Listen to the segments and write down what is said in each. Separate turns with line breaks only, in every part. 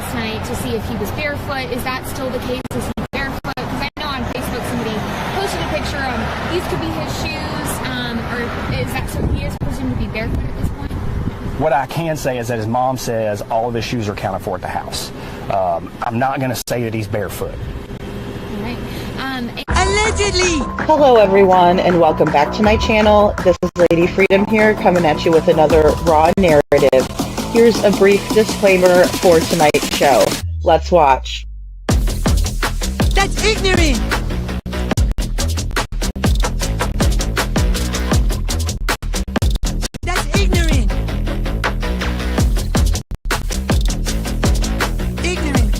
last night to see if he was barefoot. Is that still the case? Is he barefoot? Because I know on Facebook somebody posted a picture of these could be his shoes, or is that so he is presumed to be barefoot at this point?
What I can say is that his mom says all of his shoes are accounted for at the house. I'm not going to say that he's barefoot.
All right.
Allegedly!
Hello everyone and welcome back to my channel. This is Lady Freedom here coming at you with another raw narrative. Here's a brief disclaimer for tonight's show. Let's watch.
That's ignorant! That's ignorant! Ignorant!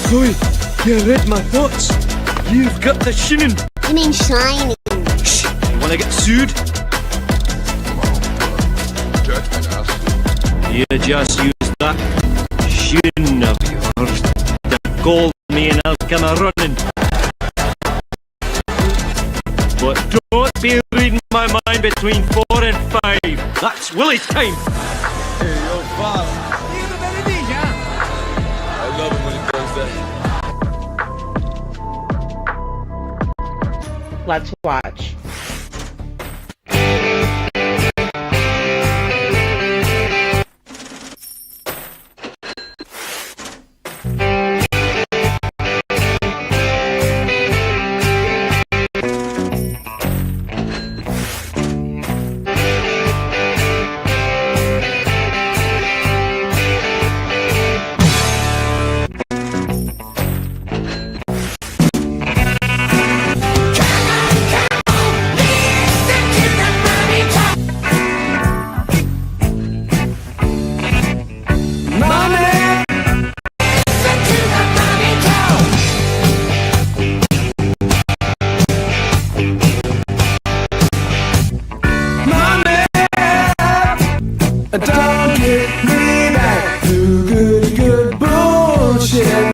Chloe, you read my thoughts. You've got the shinning.
You mean shining?
Shh, you wanna get sued?
Judgment us.
You just use that shin of yours to call me and I'll come a-running. But don't be reading my mind between 4 and 5. That's Willie's time.
Hey, yo, boss. I love it when he does that.
Let's watch.
Don't get me back to good bullshit.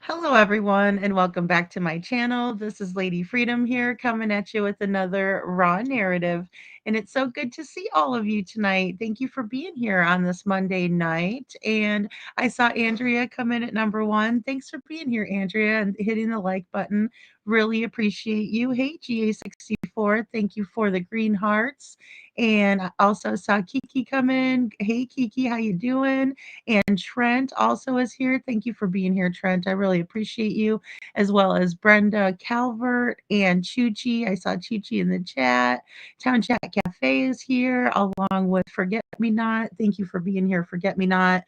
Hello everyone and welcome back to my channel. This is Lady Freedom here coming at you with another raw narrative. And it's so good to see all of you tonight. Thank you for being here on this Monday night. And I saw Andrea come in at #1. Thanks for being here, Andrea, and hitting the like button. Really appreciate you. Hey, GA64, thank you for the green hearts. And I also saw Kiki come in. Hey, Kiki, how you doing? And Trent also is here. Thank you for being here, Trent. I really appreciate you, as well as Brenda Calvert and Chuchi. I saw Chuchi in the chat. Town Chat Cafe is here, along with Forget Me Not. Thank you for being here, Forget Me Not.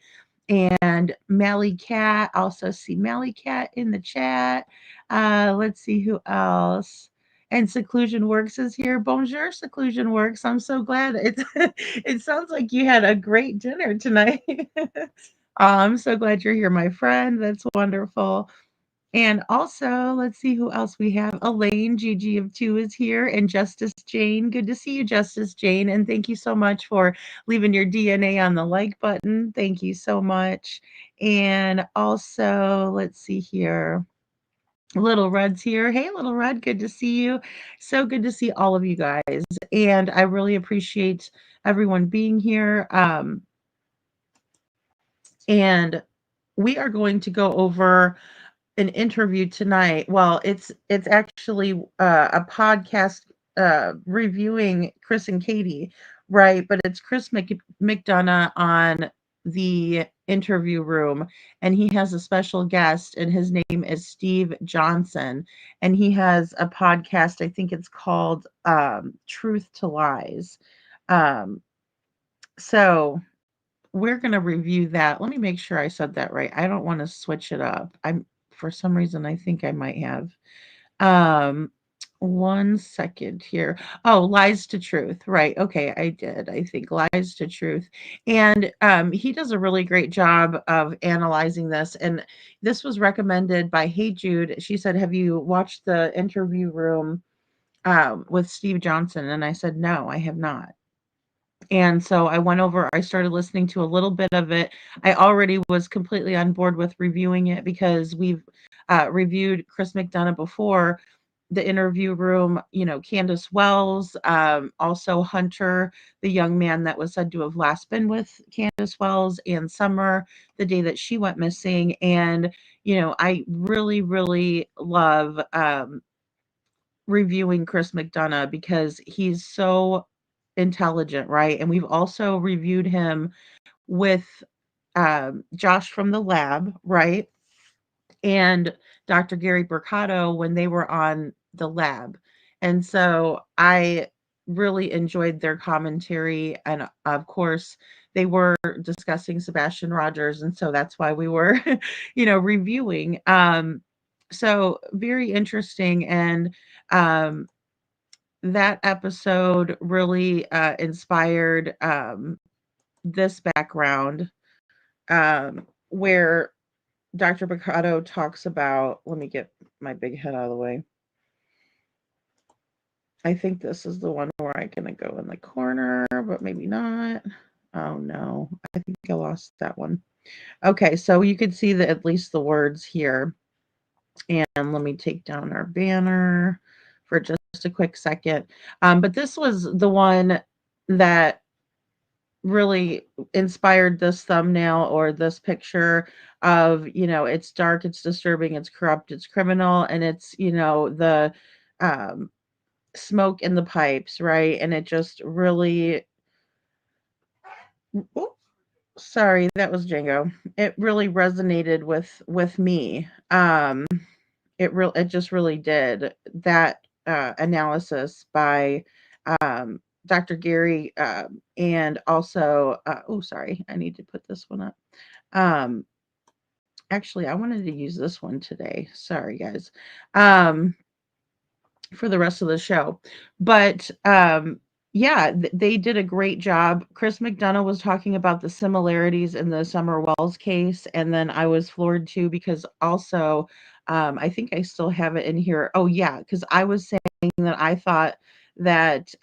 And Mally Cat. Also see Mally Cat in the chat. Let's see who else. And Seclusion Works is here. Bonjour, Seclusion Works. I'm so glad. It sounds like you had a great dinner tonight. I'm so glad you're here, my friend. That's wonderful. And also, let's see who else we have. Elaine, Gigi of Two is here, and Justice Jane. Good to see you, Justice Jane. And thank you so much for leaving your DNA on the like button. Thank you so much. And also, let's see here. Little Red's here. Hey, Little Red, good to see you. So good to see all of you guys. And I really appreciate everyone being here. And we are going to go over an interview tonight. Well, it's actually a podcast reviewing Chris and Katie, right? But it's Chris McDonough on the interview room, and he has a special guest, and his name is Steve Johnson, and he has a podcast. I think it's called Truth to Lies. Um, so we're gonna review that. Let me make sure I said that right. I don't want to switch it up. I'm for some reason I think I might have. Um, one second here. Oh, lies to truth. Right. Okay, I did. I think lies to truth. And he does a really great job of analyzing this. And this was recommended by Hey Jude. She said, "Have you watched the interview room with Steve Johnson?" And I said, "No, I have not." And so I went over, I started listening to a little bit of it. I already was completely on board with reviewing it because we've reviewed Chris McDonough before, the interview room, Candace Wells, also Hunter, the young man that was said to have last been with Candace Wells, and Summer, the day that she went missing. And, I really, really love reviewing Chris McDonough because he's so intelligent, right? And we've also reviewed him with Josh from the lab, right? And Dr. Gary Burkado when they were on the lab. And so I really enjoyed their commentary. And of course, they were discussing Sebastian Rogers. And so that's why we were, reviewing. So very interesting. And that episode really inspired this background where Dr. Picado talks about, let me get my big head out of the way. I think this is the one where I'm going to go in the corner, but maybe not. Oh no, I think I lost that one. Okay, so you could see at least the words here. And let me take down our banner for just a quick second. But this was the one that really inspired this thumbnail or this picture of, it's dark, it's disturbing, it's corrupt, it's criminal, and it's, the smoke in the pipes, right? And it just really, oh, sorry, that was Django. It really resonated with me. It just really did. That analysis by Dr. Gary, and also, oh, sorry, I need to put this one up. Actually, I wanted to use this one today. Sorry, guys, for the rest of the show. But yeah, they did a great job. Chris McDonough was talking about the similarities in the Summer Wells case, and then I was floored too because also, I think I still have it in here. Oh yeah, because I was saying that I thought that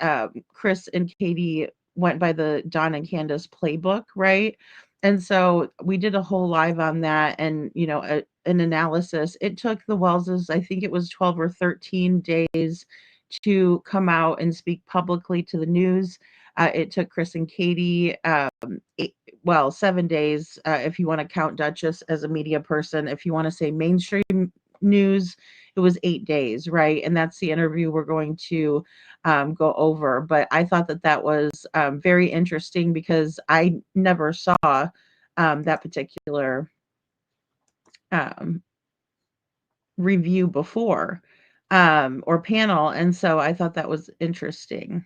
Chris and Katie went by the Don and Candace playbook, right? And so we did a whole live on that, and an analysis. It took the Wellses, I think it was 12 or 13 days to come out and speak publicly to the news. It took Chris and Katie, 7 days, if you want to count Duchess as a media person. If you want to say mainstream news, it was 8 days, right? And that's the interview we're going to go over. But I thought that was very interesting because I never saw that particular review before, or panel, and so I thought that was interesting.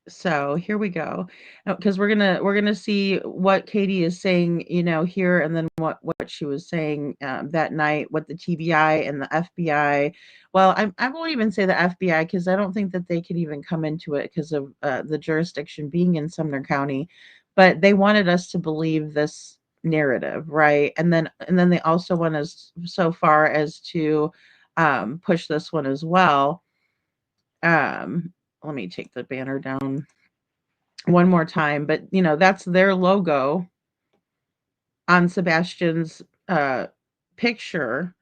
So here we go, because we're gonna see what Katie is saying, here, and then what she was saying that night, what the TBI and the FBI. Well, I won't even say the FBI because I don't think that they could even come into it because of the jurisdiction being in Sumner County, but they wanted us to believe this narrative, right? And then they also went as so far as to push this one as well. Let me take the banner down one more time, but that's their logo on Sebastian's picture,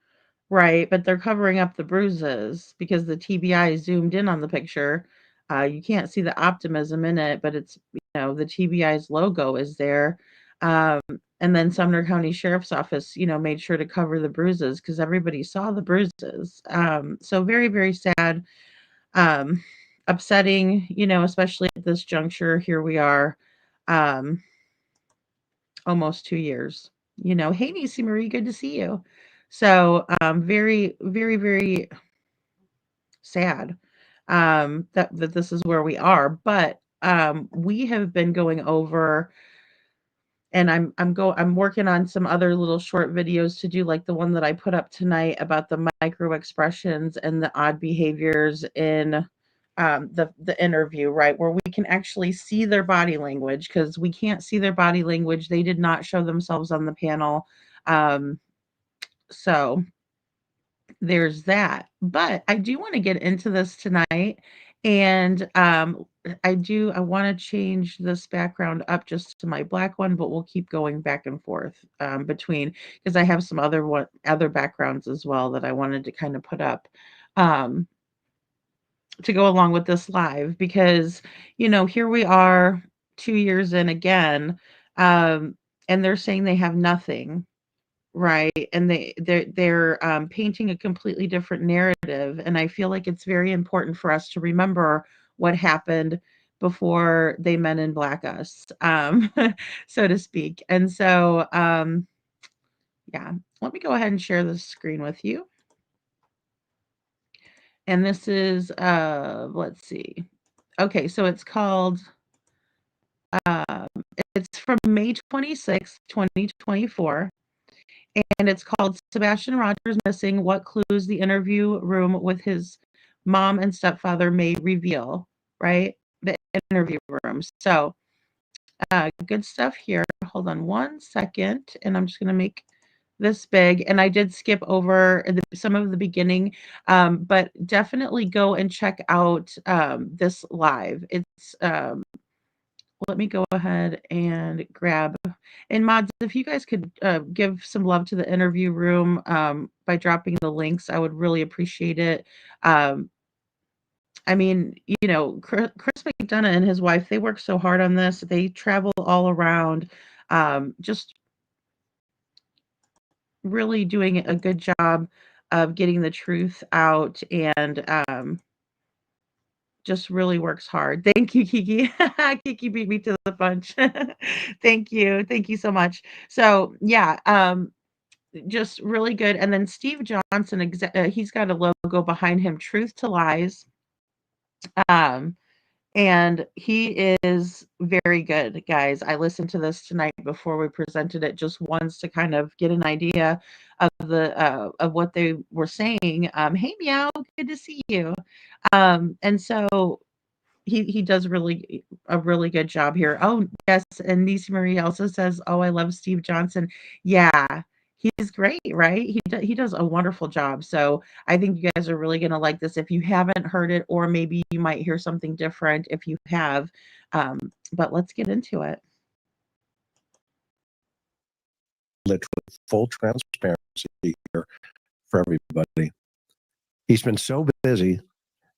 right? But they're covering up the bruises because the TBI zoomed in on the picture. You can't see the optimism in it, but it's, the TBI's logo is there. Um, and then Sumner County Sheriff's Office, made sure to cover the bruises because everybody saw the bruises. So very, very sad, um, upsetting, especially at this juncture. Here we are, um, almost 2 years. Hey, Nisi Marie, good to see you. So, very, very, very sad, that this is where we are. But we have been going over, and I'm working on some other little short videos to do, like the one that I put up tonight about the micro expressions and the odd behaviors in the interview, right, where we can actually see their body language, because we can't see their body language. They did not show themselves on the panel. So there's that. But I do want to get into this tonight. And I want to change this background up just to my black one, but we'll keep going back and forth between, because I have some other backgrounds as well that I wanted to kind of put up um, to go along with this live, because here we are 2 years in again, um, and they're saying they have nothing. Right, and they're painting a completely different narrative, and I feel like it's very important for us to remember what happened before they men in black us, so to speak. And so, yeah, let me go ahead and share the screen with you. And this is, let's see. Okay, so it's called, um, it's from May 26th, 2024. And it's called Sebastian Rogers Missing: What Clues the Interview Room with His Mom and Stepfather May Reveal, right? The interview room. So, good stuff here. Hold on one second, and I'm just going to make this big. And I did skip over some of the beginning, but definitely go and check out this live. It's let me go ahead and grab, and mods, if you guys could give some love to the interview room by dropping the links, I would really appreciate it. I mean, Chris McDonough and his wife, they work so hard on this. They travel all around, just really doing a good job of getting the truth out, and just really works hard. Thank you, Kiki. Kiki beat me to the punch. Thank you. Thank you so much. So, yeah, just really good. And then Steve Johnson, he's got a logo behind him, Truth to Lies. Um, and he is very good, guys. I listened to this tonight before we presented it just once to kind of get an idea of of what they were saying. Hey, Meow, good to see you. And so he does a really good job here. Oh, yes, and Nisi Marie also says, "Oh, I love Steve Johnson." Yeah, he's great, right? He does a wonderful job. So I think you guys are really gonna like this if you haven't heard it, or maybe you might hear something different if you have. But let's get into it.
With full transparency here for everybody. He's been so busy.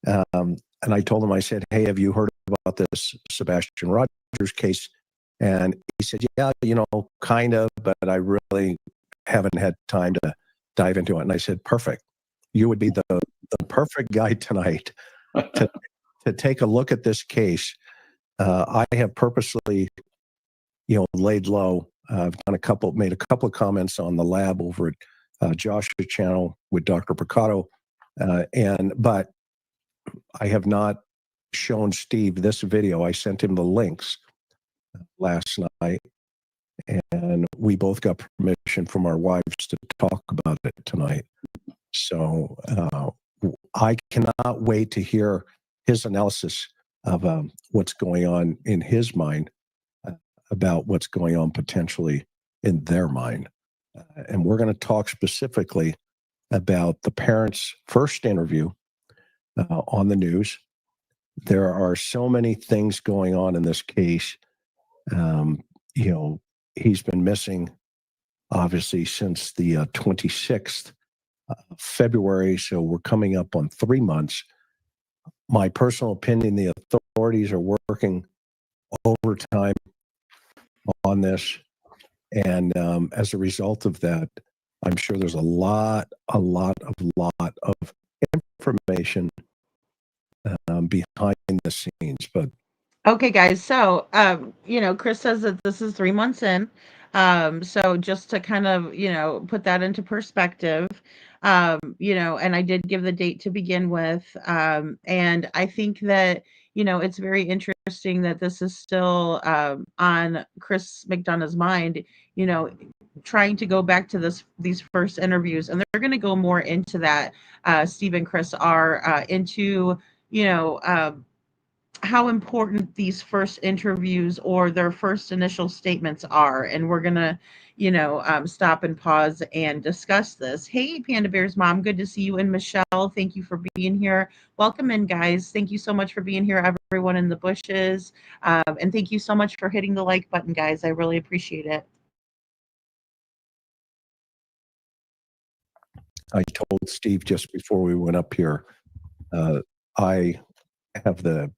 And I told him, I said, "Hey, have you heard about this Sebastian Rogers case?" And he said, "Yeah, kind of, but I really haven't had time to dive into it." And I said, "Perfect. You would be the perfect guy tonight to take a look at this case." I have purposely, laid low. I've made a couple of comments on the lab over at Josh's channel with Dr. Picato, but I have not shown Steve this video. I sent him the links last night, and we both got permission from our wives to talk about it tonight. So I cannot wait to hear his analysis of what's going on in his mind about what's going on potentially in their mind. And we're going to talk specifically about the parents' first interview on the news. There are so many things going on in this case. You know, he's been missing obviously since the 26th of February, so we're coming up on 3 months. My personal opinion, the authorities are working overtime on this, and as a result of that, I'm sure there's a lot of information behind the scenes. But
Okay, guys. So, Chris says that this is 3 months in. So just to kind of, put that into perspective, and I did give the date to begin with. And I think that, it's very interesting that this is still on Chris McDonough's mind, you know, trying to go back to these first interviews. And they're going to go more into that. Steve and Chris are into, you know, how important these first interviews or their first initial statements are. And we're going to, stop and pause and discuss this. Hey, Panda Bear's mom, good to see you. And Michelle, thank you for being here. Welcome in, guys. Thank you so much for being here, everyone in the bushes. And thank you so much for hitting the like button, guys. I really appreciate it.
I told Steve just before we went up here, I have the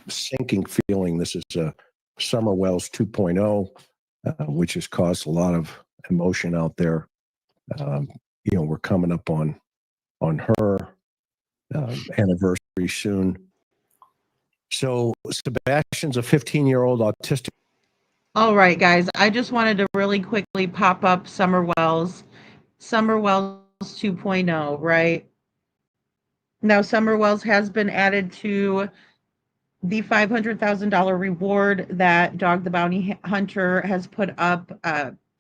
sinking feeling this is a Summer Wells 2.0, which has caused a lot of emotion out there. We're coming up on her anniversary soon. So Sebastian's a 15-year-old autistic.
All right, guys. I just wanted to really quickly pop up Summer Wells 2.0, right? Now, Summer Wells has been added to the $500,000 reward that Dog the Bounty Hunter has put up.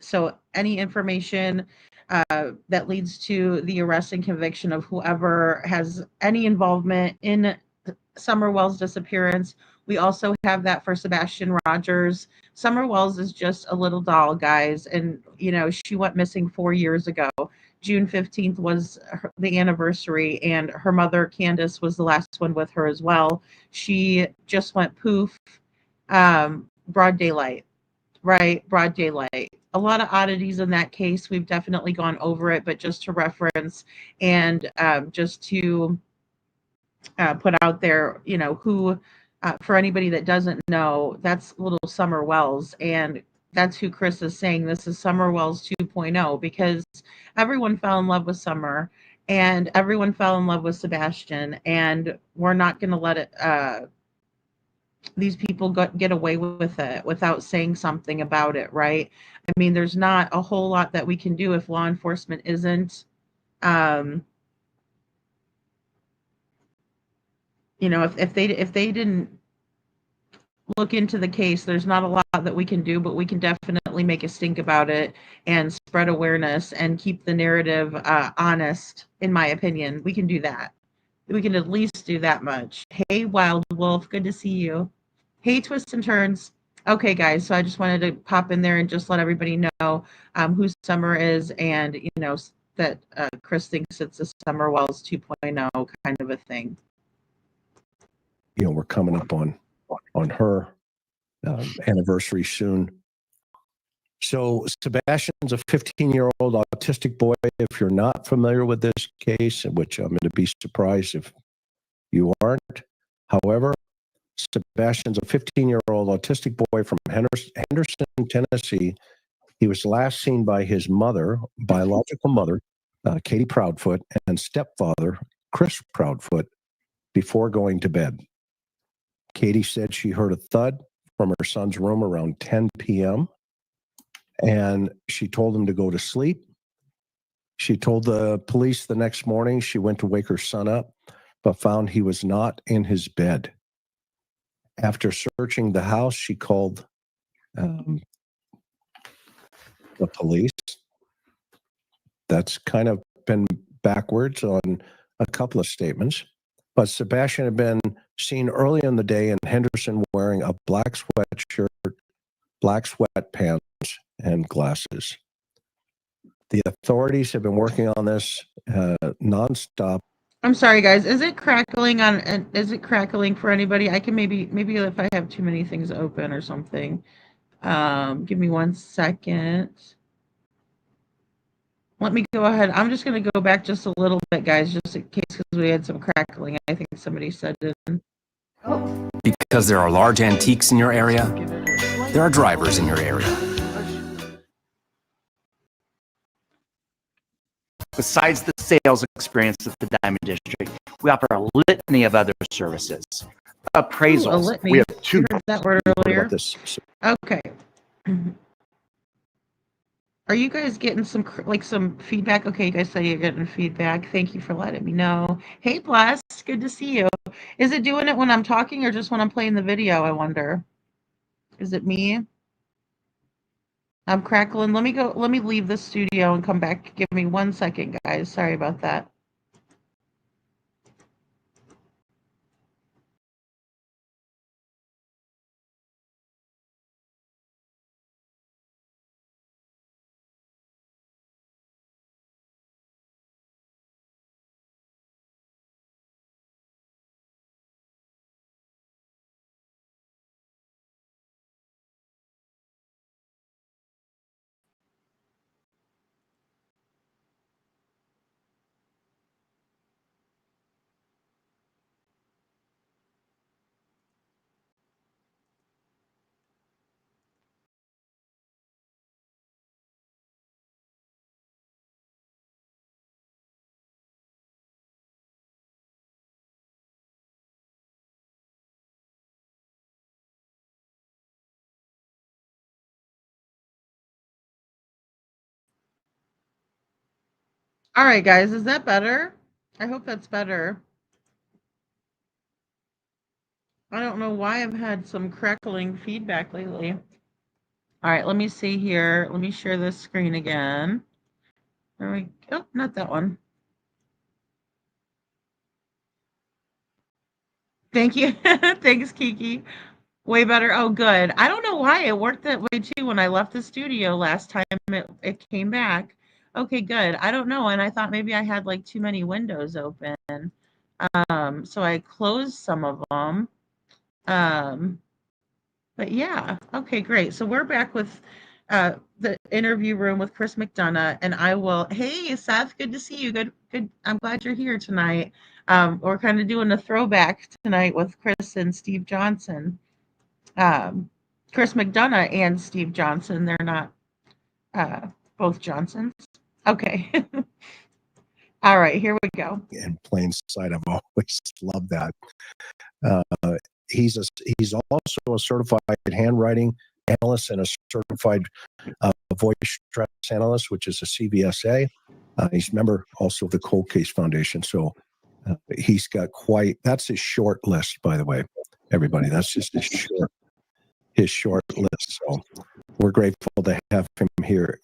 So any information that leads to the arrest and conviction of whoever has any involvement in Summer Wells' disappearance. We also have that for Sebastian Rogers. Summer Wells is just a little doll, guys. And, she went missing 4 years ago. June 15th was the anniversary, and her mother, Candace, was the last one with her as well. She just went poof, broad daylight, right? Broad daylight. A lot of oddities in that case. We've definitely gone over it, but just to reference and just to put out there, who, for anybody that doesn't know, that's little Summer Wells. And that's who Chris is saying this is Summer Wells 2.0, because everyone fell in love with Summer and everyone fell in love with Sebastian. And we're not going to let it, these people get away with it without saying something about it, right? I mean, there's not a whole lot that we can do if law enforcement isn't, if they didn't look into the case, there's not a lot that we can do, but we can definitely make a stink about it and spread awareness and keep the narrative honest. In my opinion, we can do that. We can at least do that much. Hey, Wild Wolf, good to see you. Hey, Twists and Turns. Okay, guys, so I just wanted to pop in there and just let everybody know who Summer is, and that Chris thinks it's a Summer Wells 2.0 kind of a thing.
We're coming up on her anniversary soon. So Sebastian's a 15-year-old autistic boy. If you're not familiar with this case, which I'm going to be surprised if you aren't. However, Sebastian's a 15-year-old autistic boy from Henderson, Tennessee. He was last seen by his mother, biological mother, Katie Proudfoot, and stepfather, Chris Proudfoot, before going to bed. Katie said she heard a thud from her son's room around 10 p.m. and she told him to go to sleep. She told the police the next morning she went to wake her son up, but found he was not in his bed. After searching the house, she called the police. That's kind of been backwards on a couple of statements. But Sebastian had been seen early in the day in Henderson wearing a black sweatshirt, black sweatpants, and glasses. The authorities have been working on this nonstop.
I'm sorry, guys. Is it crackling on? Is it crackling for anybody? I can maybe if I have too many things open or something. Give me 1 second. Let me go ahead. I'm just going to go back just a little bit, guys, just in case, because we had some crackling. I think somebody said it. Oh,
Because there are large antiques in your area,
give it a slight-
there are drivers in your area.
Besides the sales experience at the Diamond District, we offer a litany of other services.
Ooh, a
Appraisals.
litany.
We have two.
You heard that word
What
earlier.
about this?
Okay. Are you guys getting some some feedback? Okay, you guys say you're getting feedback. Thank you for letting me know. Hey, Bless, good to see you. Is it doing it when I'm talking or just when I'm playing the video? I wonder. Is it me? I'm crackling. Let me go. Let me leave the studio and come back. Give me 1 second, guys. Sorry about that. All right, guys. Is that better? I hope that's better. I don't know why I've had some crackling feedback lately. All right, let me see here. Let me share this screen again. There we go. Oh, not that one. Thank you. Thanks, Kiki. Way better. Oh, good. I don't know why it worked that way too when I left the studio last time. It came back. Okay, good. I don't know. And I thought maybe I had like too many windows open. So I closed some of them. But yeah, okay, great. So we're back with the interview room with Chris McDonough, and I will. Hey, Seth, good to see you. Good, good. I'm glad you're here tonight. We're kind of doing a throwback tonight with Chris and Steve Johnson. Chris McDonough and Steve Johnson. They're not both Johnsons. Okay. All right, here we go.
In plain sight, I've always loved that. He's also a certified handwriting analyst and a certified voice stress analyst, which is a CVSA. He's a member also of the Cold Case Foundation. So he's got that's his short list, by the way, everybody. That's just his short list. So we're grateful to have him here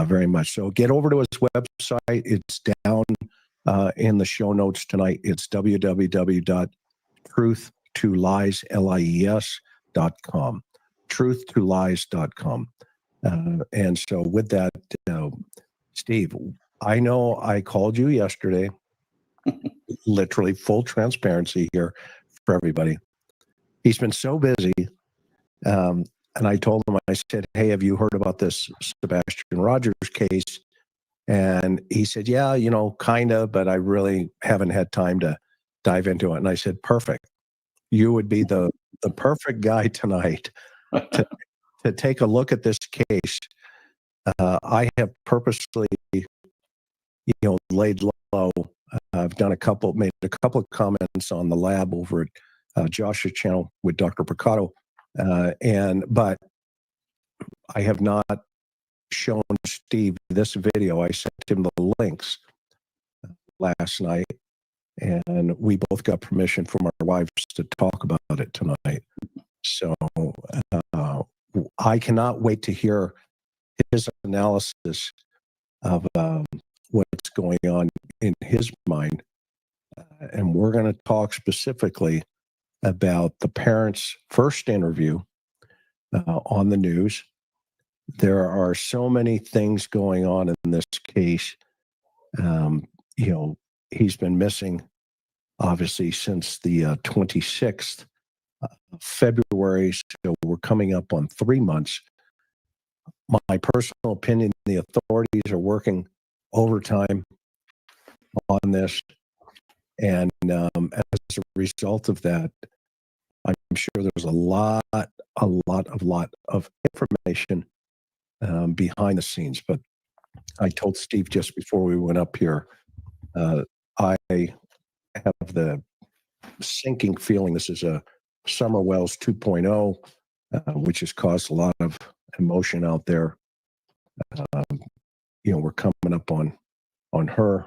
very much. So get over to his website. It's down in the show notes tonight. It's www.truth2lies.com. Truth2lies.com. And so with that, Steve, I know I called you yesterday, literally full transparency here for everybody. He's been so busy. And I told him, I said, hey, have you heard about this Sebastian Rogers case? And he said, yeah, kind of, but I really haven't had time to dive into it. And I said, perfect. You would be the perfect guy tonight to take a look at this case. I have purposely, laid low. I've made a couple of comments on the lab over at Josh's channel with Dr. Picato. But I have not shown Steve this video. I sent him the links last night, and we both got permission from our wives to talk about it tonight. So I cannot wait to hear his analysis of what's going on in his mind. And we're going to talk specifically about the parents' first interview on the news, There are so many things going on in this case. He's been missing, obviously, since the 26th of February. So we're coming up on 3 months. My personal opinion, the authorities are working overtime on this. And as a result of that, I'm sure there's a lot of information behind the scenes. But I told Steve just before we went up here, I have the sinking feeling this is a Summer Wells 2.0, which has caused a lot of emotion out there. We're coming up on her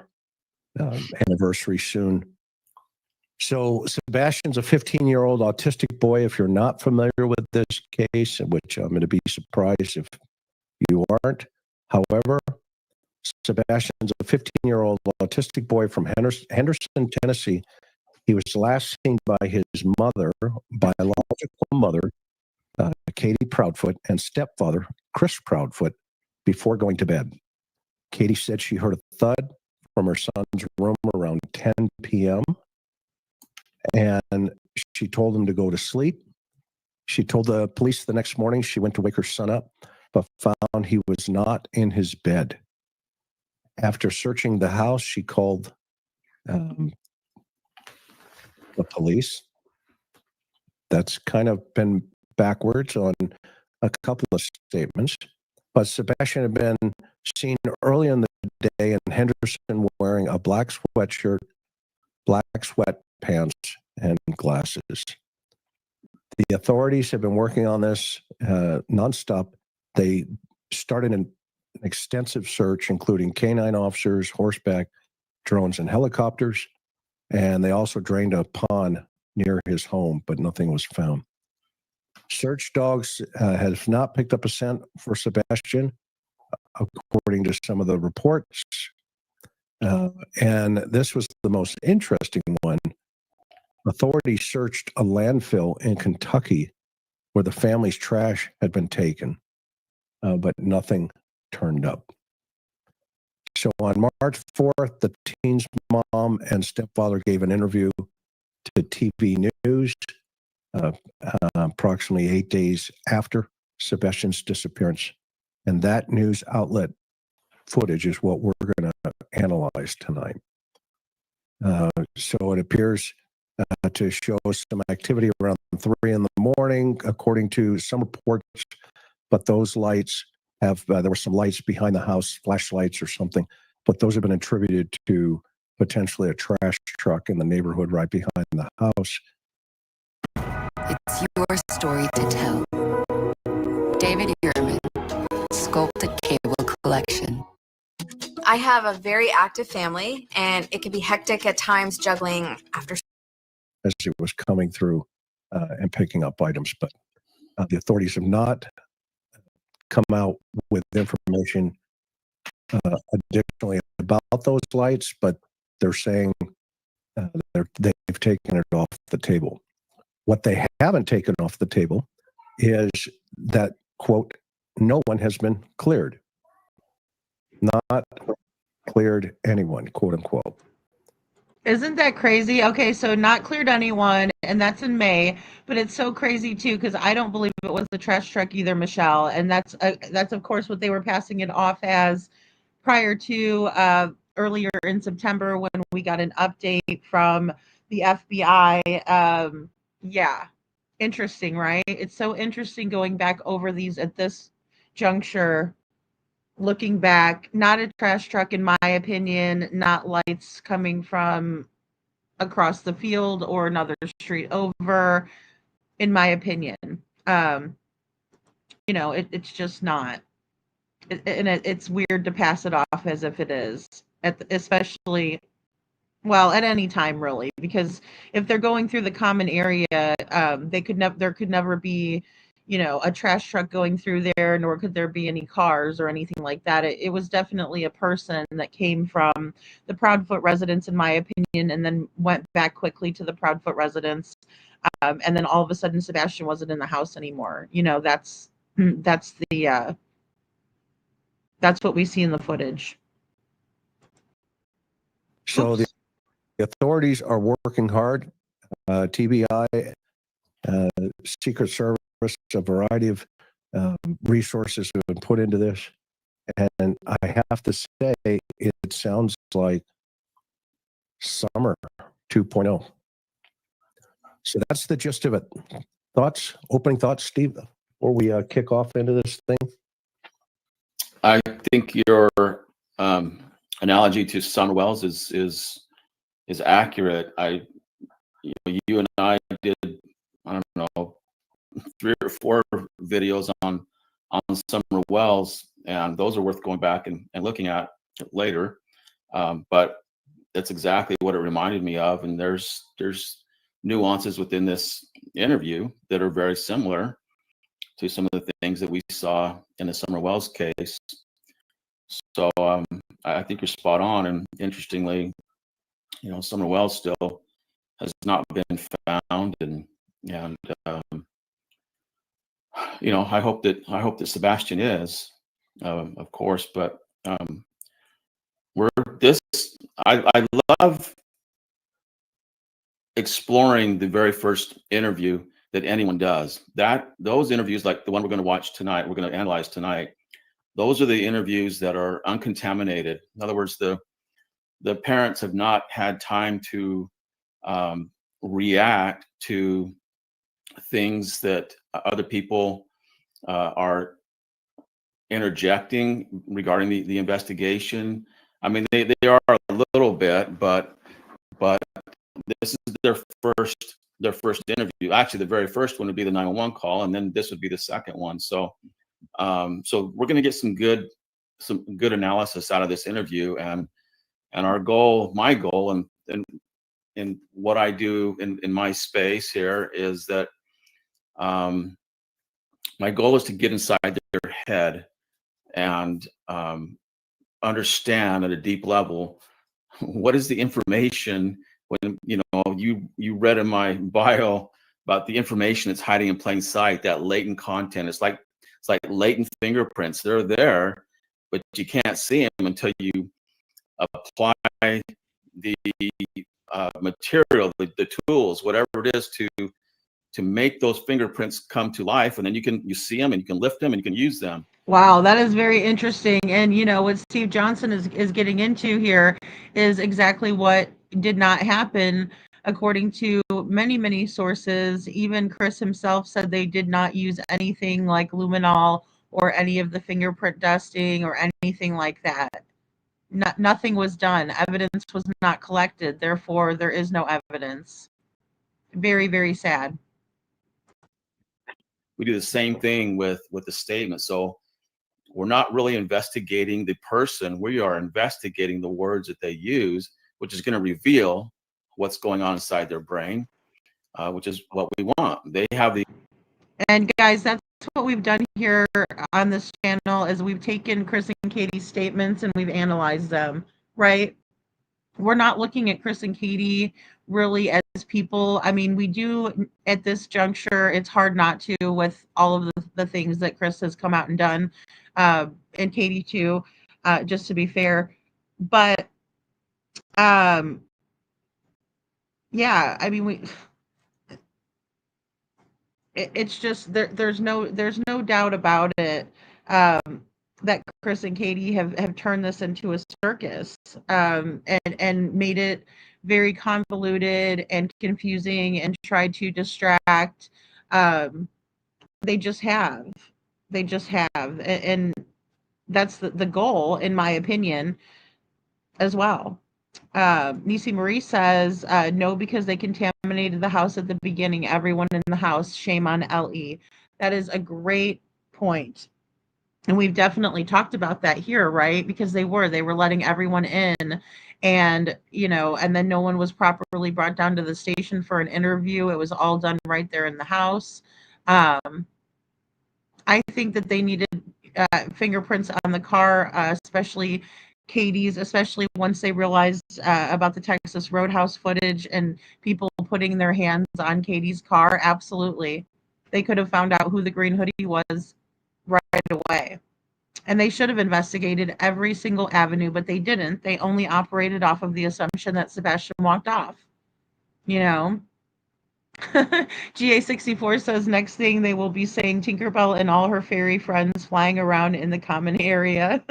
anniversary soon. So Sebastian's a 15-year-old autistic boy. If you're not familiar with this case, which I'm going to be surprised if you aren't. However, Sebastian's a 15-year-old autistic boy from Henderson, Tennessee. He was last seen by his biological mother, Katie Proudfoot, and stepfather, Chris Proudfoot, before going to bed. Katie said she heard a thud from her son's room around 10 p.m. and she told him to go to sleep. She told the police the next morning she went to wake her son up, but found he was not in his bed. After searching the house, she called the police. That's kind of been backwards on a couple of statements. But Sebastian had been seen early in the day in Henderson wearing a black sweatshirt, black sweatpants, and glasses. The authorities have been working on this nonstop. They started an extensive search, including canine officers, horseback, drones, and helicopters. And they also drained a pond near his home, but nothing was found. Search dogs have not picked up a scent for Sebastian, according to some of the reports. And this was the most interesting one. Authorities searched a landfill in Kentucky where the family's trash had been taken, but nothing turned up. So on March 4th, the teen's mom and stepfather gave an interview to TV News approximately 8 days after Sebastian's disappearance. And that news outlet footage is what we're going to analyze tonight. So it appears to show some activity around 3 in the morning, according to some reports, but those lights have, there were some lights behind the house, flashlights or something, but those have been attributed to potentially a trash truck in the neighborhood right behind the house.
It's your story to tell. David Ehrman, Sculpted Cable Collection.
I have a very active family, and it can be hectic at times juggling after.
As it was coming through and picking up items, but the authorities have not come out with information additionally about those lights, but they're saying they've taken it off the table. What they haven't taken off the table is that, quote, no one has been cleared. Not cleared anyone, quote unquote.
Isn't that crazy? Okay, so not cleared anyone, and that's in May, but it's so crazy too because I don't believe it was the trash truck either, Michelle, and that's of course what they were passing it off as prior to earlier in September when we got an update from the FBI. Yeah, interesting, right? It's so interesting going back over these at this juncture. Looking back, not a trash truck, in my opinion, not lights coming from across the field or another street over, in my opinion. It's just not. It's weird to pass it off as if it is, especially, well, at any time, really, because if they're going through the common area, there could never be a trash truck going through there, nor could there be any cars or anything like that. It was definitely a person that came from the Proudfoot residence, in my opinion, and then went back quickly to the Proudfoot residence. And then all of a sudden, Sebastian wasn't in the house anymore. That's the That's what we see in the footage.
So the authorities are working hard. TBI, Secret Service, a variety of resources have been put into this. And I have to say, it sounds like summer 2.0. So that's the gist of it. Thoughts, opening thoughts, Steve, before we kick off into this thing?
I think your analogy to Sunwells is accurate. You and I did, I don't know, 3 or 4 videos on Summer Wells, and those are worth going back and looking at later. But that's exactly what it reminded me of. And there's nuances within this interview that are very similar to some of the things that we saw in the Summer Wells case. So I think you're spot on. And interestingly, Summer Wells still has not been found, and I hope that Sebastian is, of course. But I love exploring the very first interview that anyone does. Those interviews, like the one we're going to watch tonight, we're going to analyze tonight, those are the interviews that are uncontaminated. In other words, the parents have not had time to react to things that other people are interjecting regarding the investigation. I mean, they are a little bit, but this is their first interview. Actually, the very first one would be the 911 call, and then this would be the second one. So we're going to get some good analysis out of this interview, and my goal, and what I do in my space here is that my goal is to get inside their head and understand at a deep level what is the information. When you read in my bio about the information that's hiding in plain sight, that latent content, it's like latent fingerprints. They're there, but you can't see them until you apply the material, the tools, whatever it is, to make those fingerprints come to life, and then you see them and you can lift them and you can use them.
Wow, that is very interesting. And what Steve Johnson is getting into here is exactly what did not happen, according to many sources. Even Chris himself said they did not use anything like luminol or any of the fingerprint dusting or anything like that. Nothing was done. Evidence was not collected. Therefore, there is no evidence. Very, very sad.
We do the same thing with the statement. So we're not really investigating the person. We are investigating the words that they use, which is going to reveal what's going on inside their brain, which is what we want. They have the.
And guys, that's what we've done here on this channel, is we've taken Chris and Katie's statements and we've analyzed them, right? We're not looking at Chris and Katie really as people. I mean, we do at this juncture. It's hard not to, with all of the things that Chris has come out and done, and Katie too, just to be fair. But yeah, I mean, it's just there's no doubt about it, that Chris and Katie have turned this into a circus, and made it very convoluted and confusing and tried to distract. They just have, and that's the goal, in my opinion, as well. Nisi Marie says, no, because they contaminated the house at the beginning. Everyone in the house, shame on LE. That is a great point. And we've definitely talked about that here, right? Because they were letting everyone in, and, and then no one was properly brought down to the station for an interview. It was all done right there in the house. I think that they needed fingerprints on the car, especially Katie's, especially once they realized about the Texas Roadhouse footage and people putting their hands on Katie's car. Absolutely. They could have found out who the green hoodie was right away. And they should have investigated every single avenue, but they didn't. They only operated off of the assumption that Sebastian walked off. You know, GA64 says next thing they will be saying Tinkerbell and all her fairy friends flying around in the common area.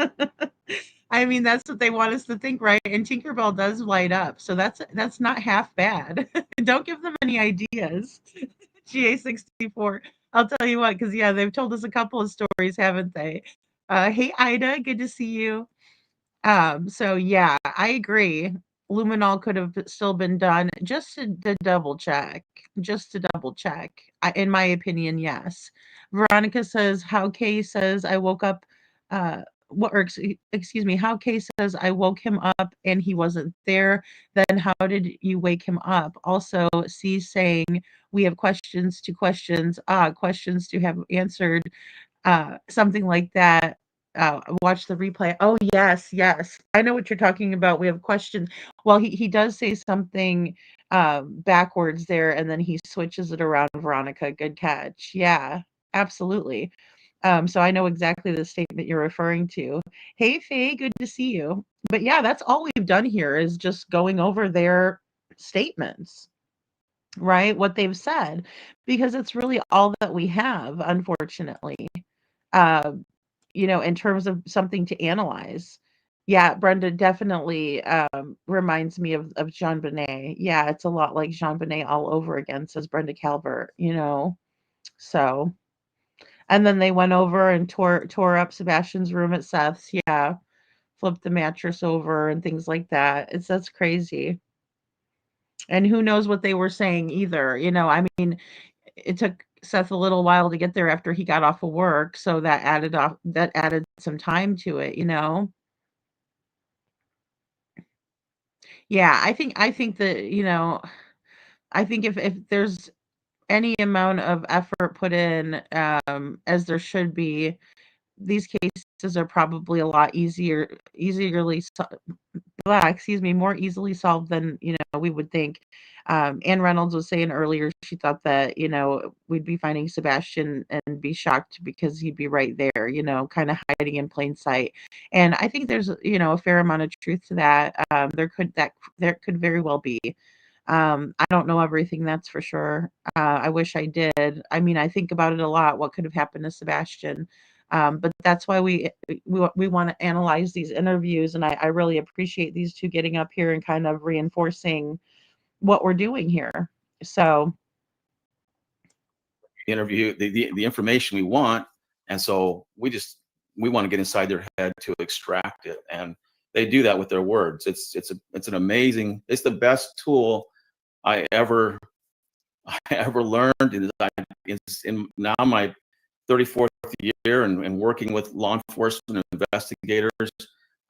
I mean, that's what they want us to think, right? And Tinkerbell does light up, so that's not half bad. Don't give them any ideas. GA64. I'll tell you what, because yeah, they've told us a couple of stories, haven't they? Hey Ida, good to see you. So yeah, I agree. Luminol could have still been done just to double check. Just to double check. In my opinion, yes. Veronica says how Kay says I woke up what or excuse me, how Kay says I woke him up and he wasn't there. Then how did you wake him up? Also, C saying we have questions to questions, questions to have answered, something like that. Watch the replay. Oh yes, yes. I know what you're talking about. We have questions. Well, he does say something backwards there, and then he switches it around. Veronica, good catch. Yeah, absolutely. So I know exactly the statement you're referring to. Hey Faye, good to see you. But yeah, that's all we've done here is just going over their statements, right? What they've said, because it's really all that we have, unfortunately. Uh, in terms of something to analyze. Yeah, Brenda definitely reminds me of Jean Bonnet. Yeah, it's a lot like Jean Bonnet all over again, says Brenda Calvert. So, and then they went over and tore up Sebastian's room at Seth's. Yeah, flipped the mattress over and things like that. That's crazy. And who knows what they were saying either. I mean, it took Seth a little while to get there after he got off of work, so that added some time to it. Yeah, I think that, I think if there's any amount of effort put in, as there should be, these cases are probably a lot easierly excuse me, more easily solved than, we would think. Anne Reynolds was saying earlier she thought that, we'd be finding Sebastian and be shocked because he'd be right there, kind of hiding in plain sight. And I think there's, a fair amount of truth to that. There could very well be. I don't know everything, that's for sure. I wish I did. I mean, I think about it a lot. What could have happened to Sebastian? But that's why we want to analyze these interviews, and I really appreciate these two getting up here and kind of reinforcing what we're doing here. So
interview the information we want, and so we want to get inside their head to extract it, and they do that with their words. It's an amazing. It's the best tool I ever learned. In now my 34th year and working with law enforcement and investigators,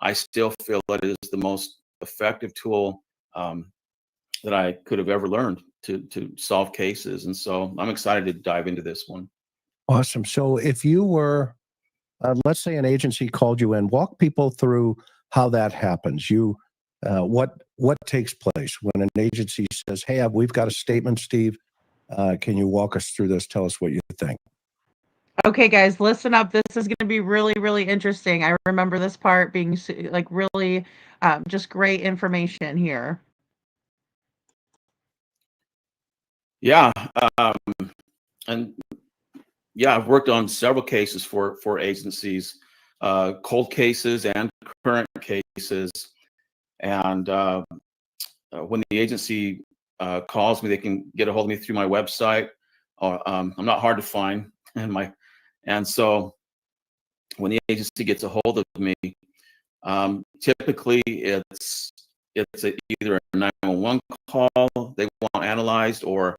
I still feel that it is the most effective tool that I could have ever learned to solve cases. And so I'm excited to dive into this one.
Awesome. So if you were, let's say an agency called you in, walk people through how that happens. What takes place when an agency says, hey, we've got a statement, Steve. Can you walk us through this? Tell us what you think.
Okay, guys, listen up. This is going to be really, really interesting. I remember this part being like really just great information here.
Yeah. And yeah, I've worked on several cases for agencies, cold cases and current cases. And when the agency calls me, they can get a hold of me through my website. I'm not hard to find, and so when the agency gets a hold of me, typically it's either a 911 call they want analyzed, or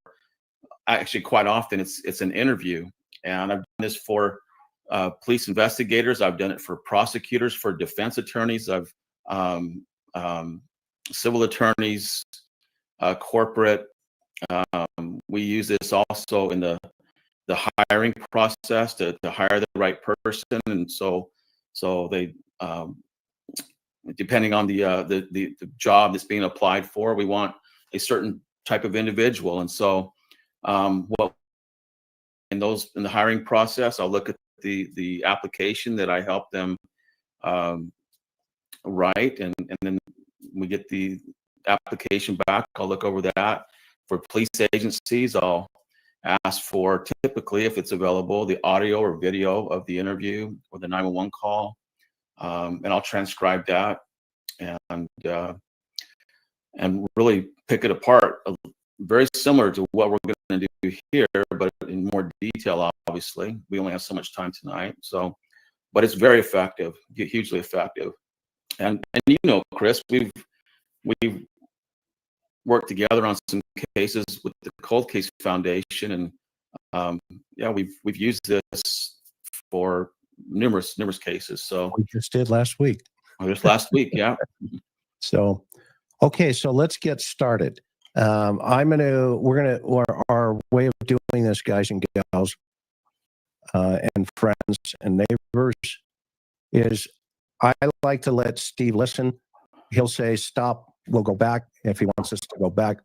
actually quite often it's an interview. And I've done this for police investigators. I've done it for prosecutors, for defense attorneys. I've civil attorneys, corporate. We use this also in the hiring process to hire the right person, and so they depending on the job that's being applied for, we want a certain type of individual. And so what in the hiring process, I'll look at the application that I help them write, and then we get the application back. I'll look over that. For police agencies, I'll ask for, typically, if it's available, the audio or video of the interview or the 911 call, and I'll transcribe that and really pick it apart. Very similar to what we're going to do here, but in more detail. Obviously, we only have so much time tonight, so but it's very effective, hugely effective. And you know, Chris, we've worked together on some cases with the Cold Case Foundation, and yeah, we've used this for numerous cases. So
We just did last week.
just last week, yeah.
So, okay, so let's get started. Our way of doing this, guys and gals, and friends and neighbors, is I like to let Steve listen. He'll say, stop, we'll go back if he wants us to go back.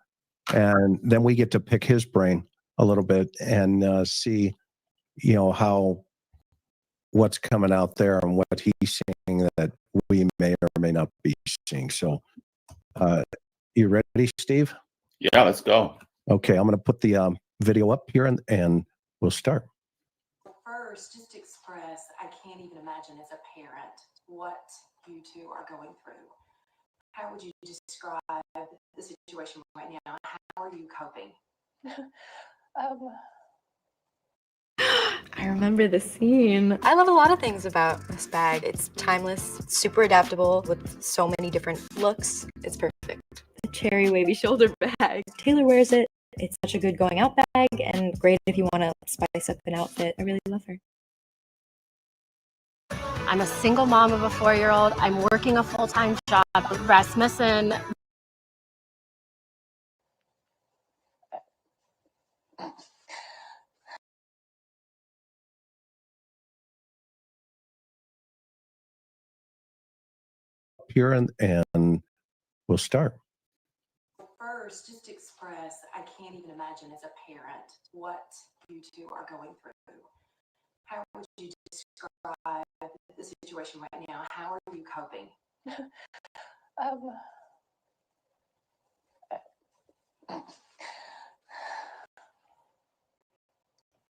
And then we get to pick his brain a little bit and see, you know, what's coming out there and what he's seeing that we may or may not be seeing. So, you ready, Steve?
Yeah, let's go.
Okay, I'm going to put the video up here and we'll start.
First, just express, I can't even imagine as a parent what you two are going through. How would you describe the situation right now? How are you coping?
I remember the scene.
I love a lot of things about this bag. It's timeless, super adaptable with so many different looks. It's perfect.
The cherry wavy shoulder bag. Taylor wears it. It's such a good going out bag and great if you want to spice up an outfit. I really love her.
I'm a single mom of a 4-year-old. I'm working a full-time job. Rasmussen.
Here and we'll start.
First, just express, I can't even imagine as a parent what you two are going through. How would you describe the situation right now? How are you coping?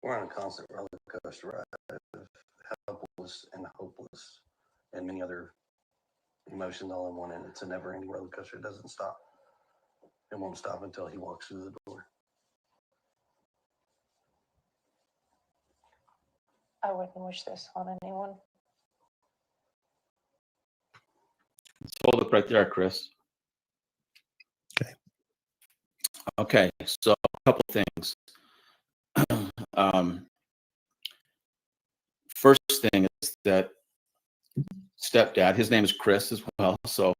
We're on a constant roller coaster ride of helpless and hopeless and many other emotions all in one, and it's a never-ending roller coaster. It doesn't stop. It won't stop until he walks through the door.
I wouldn't wish this on anyone.
Let's hold it right there, Chris. Okay, so a couple things. First thing is that stepdad, his name is Chris as well. So,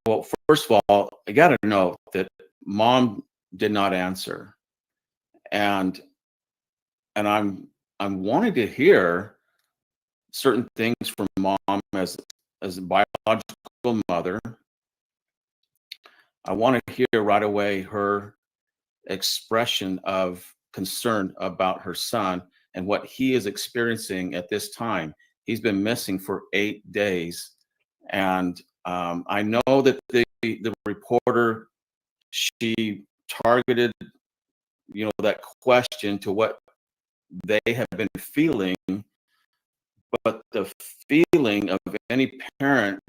well, first of all, I got to know that mom did not answer, and I'm wanting to hear certain things from mom as a biological mother. I want to hear right away her expression of concern about her son and what he is experiencing at this time. He's been missing for 8 days, and I know that the reporter, she targeted, you know, that question to what they have been feeling, but the feeling of any parent,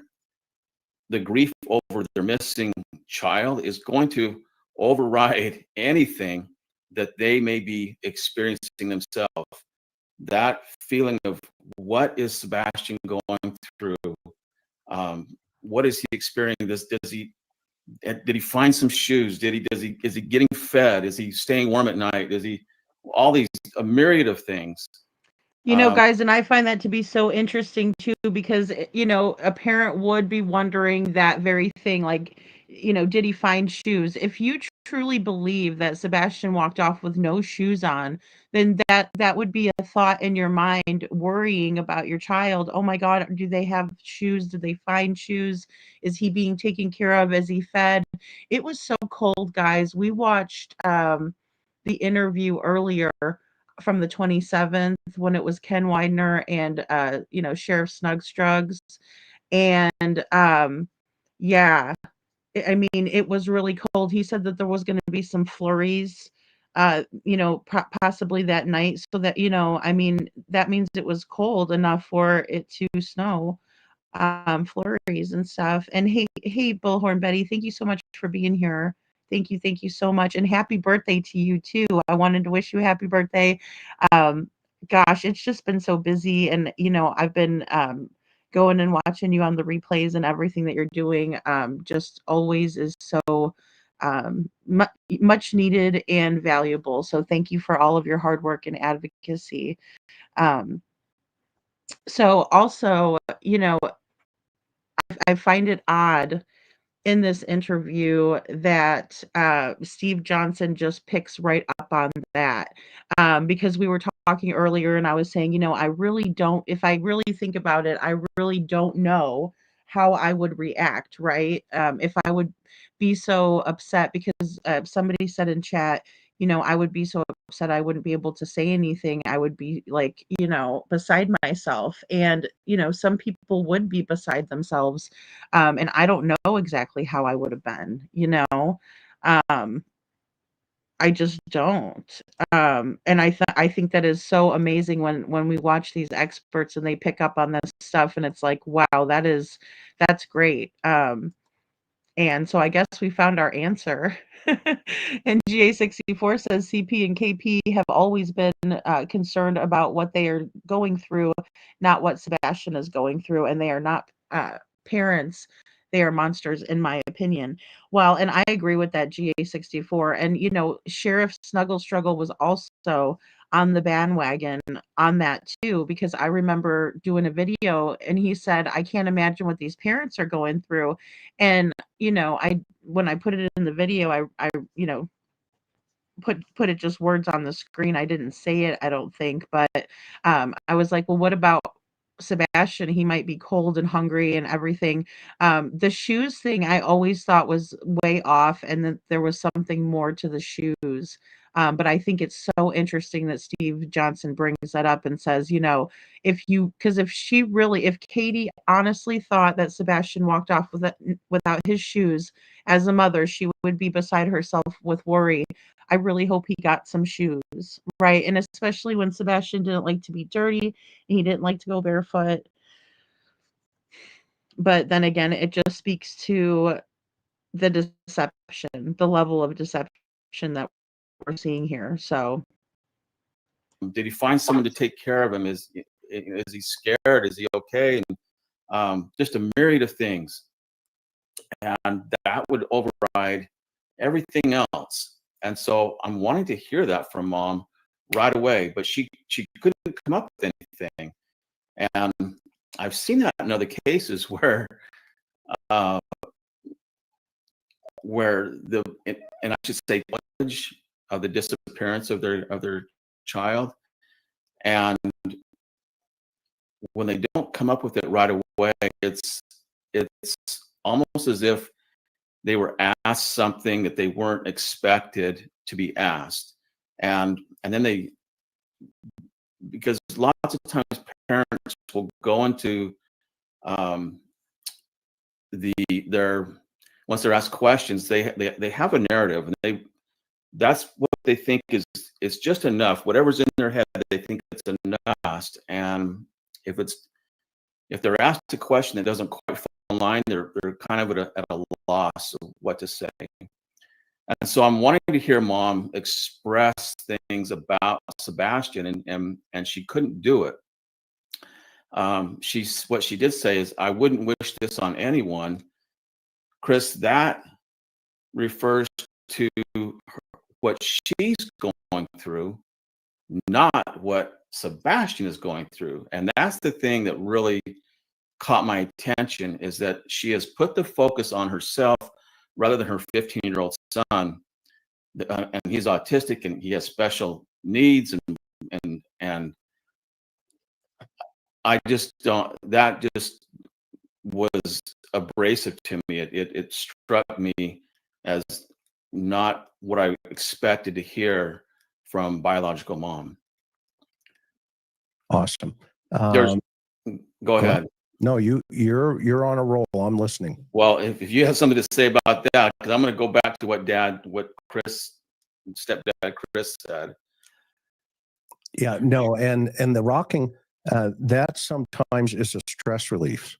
the grief over their missing child, is going to override anything that they may be experiencing themselves. That feeling of what is Sebastian going through? What is he experiencing? Did he find some shoes? Is he getting fed? Is he staying warm at night? Is he all these, a myriad of things?
You know, guys, and I find that to be so interesting too, because, you know, a parent would be wondering that very thing, like, you know, did he find shoes? If you truly believe that Sebastian walked off with no shoes on, then that would be a thought in your mind, worrying about your child. Oh my God, do they have shoes? Did they find shoes? Is he being taken care of? Is he fed? It was so cold, guys. We watched the interview earlier. from the 27th when it was Ken Widener and Sheriff Snugstrugs. And yeah, I mean, it was really cold. He said that there was going to be some flurries, possibly that night. So that, I mean, that means it was cold enough for it to snow, flurries and stuff. And hey, Bullhorn Betty, thank you so much for being here. Thank you so much, and happy birthday to you too. I wanted to wish you a happy birthday. Um, Gosh, it's just been so busy, and I've been going and watching you on the replays, and everything that you're doing. Just always is so much needed and valuable. So thank you for all of your hard work and advocacy. Um, so also, I find it odd in this interview that Steve Johnson just picks right up on that, because we were talking earlier, and I was saying, I really don't. If I really think about it, I really don't know how I would react. Right? If I would be so upset because somebody said in chat, I would be so upset I wouldn't be able to say anything. I would be like, beside myself. And, some people would be beside themselves. And I don't know exactly how I would have been, Um, I just don't. And I think that is so amazing when we watch these experts and they pick up on this stuff, and it's like, wow, that's great. And so I guess we found our answer. And GA64 says CP and KP have always been concerned about what they are going through, not what Sebastian is going through. And they are not parents. They are monsters, in my opinion. Well, and I agree with that, GA64. And, Sheriff Snuggle Struggle was also on the bandwagon on that too, because I remember doing a video and he said, I can't imagine what these parents are going through. And when I put it in the video, I put it just words on the screen. I didn't say it, I don't think, but I was like, well, what about Sebastian? He might be cold and hungry and everything. The shoes thing I always thought was way off, and that there was something more to the shoes. But I think it's so interesting that Steve Johnson brings that up and says, because if Katie honestly thought that Sebastian walked off without his shoes, as a mother, she would be beside herself with worry. I really hope he got some shoes, right? And especially when Sebastian didn't like to be dirty and he didn't like to go barefoot. But then again, it just speaks to the deception, the level of deception that we're seeing here. So,
did he find someone to take care of him? Is he scared? Is he okay? And just a myriad of things, and that would override everything else. And so I'm wanting to hear that from mom right away, but she couldn't come up with anything. And I've seen that in other cases where and I should say, knowledge of the disappearance of their child, and when they don't come up with it right away, it's almost as if they were asked something that they weren't expected to be asked, and then because lots of times parents will go into once they're asked questions, they have a narrative, and that's what they think is just enough. Whatever's in their head, they think it's enough. And if they're asked a question that doesn't quite fall in line, they're kind of at a loss of what to say. And so I'm wanting to hear mom express things about Sebastian, and she couldn't do it. What she did say is, I wouldn't wish this on anyone. Chris, that refers to what she's going through, not what Sebastian is going through. And that's the thing that really caught my attention, is that she has put the focus on herself rather than her 15-year-old son. And he's autistic and he has special needs, and I just don't, that just was abrasive to me. It struck me as not what I expected to hear from biological mom.
Awesome.
There's, go ahead.
No, you're on a roll. I'm listening.
Well, if you have something to say about that, because I'm going to go back to what stepdad Chris said.
Yeah, no, and the rocking, that sometimes is a stress relief.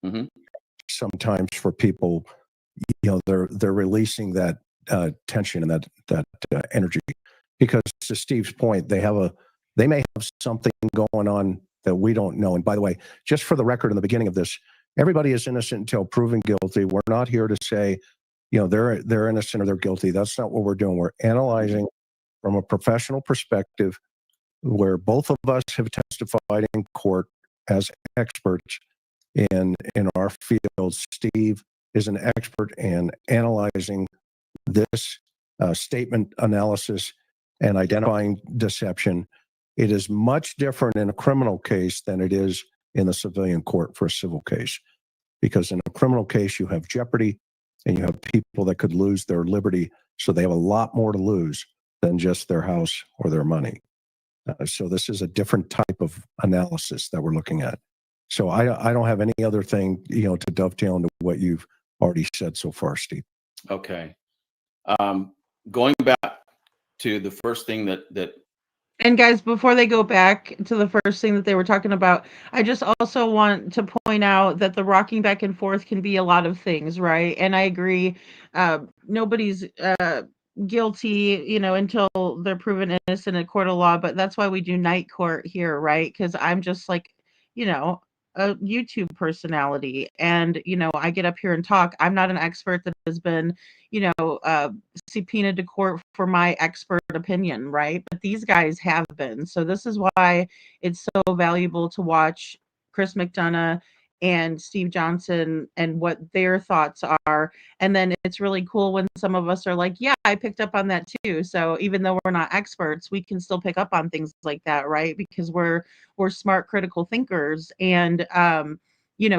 Mm-hmm.
Sometimes for people, they're releasing that tension and that energy, because to Steve's point, they may have something going on that we don't know. And by the way, just for the record, in the beginning of this, everybody is innocent until proven guilty. We're not here to say, they're innocent or they're guilty. That's not what we're doing. We're analyzing from a professional perspective, where both of us have testified in court as experts in our field. Steve is an expert in analyzing this statement analysis and identifying deception. It is much different in a criminal case than it is in the civilian court for a civil case, because in a criminal case, you have jeopardy and you have people that could lose their liberty. So they have a lot more to lose than just their house or their money. So this is a different type of analysis that we're looking at. So I don't have any other thing, to dovetail into what you've already said so far, Steve.
Okay. Going back to the first thing that
And guys, before they go back to the first thing that they were talking about, I just also want to point out that the rocking back and forth can be a lot of things, right? And I agree, nobody's guilty, until they're proven innocent in a court of law, but that's why we do night court here, right? Because I'm just like, a YouTube personality, and I get up here and talk. I'm not an expert that has been, subpoenaed to court for my expert opinion, right? But these guys have been. So this is why it's so valuable to watch Chris McDonough and Steve Johnson and what their thoughts are. And then it's really cool when some of us are like, yeah, I picked up on that too. So even though we're not experts, we can still pick up on things like that, right? Because we're smart critical thinkers. And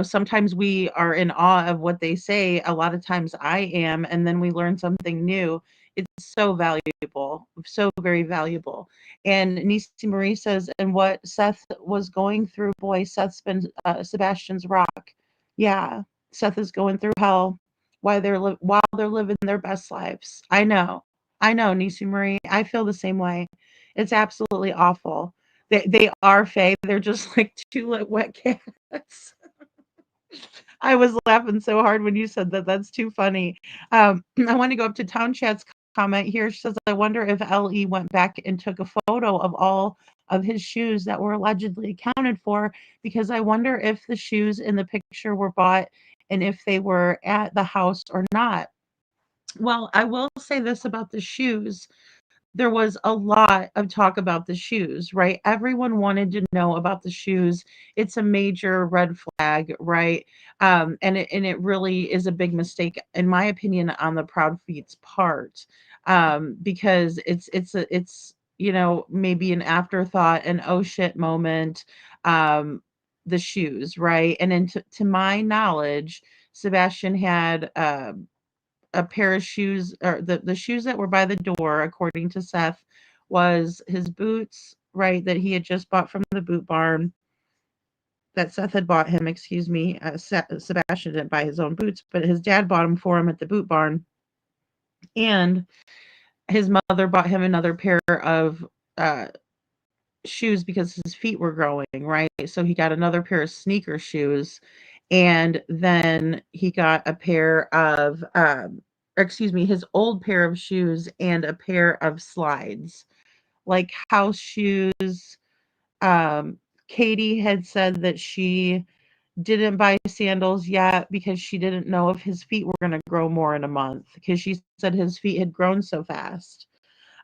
sometimes we are in awe of what they say. A lot of times I am, and then we learn something new. It's so valuable, so very valuable. And Nisi Marie says, and what Seth was going through, boy, Seth's been Sebastian's rock. Yeah, Seth is going through hell while they're living their best lives. I know, Nisi Marie. I feel the same way. It's absolutely awful. They are fey. They're just like two wet cats. I was laughing so hard when you said that. That's too funny. I want to go up to Town Chat's comment here. She says, I wonder if LE went back and took a photo of all of his shoes that were allegedly accounted for, because I wonder if the shoes in the picture were bought and if they were at the house or not. Well, I will say this about the shoes. There was a lot of talk about the shoes, right? Everyone wanted to know about the shoes. It's a major red flag, right? And it really is a big mistake, in my opinion, on the Proud Feet's part, because it's maybe an afterthought, an oh shit moment. The shoes, right? And then to my knowledge, Sebastian had a pair of shoes, or the shoes that were by the door, according to Seth, was his boots, right, that he had just bought from the boot barn, that Seth had bought him, excuse me. Sebastian didn't buy his own boots, but his dad bought them for him at the boot barn. And his mother bought him another pair of shoes because his feet were growing, right? So he got another pair of sneaker shoes. And then he got a pair of, or excuse me, his old pair of shoes and a pair of slides, like house shoes. Katie had said that she didn't buy sandals yet because she didn't know if his feet were going to grow more in a month, because she said his feet had grown so fast.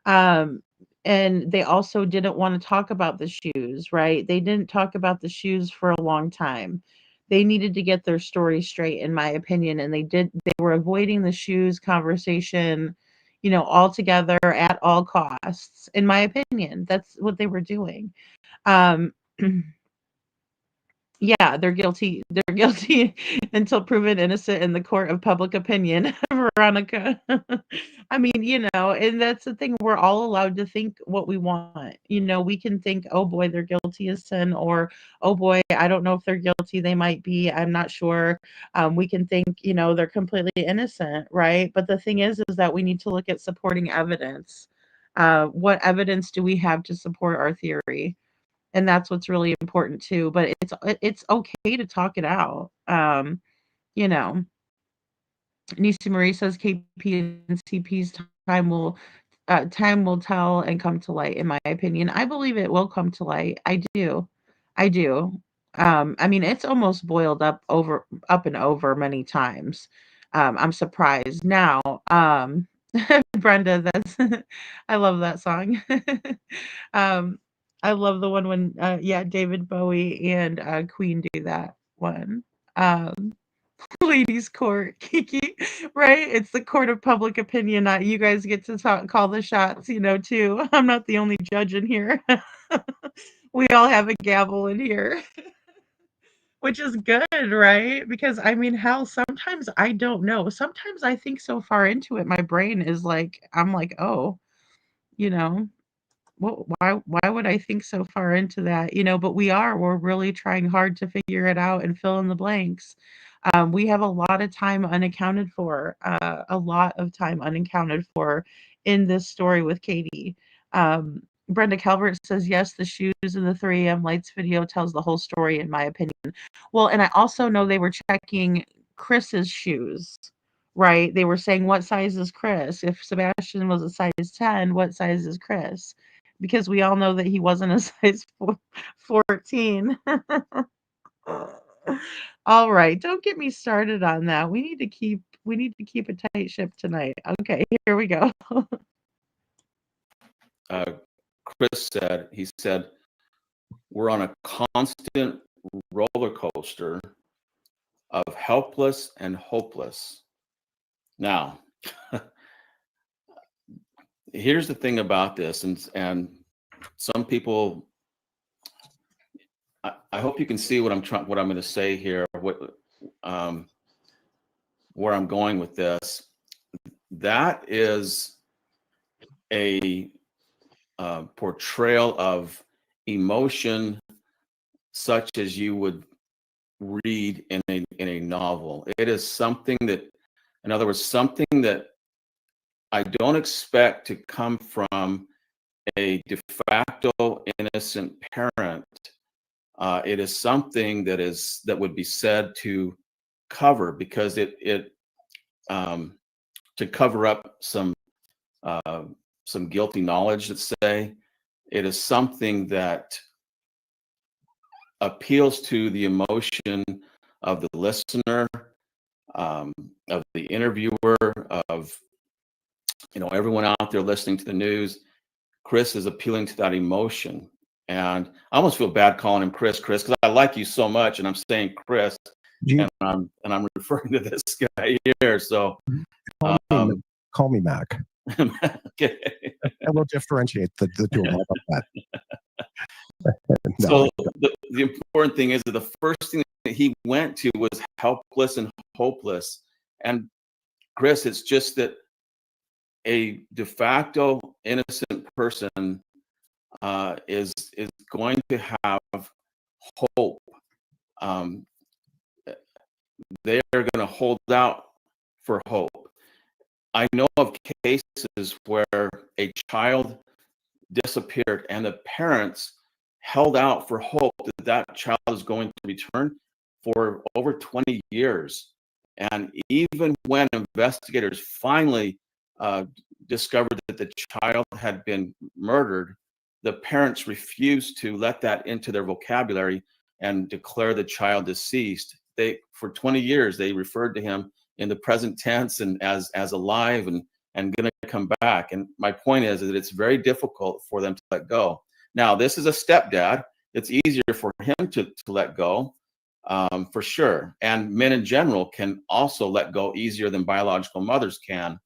Um, and they also didn't want to talk about the shoes, right? They didn't talk about the shoes for a long time. They needed to get their story straight, in my opinion, and they were avoiding the shoes conversation, altogether at all costs. In my opinion, that's what they were doing. Um, Yeah, they're guilty. They're guilty until proven innocent in the court of public opinion, Veronica. I mean, and that's the thing. We're all allowed to think what we want. We can think, oh boy, they're guilty as sin, or oh boy, I don't know if they're guilty. They might be. I'm not sure. We can think, they're completely innocent, right? But the thing is that we need to look at supporting evidence. What evidence do we have to support our theory? And that's what's really important too. But it's okay to talk it out. You know, Nisi Marie says KP and CP's time will tell and come to light. In my opinion, I believe it will come to light. I do. I mean, it's almost boiled up and over many times. I'm surprised now. Brenda, that's I love that song. um, I love the one when yeah, David Bowie and Queen do that one. Um, Ladies court, Kiki, right? It's the court of public opinion. Not you guys get to call the shots, too. I'm not the only judge in here. We all have a gavel in here, which is good, right? Because I mean, hell, sometimes I don't know. Sometimes I think so far into it, my brain is like, I'm like, oh, you know, why would I think so far into that? But we're really trying hard to figure it out and fill in the blanks. We have a lot of time unaccounted for, a lot of time unaccounted for in this story with Katie. Brenda Calvert says, yes, the shoes in the 3 a.m. lights video tells the whole story, in my opinion. Well, and I also know they were checking Chris's shoes, right? They were saying, what size is Chris? If Sebastian was a size 10, what size is Chris? Because we all know that he wasn't a size 14. All right, don't get me started on that. We need to keep a tight ship tonight. Okay, here we go.
He said, we're on a constant roller coaster of helpless and hopeless. Now, here's the thing about this, and some people, I hope you can see what I'm going to say here, where I'm going with this. That is a portrayal of emotion such as you would read in a novel. It is something that, in other words, something that I don't expect to come from a de facto innocent parent. It is something that would be said to cover, because it to cover up some guilty knowledge. Let's say it is something that appeals to the emotion of the listener, of the interviewer, of everyone out there listening to the news. Chris is appealing to that emotion, and I almost feel bad calling him Chris, because I like you so much, and I'm saying Chris, and I'm referring to this guy here. So
call me Mac.
Okay.
And we'll differentiate the two of them. How about that?
So the important thing is that the first thing that he went to was helpless and hopeless. And Chris, it's just that a de facto innocent person is going to have hope. They are going to hold out for hope. I know of cases where a child disappeared and the parents held out for hope that that child is going to return for over 20 years. And even when investigators finally discovered that the child had been murdered, the parents refused to let that into their vocabulary and declare the child deceased. For 20 years, they referred to him in the present tense and as alive and going to come back. And my point is that it's very difficult for them to let go. Now, this is a stepdad. It's easier for him to let go, for sure. And men in general can also let go easier than biological mothers can.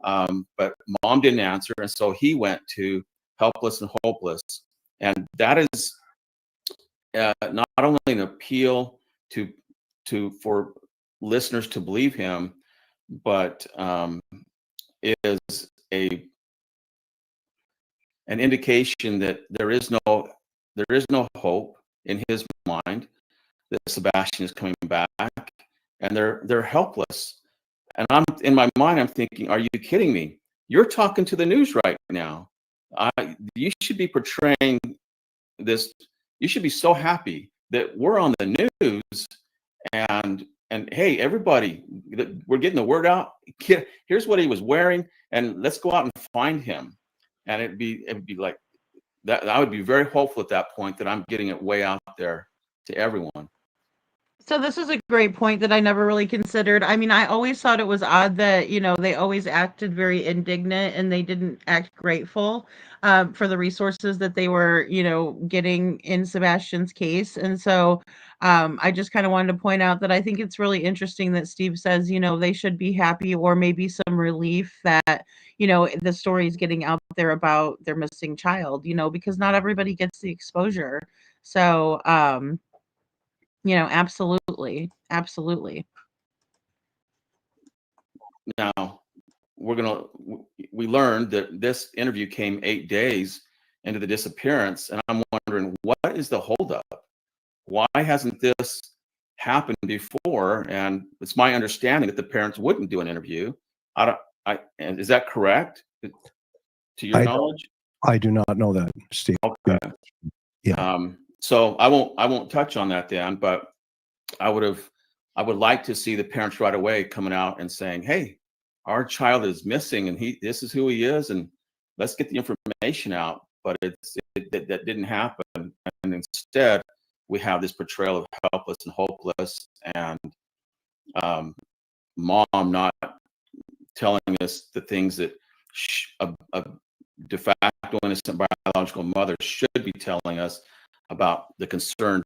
But mom didn't answer, and so he went to helpless and hopeless. And that is not only an appeal for listeners to believe him, but is an indication that there is no hope in his mind that Sebastian is coming back, and they're helpless. And in my mind, I'm thinking, are you kidding me? You're talking to the news right now. You should be portraying this. You should be so happy that we're on the news, and hey, everybody, we're getting the word out. Here's what he was wearing, and let's go out and find him. And it'd be like that. I would be very hopeful at that point that I'm getting it way out there to everyone.
So this is a great point that I never really considered. I mean, I always thought it was odd that, they always acted very indignant and they didn't act grateful for the resources that they were, getting in Sebastian's case. And so I just kind of wanted to point out that I think it's really interesting that Steve says, they should be happy or maybe some relief that, the story is getting out there about their missing child, because not everybody gets the exposure. So, absolutely. Absolutely.
Now, we learned that this interview came 8 days into the disappearance, and I'm wondering, what is the holdup? Why hasn't this happened before? And it's my understanding that the parents wouldn't do an interview. And is that correct? To your knowledge?
I do not know that, Steve.
Okay.
Yeah.
So I won't touch on that then, but I would like to see the parents right away coming out and saying, hey, our child is missing and this is who he is, and let's get the information out. But that didn't happen. And instead we have this portrayal of helpless and hopeless, and mom not telling us the things that a de facto innocent biological mother should be telling us about the concern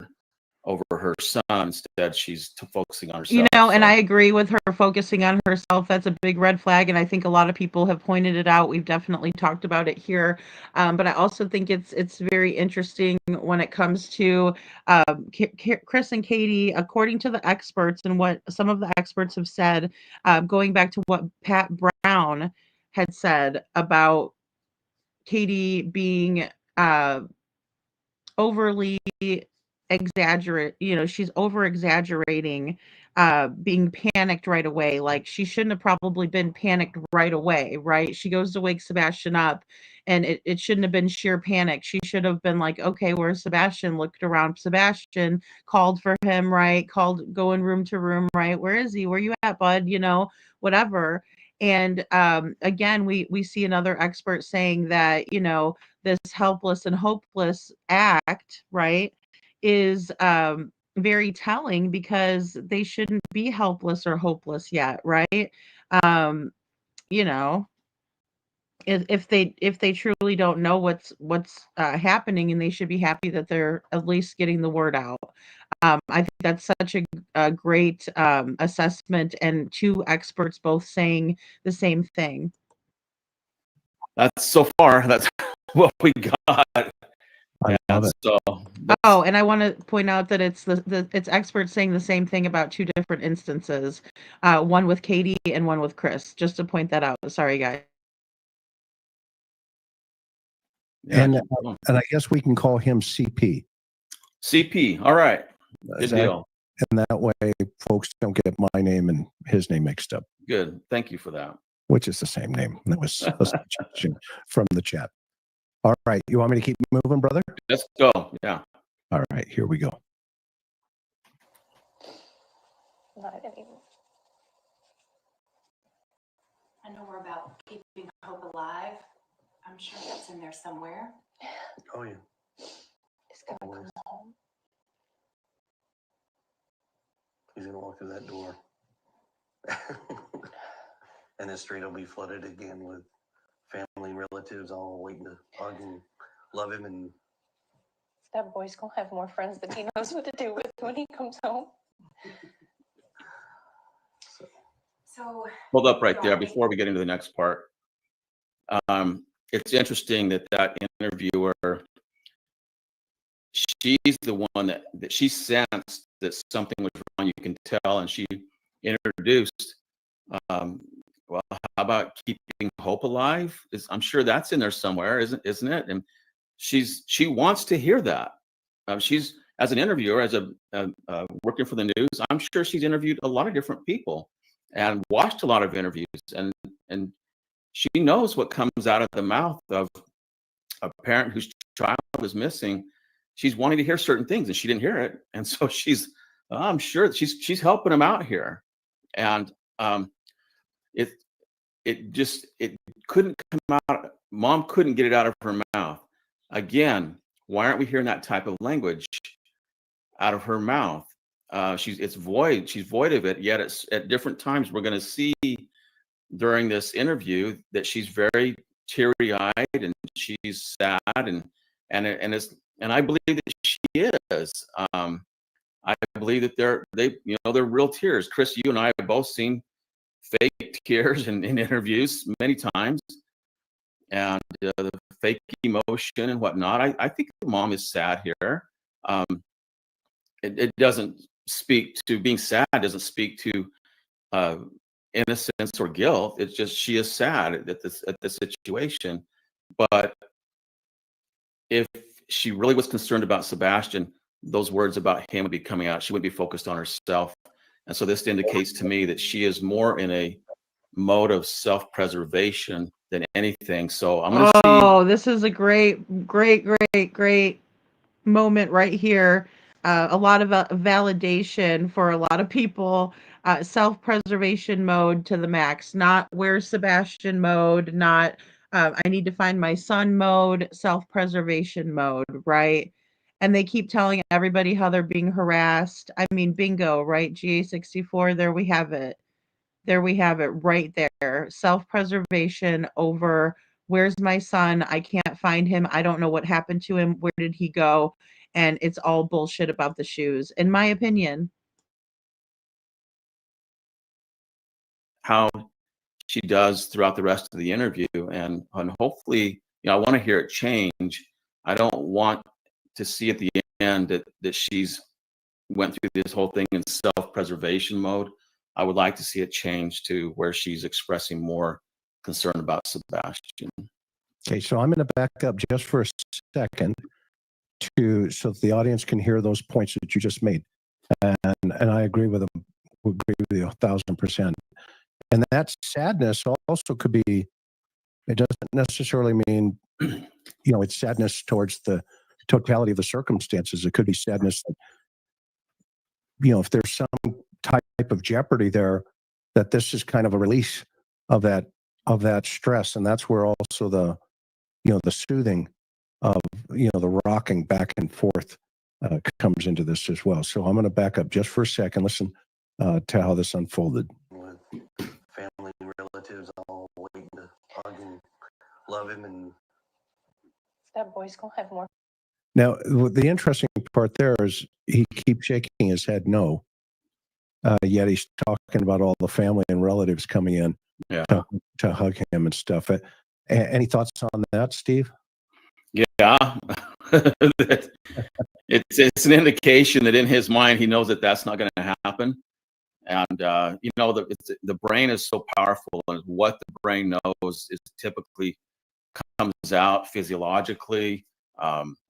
over her son. Instead, she's focusing on herself.
And I agree with her focusing on herself. That's a big red flag, and I think a lot of people have pointed it out. We've definitely talked about it here, but I also think it's very interesting when it comes to Chris and Katie. According to the experts and what some of the experts have said, going back to what Pat Brown had said about Katie being overly exaggerate, she's over exaggerating, being panicked right away. Like, she shouldn't have probably been panicked right away, right? She goes to wake Sebastian up, and it shouldn't have been sheer panic. She should have been like, okay, where's Sebastian? Looked around Sebastian, called for him, right? Called, going room to room, right? Where is he? Where you at, bud? Whatever. And again, we see another expert saying that, this helpless and hopeless act, right, is very telling, because they shouldn't be helpless or hopeless yet, right? Um, you know, if they truly don't know what's happening, and they should be happy that they're at least getting the word out. I think that's such a great assessment, and two experts both saying the same thing.
That's so far. That's what we got.
I love it.
So
Oh, and I want to point out that it's it's experts saying the same thing about two different instances, one with Katie and one with Chris. Just to point that out. Sorry, guys.
And I guess we can call him CP.
CP. All right. Good deal.
And that way, folks don't get my name and his name mixed up.
Good. Thank you for that.
Which is the same name. That was a suggestion from the chat. All right. You want me to keep moving, brother?
Let's go. Yeah.
All right. Here we go.
Not anymore. I know we're about keeping hope alive. I'm sure that's in there somewhere.
Oh, yeah.
It's gonna come home.
He's gonna walk through that door. And the street will be flooded again with family and relatives all waiting to hug and love him. And
That boy's gonna have more friends than he knows what to do with when he comes home.
So
Hold up right there before we get into the next part. It's interesting that interviewer she's the one that she sensed that something was wrong. You can tell, and she introduced. Well, how about keeping hope alive? I'm sure that's in there somewhere, isn't it? And she wants to hear that. She's as an interviewer, as a working for the news. I'm sure she's interviewed a lot of different people and watched a lot of interviews, and she knows what comes out of the mouth of a parent whose child is missing. She's wanting to hear certain things, and she didn't hear it, and so I'm sure that she's helping them out here, and it it couldn't come out. Mom couldn't get it out of her mouth. Again, why aren't we hearing that type of language out of her mouth? It's void. She's void of it. Yet at different times we're going to see during this interview that she's very teary-eyed and she's sad and I believe that she is. I believe that they're real tears. Chris, you and I have both seen fake tears in interviews many times, and the fake emotion and whatnot. I think the mom is sad here. It doesn't speak to being sad. Doesn't speak to innocence or guilt. It's just she is sad at this situation. But if she really was concerned about Sebastian, those words about him would be coming out. She wouldn't be focused on herself. And so this indicates to me that she is more in a mode of self-preservation than anything. So I'm going to see.
Oh, this is a great moment right here. A lot of validation for a lot of people. Self-preservation mode to the max. Not where's Sebastian mode. Not I need to find my son mode. Self-preservation mode, right? And they keep telling everybody how they're being harassed. I mean, bingo, right? GA64. There we have it. There we have it right there. Self-preservation over where's my son? I can't find him. I don't know what happened to him. Where did he go? And it's all bullshit about the shoes, in my opinion.
How she does throughout the rest of the interview, and hopefully, I want to hear it change. I don't want to see at the end that she's went through this whole thing in self-preservation mode. I would like to see it change to where she's expressing more concern about Sebastian.
Okay, so I'm going to back up just for a second so that the audience can hear those points that you just made, and I agree with them. Agree with you 1,000%. And that sadness also could be. It doesn't necessarily mean, it's sadness towards the totality of the circumstances. It could be sadness that, if there's some type of jeopardy there, that this is kind of a release of that stress, and that's where also the soothing of the rocking back and forth comes into this as well. So I'm going to back up just for a second. Listen to how this unfolded.
With family and relatives all waiting to hug and love him, and
That boy's gonna have more.
Now, the interesting part there is he keeps shaking his head no, yet he's talking about all the family and relatives coming in to hug him and stuff. Any thoughts on that, Steve?
Yeah, it's an indication that in his mind he knows that that's not going to happen, and the brain is so powerful, and what the brain knows is typically comes out physiologically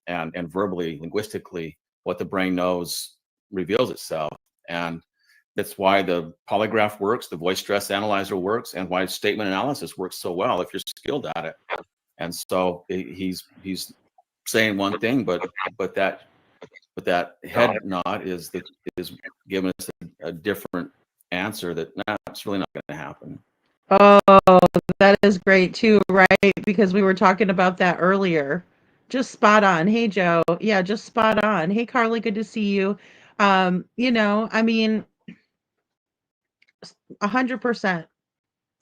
and verbally, linguistically. What the brain knows reveals itself, and that's why the polygraph works, the voice stress analyzer works, and why statement analysis works so well if you're skilled at it. And so he's saying one thing, but that head nod is giving us a different answer that that's really not going to happen.
Oh, that is great too, right? Because we were talking about that earlier. Just spot on. Hey, Joe. Yeah, just spot on. Hey, Carly, good to see you. I mean, 100%.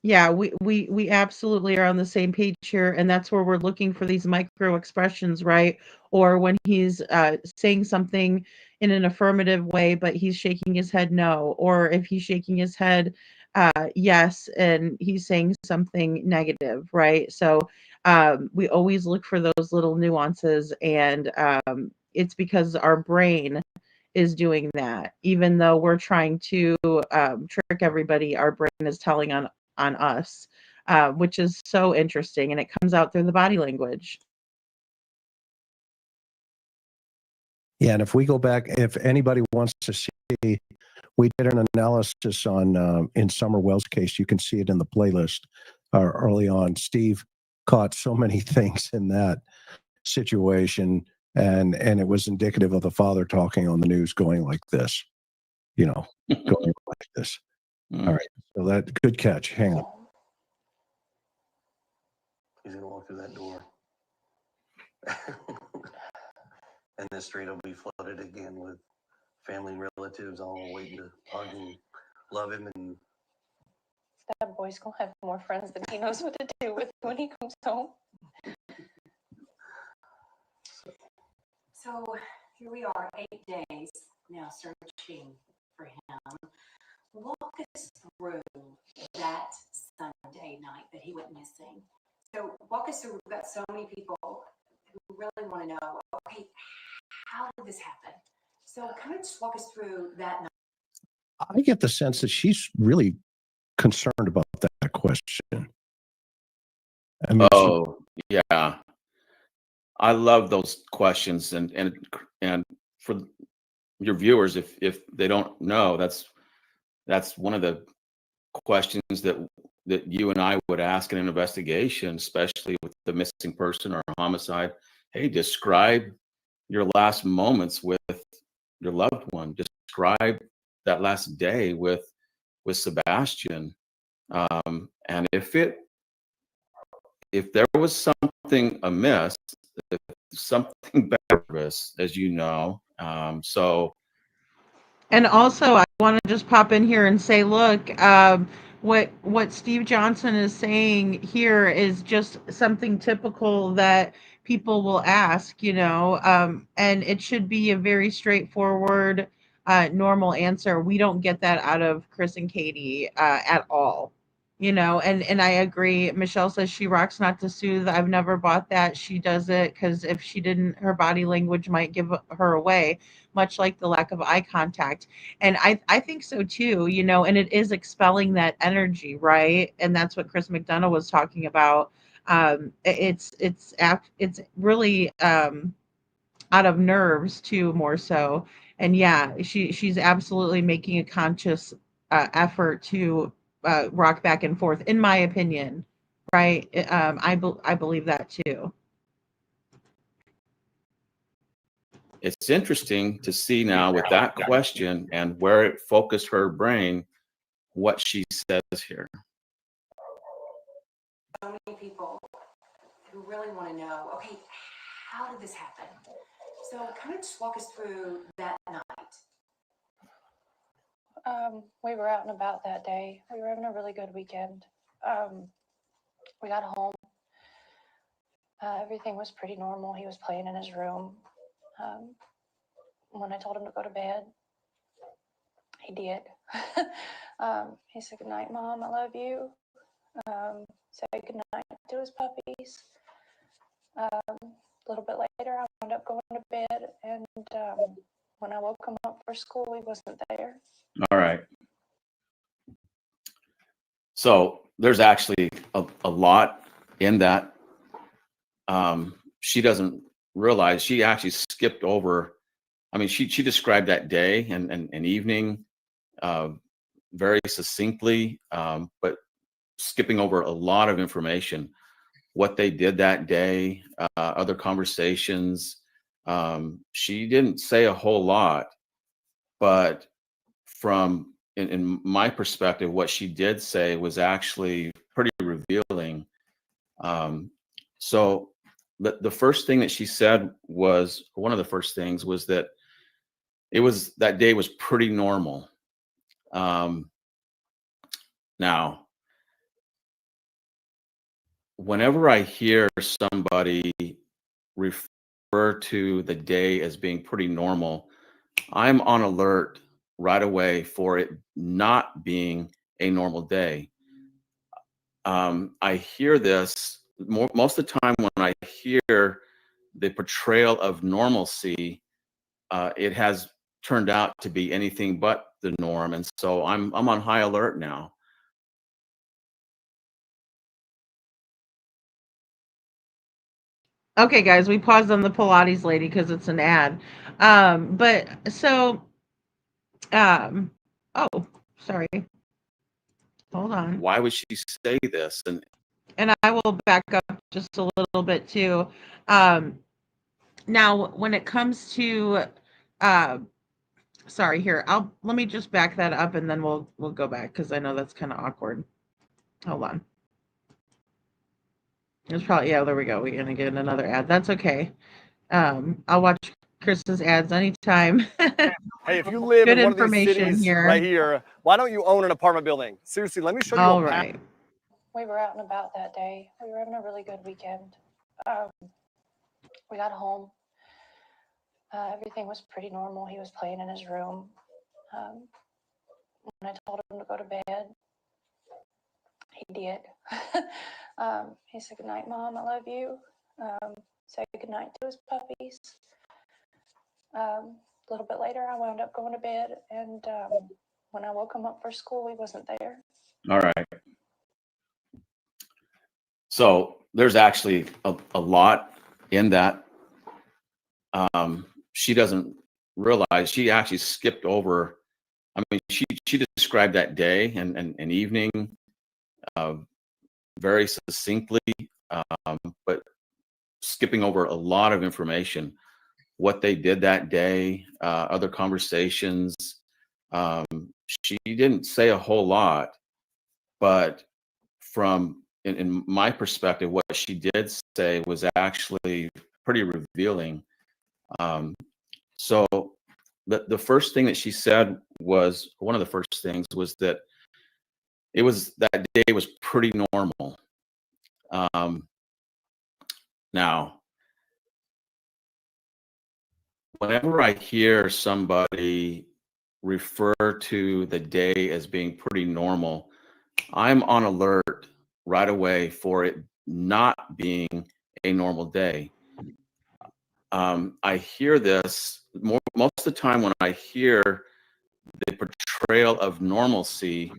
Yeah, we absolutely are on the same page here, and that's where we're looking for these micro expressions, right? Or when he's saying something in an affirmative way, but he's shaking his head no, or if he's shaking his head yes, and he's saying something negative, right? So we always look for those little nuances, and it's because our brain is doing that. Even though we're trying to trick everybody, our brain is telling on us, which is so interesting, and it comes out through the body language.
Yeah, and if we go back, if anybody wants to see, we did an analysis on in Summer Wells' case. You can see it in the playlist early on. Steve caught so many things in that situation, and it was indicative of the father talking on the news, going like this, going like this. All right, so that good catch. Hang on.
He's gonna walk through that door. And the street will be flooded again with family and relatives all waiting to hug and love him. And
That boy's gonna have more friends than he knows what to do with when he comes home.
So here we are, 8 days now searching for him. Walk us through that Sunday night that he went missing. So walk us through, we've got so many people who really want to know, okay, how did this happen? So kind of just walk us through that night.
I get the sense that she's really concerned about that question. I mean,
yeah. I love those questions, and for your viewers, if they don't know, that's one of the questions that you and I would ask in an investigation, especially with the missing person or homicide. Hey, describe your last moments with your loved one. Describe that last day with Sebastian. And if there was something amiss, if something better, as you know, so.
And also, I want to just pop in here and say, look, what Steve Johnson is saying here is just something typical that people will ask, and it should be a very straightforward, normal answer. We don't get that out of Chris and Katie at all. And I agree. Michelle says she rocks not to soothe. I've never bought that. She does it because if she didn't, her body language might give her away, much like the lack of eye contact. And I think so too, and it is expelling that energy, right? And that's what Chris McDonough was talking about. It's really out of nerves too, more so. And yeah, she's absolutely making a conscious effort to rock back and forth, in my opinion, right? I believe that too.
It's interesting to see now with that question and where it focused her brain, what she says here.
So many people who really want to know, okay, how did this happen? So kind of just walk us through that night.
We were out and about that day. We were having a really good weekend. We got home. Everything was pretty normal. He was playing in his room. When I told him to go to bed, he did. He said, "Good night, Mom. I love you." Said good night to his puppies. A little bit later, I wound up going to bed, and when I woke him up for school, he wasn't there.
All right. So there's actually a lot in that. She doesn't realize she actually skipped over. I mean, she described that day and evening very succinctly, but skipping over a lot of information, what they did that day, other conversations. She didn't say a whole lot, but from in my perspective, what she did say was actually pretty revealing. So the first thing that she said was, one of the first things was that that day was pretty normal. Now, whenever I hear somebody refer to the day as being pretty normal, I'm on alert right away for it not being a normal day. I hear this most of the time when I hear the portrayal of normalcy. it has turned out to be anything but the norm, and so I'm on high alert now.
Okay, guys, we paused on the Pilates lady because it's an ad. But so, um, oh, sorry. Hold on.
Why would she say this?
And I will back up just a little bit too. Um, Now, when it comes to, uh, sorry, here, let me just back that up and then we'll go back because I know that's kind of awkward. Hold on. It's probably, yeah, there we go. We're gonna get another ad. That's okay. I'll watch Chris's ads anytime.
Hey, if you live
Good
in one of these
information
cities
here.
right here, why don't you own an apartment building? Seriously, let me show you
All
a
right.
We were out and about that day. We were having a really good weekend. We got home. Everything was pretty normal. He was playing in his room. When I told him to go to bed, he did. He said, "Good night, Mom. I love you." Said goodnight to his puppies. A little bit later, I wound up going to bed, and when I woke him up for school, he wasn't there.
All right. So there's actually a lot in that. She doesn't realize she actually skipped over. I mean, she described that day and evening very succinctly, but skipping over a lot of information, what they did that day, other conversations. She didn't say a whole lot, but from in my perspective, what she did say was actually pretty revealing. So the first thing that she said was, one of the first things was that that day was pretty normal. Now, whenever I hear somebody refer to the day as being pretty normal, I'm on alert right away for it not being a normal day. I hear this most of the time when I hear the portrayal of normalcy,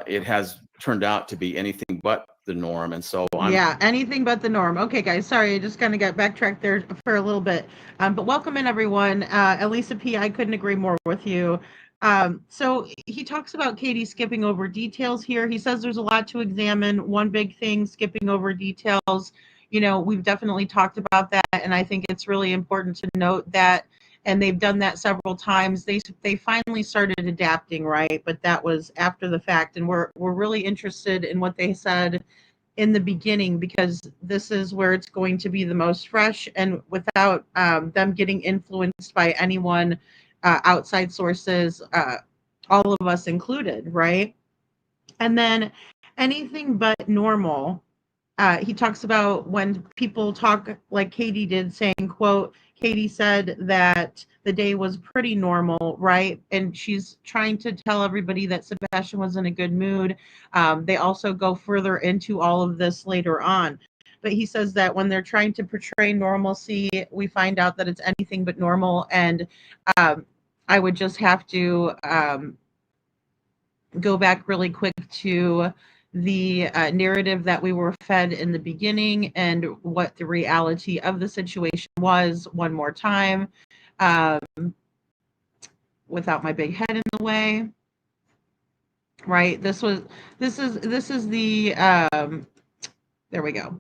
it has turned out to be anything but the norm. And so
Yeah, anything but the norm. Okay, guys, sorry, I just kind of got backtracked there for a little bit. But welcome in, everyone. Elisa P., I couldn't agree more with you. So he talks about Katie skipping over details here. He says there's a lot to examine. One big thing, skipping over details. You know, we've definitely talked about that, and I think it's really important to note that. And they've done that several times. They finally started adapting, right? But that was after the fact, and we're really interested in what they said in the beginning because this is where it's going to be the most fresh and without them getting influenced by anyone, outside sources, all of us included, right? And then anything but normal. He talks about when people talk like Katie did, saying, quote, Katie said that the day was pretty normal, right? And she's trying to tell everybody that Sebastian was in a good mood. They also go further into all of this later on. But he says that when they're trying to portray normalcy, we find out that it's anything but normal. And I would just have to go back really quick to the narrative that we were fed in the beginning and what the reality of the situation was one more time, without my big head in the way. Right, this is the there we go.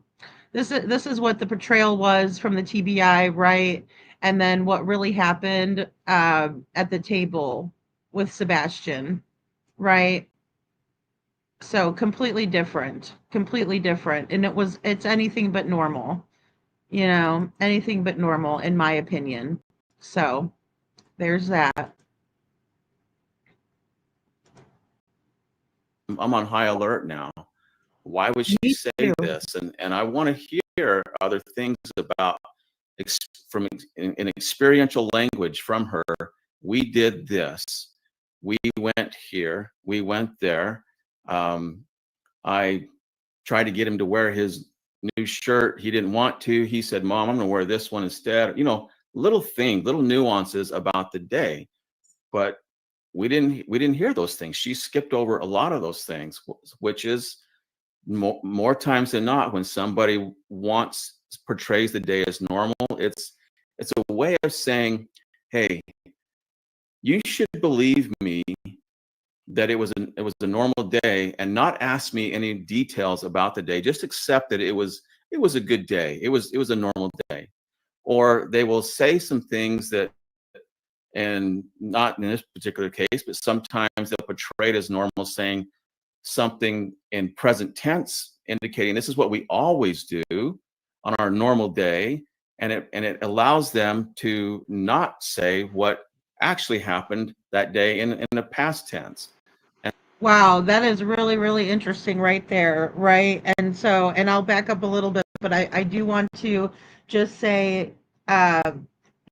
This is what the portrayal was from the TBI, right? And then what really happened at the table with Sebastian, right? So completely different, and it's anything but normal, anything but normal in my opinion. So there's that.
I'm on high alert now. Why would she say this? And I want to hear other things about from in experiential language from her. We did this. We went here. We went there. I tried to get him to wear his new shirt. He didn't want to. He said, "Mom, I'm going to wear this one instead." little nuances about the day, but we didn't hear those things. She skipped over a lot of those things, which is more times than not, when somebody portrays the day as normal, it's a way of saying, hey, you should believe me that it was a normal day, and not ask me any details about the day. Just accept that it was a good day. It was a normal day. Or they will say some things that, and not in this particular case, but sometimes they'll portray it as normal, saying something in present tense, indicating this is what we always do on our normal day, and it allows them to not say what actually happened that day in the past tense.
Wow, that is really, really interesting right there, right? And so, and I'll back up a little bit, but I do want to just say, uh,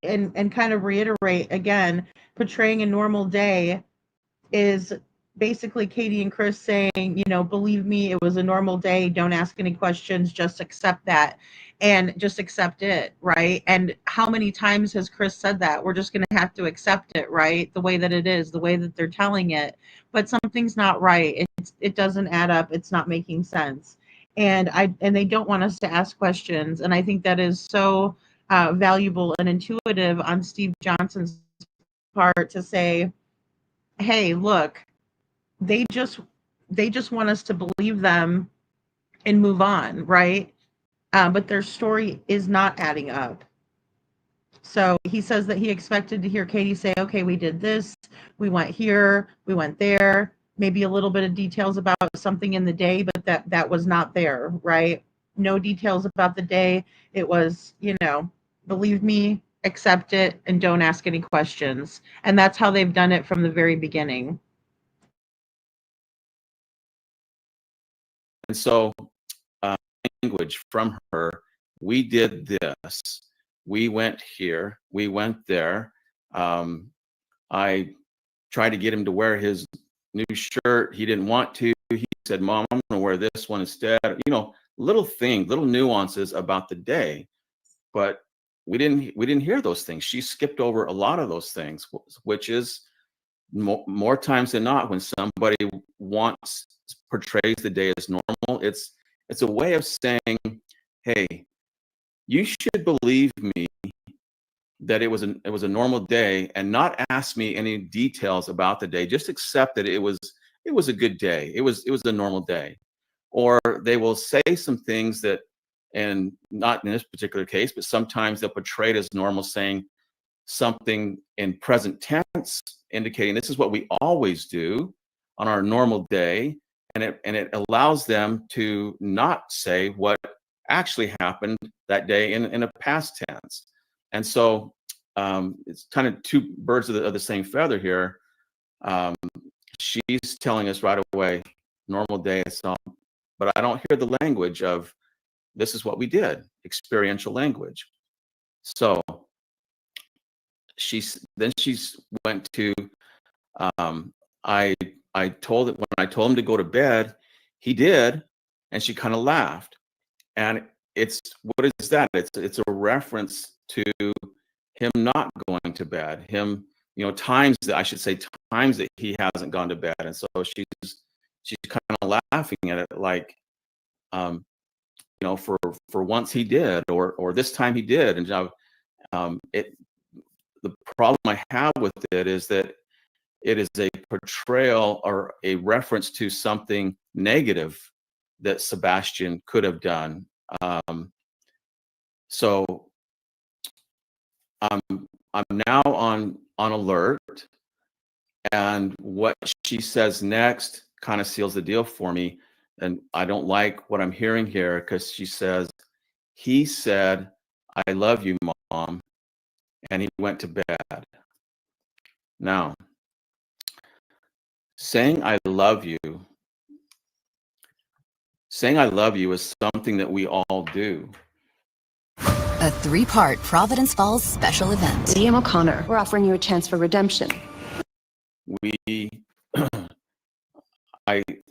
and kind of reiterate again, portraying a normal day is basically Katie and Chris saying, believe me, it was a normal day. Don't ask any questions. Just accept that and just accept it, right? And how many times has Chris said that? We're just going to have to accept it, right? The way that it is, the way that they're telling it. But something's not right. It doesn't add up. It's not making sense. And they don't want us to ask questions. And I think that is so valuable and intuitive on Steve Johnson's part to say, hey, look, they just want us to believe them and move on, right? But their story is not adding up. So he says that he expected to hear Katie say, okay, we did this, we went here, we went there, maybe a little bit of details about something in the day, but that was not there, right? No details about the day. It was, believe me, accept it, and don't ask any questions. And that's how they've done it from the very beginning.
And so, language from her, we did this, we went here, we went there. I tried to get him to wear his new shirt. He didn't want to. He said, Mom, I'm going to wear this one instead. Little nuances about the day, but we didn't hear those things. She skipped over a lot of those things, which is more times than not, when somebody portrays the day as normal, it's a way of saying, hey, you should believe me that it was a normal day, and not ask me any details about the day. Just accept that it was a good day. It was a normal day. Or they will say some things that, and not in this particular case, but sometimes they'll portray it as normal, saying something in present tense, indicating this is what we always do on our normal day, and it allows them to not say what actually happened that day in a past tense. And so it's kind of two birds of the same feather here. She's telling us right away, normal day, but I don't hear the language of this is what we did, experiential language. So she's went to, I told it when I told him to go to bed, he did, and she kind of laughed. And what is that? It's a reference to him not going to bed, him, times that he hasn't gone to bed. And so she's kind of laughing at it, like, for once he did, or this time he did. And the problem I have with it is that it is a portrayal or a reference to something negative that Sebastian could have done. So I'm now on alert, and what she says next kind of seals the deal for me. And I don't like what I'm hearing here, because she says, he said, I love you, Mom, and he went to bed. Now, saying I love you is something that we all do.
A 3-part Providence Falls special event.
Liam O'Connor, we're offering you a chance for redemption.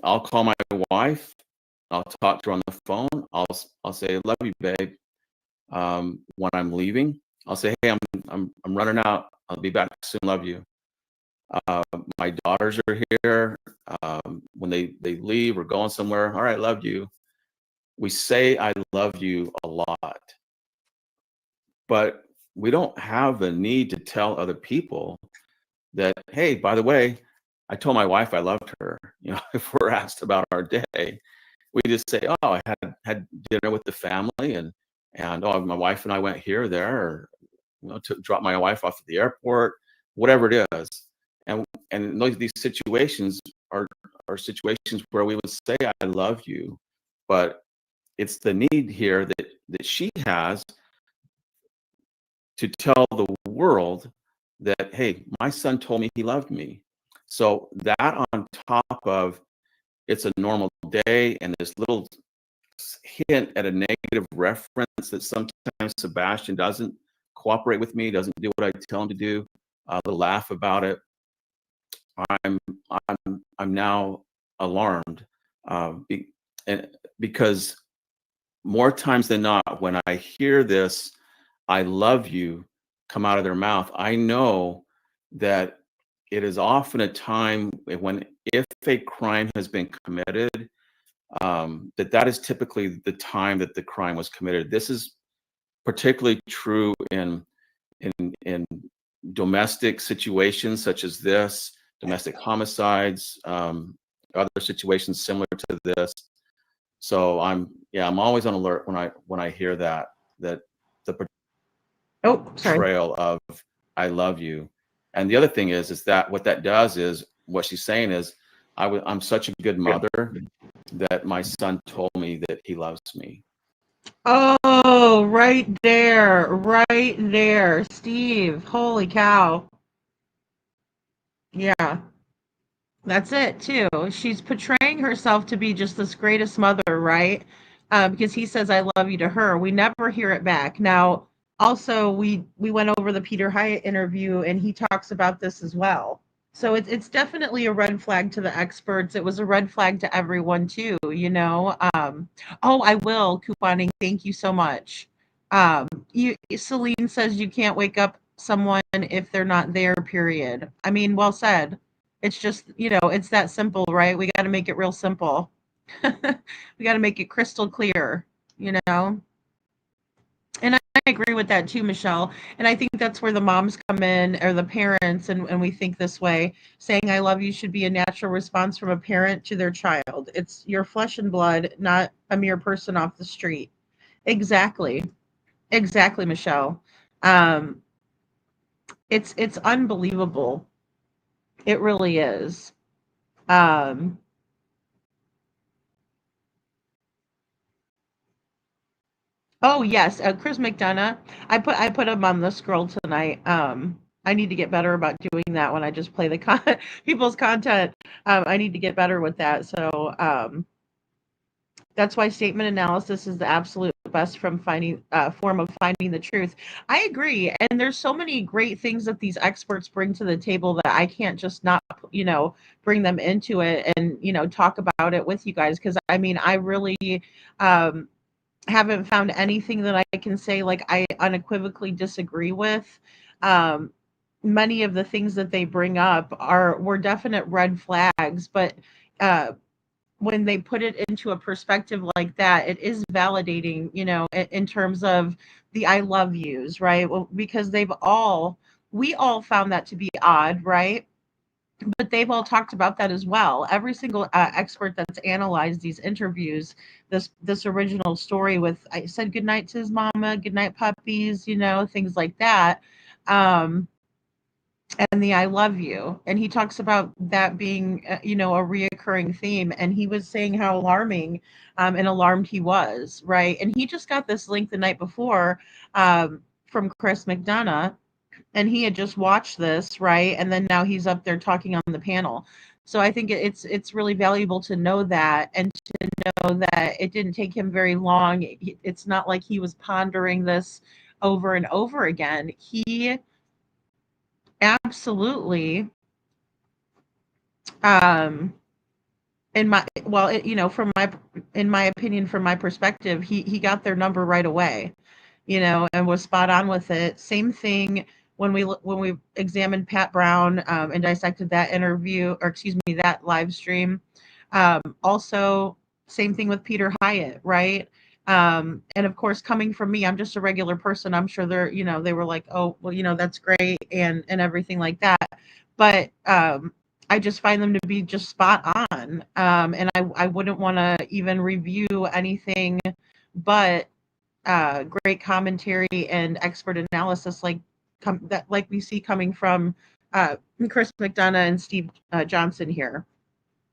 I'll call my wife. I'll talk to her on the phone. I'll say, I love you, babe. When I'm leaving, I'll say, hey, I'm running out. I'll be back soon. Love you. My daughters are here. When they leave or going somewhere, all right, love you. We say I love you a lot, but we don't have the need to tell other people that, hey, by the way, I told my wife I loved her. You know, if we're asked about our day, we just say, oh, I had dinner with the family, and oh, my wife and I went here or there, or to drop my wife off at the airport, whatever it is. And these situations are situations where we would say I love you, but it's the need here that she has to tell the world that, hey, my son told me he loved me. So that on top of it's a normal day and this little hint at a negative reference that sometimes Sebastian doesn't cooperate with me, doesn't do what I tell him to do, they'll laugh about it. I'm now alarmed, because more times than not, when I hear this, I love you, come out of their mouth, I know that it is often a time when, if a crime has been committed, that is typically the time that the crime was committed. This is particularly true in domestic situations such as this, domestic homicides, other situations similar to this. So I'm always on alert when I hear that the portrayal of I love you. And the other thing is that what that does is, what she's saying is, I'm such a good mother that my son told me that he loves me.
Oh, right there, Steve. Holy cow. Yeah. That's it too. She's portraying herself to be just this greatest mother, right? Because he says "I love you" to her. We never hear it back. Now, also we went over the Peter Hyatt interview, and he talks about this as well. So it's definitely a red flag to the experts. It was a red flag to everyone too. You know. Oh, I will couponing. Thank you so much. Celine says you can't wake up someone if they're not there. Period. I mean, well said. It's just, it's that simple, right? We got to make it real simple. We got to make it crystal clear, you know? And I agree with that too, Michelle. And I think that's where the moms come in, or the parents, and we think this way. Saying I love you should be a natural response from a parent to their child. It's your flesh and blood, not a mere person off the street. Exactly. Exactly, Michelle. It's unbelievable. It really is. Um, Oh yes, Chris McDonough. I put him on the scroll tonight. I need to get better about doing that when I just play the people's content. I need to get better with that. So that's why statement analysis is the absolute best form of finding the truth. I agree, and there's so many great things that these experts bring to the table that I can't just not bring them into it and talk about it with you guys, because I mean I really. Haven't found anything that I can say like I unequivocally disagree with. Um, Many of the things that they bring up were definite red flags, but when they put it into a perspective like that, it is validating, in terms of the I love yous, right? Well, because we all found that to be odd, right? But they've all talked about that as well. Every single expert that's analyzed these interviews, this original story with I said goodnight to his mama, goodnight puppies, things like that, and the I love you. And he talks about that being, a reoccurring theme. And he was saying how alarming and alarmed he was, right? And he just got this link the night before from Chris McDonough, and he had just watched this, right? And then now he's up there talking on the panel. So I think it's really valuable to know that, and to know that it didn't take him very long. It's not like he was pondering this over and over again. He absolutely, um, from my opinion, from my perspective, he got their number right away, and was spot on with it. Same thing when we examined Pat Brown and dissected that interview, or excuse me, that live stream. Also, same thing with Peter Hyatt, right? And of course, coming from me, I'm just a regular person. I'm sure they're, they were like, oh, well, that's great and everything like that. But I just find them to be just spot on. And I wouldn't want to even review anything but great commentary and expert analysis like we see coming from Chris McDonough and Steve Johnson here.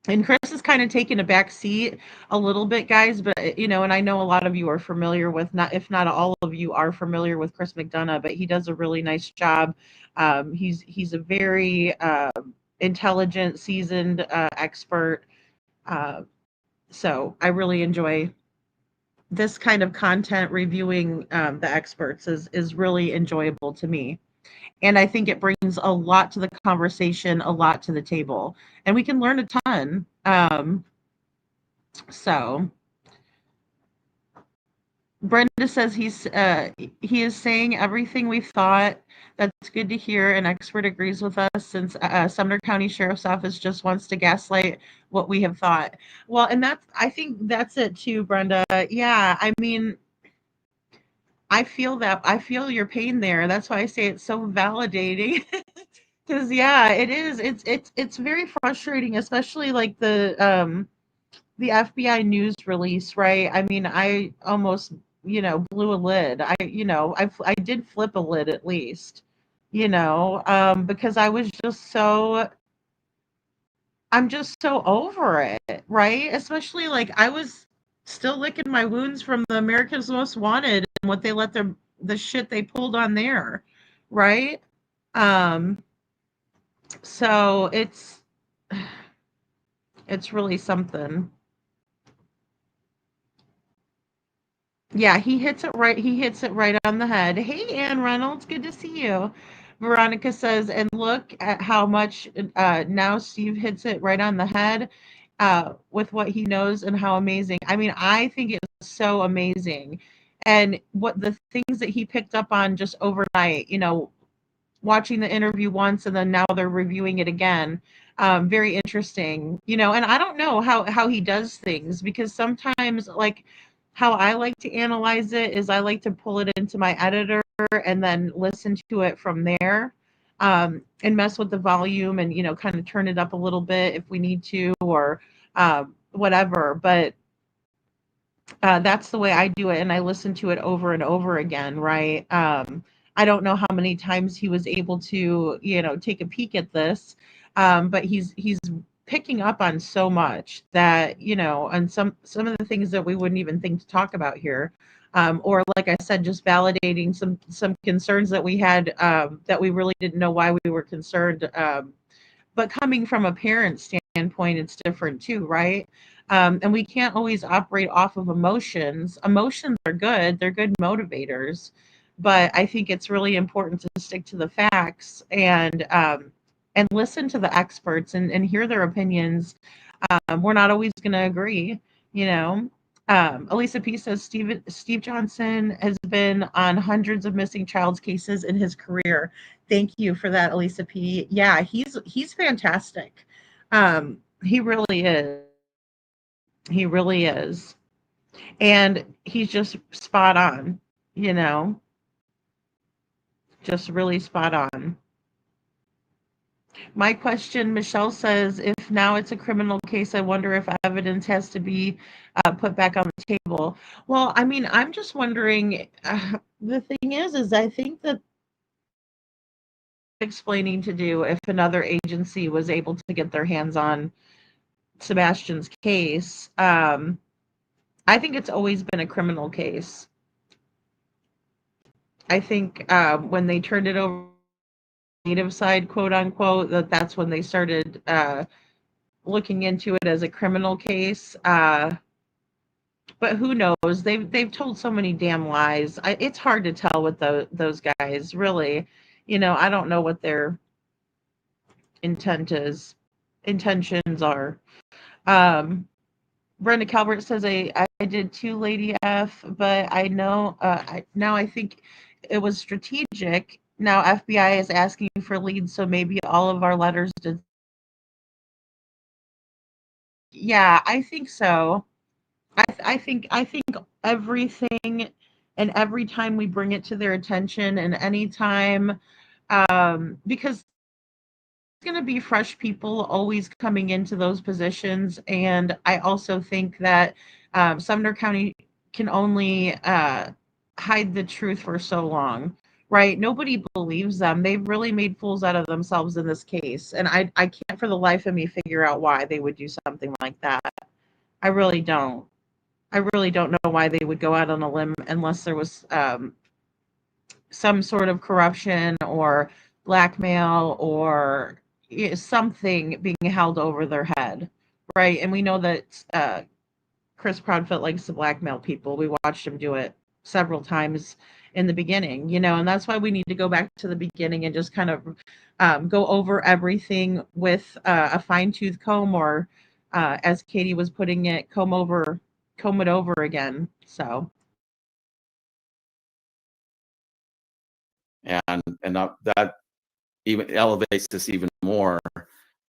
And Chris is kind of taking a back seat a little bit, guys, but and I know a lot of you are familiar with, not if not all of you are familiar with Chris McDonough, but he does a really nice job. He's a very intelligent, seasoned expert. So I really enjoy this kind of content. Reviewing the experts is really enjoyable to me. And I think it brings a lot to the conversation, a lot to the table, and we can learn a ton. So Brenda says he is saying everything we thought. That's good to hear. An expert agrees with us, since Sumner County Sheriff's Office just wants to gaslight what we have thought. Well, and I think that's it too, Brenda. Yeah, I mean, I feel that. I feel your pain there. That's why I say it's so validating. Because yeah, it is. It's very frustrating, especially like the FBI news release, right? I mean, I almost blew a lid. I did flip a lid at least, because I'm just so over it, right? Especially like I was still licking my wounds from the America's Most Wanted and what they let the shit they pulled on there, right? Um, so it's really something. Yeah, he hits it right on the head. Hey, Ann Reynolds, good to see you. Veronica says, and look at how much now Steve hits it right on the head with what he knows and how amazing. I mean, I think it's so amazing. And what the things that he picked up on just overnight, watching the interview once and then now they're reviewing it again. Very interesting, and I don't know how he does things, because sometimes, like, how I like to analyze it is I like to pull it into my editor and then listen to it from there, and mess with the volume and kind of turn it up a little bit if we need to, or whatever. But that's the way I do it, and I listen to it over and over again, right? I don't know how many times he was able to, take a peek at this, but he's picking up on so much that, and some of the things that we wouldn't even think to talk about here, or like I said, just validating some concerns that we had, that we really didn't know why we were concerned. But coming from a parent standpoint, it's different too, right? And we can't always operate off of emotions. Emotions are good, they're good motivators. But I think it's really important to stick to the facts and listen to the experts and hear their opinions. We're not always going to agree, you know. Elisa P says Steve Johnson has been on hundreds of missing child cases in his career. Thank you for that, Elisa P. Yeah, he's fantastic. He really is. He really is. And he's just spot on, you know, just really spot on. My question, Michelle says, if now it's a criminal case, I wonder if evidence has to be put back on the table. Well, I mean, I'm just wondering, the thing is I think that explaining to do if another agency was able to get their hands on Sebastian's case. I think it's always been a criminal case. I think when they turned it over native side, quote unquote, that's when they started looking into it as a criminal case. But who knows? They've told so many damn lies. It's hard to tell with those guys, really. I don't know what their intentions are. Brenda Calvert says I did two Lady F, but I know now I think it was strategic Now FBI is asking for leads, so maybe all of our letters did. Yeah, I think so. I think everything, and every time we bring it to their attention, and anytime, because going to be fresh people always coming into those positions. And I also think that Sumner County can only hide the truth for so long, right? Nobody believes them. They've really made fools out of themselves in this case. And I can't for the life of me figure out why they would do something like that. I really don't. I really don't know why they would go out on a limb unless there was some sort of corruption or blackmail or something being held over their head, right? And we know that Chris Proudfoot likes to blackmail people. We watched him do it several times in the beginning, and that's why we need to go back to the beginning and just kind of go over everything with a fine tooth comb, or as Katie was putting it, comb it over again. So.
And that even elevates this even more,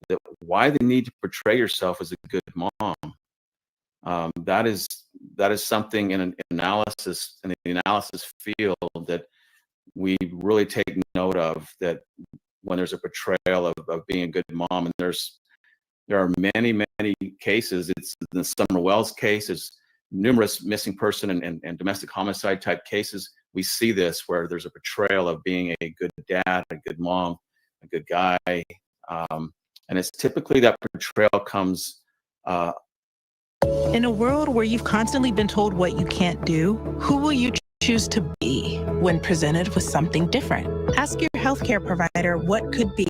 that why the need to portray yourself as a good mom. That is something in an analysis, in the analysis field, that we really take note of, that when there's a portrayal of being a good mom, and there are many cases. It's the Summer Wells case, there's numerous missing person and domestic homicide type cases. We see this where there's a portrayal of being a good dad, a good mom, a good guy, and it's typically that portrayal comes
in a world where you've constantly been told what you can't do, who will you choose to be when presented with something different? Ask your healthcare provider what could be.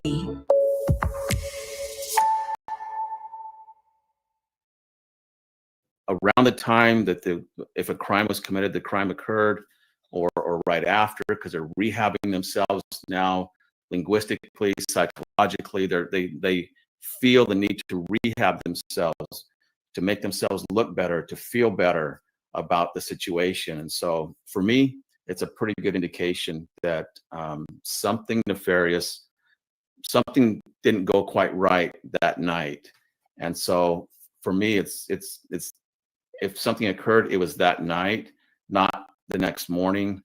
Around the time that if a crime was committed, the crime occurred, or right after, because they're rehabbing themselves now, linguistically, psychologically. They feel the need to rehab themselves, to make themselves look better, to feel better about the situation. And so for me, it's a pretty good indication that something nefarious, something didn't go quite right that night. And so for me, it's if something occurred, it was that night, not the next morning.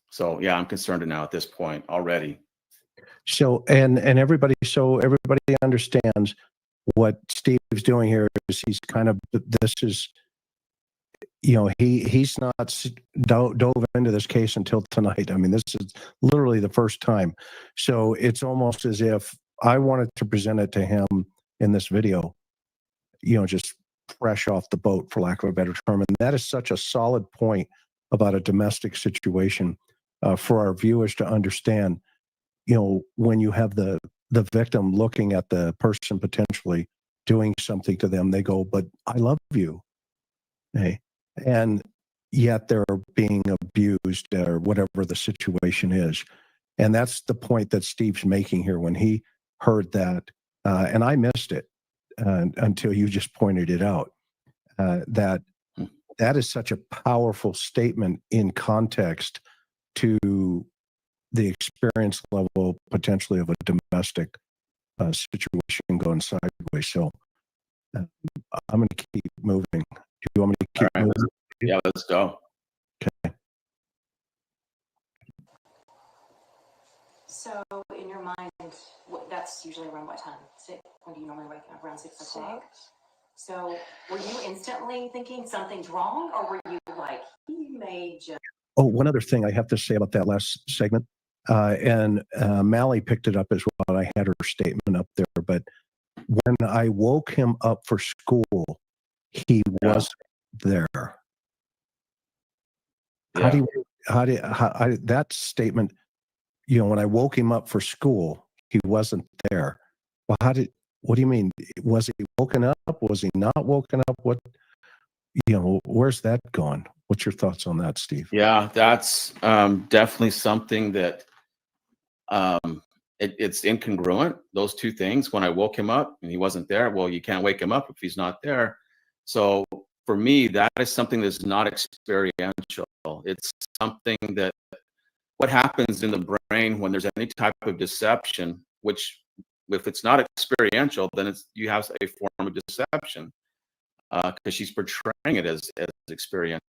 So yeah, I'm concerned now at this point already.
So everybody understands what Steve's doing here is he's kind of, this is, he's not dove into this case until tonight. I mean, this is literally the first time. So it's almost as if I wanted to present it to him in this video, just fresh off the boat, for lack of a better term. And that is such a solid point about a domestic situation for our viewers to understand. When you have the victim looking at the person potentially doing something to them, they go, "But I love you." Hey. And yet they're being abused or whatever the situation is. And that's the point that Steve's making here when he heard that. And I missed it until you just pointed it out. That is such a powerful statement in context to the experience level potentially of a domestic situation going sideways. So I'm going to keep moving. Do you want me to keep moving?
Yeah, let's go.
Okay.
So in your mind, that's usually around what time? When do you normally wake up? Around 6 o'clock? 6. So were you instantly thinking something's wrong, or were you like, he may just...
Oh, one other thing I have to say about that last segment, and Mally picked it up as well. I had her statement up there, but when I woke him up for school, he wasn't there.
Yeah.
That statement, when I woke him up for school, he wasn't there. Well, what do you mean? Was he woken up? Was he not woken up? What, where's that gone? What's your thoughts on that, Steve?
Yeah, that's definitely something that it's incongruent, those two things. When I woke him up and he wasn't there, well, you can't wake him up if he's not there. So for me, that is something that's not experiential. It's something that what happens in the brain when there's any type of deception, which if it's not experiential, then you have a form of deception, because she's portraying it as experiential.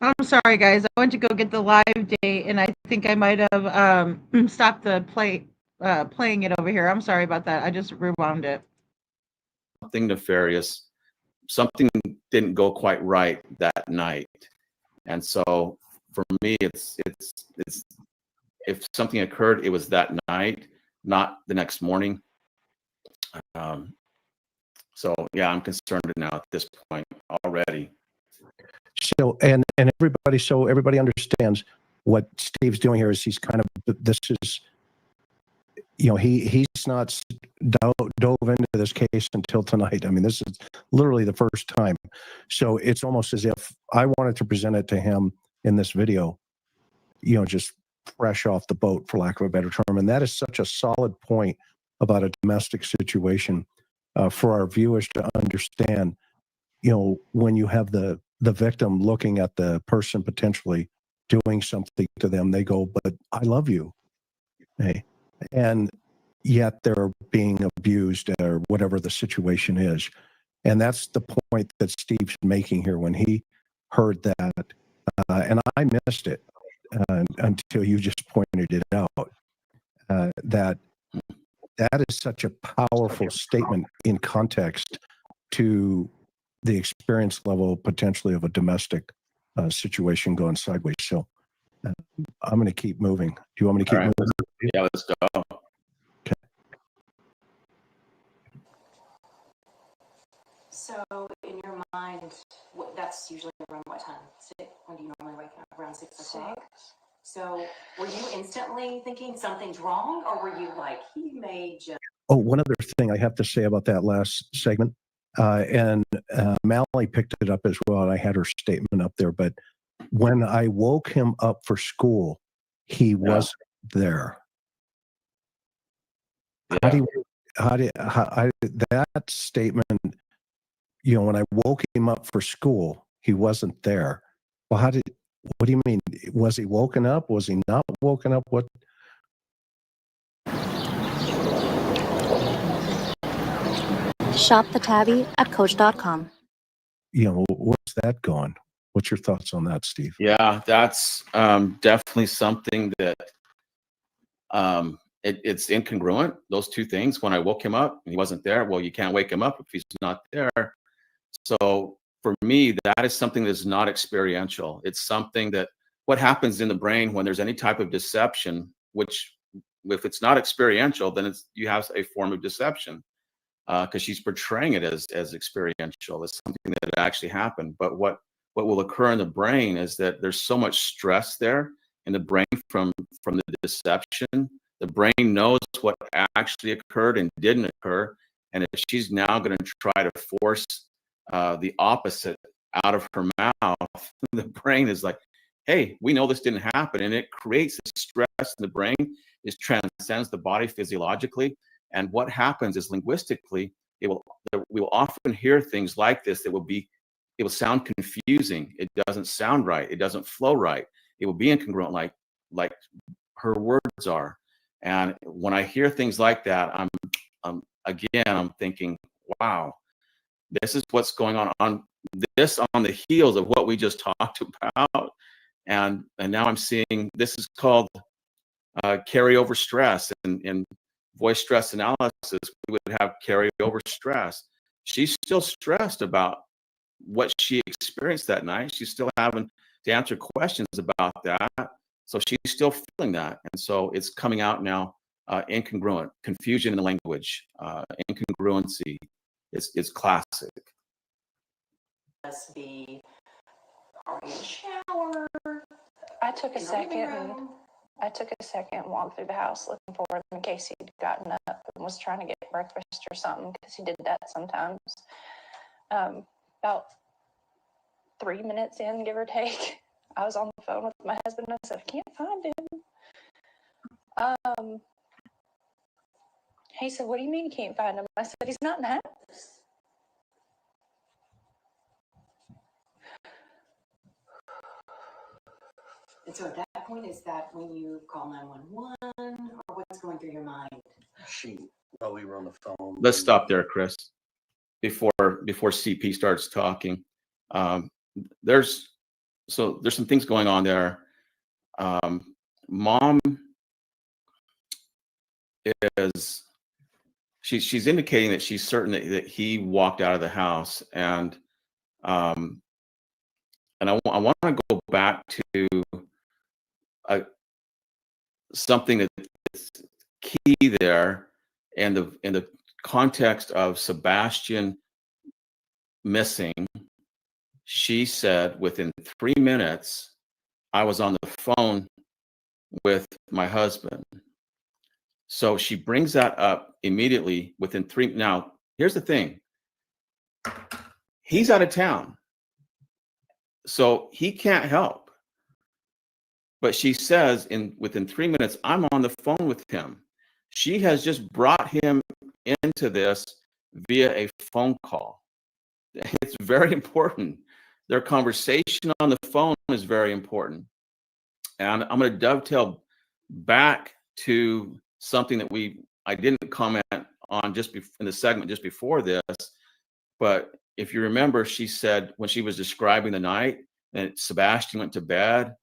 I'm sorry, guys. I went to go get the live date, and I think I might have stopped the playing it over here. I'm sorry about that. I just rewound it.
Something nefarious, something didn't go quite right that night, and so for me, it's if something occurred, it was that night, not the next morning. So yeah, I'm concerned now at this point already.
So and everybody understands what Steve's doing here is he's kind of, this is, you know, he's not dove into this case until tonight. I mean, this is literally the first time. So it's almost as if I wanted to present it to him in this video, you know, just fresh off the boat, for lack of a better term. And that is such a solid point about a domestic situation for our viewers to understand. You know, when you have the victim looking at the person potentially doing something to them, they go, "But I love you," hey, and yet they're being abused or whatever the situation is. And that's the point that Steve's making here when he heard that, and I missed it until you just pointed it out. That is such a powerful statement in context to the experience level potentially of a domestic situation going sideways. So I'm going to keep moving. Do you want me to keep moving?
Yeah, let's go.
Okay.
So, in your mind, that's usually around what time? When do you normally wake up? Around 6 o'clock? So, were you instantly thinking something's wrong, or were you like, he may just...
Oh, one other thing I have to say about that last segment, and Mally picked it up as well, and I had her statement up there, but when I woke him up for school, he wasn't there.
Yeah.
That statement, you know, when I woke him up for school, he wasn't there. Well, what do you mean? Was he woken up? Was he not woken up? What?
Shop the tabby at Coach.com.
You know, what's that going? What's your thoughts on that, Steve?
Yeah, that's definitely something that it's incongruent, those two things. When I woke him up and he wasn't there, well, you can't wake him up if he's not there. So for me, that is something that's not experiential. It's something that what happens in the brain when there's any type of deception, which if it's not experiential, then you have a form of deception, because she's portraying it as experiential, as something that actually happened. But what will occur in the brain is that there's so much stress there in the brain from the deception. The brain knows what actually occurred and didn't occur, and if she's now going to try to force the opposite out of her mouth, the brain is like, hey, we know this didn't happen, and it creates this stress in the brain. It transcends the body physiologically, and what happens is linguistically, we will often hear things like this that it will sound confusing. It doesn't sound right. It doesn't flow right. It will be incongruent, like her words are. And when I hear things like that, I'm thinking, wow, this is what's going on the heels of what we just talked about. And now I'm seeing this is called carryover stress. In voice stress analysis, we would have carryover stress. She's still stressed about what she experienced that night. She's still having to answer questions about that. So she's still feeling that. And so it's coming out now, incongruent, confusion in the language, incongruency. It's classic.
just be, are you in the shower? I took a second and walked through the house looking for him in case he'd gotten up and was trying to get breakfast or something, because he did that sometimes. About 3 minutes in, give or take, I was on the phone with my husband and I said, I can't find him. He said, what do you mean you can't find him? I said, he's not in the house. And so at that point, is that when you call 911, or what's going through your mind?
While we were on the phone.
Let's stop there, Chris. Before CP starts talking, there's some things going on there. Mom is she's indicating that she's certain that he walked out of the house, and I want to go back to something that's key there, and in the context of Sebastian missing. She said within 3 minutes, I was on the phone with my husband. So she brings that up immediately within 3. Now, here's the thing. He's out of town, so he can't help. But she says within 3 minutes, I'm on the phone with him. She has just brought him into this via a phone call. It's very important. Their conversation on the phone is very important. And I'm going to dovetail back to something that I didn't comment on just in the segment just before this. But if you remember, she said when she was describing the night, and Sebastian went to bed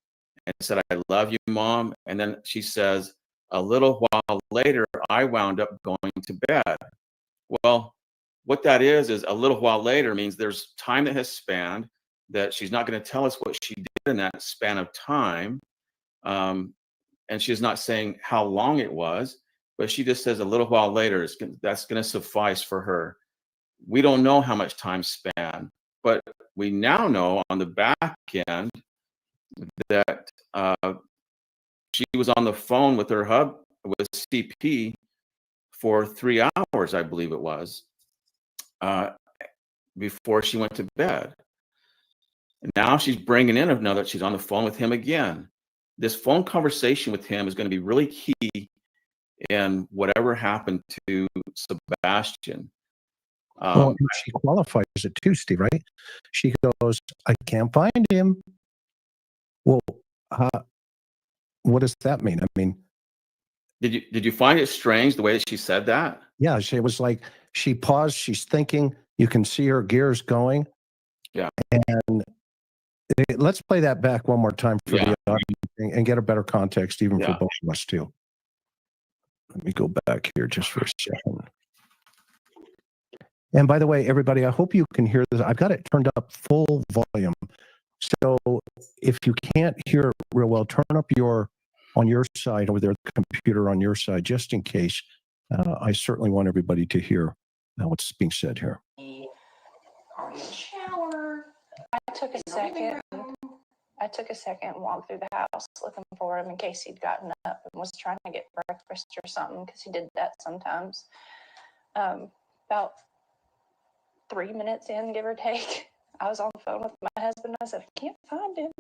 and said, I love you, Mom. And then she says, a little while later, I wound up going to bed. Well, what that is a little while later means there's time that has spanned, that she's not going to tell us what she did in that span of time. And she's not saying how long it was, but she just says a little while later, that's going to suffice for her. We don't know how much time span, but we now know on the back end that she was on the phone with with CP for 3 hours, I believe it was, before she went to bed. And now she's bringing in another, she's on the phone with him again. This phone conversation with him is going to be really key in whatever happened to Sebastian.
Well, she qualifies it too, Steve, right? She goes, I can't find him. Well, what does that mean? I mean,
did you find it strange the way that she said that?
Yeah, it was like she paused, she's thinking, you can see her gears going.
Yeah.
And let's play that back one more time for the audience and get a better context even for both of us too. Let me go back here just for a second. And by the way, everybody, I hope you can hear this. I've got it turned up full volume. So if you can't hear it real well, turn up on your side over there, the computer on your side, just in case. I certainly want everybody to hear what's being said here.
Are you in the shower? I took a second and walked through the house looking for him in case he'd gotten up and was trying to get breakfast or something, because he did that sometimes. About 3 minutes in, give or take, I was on the phone with my husband. I said, I can't find him.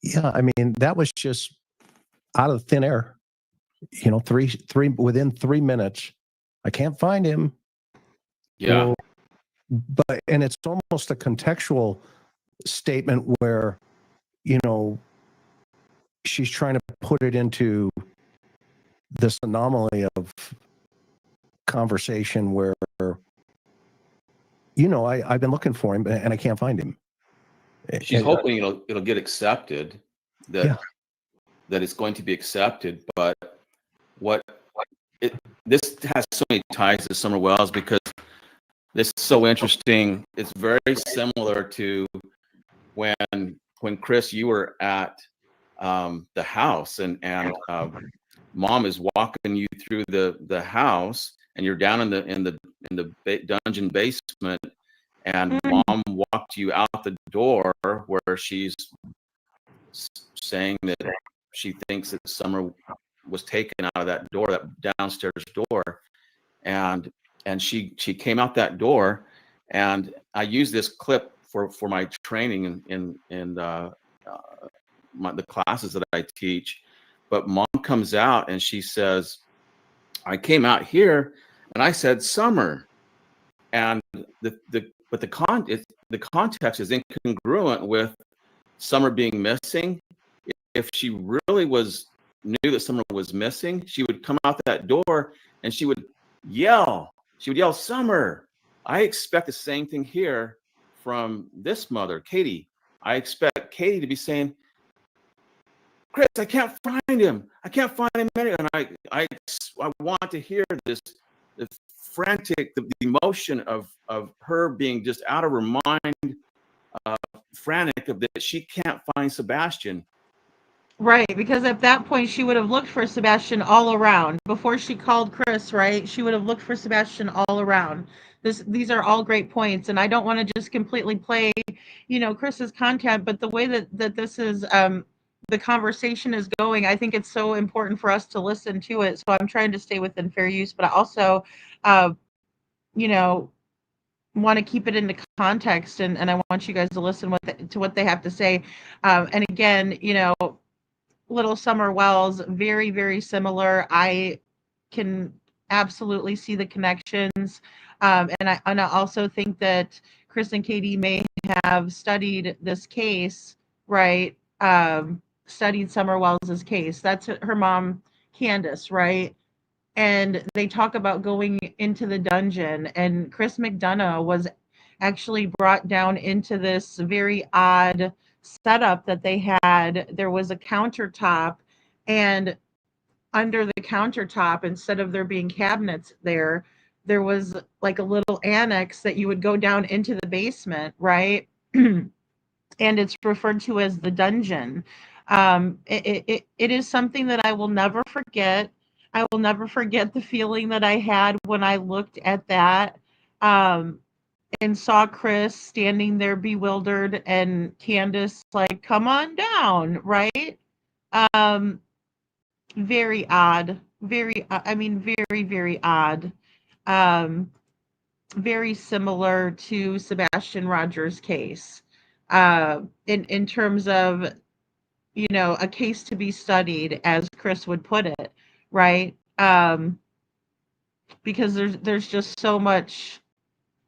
Yeah, I mean, that was just out of thin air. You know, within 3 minutes, I can't find him.
Yeah.
Well, and it's almost a contextual statement where, you know, she's trying to put it into this anomaly of conversation where, you know, I've been looking for him and I can't find him.
She's hoping it'll get accepted, that it's going to be accepted. But this has so many ties to Summer Wells, because this is so interesting. It's very similar to when Chris, you were at the house and Mom is walking you through the house, and you're down in the dungeon basement, and mom walked you out the door where she's saying that she thinks that Summer was taken out of that door, that downstairs door, and she came out that door, and I use this clip for my training in the classes that I teach. But mom comes out and she says, I came out here and I said Summer, and the context is incongruent with Summer being missing. If she really knew that Summer was missing, she would come out that door and she would yell. She would yell, Summer. I expect the same thing here from this mother, Katie. I expect Katie to be saying, Chris, I can't find him. I can't find him anywhere. And I want to hear the frantic, the emotion of her being just out of her mind, frantic of that she can't find Sebastian.
Right, because at that point she would have looked for Sebastian all around. Before she called Chris, right? She would have looked for Sebastian all around. These are all great points, and I don't want to just completely play, Chris's content, but the way that this is the conversation is going, I think it's so important for us to listen to it. So I'm trying to stay within fair use, but I also want to keep it into context, and I want you guys to listen to what they have to say. And again, Little Summer Wells, very, very similar. I can absolutely see the connections. And I also think that Chris and Katie may have studied this case, right? Studied Summer Wells's case. That's her mom, Candace, right? And they talk about going into the dungeon, and Chris McDonough was actually brought down into this very odd setup that they had. There was a countertop, and under the countertop, instead of there being cabinets there was like a little annex that you would go down into the basement, right? And it's referred to as the dungeon. It is something that I will never forget. I will never forget the feeling that I had when I looked at that. And saw Chris standing there bewildered, and Candace like, come on down, right? Very odd. Very, very odd. Very similar to Sebastian Rogers' case. In terms of, a case to be studied, as Chris would put it, right? Because there's just so much.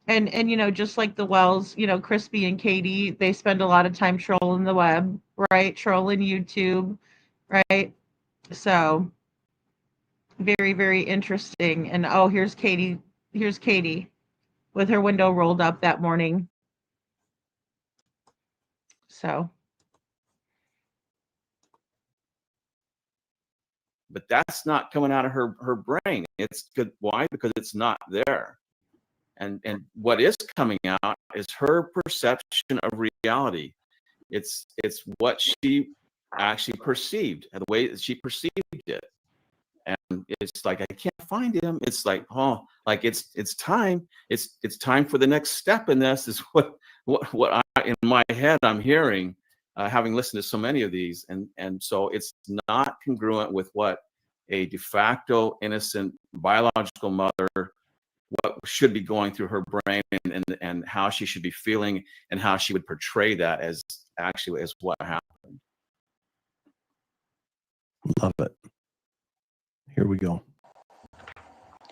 And just like the Wells, Crispy and Katie, they spend a lot of time trolling the web, right? Trolling YouTube, right? So very, very interesting. And here's Katie. Here's Katie with her window rolled up that morning. So.
But that's not coming out of her brain. It's good. Why? Because it's not there. And what is coming out is her perception of reality. It's what she actually perceived, and the way that she perceived it. And it's like, I can't find him. It's like, like it's time. It's time for the next step in this, is what I, in my head, I'm hearing, having listened to so many of these. And so it's not congruent with what a de facto innocent biological mother, what should be going through her brain, and how she should be feeling, and how she would portray that as actually as what happened.
Love it. Here we go.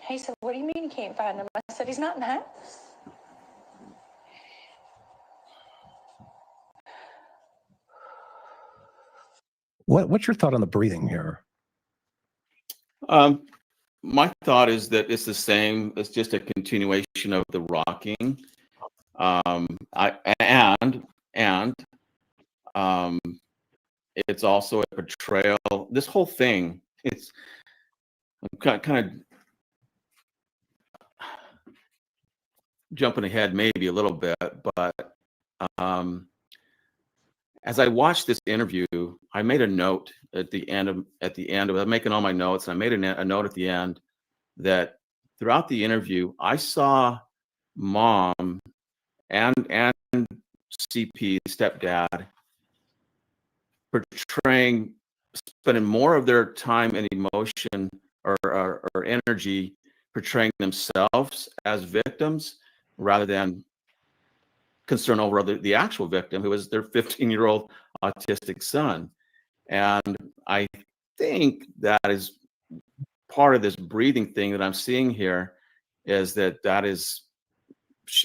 He said, what do you mean you can't find him? I said, he's not in the house.
What's your thought on the breathing here?
My thought is that it's the same. It's just a continuation of the rocking. It's also a portrayal. This whole thing, I'm kind of jumping ahead maybe a little bit, but as I watched this interview, I made a note at the end of I'm making all my notes, and I made a note at the end that throughout the interview, I saw mom and CP, stepdad, portraying, spending more of their time and emotion or energy portraying themselves as victims rather than concern over the actual victim, who was their 15-year-old autistic son. And I think that is part of this breathing thing that I'm seeing here, is that is,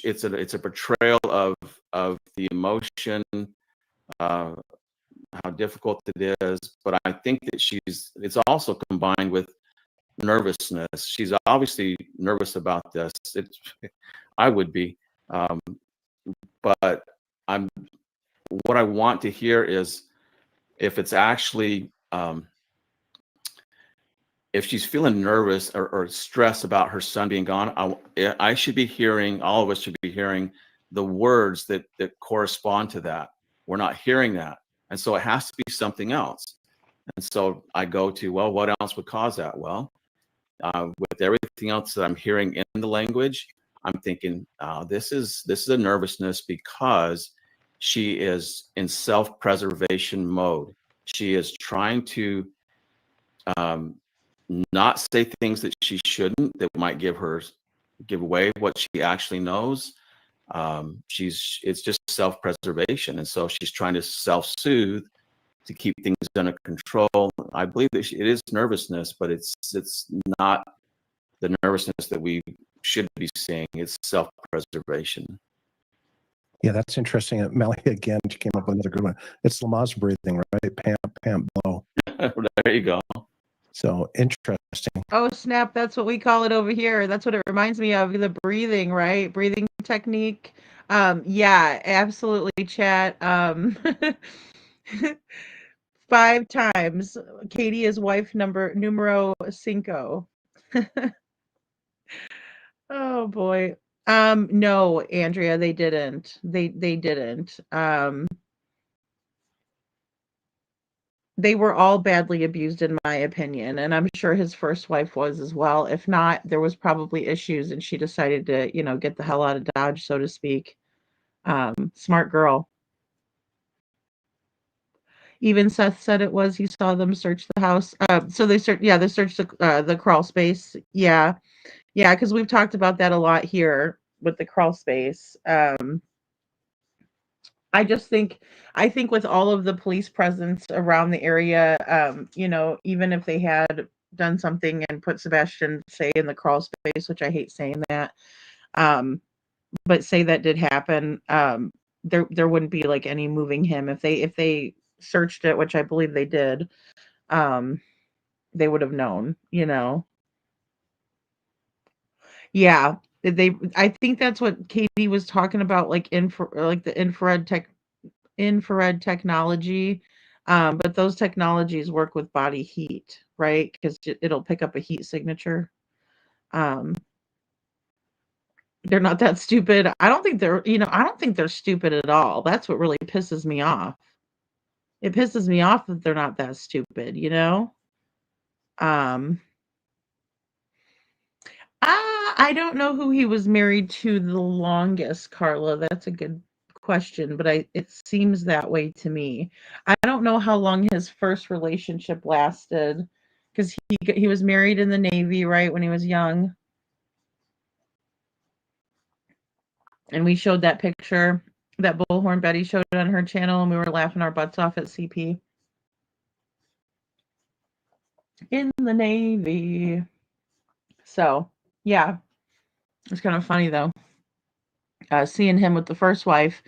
it's a portrayal of the emotion, how difficult it is, but I think that it's also combined with nervousness. She's obviously nervous about this. I would be, but what I want to hear is if it's actually, if she's feeling nervous or stressed about her son being gone, I should be hearing, all of us should be hearing the words that correspond to that. We're not hearing that. And so it has to be something else. And so I go to, well, what else would cause that? Well, with everything else that I'm hearing in the language, I'm thinking, this is a nervousness because she is in self-preservation mode. She is trying to not say things that she shouldn't, that might give away what she actually knows. It's just self-preservation, and so she's trying to self-soothe to keep things under control. I believe that it is nervousness, but it's not the nervousness that we should be seeing. It's self-preservation.
Yeah, that's interesting. Melly, again, she came up with another good one. It's Lamaze breathing, right? Pant, pant, blow.
There you go.
So interesting.
Oh, snap. That's what we call it over here. That's what it reminds me of, the breathing, right? Breathing technique. Yeah, absolutely, chat. 5 times. Katie is wife numero 5. Oh boy. No, Andrea, they didn't. They didn't. They were all badly abused, in my opinion, and I'm sure his first wife was as well. If not, there was probably issues, and she decided to, get the hell out of Dodge, so to speak. Smart girl. Even Seth said it was. He saw them search the house. So they searched. Yeah, they searched the crawl space. Yeah, yeah, because we've talked about that a lot here with the crawl space. I think with all of the police presence around the area, even if they had done something and put Sebastian, say, in the crawl space, which I hate saying that, but say that did happen, there wouldn't be like any moving him if they searched it, which I believe they did. They would have known, Yeah, I think that's what Katie was talking about, like the infrared technology. But those technologies work with body heat, right? Because it'll pick up a heat signature. Um, they're not that stupid. I don't think they're stupid at all. That's what really pisses me off. It pisses me off that they're not that stupid, Um, I don't know who he was married to the longest, Carla. That's a good question, but it seems that way to me. I don't know how long his first relationship lasted, because he was married in the Navy, right, when he was young. And we showed that picture that Bullhorn Betty showed on her channel, and we were laughing our butts off at CP. In the Navy. So, yeah. It's kind of funny, though. Seeing him with the first wife,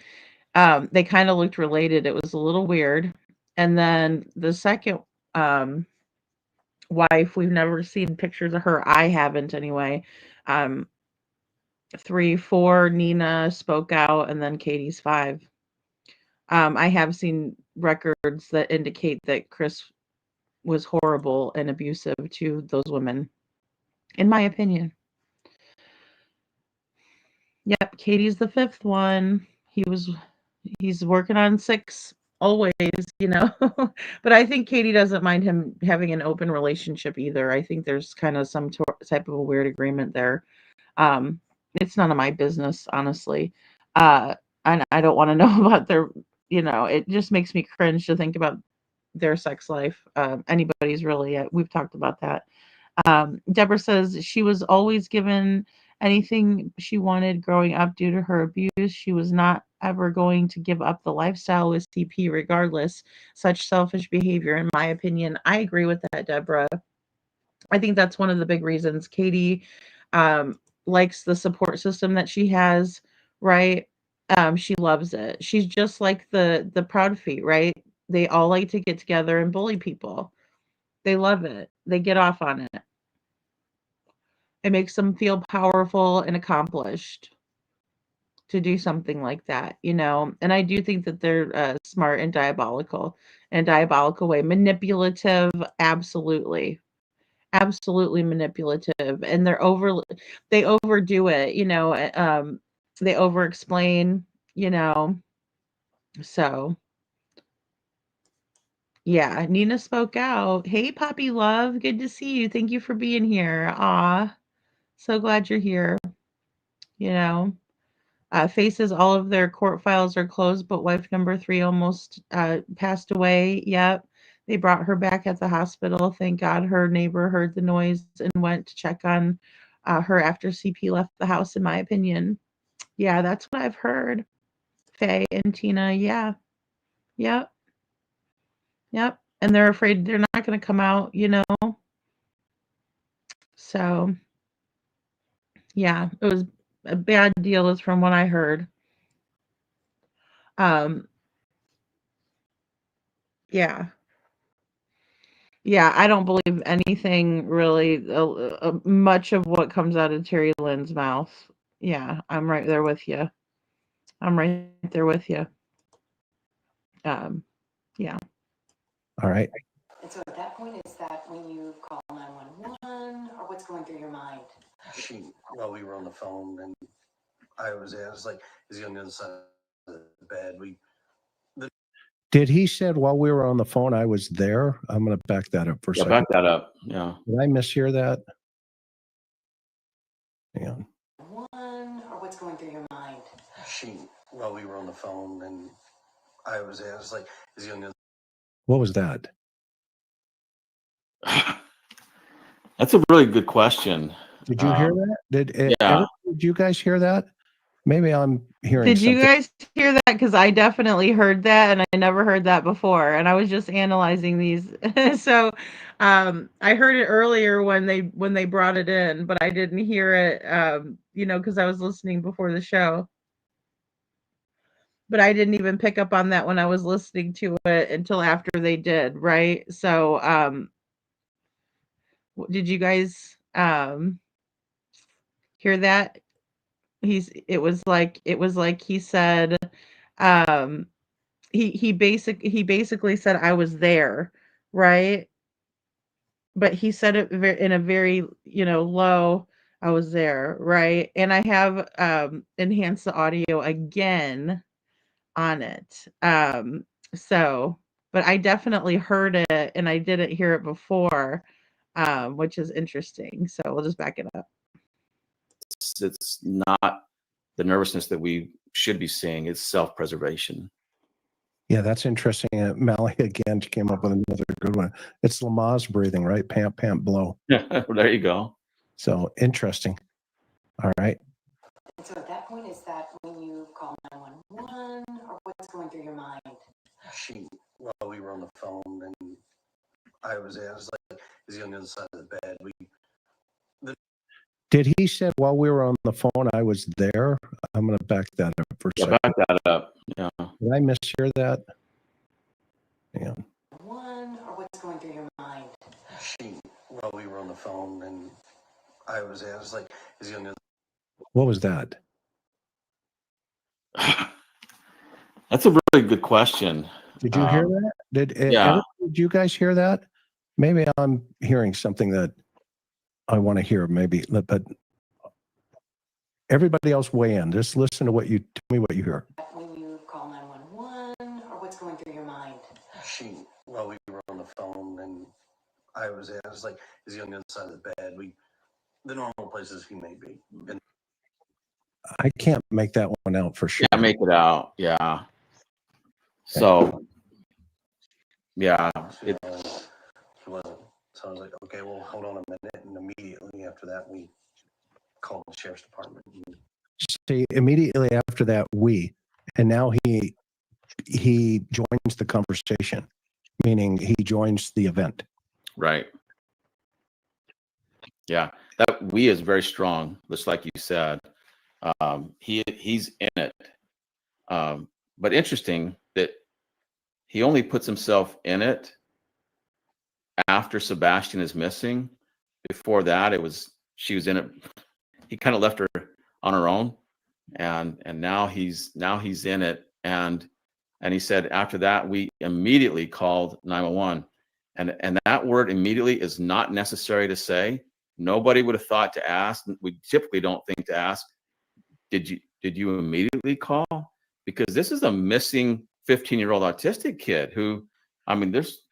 they kind of looked related. It was a little weird. And then the second wife, we've never seen pictures of her. I haven't, anyway. 3, 4, Nina spoke out, and then Katie's 5. I have seen records that indicate that Chris was horrible and abusive to those women, in my opinion. Yep, Katie's the 5th one. He's working on 6. always, you know. But I think Katie doesn't mind him having an open relationship either. I think there's kind of some type of a weird agreement there. Um, it's none of my business, honestly. And I don't want to know about their, you know, it just makes me cringe to think about their sex life. Anybody's really, we've talked about that. Deborah says she was always given anything she wanted growing up due to her abuse. She was not ever going to give up the lifestyle with CP regardless. Such selfish behavior, in my opinion. I agree with that, Deborah. I think that's one of the big reasons Katie likes the support system that she has, right? She loves it. She's just like the proud feet, right? They all like to get together and bully people. They love it. They get off on it. It makes them feel powerful and accomplished to do something like that, you know? And I do think that they're smart and diabolical in a diabolical way. Manipulative, absolutely. Absolutely manipulative. And they overdo it, you know, they over explain, you know. So yeah, Nina spoke out. Hey, Poppy Love, good to see you. Thank you for being here. Aw, so glad you're here. You know, faces all of their court files are closed, but wife number 3 almost passed away. Yep. They brought her back at the hospital. Thank God her neighbor heard the noise and went to check on her after CP left the house, in my opinion. Yeah, that's what I've heard. Faye and Tina, yeah. Yep. Yep. And they're afraid they're not going to come out, you know? So, yeah, it was a bad deal, is from what I heard. Um, yeah. Yeah, I don't believe anything really, much of what comes out of Terry Lynn's mouth. Yeah, I'm right there with you. I'm right there with you. Yeah.
All right.
And so at that point, is that when you call 911 or what's going through your mind?
While we were on the phone and I was like, is he on the other side of the bed?
Did he said while we were on the phone, I was there? I'm going to back that up for a second.
Back that up. Yeah.
Did I mishear that? Hang on.
One, or what's going through your mind?
While we were on the phone and I was like, is he on the other?
What was that?
That's a really good question.
Did you hear that? Did you guys hear that? Maybe I'm hearing
Did
something.
you guys hear that? Because I definitely heard that, and I never heard that before. And I was just analyzing these. So I heard it earlier when they brought it in, but I didn't hear it, you know, because I was listening before the show. But I didn't even pick up on that when I was listening to it until after they did, right? So did you guys hear that? It was like he said, he basically said I was there, right? But he said it in a very, you know, low, I was there, right? And I have enhanced the audio again on it. So, but I definitely heard it and I didn't hear it before, which is interesting. So we'll just back it up.
It's not the nervousness that we should be seeing. It's self-preservation.
Yeah, that's interesting. Mally again came up with another good one. It's Lamaze breathing, right? Pant, pant, blow.
There you go.
So interesting. All right.
And so at that point, is that when you call 911 or what's going through your mind?
While we were on the phone and I was like, is he on the other side of the bed?
Did he said while we were on the phone, I was there? I'm going to back that up for a second.
Back that up. Yeah.
Did I mishear that? Hang on.
One, or what's going through your mind?
While we were on the phone and I was like, is he on the other?
What was that?
That's a really good question.
Did you hear that? Did you guys hear that? Maybe I'm hearing something that I want to hear, maybe, but everybody else weigh in. Just listen to tell me what you hear.
When you call 911 or what's going through your mind?
while we were on the phone, and I was like, is he on the other side of the bed? The normal places he may be. And
I can't make that one out for sure.
Yeah, make it out. Yeah. So, yeah.
he wasn't. So I was like, okay, well, hold on a minute. And immediately after that, we called the sheriff's department.
See, immediately after that, and now he joins the conversation, meaning he joins the event.
Right. Yeah, that we is very strong, just like you said. He's in it. But interesting that he only puts himself in it after Sebastian is missing. Before that, she was in it. He kind of left her on her own, and now he's in it. And he said after that we immediately called 911, and that word immediately is not necessary to say. Nobody would have thought to ask. We typically don't think to ask, did you immediately call? Because this is a missing 15-year-old autistic kid who, I mean, there's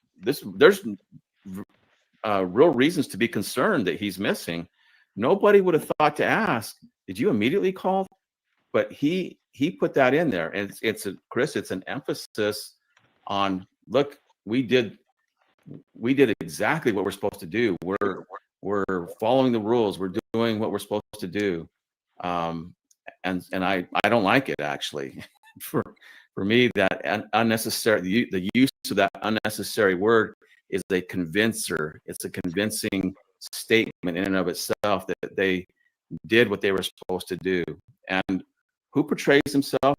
real reasons to be concerned that he's missing. Nobody would have thought to ask, did you immediately call? But he put that in there, and it's an emphasis on, look, we did exactly what we're supposed to do. We're following the rules. We're doing what we're supposed to do. And I don't like it, actually. for me, that unnecessary, the use of that unnecessary word is a convincer. It's a convincing statement in and of itself that they did what they were supposed to do. And who portrays himself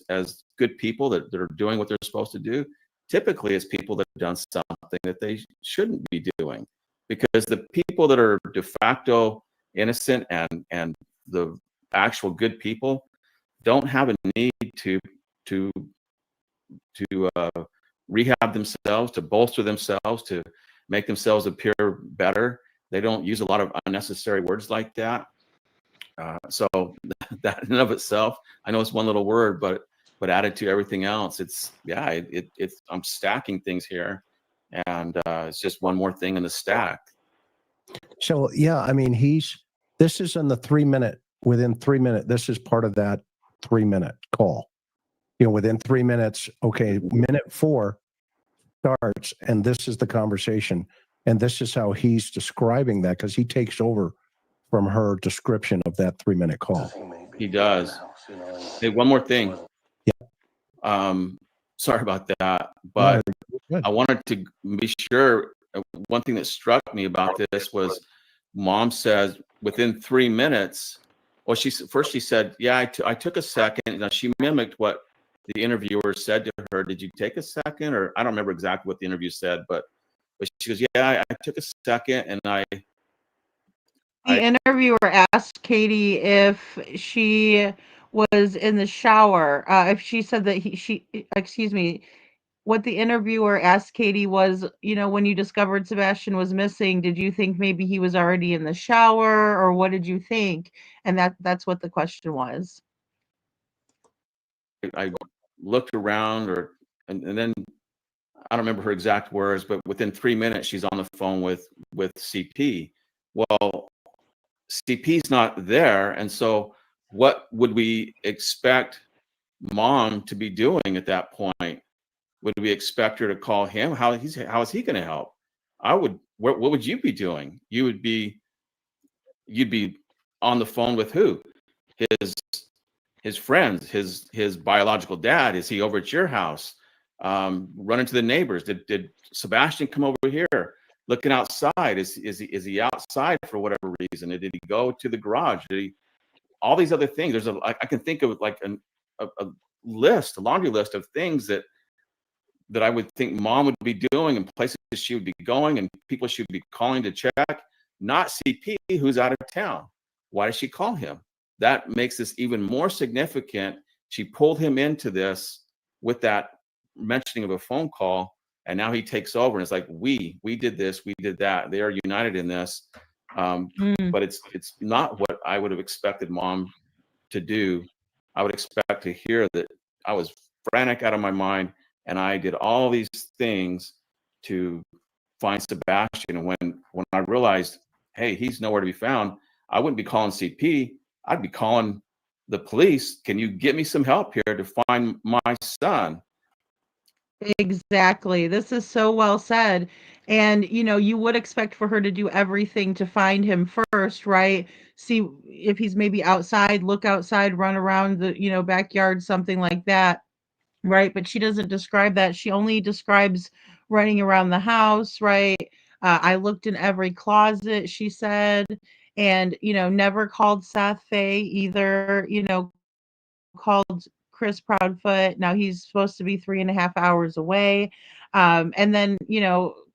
as good people that are doing what they're supposed to do? Typically, it's people that have done something that they shouldn't be doing, because the people that are de facto innocent and the actual good people don't have a need to rehab themselves, to bolster themselves, to make themselves appear better. They don't use a lot of unnecessary words like that. So that in and of itself, I know it's one little word, but added to everything else, it's I'm stacking things here, and it's just one more thing in the stack.
So yeah, I mean, this is in the 3 minute, within 3 minutes, this is part of that 3 minute call. Within 3 minutes, okay, minute 4 starts, and this is the conversation, and this is how he's describing that, because he takes over from her description of that 3 minute call.
He does. Hey, one more thing. Yeah. Sorry about that, but I wanted to be sure. One thing that struck me about this was, Mom says within 3 minutes. Well, she said, yeah, I took a second. Now she mimicked what the interviewer said to her. Did you take a second? Or I don't remember exactly what the interview said, but she goes, yeah, I took a second, and
The interviewer asked Katie if she was in the shower. If she said that excuse me, what the interviewer asked Katie was, when you discovered Sebastian was missing, did you think maybe he was already in the shower, or what did you think? And that's what the question was.
I looked around, and then I don't remember her exact words, but within 3 minutes she's on the phone with CP. Well, CP's not there, and so what would we expect Mom to be doing at that point? Would we expect her to call him? How is he going to help? What would you be doing? You'd be on the phone with who? His friends, his biological dad. Is he over at your house? Running to the neighbors. Did Sebastian come over here? Looking outside. Is he outside for whatever reason? Did he go to the garage? All these other things. I can think of like a laundry list of things that I would think Mom would be doing, and places she would be going, and people she would be calling to check. Not CP, who's out of town. Why does she call him? That makes this even more significant. She pulled him into this with that mentioning of a phone call, and now he takes over, and it's like, we did this, we did that. They are united in this. But it's not what I would have expected Mom to do. I would expect to hear that I was frantic out of my mind, and I did all these things to find Sebastian. And when I realized, hey, he's nowhere to be found, I wouldn't be calling CP. I'd be calling the police. Can you get me some help here to find my son?
Exactly. This is so well said. And, you would expect for her to do everything to find him first, right? See if he's maybe outside, look outside, run around the, backyard, something like that. Right. But she doesn't describe that. She only describes running around the house, right? I looked in every closet, she said, and, never called Seth Faye either, called Chris Proudfoot. Now he's supposed to be 3.5 hours away. And then,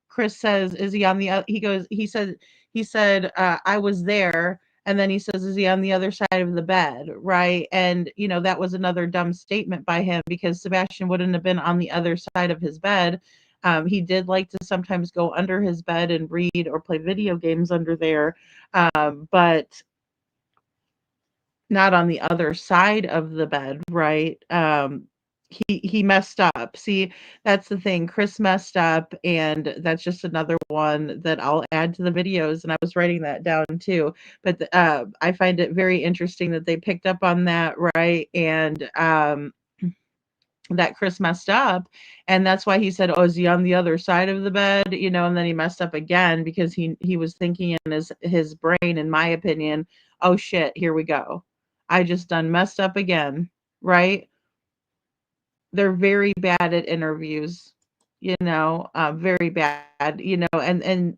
Chris says, is he on the other? He said, I was there. And then he says, is he on the other side of the bed? Right. And, that was another dumb statement by him because Sebastian wouldn't have been on the other side of his bed. He did like to sometimes go under his bed and read or play video games under there. But not on the other side of the bed, right? He messed up. See, that's the thing. Chris messed up, and that's just another one that I'll add to the videos. And I was writing that down too. But I find it very interesting that they picked up on that, right? And that Chris messed up, and that's why he said, "Oh, is he on the other side of the bed?" And then he messed up again because he was thinking in his brain, in my opinion, "Oh shit, here we go. I just done messed up again." Right? They're very bad at interviews, very bad, and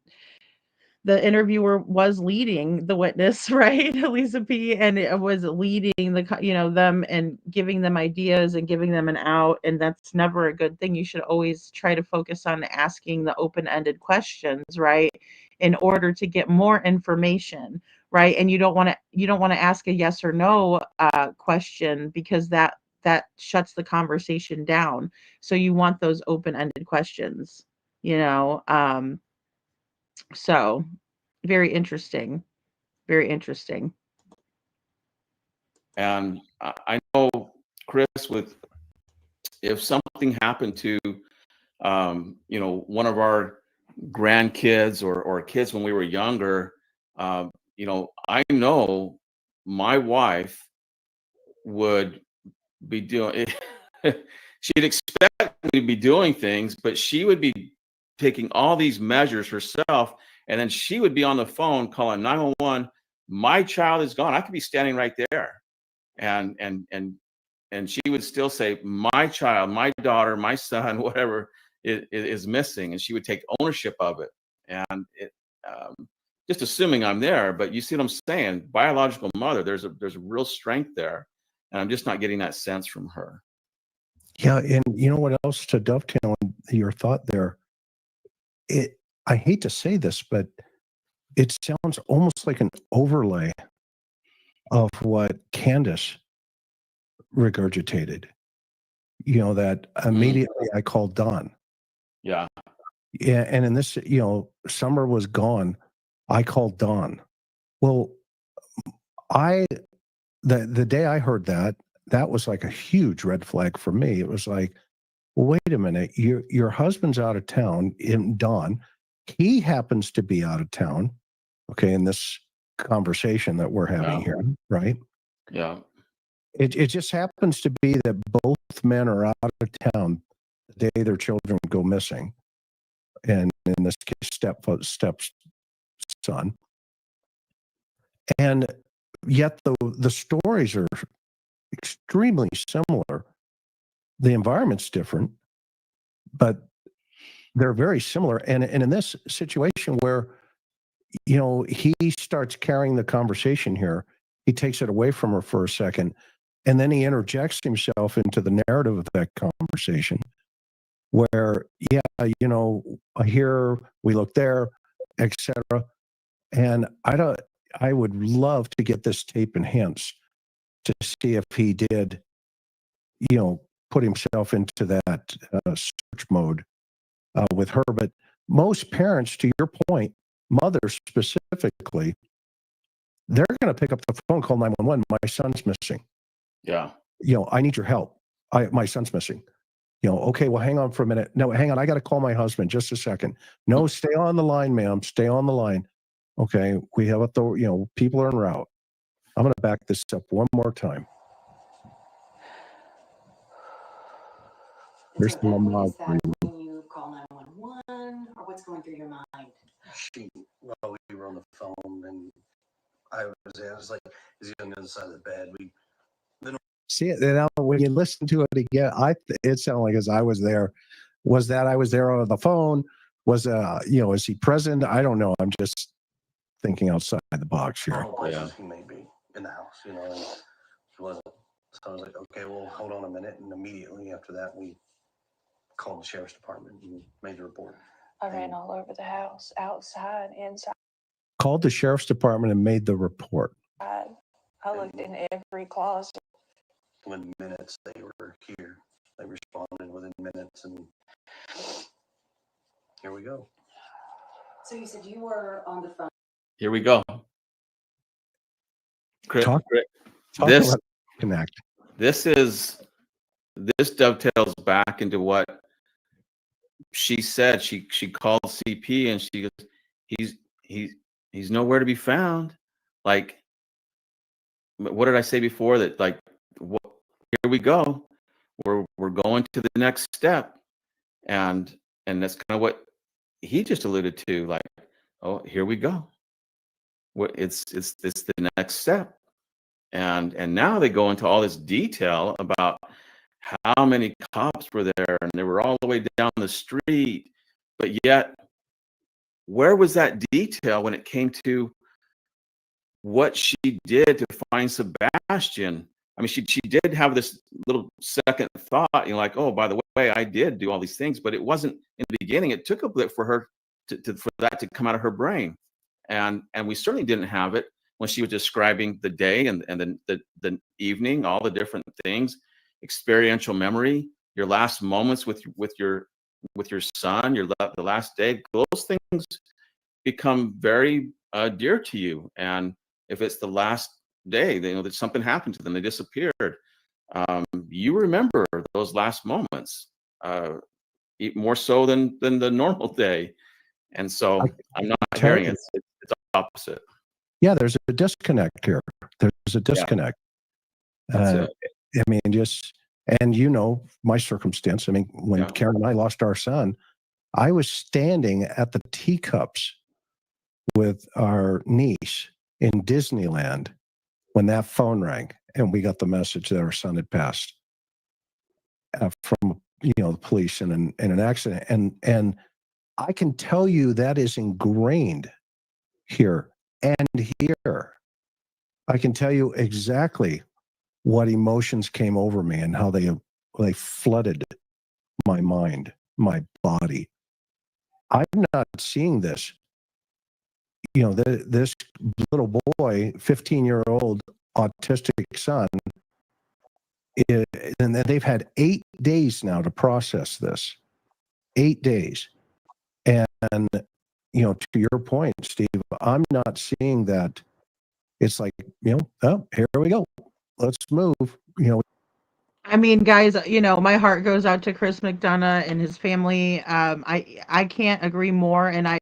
the interviewer was leading the witness, right? Lisa P. And it was leading them and giving them ideas and giving them an out. And that's never a good thing. You should always try to focus on asking the open-ended questions, right? In order to get more information, right? And you don't want to ask a yes or no question because that shuts the conversation down. So you want those open-ended questions, so very interesting. Very interesting.
And I know, Chris, if something happened to, one of our grandkids or kids when we were younger, I know my wife would be doing, she'd expect me to be doing things, but she would be taking all these measures herself. And then she would be on the phone calling 911. My child is gone. I could be standing right there. And she would still say, my child, my daughter, my son, whatever is missing. And she would take ownership of it. And just assuming I'm there, but you see what I'm saying? Biological mother, there's a real strength there. And I'm just not getting that sense from her.
Yeah. And you know what else, to dovetail on your thought there? I hate to say this, but it sounds almost like an overlay of what Candace regurgitated. That immediately I called Don.
Yeah.
Yeah. And in this, Summer was gone. I called Don. Well, the day I heard that was like a huge red flag for me. It was like, wait a minute, your husband's out of town, in Don. He happens to be out of town. Okay, in this conversation that we're having here, right?
Yeah.
It just happens to be that both men are out of town the day their children go missing, and in this case, stepson. And yet the stories are extremely similar. The environment's different, but they're very similar. And in this situation where, he starts carrying the conversation here, he takes it away from her for a second, and then he interjects himself into the narrative of that conversation where, here, we look there, etc. And I would love to get this tape enhanced to see if he did, put himself into that search mode with her. But most parents, to your point, mothers specifically, they're going to pick up the phone, call 911. My son's missing.
Yeah.
I need your help. My son's missing. Okay, well, hang on for a minute. No, hang on. I got to call my husband. Just a second. No, stay on the line, ma'am. Stay on the line. Okay, we have people are en route. I'm going to back this up one more time.
And so Emily, is that when you call 911 or what's going through your mind?
Well, we were on the phone and I was like, is he on the other side of the bed?
See it now when you listen to it again. It sounded like as I was there. Was that I was there on the phone? Was is he present? I don't know. I'm just thinking outside the box here.
All places he may be in the house, and he wasn't. So I was like, okay, well, hold on a minute. And immediately after that, we called the sheriff's department and made the report.
I ran all over the house, outside, inside.
Called the sheriff's department and made the report.
I looked in every closet.
Within minutes, they were here. They responded within minutes, and here we go.
So you said you were on the phone.
Here we go.
Talk
This
about connect.
This dovetails back into what she said. She called CP and she goes, he's nowhere to be found. Like, what did I say before that? Like, here we go. We're going to the next step, and that's kind of what he just alluded to. Like, oh, here we go. It's the next step. And now they go into all this detail about how many cops were there, and they were all the way down the street. But yet, where was that detail when it came to what she did to find Sebastian? I mean, she did have this little second thought, like, oh, by the way, I did do all these things, but it wasn't in the beginning. It took a bit for her for that to come out of her brain, and we certainly didn't have it when she was describing the day and the evening, all the different things, experiential memory, your last moments with your son, the last day. Those things become very dear to you, and if it's the last day, that something happened to them, they disappeared. You remember those last moments more so than the normal day, and so I'm not hearing it. It's opposite.
Yeah, there's a disconnect here. There's a disconnect.
That's it.
I mean, and my circumstance. I mean, when Karen and I lost our son, I was standing at the teacups with our niece in Disneyland when that phone rang and we got the message that our son had passed from the police in an accident. And I can tell you that is ingrained here and here. I can tell you exactly what emotions came over me and how they flooded my mind, my body. I'm not seeing this. This little boy, 15-year-old autistic son, and they've had 8 days now to process this. 8 days. And, to your point, Steve, I'm not seeing that. It's like, oh, here we go. Let's move.
I mean, guys, my heart goes out to Chris McDonough and his family. I can't agree more. And I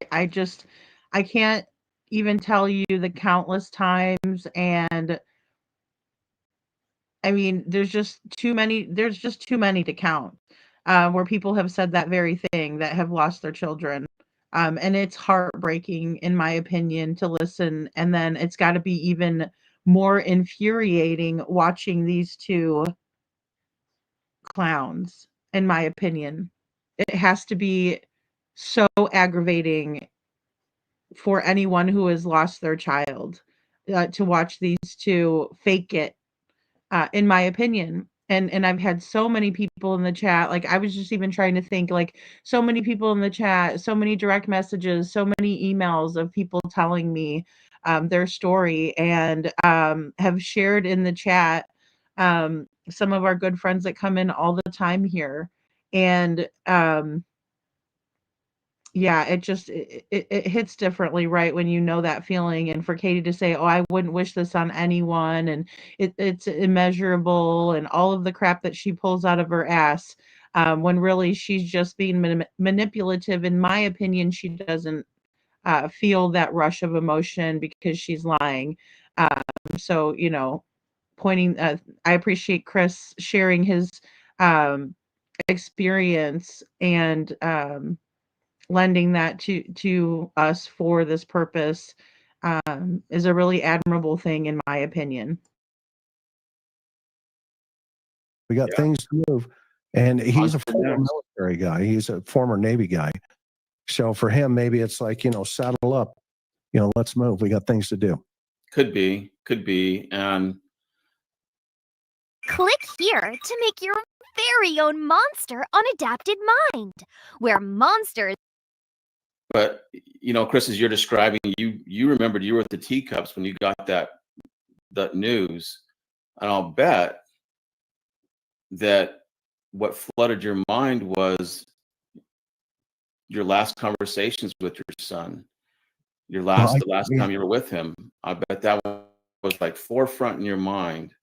can't even tell you the countless times. And I mean, there's just too many to count, where people have said that very thing, that have lost their children. And it's heartbreaking, in my opinion, to listen. And then it's got to be even more infuriating watching these two clowns, in my opinion. It has to be so aggravating for anyone who has lost their child, to watch these two fake it, in my opinion. And I've had so many people in the chat, like I was just even trying to think, like so many people in the chat, so many direct messages, so many emails of people telling me their story, and have shared in the chat, some of our good friends that come in all the time here. And yeah, it hits differently, right, when you know that feeling. And for Katie to say, oh, I wouldn't wish this on anyone, and it's immeasurable, and all of the crap that she pulls out of her ass, when really she's just being manipulative. In my opinion, she doesn't feel that rush of emotion because she's lying. So, pointing, I appreciate Chris sharing his um, experience and lending that to us for this purpose is a really admirable thing, in my opinion.
We got things to move. And he's a former military guy. He's a former Navy guy. So for him, maybe it's like, saddle up, let's move. We got things to do.
Could be. And
Click here to make your very own monster unadapted mind, where monsters.
but Chris, as you're describing, you remembered you were at the teacups when you got that news, and I'll bet that what flooded your mind was your last conversations with your son, the last time you were with him. I bet that was like forefront in your mind.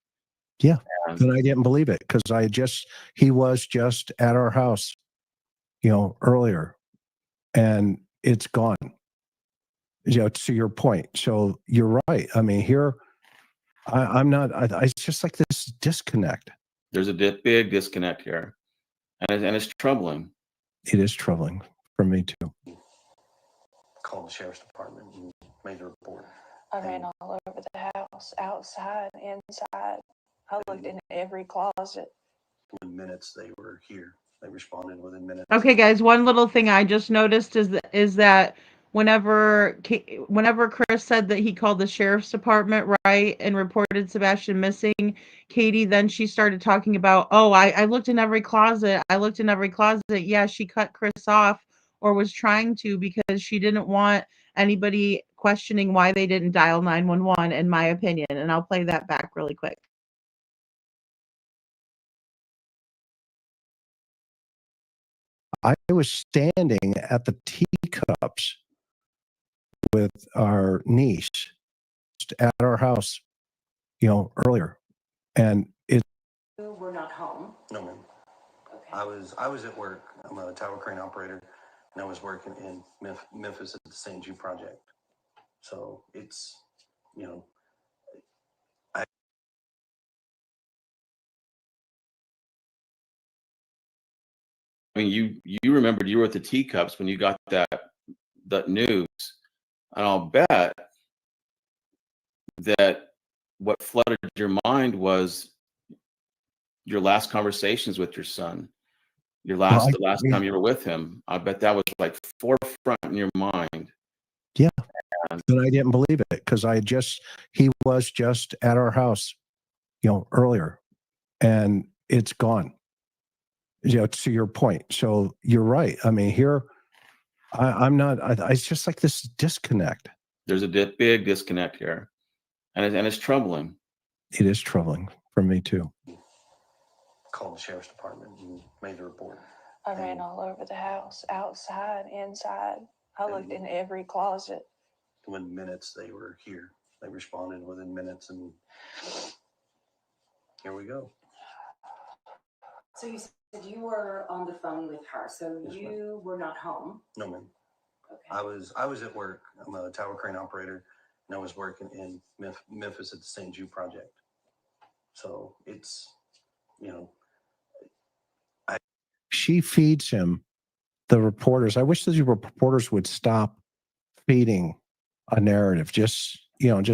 Yeah. And I didn't believe it because he was just at our house, earlier, and it's gone. To your point. So you're right. I mean, here, it's just like this disconnect.
There's a big disconnect here, and it's troubling.
It is troubling for me too.
Called the sheriff's department and made the report.
I ran all over the house, outside, inside. I looked in every closet.
Within minutes they were here. They responded within minutes.
Okay, guys, one little thing I just noticed is that whenever Chris said that he called the sheriff's department, right, and reported Sebastian missing, Katie, then she started talking about, oh, I looked in every closet. I looked in every closet. Yeah, she cut Chris off, or was trying to, because she didn't want anybody questioning why they didn't dial 911, in my opinion. And I'll play that back really quick.
I was standing at the teacups with our niece at our house, earlier, and
We're not home.
No, ma'am.
Okay.
I was at work. I'm a tower crane operator, and I was working in Memphis at the St. Jude project. So it's,
I mean, you remembered you were at the teacups when you got that news, and I'll bet that what flooded your mind was your last conversations with your son, the last time you were with him. I bet that was like forefront in your mind.
Yeah. And I didn't believe it because he was just at our house, earlier, and it's gone. To your point. So you're right. I mean, here, it's just like this disconnect.
There's a big disconnect here, and it's troubling.
It is troubling for me too.
Called the sheriff's department and made the report.
I ran all over the house, outside, inside. I looked in every closet.
Within minutes they were here. They responded within minutes, and here we go.
So you said you were on the phone with her, so
Yes,
you were not home.
No, ma'am.
Okay.
I was at work. I'm a tower crane operator, and I was working in Memphis at the St. Jude project. So it's,
She feeds him the reporters. I wish these reporters would stop feeding a narrative. Just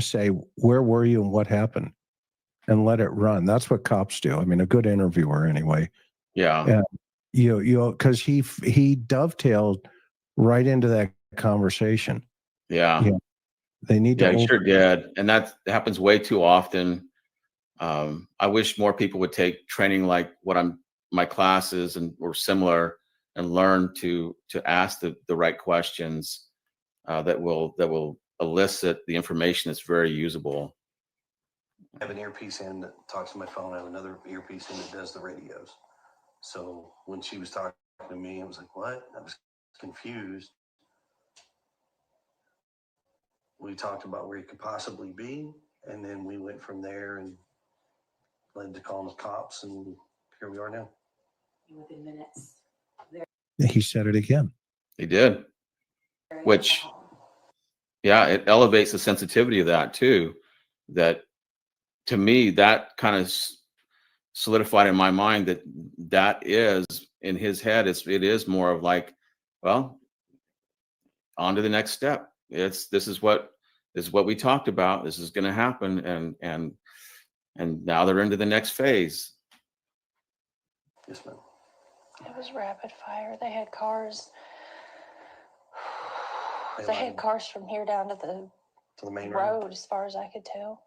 say, where were you and what happened, and let it run. That's what cops do. I mean, a good interviewer anyway.
Yeah.
And because he dovetailed right into that conversation.
Yeah.
They need to.
Yeah, he sure did, and that happens way too often. I wish more people would take training like my classes or similar, and learn to ask the right questions that will elicit the information that's very usable.
I have an earpiece in that talks to my phone. I have another earpiece in that does the radios. So when she was talking to me, I was like, what? I was confused. We talked about where he could possibly be, and then we went from there and led to calling the cops, and here we are now.
within minutes.
He said it again.
He did, which, yeah, it elevates the sensitivity of that too. That, to me, that kind of solidified in my mind that that is, in his head, it is more of like, well, on to the next step. This is what we talked about. This is going to happen, and now they're into the next phase.
Yes, ma'am.
It was rapid fire. They had cars. They had cars from here down to
the main
road, as far as I could tell.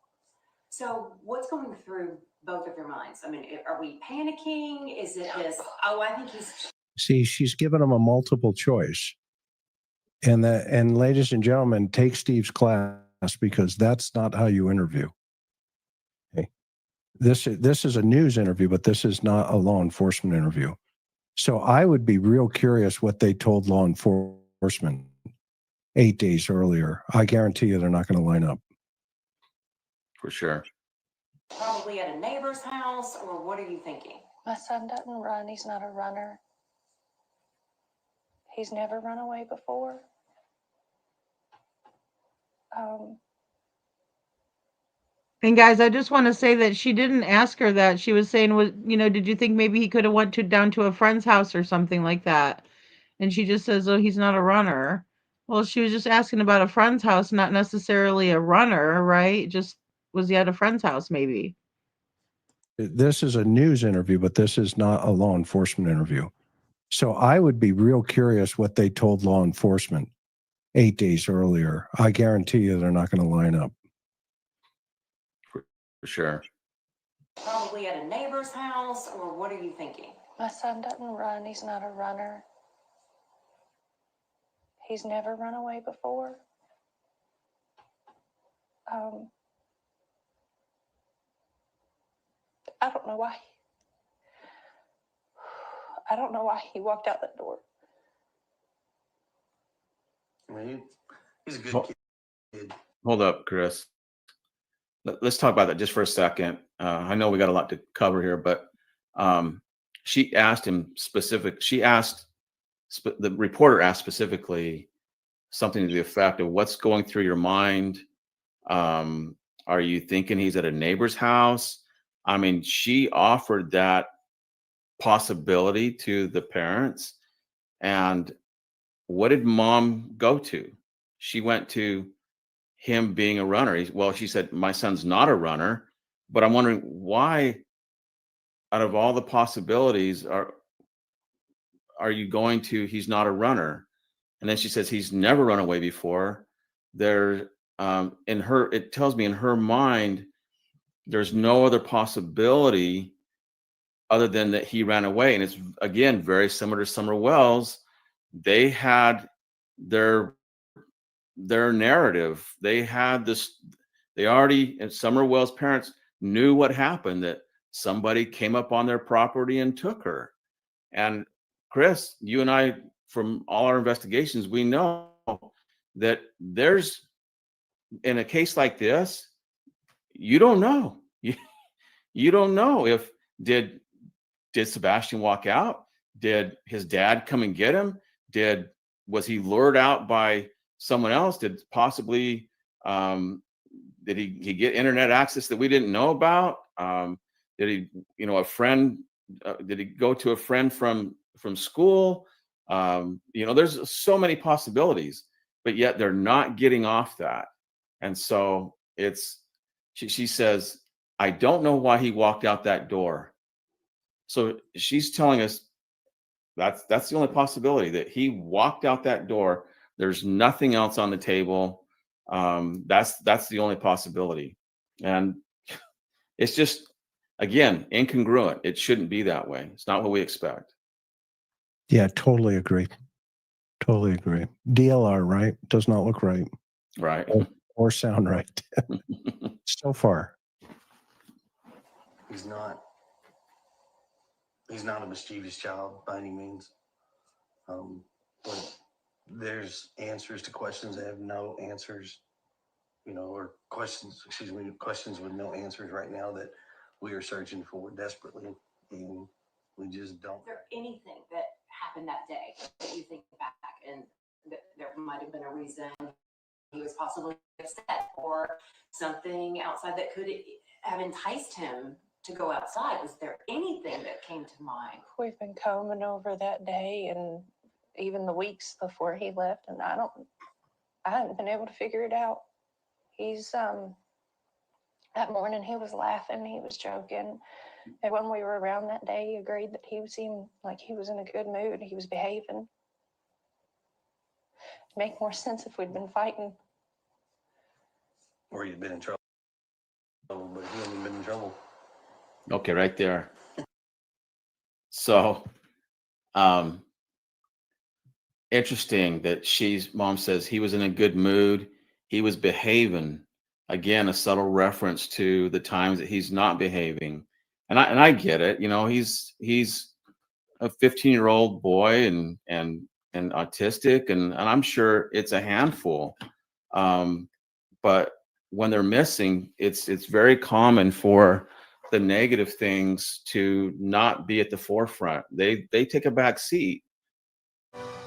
So what's going through both of your minds? I mean, are we panicking? Is it this, oh, I think he's...
See, she's given him a multiple choice. And ladies and gentlemen, take Steve's class, because that's not how you interview. Okay. This is a news interview, but this is not a law enforcement interview. So I would be real curious what they told law enforcement 8 days earlier. I guarantee you they're not going to line up.
For sure.
Probably at a neighbor's house, or what are you thinking?
My son doesn't run. He's not a runner. He's never run away before.
And guys, I just want to say that she didn't ask her that. She was saying, did you think maybe he could have went down to a friend's house or something like that? And she just says, oh, he's not a runner. Well, she was just asking about a friend's house, not necessarily a runner, right? Just, was he at a friend's house maybe?
This is a news interview, but this is not a law enforcement interview. So I would be real curious what they told law enforcement 8 days earlier. I guarantee you they're not going to line up.
For sure.
Probably at a neighbor's house, or what are you thinking?
My son doesn't run. He's not a runner. He's never run away before. I don't know why. I don't know why he walked out that door.
I mean, he's a good kid.
Hold up, Chris. Let's talk about that just for a second. I know we got a lot to cover here, but she asked him specific. The reporter asked specifically something to the effect of, what's going through your mind? Are you thinking he's at a neighbor's house? I mean, she offered that possibility to the parents. And what did mom go to? She went to him being a runner. Well, she said, my son's not a runner, but I'm wondering why, out of all the possibilities, are you going to, he's not a runner? And then she says, he's never run away before. It tells me in her mind, there's no other possibility other than that he ran away. And it's, again, very similar to Summer Wells. They had their narrative. They had this, and Summer Wells' parents knew what happened, that somebody came up on their property and took her. And Chris, you and I, from all our investigations, we know that in a case like this, you don't know. You don't know if did Sebastian walk out? Did his dad come and get him? Was he lured out by someone else? Did possibly did he get internet access that we didn't know about? Did he, a friend? Did he go to a friend from school? There's so many possibilities, but yet they're not getting off that. And so she says, I don't know why he walked out that door. So she's telling us that's the only possibility, that he walked out that door. There's nothing else on the table. That's the only possibility. And it's just, again, incongruent. It shouldn't be that way. It's not what we expect.
Yeah, totally agree. Totally agree. DLR, right? Does not look right.
Right.
Or sound right. So far.
He's not a mischievous child by any means. But there's answers to questions that have no answers, or questions with no answers right now that we are searching for desperately. And We just don't.
Is there anything that happened that day that you think back and that there might have been a reason he was possibly upset or something outside that could have enticed him to go outside? Was there anything that came to mind?
We've been combing over that day and even the weeks before he left, and I haven't been able to figure it out. He's that morning he was laughing, he was joking. And when we were around that day, he agreed that he seemed like he was in a good mood. He was behaving. It'd make more sense if we'd been fighting.
Or you'd been in trouble, but he hasn't been in trouble.
Okay, right there. So, interesting that mom says he was in a good mood. He was behaving. Again, a subtle reference to the times that he's not behaving. And I get it. You know, he's a 15-year-old boy and autistic, and I'm sure it's a handful. But when they're missing, it's very common for the negative things to not be at the forefront. They take a back seat.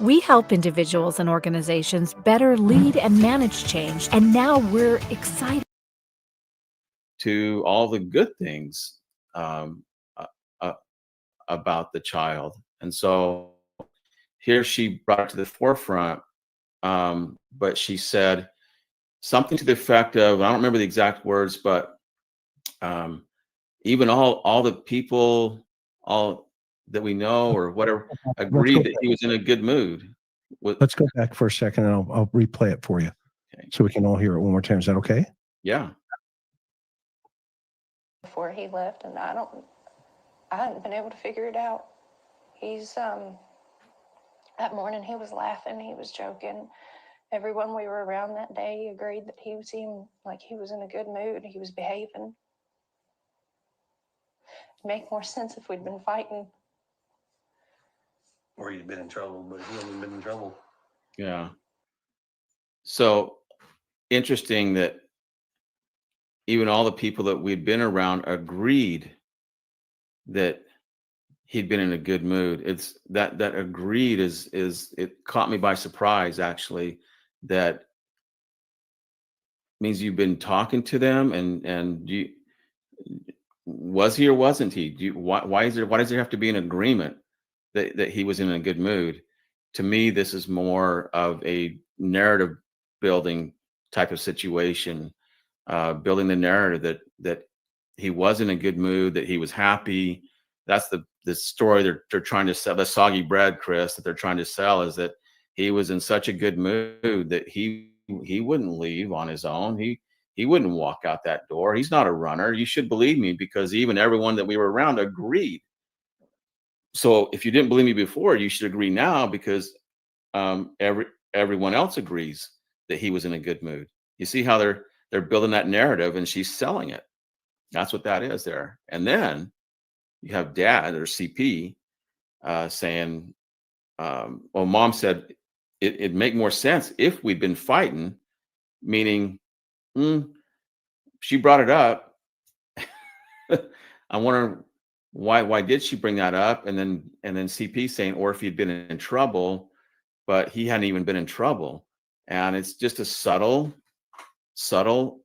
We help individuals and organizations better lead and manage change, and now we're excited
To all the good things about the child. And so here she brought it to the forefront, but she said something to the effect of, I don't remember the exact words, but even all the people, all that we know or whatever, agreed that he was in a good mood.
Let's go back for a second and I'll replay it for you.
Okay.
So we can all hear it one more time. Is that okay?
Yeah.
Before he left, and I hadn't been able to figure it out. He's that morning he was laughing, he was joking. Everyone we were around that day agreed that he seemed like he was in a good mood. He was behaving. It'd make more sense if we'd been fighting.
Or you'd been in trouble, but he hasn't been in trouble.
Yeah. So interesting that even all the people that we'd been around agreed that he'd been in a good mood. It's that agreed is it caught me by surprise, actually. That means you've been talking to them, and you, was he or wasn't he? Why does there have to be an agreement that he was in a good mood? To me, this is more of a narrative building type of situation, building the narrative that he was in a good mood, that he was happy. That's the story they're trying to sell. The soggy bread, Chris, that they're trying to sell is that he was in such a good mood that he wouldn't leave on his own. He wouldn't walk out that door. He's not a runner. You should believe me, because even everyone that we were around agreed. So if you didn't believe me before, you should agree now, because everyone else agrees that he was in a good mood. You see how they're building that narrative, and she's selling it. That's what that is there. And then you have dad or CP saying, well, mom said it'd make more sense if we'd been fighting, meaning she brought it up. I'm wondering why did she bring that up? And then CP saying, or if he'd been in trouble, but he hadn't even been in trouble. And it's just a subtle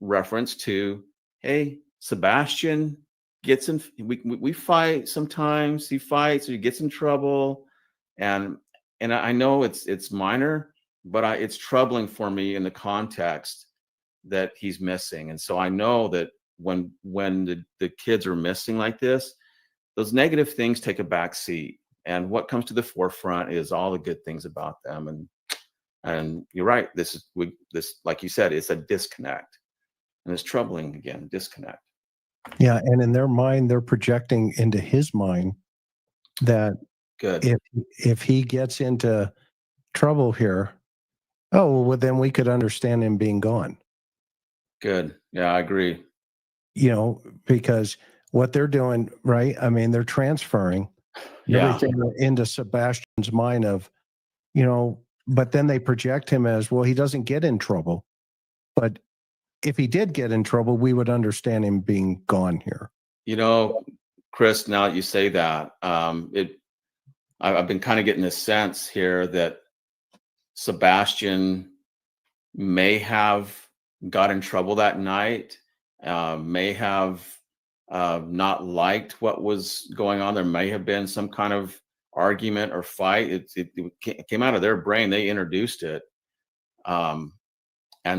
reference to, hey, Sebastian gets in, we fight sometimes. He fights or he gets in trouble, and I know it's minor, but it's troubling for me in the context that he's missing. And so I know that when the kids are missing like this, those negative things take a back seat, and what comes to the forefront is all the good things about them. And you're right. This, like you said, it's a disconnect, and it's troubling again. Disconnect.
Yeah, and in their mind, they're projecting into his mind that if he gets into trouble here, well, then we could understand him being gone.
Good. Yeah, I agree.
You know, because what they're doing, right? I mean, they're transferring everything into Sebastian's mind of, you know, but then they project him as, well, he doesn't get in trouble. But if he did get in trouble, we would understand him being gone here.
You know, Chris, now that you say that, I've been kind of getting this sense here that Sebastian may have got in trouble that night, may have not liked what was going on. There may have been some kind of argument or fight. It came out of their brain. They introduced it. And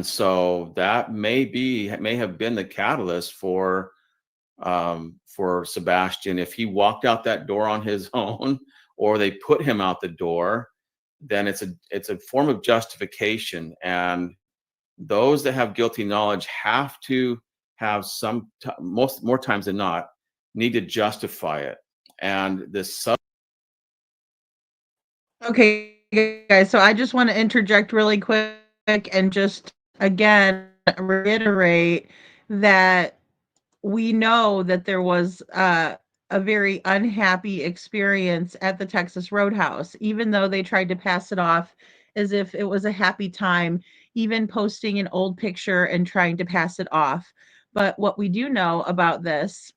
so that may have been the catalyst for Sebastian. If he walked out that door on his own, or they put him out the door, then it's a form of justification. And those that have guilty knowledge have to have more times than not, need to justify it. And this
Okay, guys, so I just want to interject really quick and just again reiterate that we know that there was a very unhappy experience at the Texas Roadhouse, even though they tried to pass it off as if it was a happy time, even posting an old picture and trying to pass it off. But what we do know about this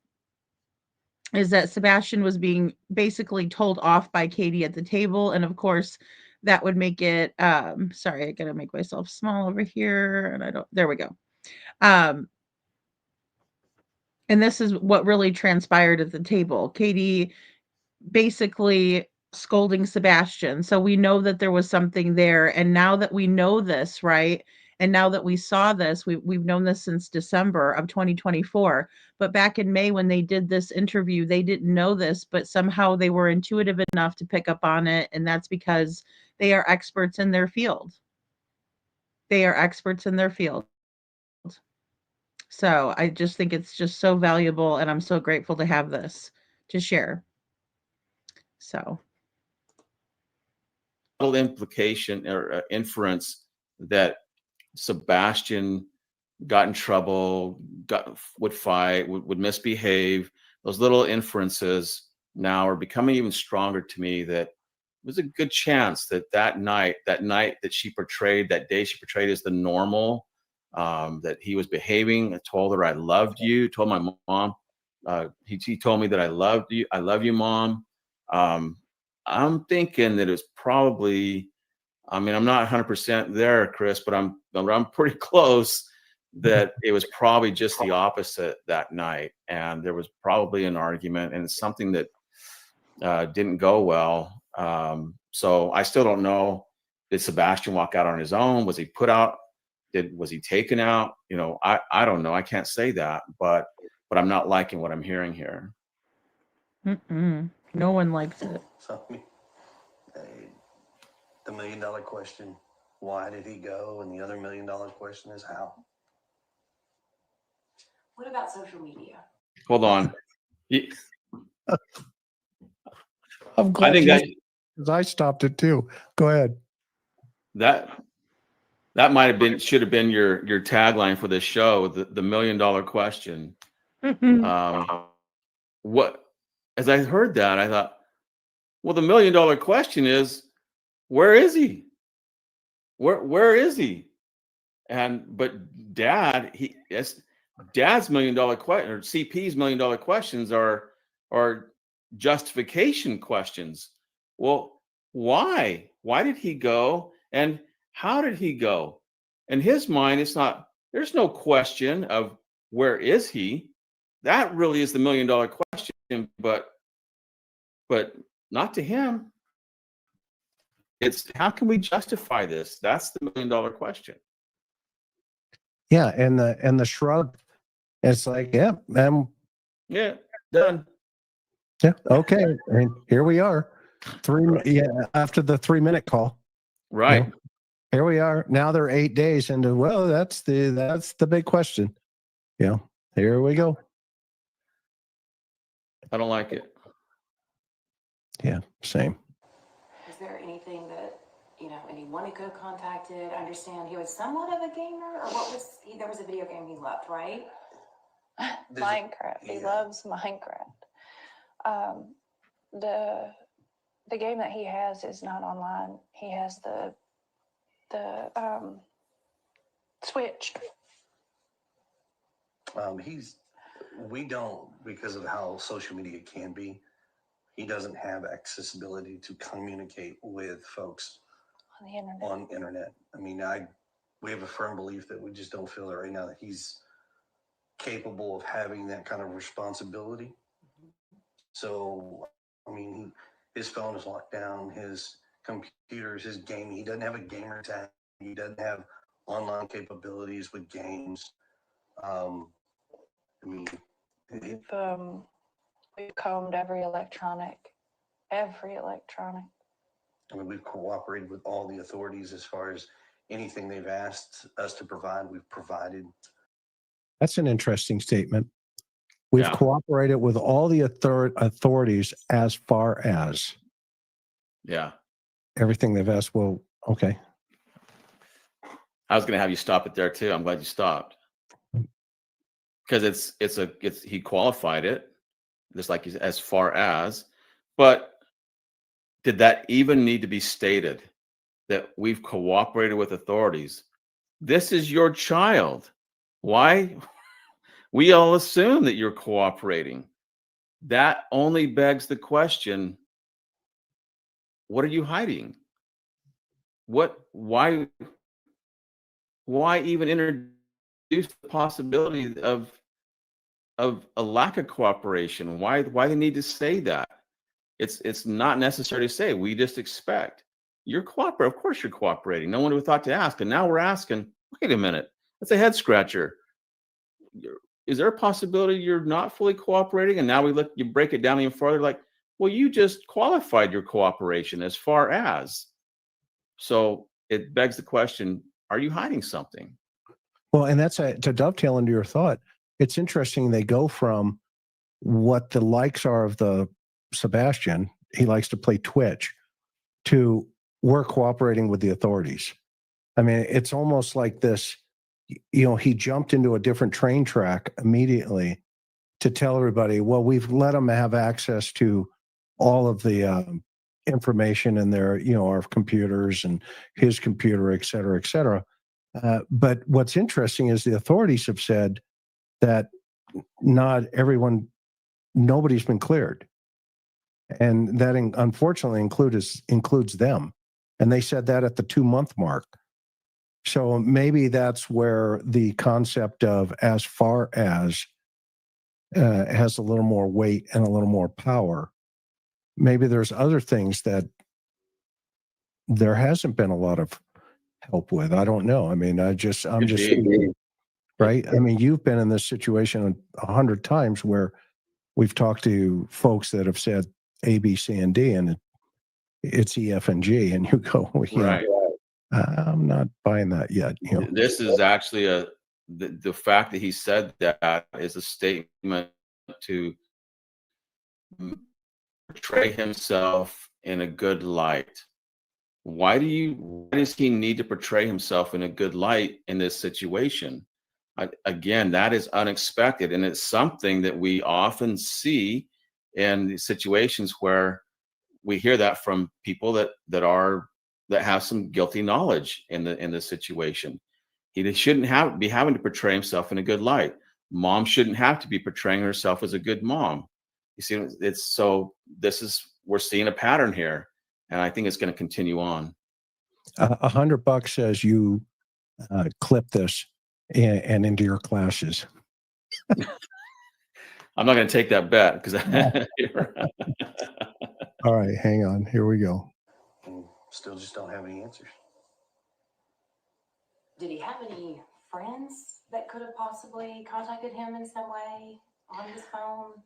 is that Sebastian was being basically told off by Katie at the table. And of course, that would make it, sorry, I gotta make myself small over here. And there we go. And this is what really transpired at the table. Katie basically scolding Sebastian. So we know that there was something there. And now that we know this, right? And now that we saw this, we've known this since December of 2024. But back in May, when they did this interview, they didn't know this, but somehow they were intuitive enough to pick up on it. And that's because they are experts in their field. They are experts in their field. So I just think it's just so valuable. And I'm so grateful to have this to share. So.
Implication or inference that Sebastian got in trouble, would fight, would misbehave. Those little inferences now are becoming even stronger to me, that it was a good chance that night that she portrayed, that day she portrayed as the normal, that he was behaving. I told her I loved you, told my mom, he told me that I loved you. I love you, Mom. I'm thinking that it was probably, I mean, I'm not 100% there, Chris, but I'm pretty close, that it was probably just the opposite that night. And there was probably an argument, and it's something that didn't go well. So I still don't know. Did Sebastian walk out on his own? Was he put out? Was he taken out? You know, I don't know. I can't say that, but I'm not liking what I'm hearing here.
No one likes it.
So, I mean, the $1 million question, why did he go? And the other $1 million question is how.
What about social media?
Hold on.
I'm glad
I think
because I stopped it too. Go ahead.
That might have been, should have been your tagline for this show, the $1 million question. What, as I heard that, I thought, well, the $1 million question is, where is he? Where is he? But Dad's $1 million question, or CP's $1 million questions are justification questions. Well, why? Why did he go? And how did he go? In his mind, there's no question of where is he. That really is the $1 million question, but not to him. It's how can we justify this? That's the $1 million question.
Yeah, and the shrug. It's like, yeah,
yeah, done.
Yeah, okay. And here we are. After the 3-minute call.
Right.
You know, here we are. Now they're 8 days into, well, that's the big question. Yeah. Here we go.
I don't like it.
Yeah, same.
Is there anything that, anyone he could have contacted? I understand he was somewhat of a gamer, or what was he? There was a video game he loved, right?
Minecraft. He loves Minecraft. The game that he has is not online. He has the Switch.
we don't, because of how social media can be, he doesn't have accessibility to communicate with folks
On the internet.
on internet. I mean, we have a firm belief that we just don't feel that right now that he's capable of having that kind of responsibility. So, I mean, his phone is locked down, his computers, his gaming. He doesn't have a gamer tag. He doesn't have online capabilities with games. I mean,
We've combed every electronic.
I mean, we've cooperated with all the authorities as far as anything they've asked us to provide, we've provided.
That's an interesting statement. We've
Yeah.
cooperated with all the authorities as far as
Yeah.
everything they've asked. Well, okay.
I was going to have you stop it there too. I'm glad you stopped. Because he qualified it, just like as far as, but did that even need to be stated that we've cooperated with authorities? This is your child. Why? We all assume that you're cooperating. That only begs the question, what are you hiding? Why even introduce the possibility of a lack of cooperation? Why they need to say that? It's not necessary to say. We just expect you're cooperating. Of course you're cooperating. No one would have thought to ask, and now we're asking. Wait a minute, that's a head scratcher. Is there a possibility you're not fully cooperating? And now you break it down even further. Like, well, you just qualified your cooperation as far as. So it begs the question: are you hiding something?
Well, and that's to dovetail into your thought. It's interesting. They go from what the likes are of the Sebastian. He likes to play Twitch. To we're cooperating with the authorities. I mean, it's almost like this. He jumped into a different train track immediately to tell everybody, well, we've let them have access to all of the information in their, our computers and his computer, et cetera, et cetera. But what's interesting is the authorities have said that nobody's been cleared. And that unfortunately includes them. And they said that at the 2-month mark. So maybe that's where the concept of as far as has a little more weight and a little more power. Maybe there's other things that there hasn't been a lot of help with. I don't know. I mean, I'm just thinking, right? I mean, you've been in this situation 100 times where we've talked to folks that have said A, B, C, and D, and it's E, F, and G, and you go, well,
Right.
I'm not buying that yet.
This is actually the fact that he said that is a statement to portray himself in a good light. Why does he need to portray himself in a good light in this situation? Again, that is unexpected, and it's something that we often see in situations where we hear that from people that have some guilty knowledge in the situation. He shouldn't be having to portray himself in a good light. Mom shouldn't have to be portraying herself as a good mom. You see, we're seeing a pattern here, and I think it's going to continue on.
$100 says you clip this and into your classes.
I'm not going to take that bet because.
All right, hang on. Here we go.
And still just don't have any answers.
Did he have any friends that could have possibly contacted him in some way on his phone?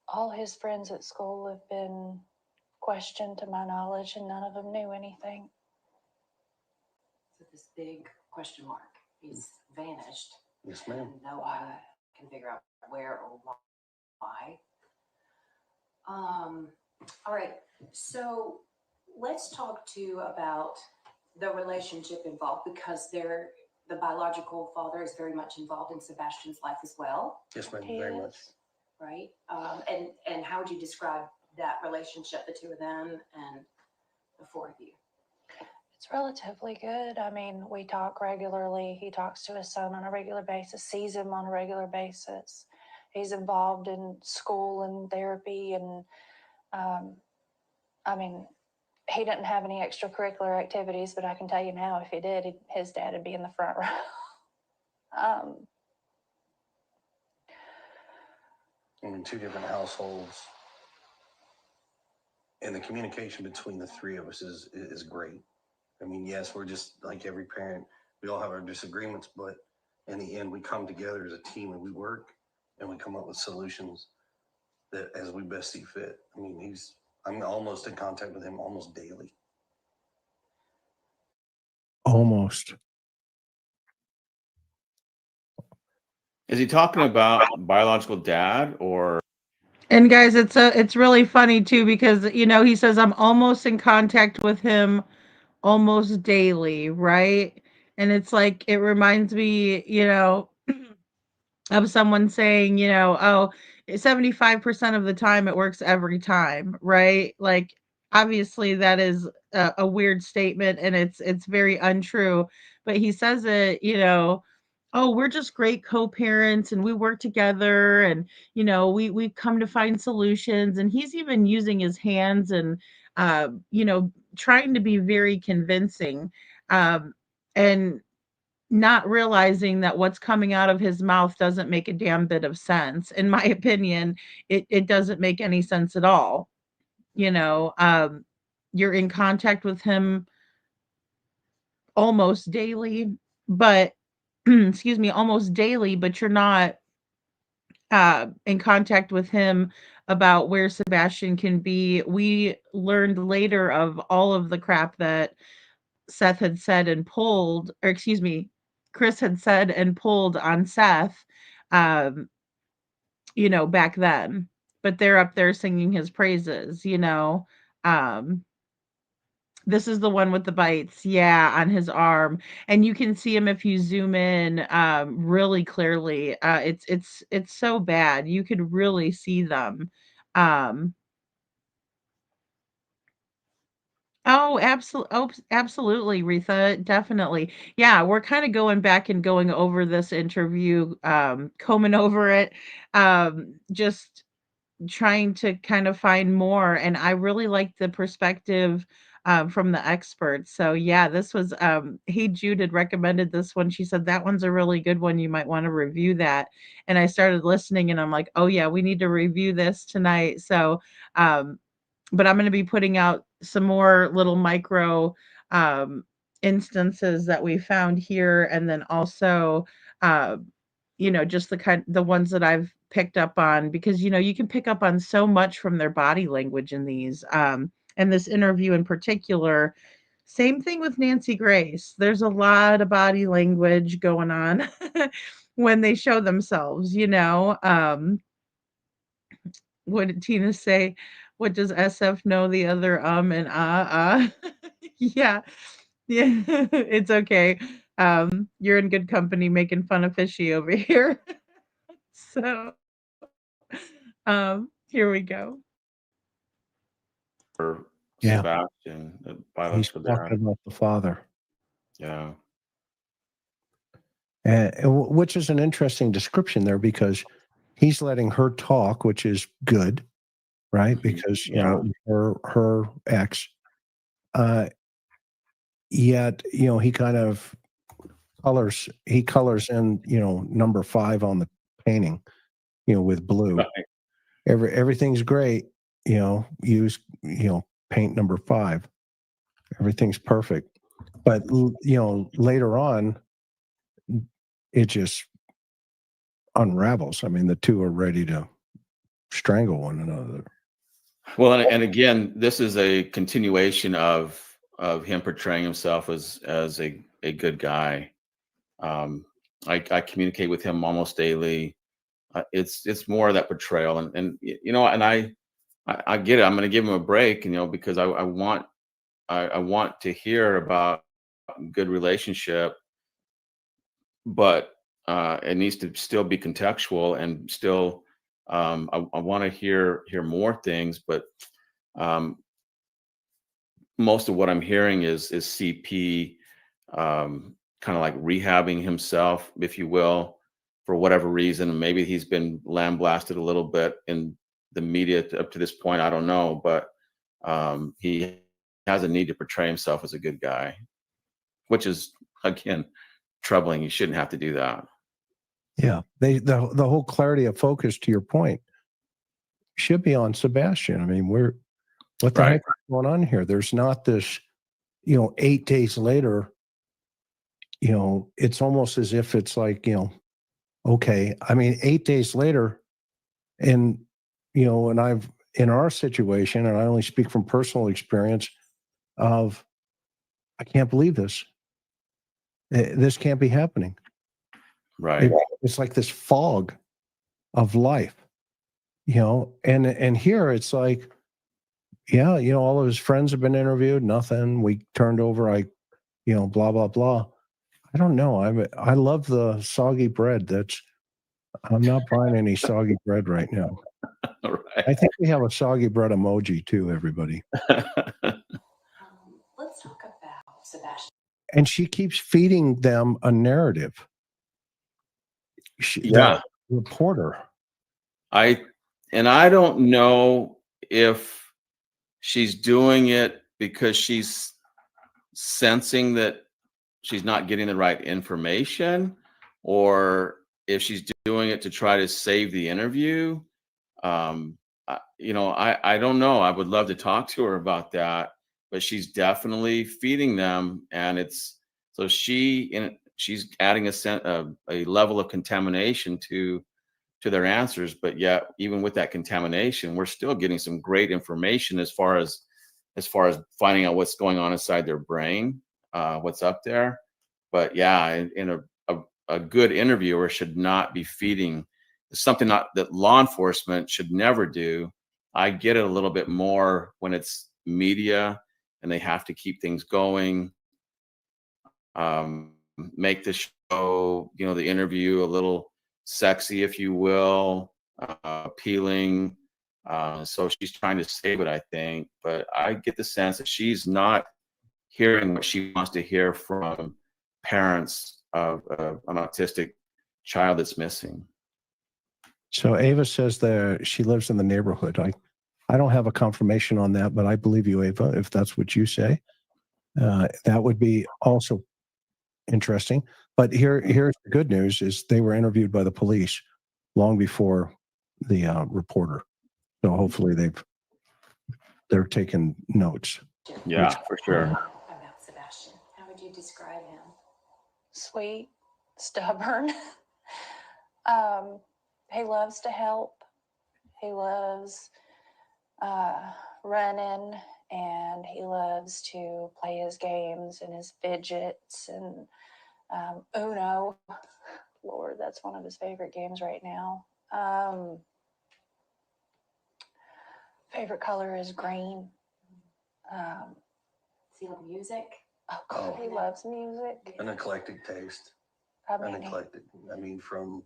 All his friends at school have been questioned to my knowledge, and none of them knew anything.
So this big question mark. He's vanished.
Yes, ma'am.
And no one can figure out where or why. All right. So let's talk too about the relationship involved, because the biological father is very much involved in Sebastian's life as well.
Yes, ma'am. Very much.
Right. And how would you describe that relationship, the two of them and the four of you?
It's relatively good. I mean, we talk regularly. He talks to his son on a regular basis, sees him on a regular basis. he's involved in school and therapy, and I mean, he didn't have any extracurricular activities, but I can tell you now, if he did, his dad would be in the front row.
In two different households, and the communication between the three of us is great. I mean, yes, we're just like every parent. We all have our disagreements, but in the end, we come together as a team and we work and we come up with solutions that as we best see fit. I mean, I'm almost in contact with him almost daily.
Almost.
Is he talking about biological dad or?
And guys, it's really funny too because he says I'm almost in contact with him almost daily, right? And it's like it reminds me, of someone saying, oh, 75% of the time it works every time, right? Like obviously that is a weird statement and it's very untrue, but he says it, oh, we're just great co-parents and we work together and we've come to find solutions, and he's even using his hands and trying to be very convincing, and not realizing that what's coming out of his mouth doesn't make a damn bit of sense. In my opinion, it doesn't make any sense at all. You're in contact with him almost daily, but excuse me, almost daily, but you're not in contact with him about where Sebastian can be. We learned later of all of the crap that Seth had said and pulled, or excuse me, Chris had said and pulled on Seth, um, back then. But they're up there singing his praises. Um, this is the one with the bites, yeah, on his arm, and you can see him if you zoom in really clearly. It's so bad. You could really see them. Um, Oh, absolutely, Retha, definitely. Yeah, we're kind of going back and going over this interview, combing over it, just trying to kind of find more. And I really like the perspective from the experts. So yeah, this was Hey Jude had recommended this one. She said that one's a really good one. You might want to review that. And I started listening and I'm like, oh yeah, we need to review this tonight. So but I'm going to be putting out some more little micro um, instances that we found here, and then also, uh, just the ones that I've picked up on, because you can pick up on so much from their body language in these. And this interview in particular, same thing with Nancy Grace. There's a lot of body language going on when they show themselves. What did Tina say? What does SF know? The other and yeah. Yeah, it's okay. You're in good company making fun of Fishy over here. So, here we go.
For
Yeah.
Sebastian,
He's
biological
talking
dad.
about the father.
Yeah.
Which is an interesting description there because he's letting her talk, which is good, right? Because her ex, yet he kind of colors in number 5 on the painting, with blue.
Right.
Everything's great, use paint number 5. Everything's perfect, but later on, it just unravels. I mean, the two are ready to strangle one another.
Well, and again, this is a continuation of him portraying himself as a good guy. I communicate with him almost daily. It's more of that portrayal, and I get it. I'm going to give him a break, because I want to hear about good relationship, but it needs to still be contextual and still. I want to hear more things, but most of what I'm hearing is CP kind of like rehabbing himself, if you will, for whatever reason. Maybe he's been lambasted a little bit in the media up to this point. I don't know, but he has a need to portray himself as a good guy, which is, again, troubling. You shouldn't have to do that.
Yeah, the whole clarity of focus, to your point, should be on Sebastian. I mean, what the heck is going on here? There's not this, 8 days later, it's almost as if it's like, okay. I mean, 8 days later, and and I've in our situation, and I only speak from personal experience of, I can't believe this. This can't be happening.
Right.
It's like this fog of life, and here it's like, yeah, all of his friends have been interviewed, nothing. We turned over, blah, blah, blah. I don't know. I love the soggy bread. I'm not buying any soggy bread right now.
Right.
I think we have a soggy bread emoji too, everybody.
Let's talk about Sebastian.
And she keeps feeding them a narrative.
Yeah.
The reporter.
I don't know if she's doing it because she's sensing that she's not getting the right information, or if she's doing it to try to save the interview. I don't know. I would love to talk to her about that, but she's definitely feeding them, and she's adding a level of contamination to their answers. But yet, even with that contamination, we're still getting some great information as far as finding out what's going on inside their brain, what's up there. But yeah, in a good interviewer should not be feeding. It's something that law enforcement should never do. I get it a little bit more when it's media and they have to keep things going, make the show, the interview a little sexy, if you will, appealing. So she's trying to save it, I think. But I get the sense that she's not hearing what she wants to hear from parents of an autistic child that's missing.
So Ava says that she lives in the neighborhood. I don't have a confirmation on that, but I believe you, Ava, if that's what you say. That would be also interesting. But here's the good news: is they were interviewed by the police long before the reporter. So hopefully they're taking notes.
Yeah, for sure.
About Sebastian, how would you describe him? Sweet, stubborn. He loves to help. He loves running, and he loves to play his games and his fidgets and Uno. Lord, that's one of his favorite games right now. Favorite color is green. Does he love music? Oh, God, he loves music.
An eclectic taste. Eclectic. I mean, from,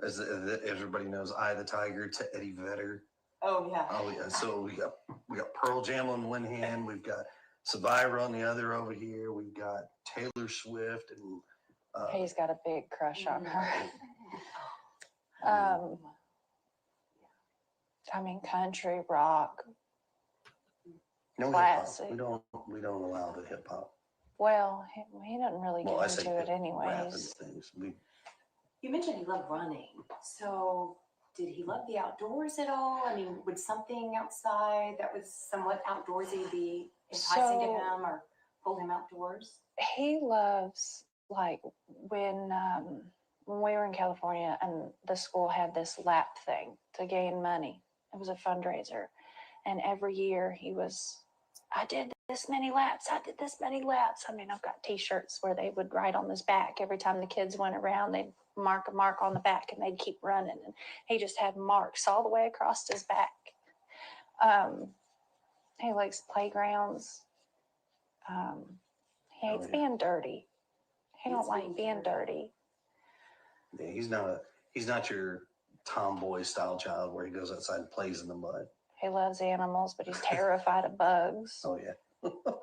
as everybody knows, Eye of the Tiger to Eddie Vedder.
Oh, yeah.
Oh, yeah. So we got Pearl Jam on one hand. We've got Survivor on the other over here. We've got Taylor Swift, and
He's got a big crush on her. I mean, country, rock,
no
classic.
hip-hop. We don't allow the hip hop.
Well, he doesn't really get
I say
into it
rap
anyways.
and things.
You mentioned he loved running. So did he love the outdoors at all? I mean, would something outside that was somewhat outdoorsy be enticing to him or pull him outdoors? He loves, like, when we were in California and the school had this lap thing to gain money. It was a fundraiser. And every year I did this many laps. I did this many laps. I mean, I've got T-shirts where they would write on his back. Every time the kids went around, they'd mark a mark on the back and they'd keep running. And he just had marks all the way across his back. He likes playgrounds. He hates being dirty. He don't like being dirty.
Yeah, he's not your tomboy style child where he goes outside and plays in the mud.
He loves animals, but he's terrified of bugs.
Oh, yeah.
Wow.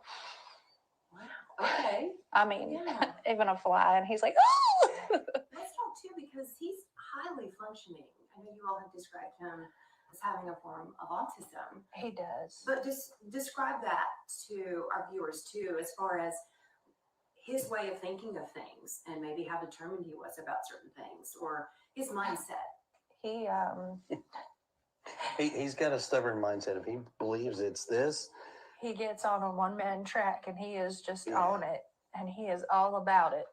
Okay. I mean, even a fly, and he's like, oh! Let's talk too, because he's highly functioning. I know you all have described him as having a form of autism.
He does.
But just describe that to our viewers too, as far as his way of thinking of things and maybe how determined he was about certain things or his mindset.
He's got a stubborn mindset. If he believes it's this,
He gets on a one-man track and he is just on it, and he is all about it.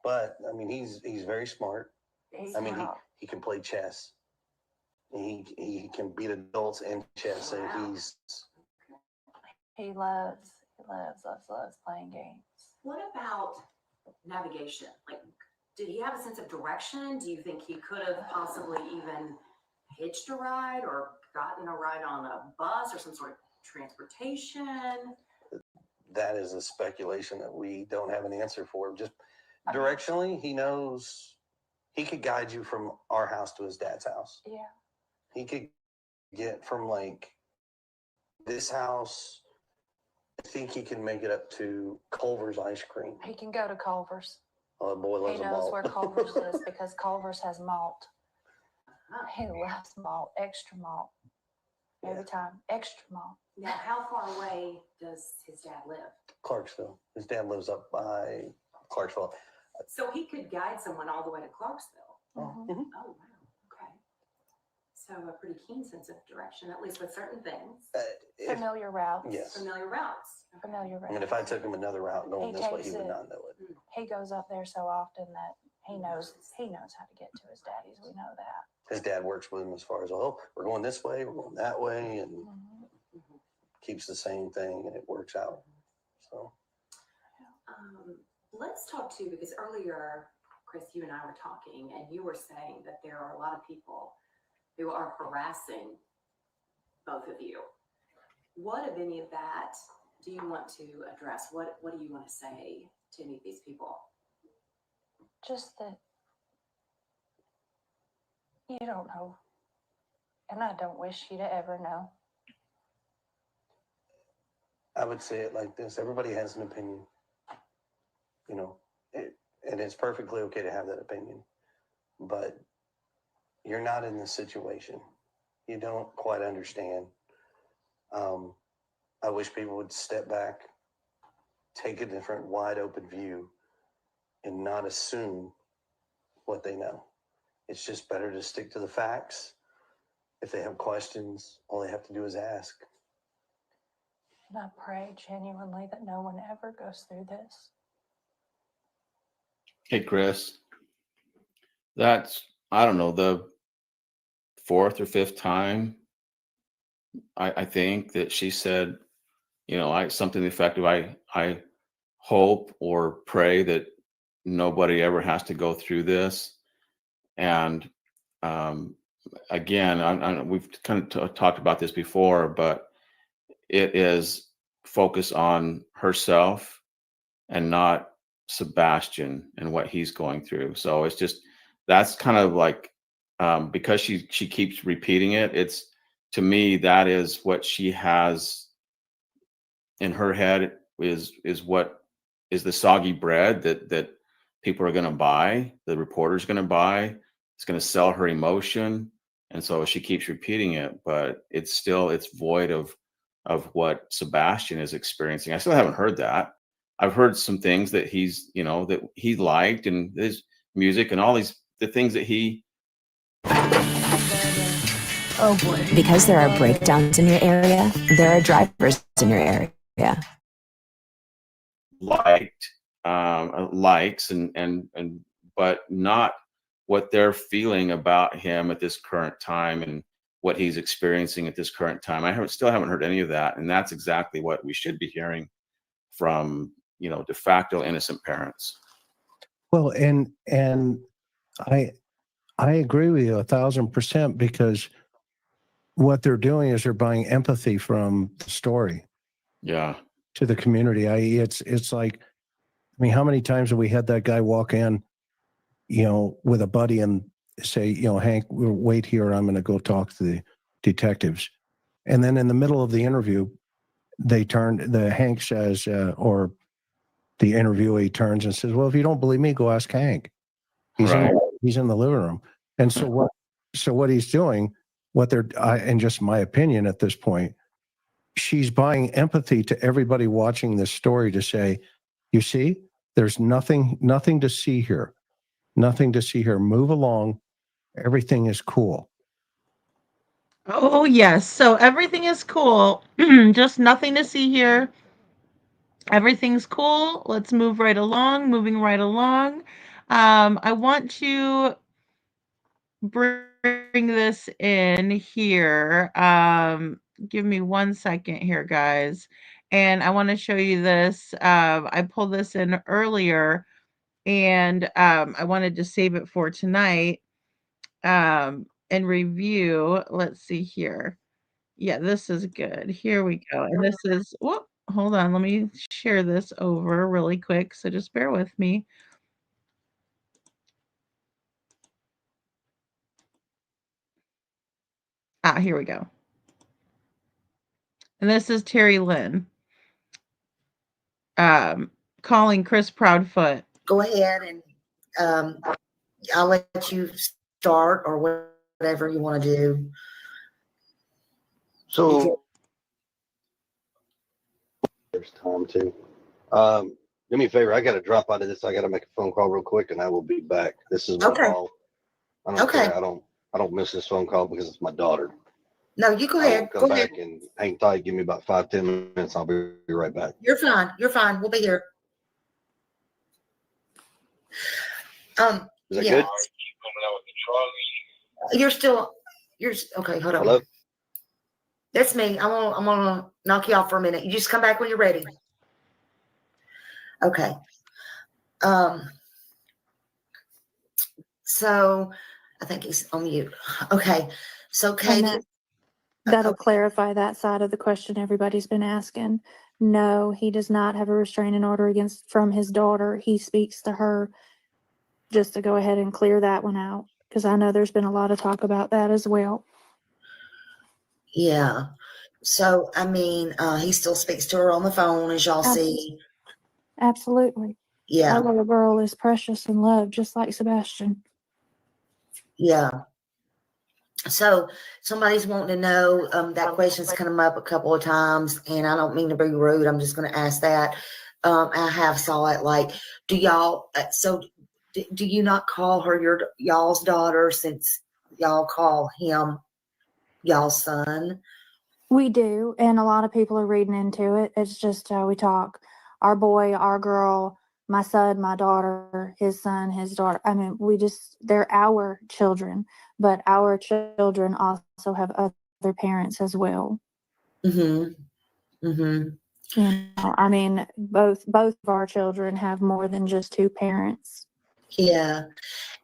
but I mean, he's very smart.
He's
I mean,
smart.
he can play chess. He can beat adults in chess.
Wow.
And
He loves playing games.
What about navigation? Like, did he have a sense of direction? Do you think he could have possibly even hitched a ride or gotten a ride on a bus or some sort of transportation?
that is a speculation that we don't have an answer for. Just directionally, he knows he could guide you from our house to his dad's house.
Yeah.
He could get from like this house. I think he can make it up to Culver's ice cream.
He can go to Culver's.
Oh, boy loves
He
a
knows
malt.
where Culver's is because Culver's has malt. He loves malt, extra malt. Every time, extra malt.
Now, how far away does his dad live?
Clarksville. His dad lives up by Clarksville.
So he could guide someone all the way to Clarksville.
Mhm.
Oh, wow. Okay. So a pretty keen sense of direction, at least with certain things.
Familiar routes.
Yes.
Familiar routes.
Familiar routes.
I mean, if I took him another route going
He
this way,
takes
he would
it.
not know it.
He goes up there so often that he knows how to get to his daddy's. We know that.
His dad works with him as far as, oh, we're going this way, we're going that way, and keeps the same thing, and it works out. So
Let's talk too, because earlier, Chris, you and I were talking, and you were saying that there are a lot of people who are harassing both of you. What, if any of that, do you want to address? What do you want to say to any of these people?
Just that you don't know. And I don't wish you to ever know.
I would say it like this: everybody has an opinion, you know, and it's perfectly okay to have that opinion, but you're not in this situation. You don't quite understand. I wish people would step back, take a different, wide open view, and not assume what they know. It's just better to stick to the facts. If they have questions, all they have to do is ask.
And I pray genuinely that no one ever goes through this.
Hey, Chris, that's, I don't know, the fourth or fifth time I think that she said, you know, something to the effect of, I hope or pray that nobody ever has to go through this. And again, we've kind of talked about this before, but it is focus on herself and not Sebastian and what he's going through. So it's just, that's kind of like, because she keeps repeating it, it's, to me, that is what she has in her head is what is the soggy bread that people are going to buy, the reporter's going to buy. It's going to sell her emotion. And so she keeps repeating it, but it's void of what Sebastian is experiencing. I still haven't heard that. I've heard some things that he's, you know, that he liked, and his music and all the things that he.
Oh boy. Because there are breakdowns in your area, there are drivers in your area.
Likes and but not what they're feeling about him at this current time and what he's experiencing at this current time. I still haven't heard any of that, and that's exactly what we should be hearing from, you know, de facto innocent parents.
Well, and I agree with you 1,000%, because what they're doing is they're buying empathy from the story.
Yeah.
To the community. It's like, I mean, how many times have we had that guy walk in, you know, with a buddy and say, you know, Hank, wait here, I'm going to go talk to the detectives. And then in the middle of the interview, Hank says, or the interviewee turns and says, well, if you don't believe me, go ask Hank. He's
Right.
he's in the living room. And so what he's doing, what they're and just my opinion at this point, she's buying empathy to everybody watching this story to say, you see, there's nothing to see here. Nothing to see here. Move along. Everything is cool.
Oh, yes. So everything is cool. Just nothing to see here. Everything's cool. Let's move right along. Moving right along. I want to bring this in here. Give me 1 second here, guys. And I want to show you this. I pulled this in earlier, and I wanted to save it for tonight and review. Let's see here. Yeah, this is good. Here we go. And this is, whoop, hold on. Let me share this over really quick. So just bear with me. Here we go. And this is Terry Lynn calling Chris Proudfoot.
Go ahead and I'll let you start or whatever you want to do.
So there's time too. Do me a favor. I got to drop out of this. I got to make a phone call real quick, and I will be back. This is my call. I don't care. I don't miss this phone call because it's my daughter.
No, you go ahead.
Come back and hang tight. Give me about 5-10 minutes. I'll be right back.
You're fine. You're fine. We'll be here.
Is that good?
You're okay. Hold on.
Hello?
That's me. I'm gonna knock you off for a minute. You just come back when you're ready. Okay. So I think he's on mute. Okay. So Katie,
that'll clarify that side of the question everybody's been asking. No, he does not have a restraining order from his daughter. He speaks to her, just to go ahead and clear that one out, because I know there's been a lot of talk about that as well.
Yeah. So I mean, he still speaks to her on the phone, as y'all see.
Absolutely.
Yeah.
Our little girl is precious and loved, just like Sebastian.
Yeah. So somebody's wanting to know, that question's come up a couple of times, and I don't mean to be rude. I'm just going to ask that. I have saw it like, do y'all, do you not call her y'all's daughter, since y'all call him y'all's son?
We do, and a lot of people are reading into it. It's just how we talk. Our boy, our girl, my son, my daughter, his son, his daughter. I mean, they're our children, but our children also have other parents as well.
Mm-hmm. Mm-hmm.
You know, I mean, both of our children have more than just two parents.
Yeah.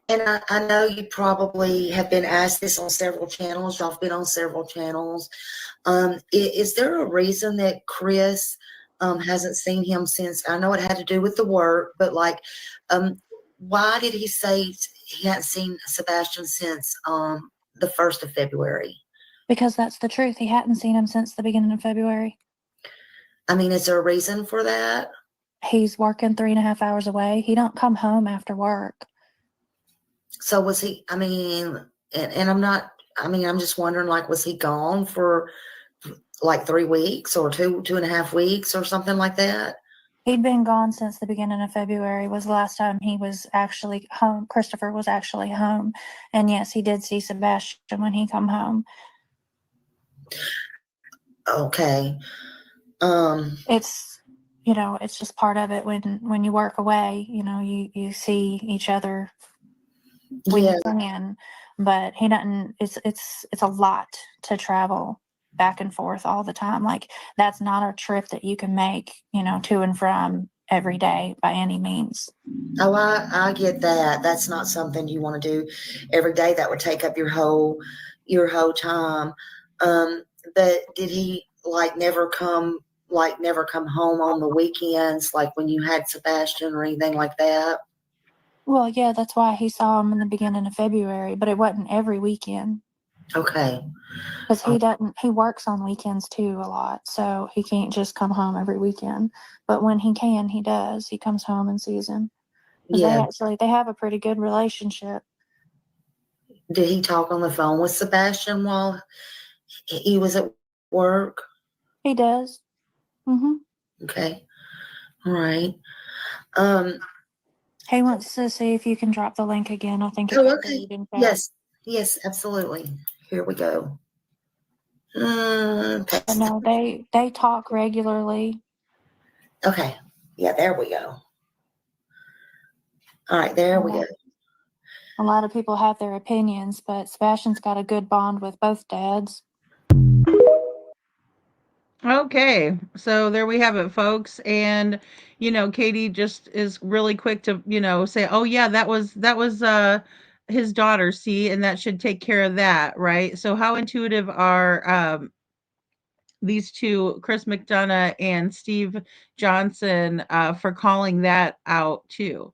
And I know you probably have been asked this on several channels. Y'all have been on several channels. Is there a reason that Chris hasn't seen him since? I know it had to do with the work, but like, why did he say he hadn't seen Sebastian since the 1st of February?
Because that's the truth. He hadn't seen him since the beginning of February.
I mean, is there a reason for that?
He's working 3.5 hours away. He don't come home after work.
So was he, I mean, and I'm just wondering, like, was he gone for like 3 weeks or 2.5 weeks or something like that?
He'd been gone since the beginning of February was the last time he was actually home. Christopher was actually home. And yes, he did see Sebastian when he come home.
Okay.
It's, it's just part of it when you work away, you see each other when you can, but he doesn't, it's a lot to travel back and forth all the time. Like, that's not a trip that you can make, to and from every day by any means.
Oh, I get that. That's not something you want to do every day. That would take up your whole time. But did he never come home on the weekends, like when you had Sebastian or anything like that?
Well, yeah, that's why he saw him in the beginning of February, but it wasn't every weekend.
Okay.
Because he works on weekends too a lot, so he can't just come home every weekend. But when he can, he does. He comes home and sees him. 'Cause
Yeah.
they have a pretty good relationship.
Did he talk on the phone with Sebastian while he was at work?
He does. Mm-hmm.
Okay. All right.
He wants to see if you can drop the link again. I think it
Oh,
got
okay.
deleted in chat.
Yes. Yes, absolutely. Here we go.
But no, they talk regularly.
Okay. Yeah, there we go. All right, there we go.
A lot of people have their opinions, but Sebastian's got a good bond with both dads.
Okay, so there we have it, folks. And Katie just is really quick to say, "Oh yeah, that was his daughter, see, and that should take care of that, right?" So how intuitive are these two, Chris McDonough and Steve Johnson, for calling that out too,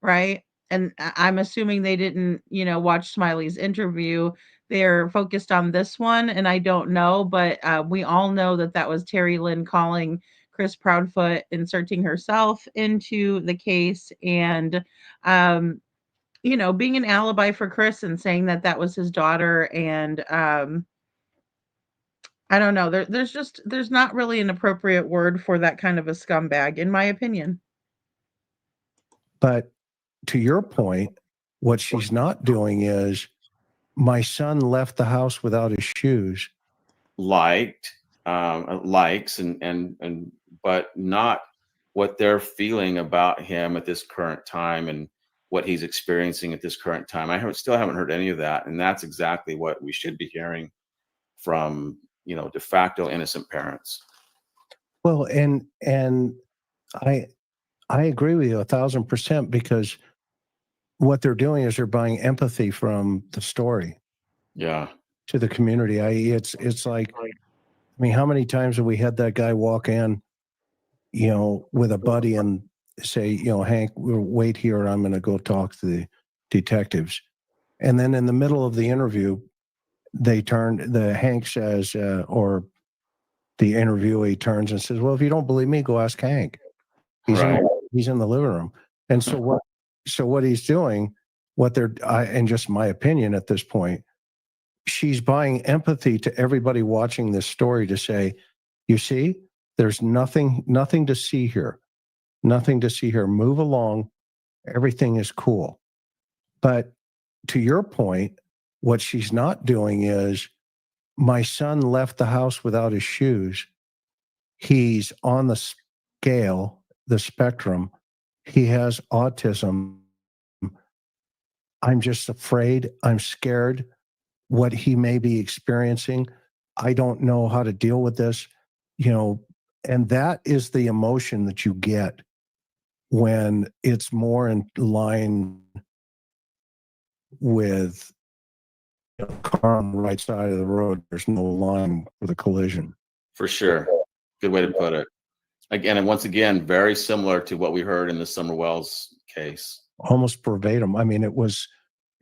right? And I'm assuming they didn't, watch Smiley's interview. They're focused on this one, and I don't know, but we all know that that was Terry Lynn calling Chris Proudfoot, inserting herself into the case, and being an alibi for Chris and saying that that was his daughter, and I don't know. There's not really an appropriate word for that kind of a scumbag, in my opinion.
But to your point, what she's not doing is, my son left the house without his shoes.
Likes and but not what they're feeling about him at this current time and what he's experiencing at this current time. Still haven't heard any of that, and that's exactly what we should be hearing from de facto innocent parents.
Well, and I agree with you 1,000%, because what they're doing is they're buying empathy from the story.
Yeah.
To the community. It's like, I mean, how many times have we had that guy walk in, with a buddy and say, Hank, we'll wait here. I'm going to go talk to the detectives. And then in the middle of the interview, Hank says, or the interviewee turns and says, well, if you don't believe me, go ask Hank. He's in the living room. And so what he's doing, and just my opinion at this point, she's buying empathy to everybody watching this story to say, you see, there's nothing to see here. Nothing to see here. Move along. Everything is cool. But to your point, what she's not doing is, my son left the house without his shoes. He's on the scale, the spectrum. He has autism. I'm just afraid. I'm scared what he may be experiencing. I don't know how to deal with this, and that is the emotion that you get when it's more in line with car on the right side of the road. There's no line for the collision.
For sure. Good way to put it. Again, and once again, very similar to what we heard in the Summer Wells case.
Almost verbatim. I mean,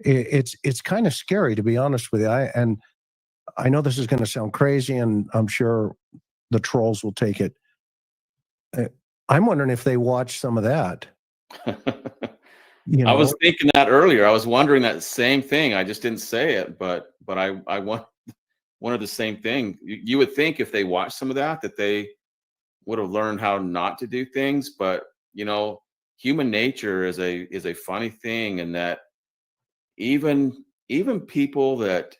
it's kind of scary, to be honest with you. And I know this is going to sound crazy, and I'm sure the trolls will take it. I'm wondering if they watched some of that.
I was thinking that earlier. I was wondering that same thing. I just didn't say it, but I wanted the same thing. You would think if they watched some of that they would have learned how not to do things. But human nature is a funny thing, and that even people that,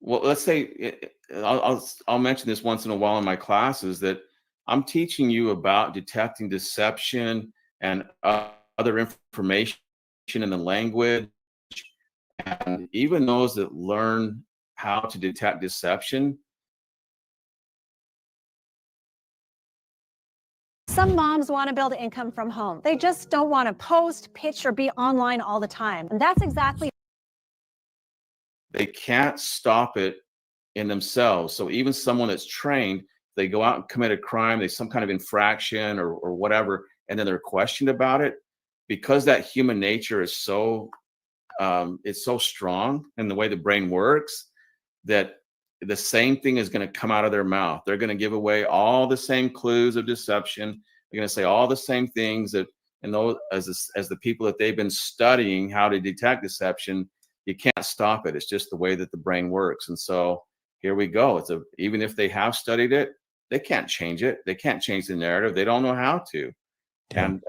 well, let's say, I'll mention this once in a while in my classes, that I'm teaching you about detecting deception and other information in the language. And even those that learn how to detect deception.
Some moms want to build income from home. They just don't want to post, pitch, or be online all the time. And that's exactly.
They can't stop it in themselves. So even someone that's trained, they go out and commit a crime, they some kind of infraction or whatever, and then they're questioned about it, because that human nature is so it's so strong in the way the brain works, that the same thing is going to come out of their mouth. They're going to give away all the same clues of deception. They're going to say all the same things that and those as the people that they've been studying how to detect deception, you can't stop it. It's just the way that the brain works. And so here we go. Even if they have studied it, they can't change it. They can't change the narrative. They don't know how to. And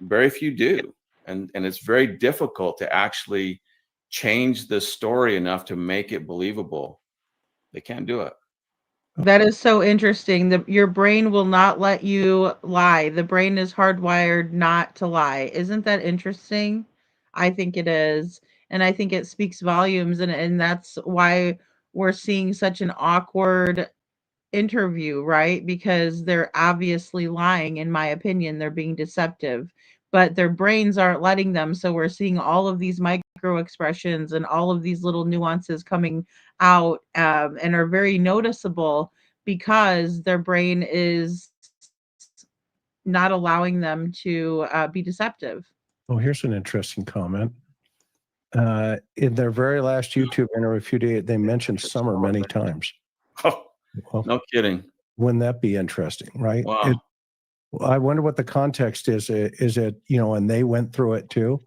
very few do. And it's very difficult to actually change the story enough to make it believable. They can't do it.
That is so interesting. Your brain will not let you lie. The brain is hardwired not to lie. Isn't that interesting? I think it is. And I think it speaks volumes, and that's why we're seeing such an awkward interview, right? Because they're obviously lying, in my opinion. They're being deceptive, but their brains aren't letting them. So we're seeing all of these micro expressions and all of these little nuances coming out, and are very noticeable because their brain is not allowing them to be deceptive.
Oh, here's an interesting comment. In their very last YouTube interview a few days, they mentioned summer many times.
Oh,
Well,
no kidding.
Wouldn't that be interesting, right?
Wow.
I wonder what the context is. Is it, and they went through it too?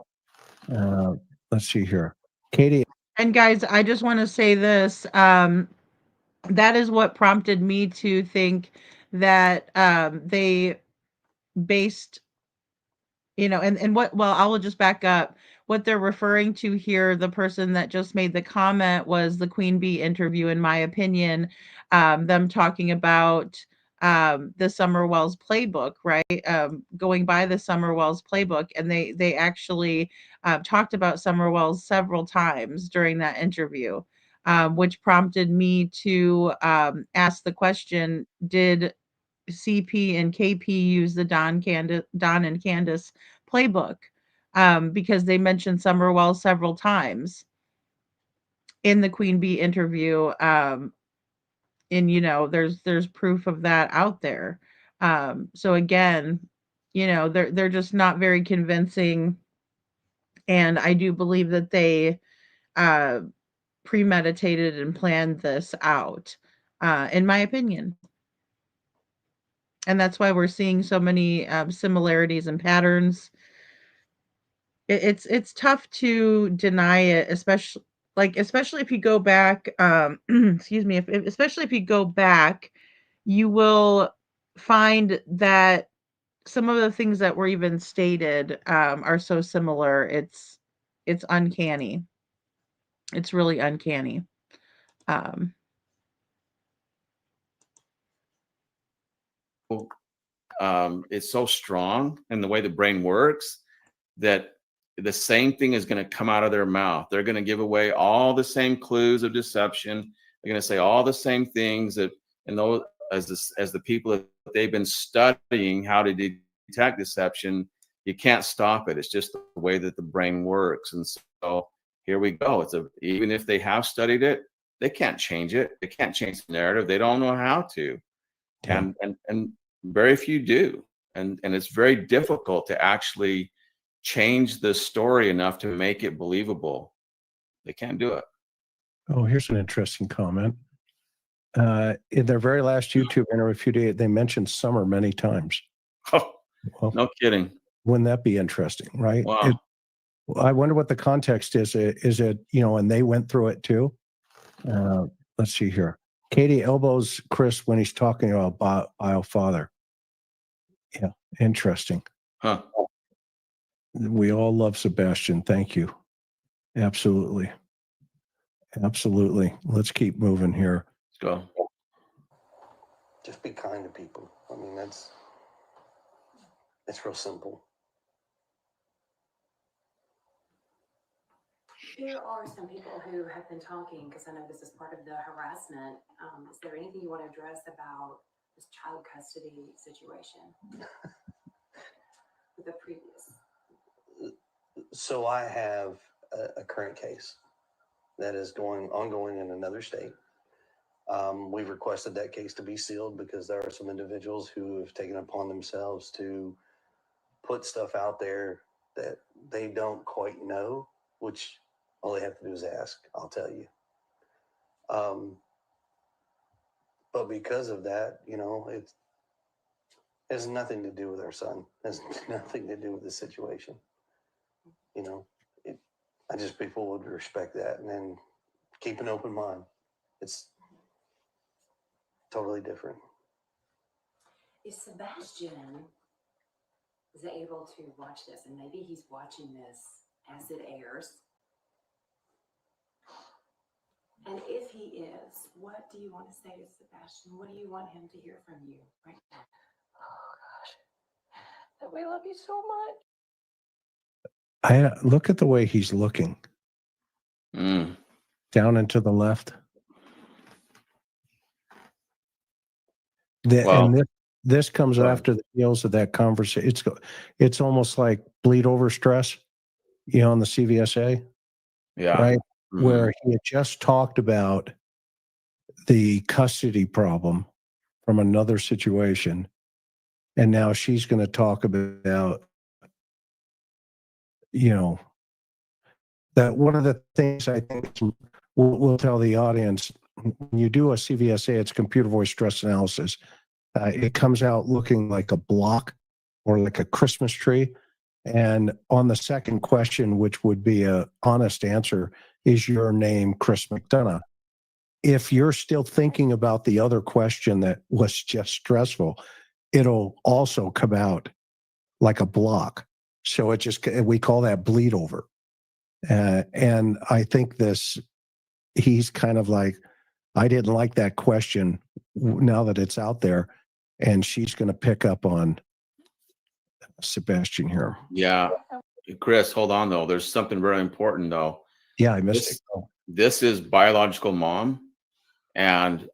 Let's see here. Katie.
And guys, I just want to say this. That is what prompted me to think that they based, and what, well, I will just back up. What they're referring to here, the person that just made the comment, was the Queen Bee interview, in my opinion. Them talking about the Summer Wells playbook, right? Going by the Summer Wells playbook, and they actually talked about Summer Wells several times during that interview, which prompted me to ask the question: did CP and KP use the Don and Candace playbook? Because they mentioned Summerwell several times in the Queen Bee interview. And there's proof of that out there. So again, they're just not very convincing. And I do believe that they uh premeditated and planned this out, in my opinion. And that's why we're seeing so many similarities and patterns. It's tough to deny it, especially if you go back. Excuse me, especially if you go back, you will find that some of the things that were even stated are so similar. It's uncanny. It's really uncanny. Um,
It's so strong in the way the brain works that the same thing is going to come out of their mouth. They're going to give away all the same clues of deception. They're going to say all the same things that, and those as the people that they've been studying how to detect deception, you can't stop it. It's just the way that the brain works. And so here we go. Even if they have studied it, they can't change it. They can't change the narrative. They don't know how to. And very few do. And it's very difficult to actually change the story enough to make it believable. They can't do it.
Oh, here's an interesting comment. In their very last YouTube interview a few days, they mentioned summer many times.
Oh,
well,
no kidding.
Wouldn't that be interesting, right?
Wow.
I wonder what the context is. Is it, and they went through it too? Let's see here. Katie elbows Chris when he's talking about bio father. Yeah, interesting.
Huh.
We all love Sebastian. Thank you. Absolutely. Absolutely. Let's keep moving here.
Let's go.
Just be kind to people. I mean, it's real simple.
There are some people who have been talking, because I know this is part of the harassment. Is there anything you want to address about this child custody situation with the previous?
So I have a current case that is ongoing in another state. We've requested that case to be sealed because there are some individuals who have taken upon themselves to put stuff out there that they don't quite know, which all they have to do is ask, I'll tell you. But because of that, It has nothing to do with our son. It has nothing to do with the situation. You know, I just people would respect that and then keep an open mind. It's totally different.
If Sebastian is able to watch this, and maybe he's watching this as it airs, and if he is, what do you want to say to Sebastian? What do you want him to hear from you right now?
Oh gosh, that we love you so much.
I look at the way he's looking down and to the left. And this comes after the heels of that conversation. It's almost like bleed over stress, you know, on the CVSA.
Yeah.
Right.
Mm-hmm.
Where he had just talked about the custody problem from another situation. And now she's going to talk about, you know, that one of the things I think we'll tell the audience, when you do a CVSA, it's computer voice stress analysis. It comes out looking like a block or like a Christmas tree. And on the second question, which would be a honest answer, is your name Chris McDonough? If you're still thinking about the other question that was just stressful, it'll also come out like a block. So we call that bleed over. And I think he's kind of like, I didn't like that question now that it's out there. And she's going to pick up on Sebastian here.
Yeah. Chris, hold on though. There's something very important though.
Yeah, I missed it.
This is biological mom, and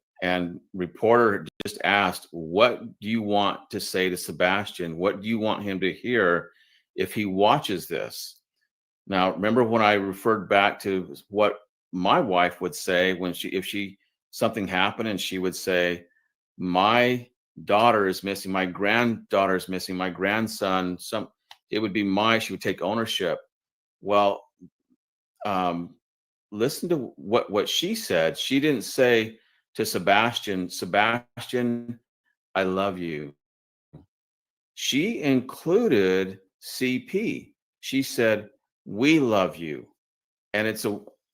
reporter just asked, what do you want to say to Sebastian? What do you want him to hear if he watches this? Now, remember when I referred back to what my wife would say when if something happened and she would say, my daughter is missing, my granddaughter is missing, my grandson, it would be she would take ownership. Well, listen to what she said. She didn't say to Sebastian, I love you. She included CP. She said, we love you. And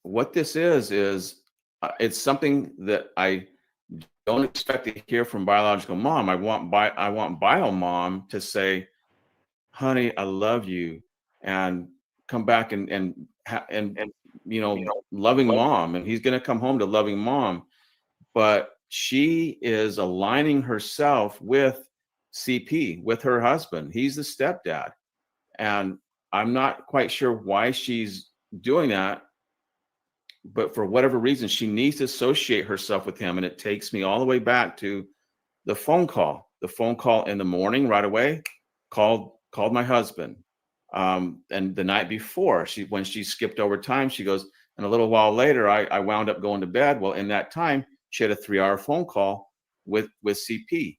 what this is it's something that I don't expect to hear from biological mom. I want bio mom to say, honey, I love you, and come back and you know, loving mom. And he's going to come home to loving mom. But she is aligning herself with CP, with her husband. He's the stepdad. And I'm not quite sure why she's doing that. But for whatever reason, she needs to associate herself with him. And it takes me all the way back to the phone call in the morning right away, called my husband. And the night before, when she skipped over time, she goes, and a little while later, I wound up going to bed. Well, in that time, she had a 3-hour phone call with CP.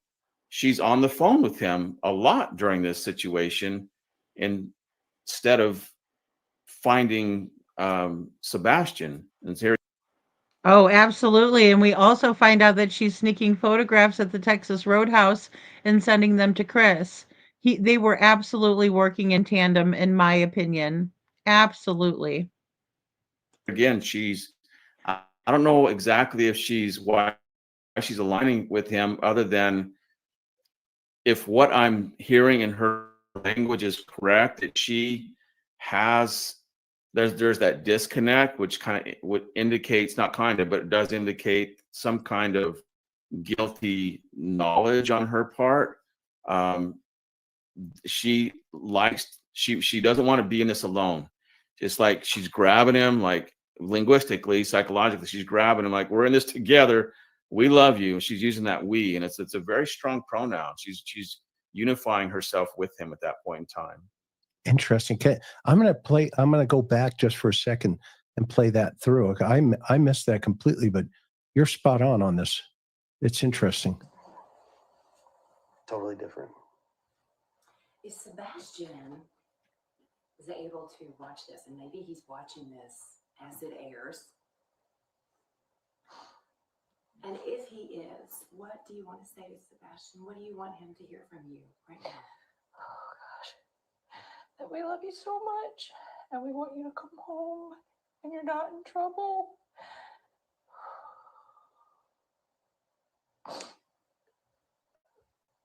She's on the phone with him a lot during this situation, instead of finding Sebastian. And here.
Oh, absolutely. And we also find out that she's sneaking photographs at the Texas Roadhouse and sending them to Chris. They were absolutely working in tandem, in my opinion. Absolutely.
Again, I don't know exactly why she's aligning with him, other than if what I'm hearing in her language is correct, that she has, there's that disconnect, which kind of would indicates, not kind of, but it does indicate some kind of guilty knowledge on her part. She doesn't want to be in this alone. It's like she's grabbing him, like linguistically, psychologically, she's grabbing him like, we're in this together. We love you. And she's using that we, and it's a very strong pronoun. She's unifying herself with him at that point in time.
Interesting. I'm going to go back just for a second and play that through. I missed that completely, but you're spot on this. It's interesting.
Totally different.
If Sebastian is able to watch this, and maybe he's watching this as it airs, and if he he is, what do you want to say to Sebastian? What do you want him to hear from you right now?
Oh gosh, that we love you so much and we want you to come home and you're not in trouble.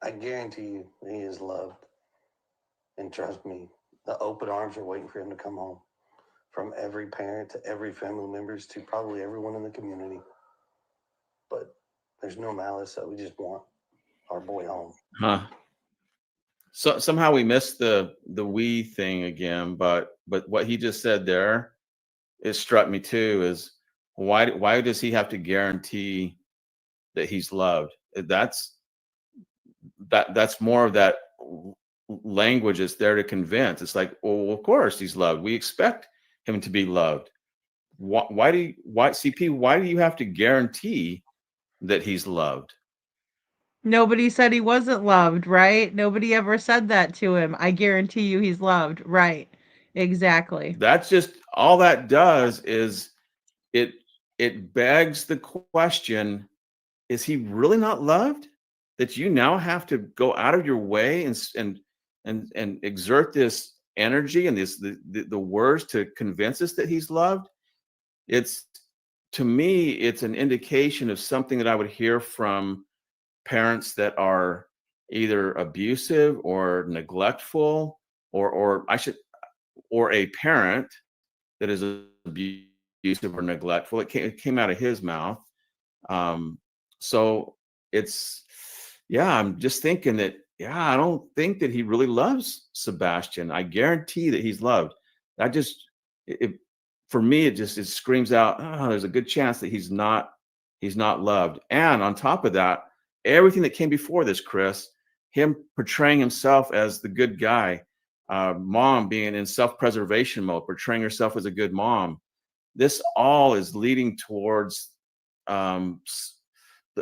I guarantee you he is loved. And trust me, the open arms are waiting for him to come home. From every parent to every family members to probably everyone in the community. But there's no malice, so we just want our boy home.
Huh. So somehow we missed the we thing again, but what he just said there, it struck me too, is why does he have to guarantee that he's loved? That's more of that language is there to convince. It's like, well, of course he's loved. We expect him to be loved. Why do you have to guarantee that he's loved?
Nobody said he wasn't loved, right? Nobody ever said that to him. I guarantee you he's loved. Right. Exactly.
That's just all that does is it begs the question, is he really not loved? That you now have to go out of your way and exert this energy and the words to convince us that he's loved. To me, it's an indication of something that I would hear from parents that are either abusive or neglectful, or a parent that is abusive or neglectful. It came out of his mouth. So I'm just thinking that, I don't think that he really loves Sebastian. I guarantee that he's loved. For me, it screams out, there's a good chance that he's not loved. And on top of that, everything that came before this, Chris, him portraying himself as the good guy, mom being in self-preservation mode, portraying herself as a good mom. This all is leading towards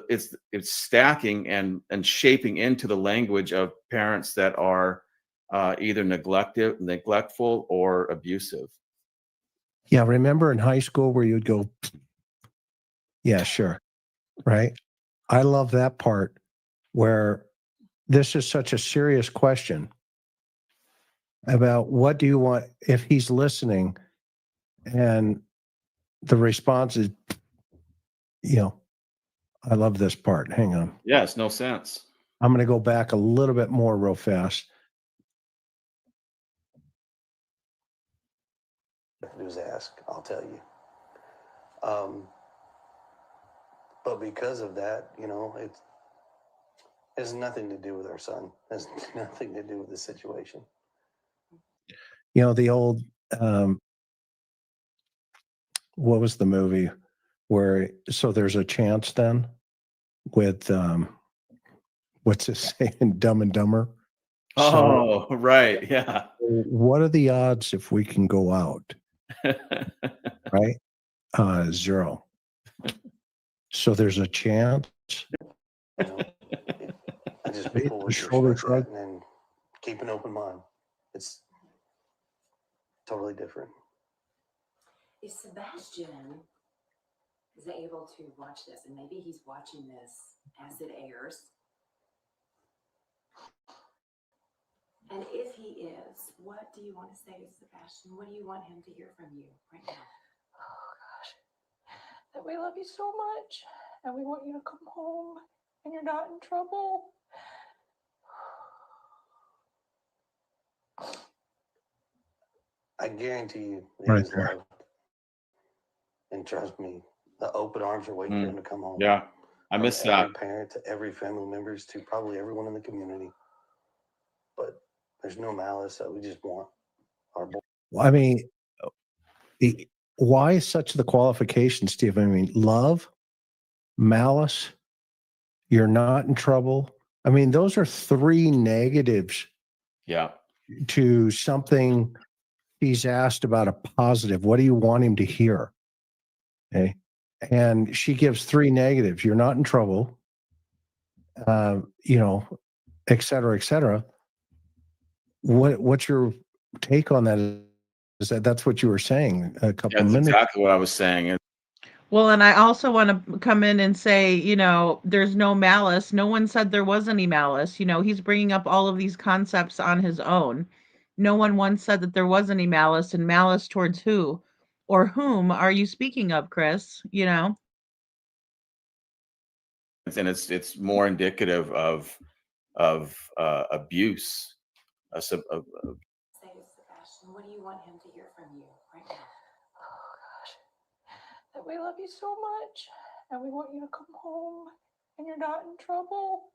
it's stacking and shaping into the language of parents that are either neglectful or abusive.
Yeah, remember in high school where you'd go, yeah, sure, right? I love that part where this is such a serious question about what do you want if he's listening, and the response is, I love this part. Hang on.
Yeah, it's no sense.
I'm going to go back a little bit more real fast.
Do is ask, I'll tell you. But because of that, it has nothing to do with our son. It has nothing to do with the situation.
The old, what was the movie where, so there's a chance then with, what's it saying, Dumb and Dumber?
Oh, so, right. Yeah.
What are the odds if we can go out? Right? 0. So there's a chance.
I just people with shoulder shrug and keep an open mind. It's totally different.
If Sebastian is able to watch this, and maybe he's watching this as it airs, and if he is, what do you want to say to Sebastian? What do you want him to hear from you right now?
Oh gosh, that we love you so much and we want you to come home and you're not in trouble.
I guarantee you
Right
he's loved. And trust me, the open arms are waiting for him to come home.
Yeah, I missed that.
Every parent to every family members to probably everyone in the community. But there's no malice, so we just want our boy.
I mean, why such the qualification, Steve? I mean, love, malice, you're not in trouble. I mean, those are 3 negatives.
Yeah.
To something he's asked about a positive. What do you want him to hear? Okay. And she gives 3 negatives. You're not in trouble, et cetera, et cetera. What's your take on that? Is that's what you were saying a couple of minutes?
That's exactly what I was saying.
Well, and I also want to come in and say, there's no malice. No one said there was any malice. He's bringing up all of these concepts on his own. No one once said that there was any malice, and malice towards who or whom are you speaking of, Chris?
And it's more indicative of abuse.
Say, Sebastian, what do you want him to hear from you right now?
Oh gosh, that we love you so much and we want you to come home and you're not in trouble.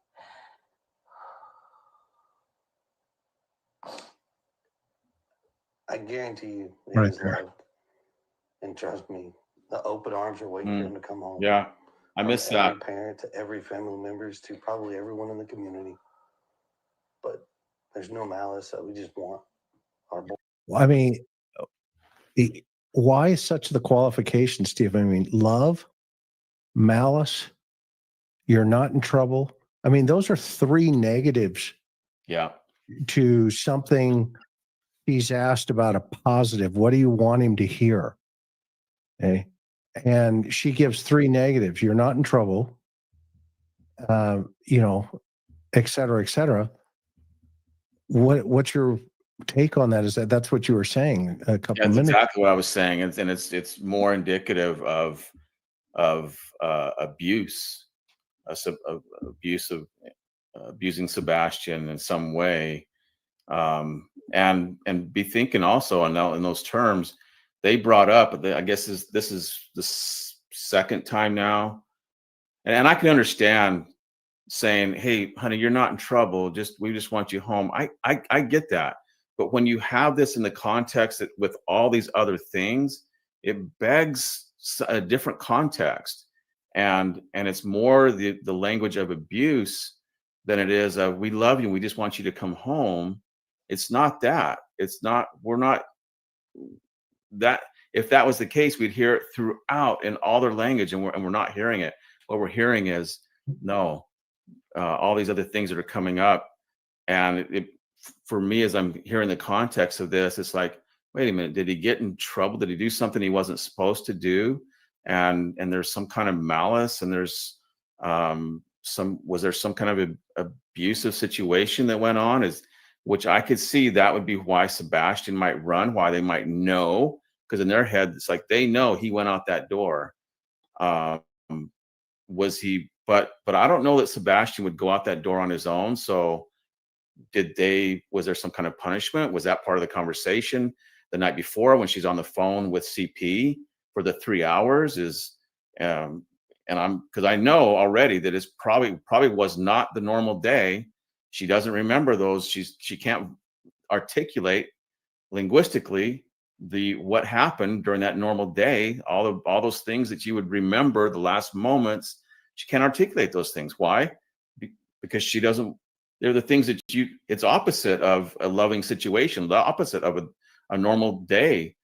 I guarantee you that
Right
he's
there.
loved. And trust me, the open arms are waiting for him to come home.
Yeah, I
From
miss
every
that.
parent to every family members to probably everyone in the community. But there's no malice. We just want our boy.
I mean, why such the qualification, Steve? I mean, love, malice, you're not in trouble. I mean, those are three negatives
Yeah.
to something he's asked about a positive. What do you want him to hear? Okay. And she gives three negatives. You're not in trouble, et cetera, et cetera. What's your take on that? Is that's what you were saying a couple
That's
minutes?
exactly what I was saying, and it's more indicative of abuse, abusing Sebastian in some way, and be thinking also in those terms. They brought up, I guess this is the second time now, and I can understand saying, "Hey, honey, you're not in trouble. We just want you home." I get that, but when you have this in the context that with all these other things, it begs a different context, and it's more the language of abuse than it is of "we love you, we just want you to come home." It's not that. It's not. We're not that. If that was the case, we'd hear it throughout in all their language, and we're not hearing it. What we're hearing is no. All these other things that are coming up, and for me, as I'm hearing the context of this, it's like, wait a minute, did he get in trouble? Did he do something he wasn't supposed to do? And there's some kind of malice, and there's was there some kind of abusive situation that went on? Which I could see that would be why Sebastian might run, why they might know, because in their head it's like they know he went out that door. Was he? But I don't know that Sebastian would go out that door on his own. So was there some kind of punishment? Was that part of the conversation the night before when she's on the phone with CP for the 3 hours? And because I know already that it's probably was not the normal day. She doesn't remember those. She can't articulate linguistically what happened during that normal day, all those things that you would remember, the last moments. She can't articulate those things. Why? Because she doesn't. They're the things that it's opposite of a loving situation, the opposite of a normal day.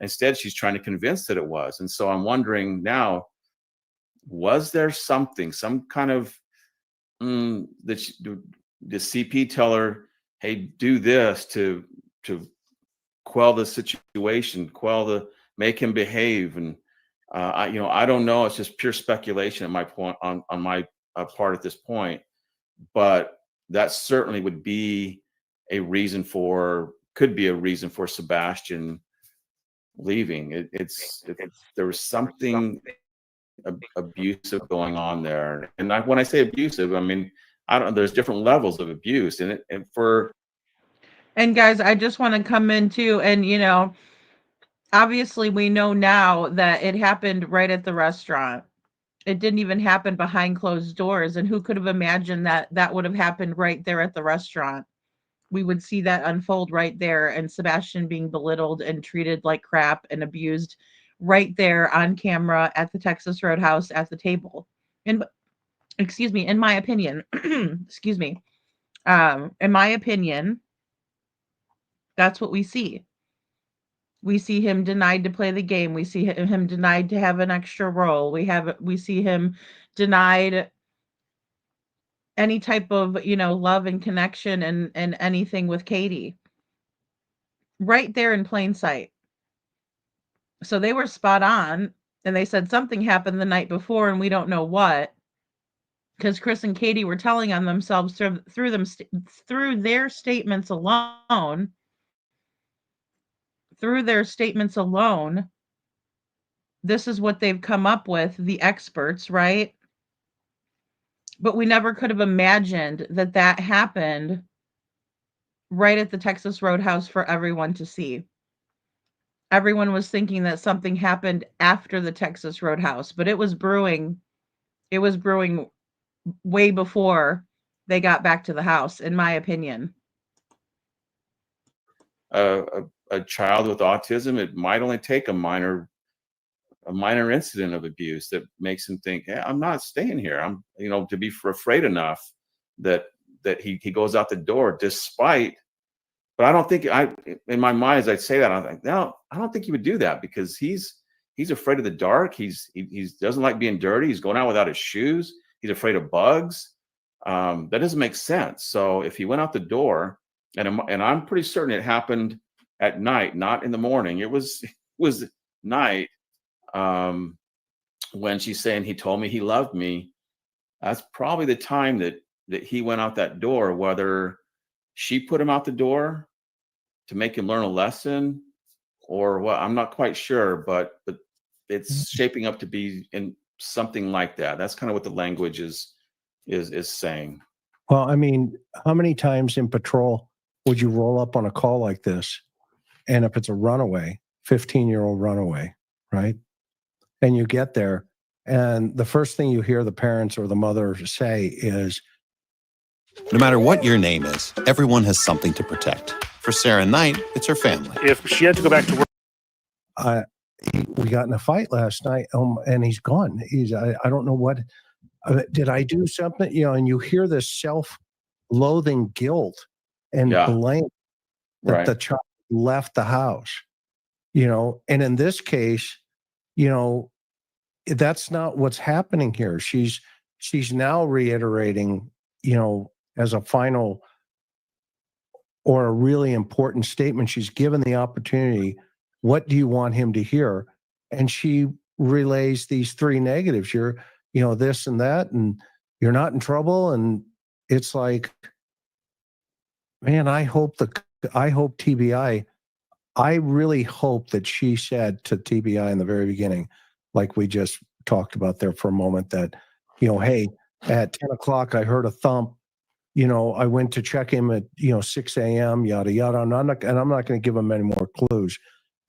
Instead, she's trying to convince that it was. And so I'm wondering now, was there some kind of the CP tell her, hey, do this to quell the situation, make him behave. And I don't know. It's just pure speculation at my point on my part at this point. But that certainly could be a reason for Sebastian leaving. There was something abusive going on there. And when I say abusive, I mean, there's different levels of abuse in it.
And guys, I just want to come in too, and obviously we know now that it happened right at the restaurant. It didn't even happen behind closed doors, and who could have imagined that would have happened right there at the restaurant? We would see that unfold right there, and Sebastian being belittled and treated like crap and abused right there on camera at the Texas Roadhouse at the table. And excuse me, in my opinion, excuse me, in my opinion, that's what we see. We see him denied to play the game. We see him denied to have an extra role. We see him denied any type of, love and connection and anything with Katie. Right there in plain sight. So they were spot on, and they said something happened the night before and we don't know what, because Chris and Katie were telling on themselves through their statements alone. Through their statements alone, this is what they've come up with, the experts, right? But we never could have imagined that that happened right at the Texas Roadhouse for everyone to see. Everyone was thinking that something happened after the Texas Roadhouse, but it was brewing. It was brewing way before they got back to the house, in my opinion.
A child with autism, it might only take a minor incident of abuse that makes him think, hey, I'm not staying here. I'm, to be afraid enough that he goes out the door despite. But I don't think in my mind, as I say that, I'm like, no, I don't think he would do that, because he's afraid of the dark. He doesn't like being dirty. He's going out without his shoes. He's afraid of bugs. That doesn't make sense. So if he went out the door, and I'm pretty certain it happened at night, not in the morning. It was night. When she's saying he told me he loved me, that's probably the time that he went out that door. Whether she put him out the door to make him learn a lesson or what, I'm not quite sure, but it's shaping up to be in something like that. That's kind of what the language is saying.
Well, I mean, how many times in patrol would you roll up on a call like this? And if it's a runaway, 15-year-old runaway, right? And you get there, and the first thing you hear the parents or the mother say is,
no matter what your name is, everyone has something to protect. For Sarah Knight, it's her family.
If she had to go back to work,
we got in a fight last night, and he's gone. I don't know what, did I do something? And you hear this self-loathing guilt and blame that the child left the house, and in this case, that's not what's happening here. She's now reiterating, as a final or a really important statement. She's given the opportunity. What do you want him to hear? And she relays these three negatives. You're, this and that, and you're not in trouble. And it's like, man, I hope TBI, I really hope that she said to TBI in the very beginning, like we just talked about there for a moment, that, hey, at 10 o'clock, I heard a thump. I went to check him at, 6 a.m., yada, yada. I'm not going to give them any more clues,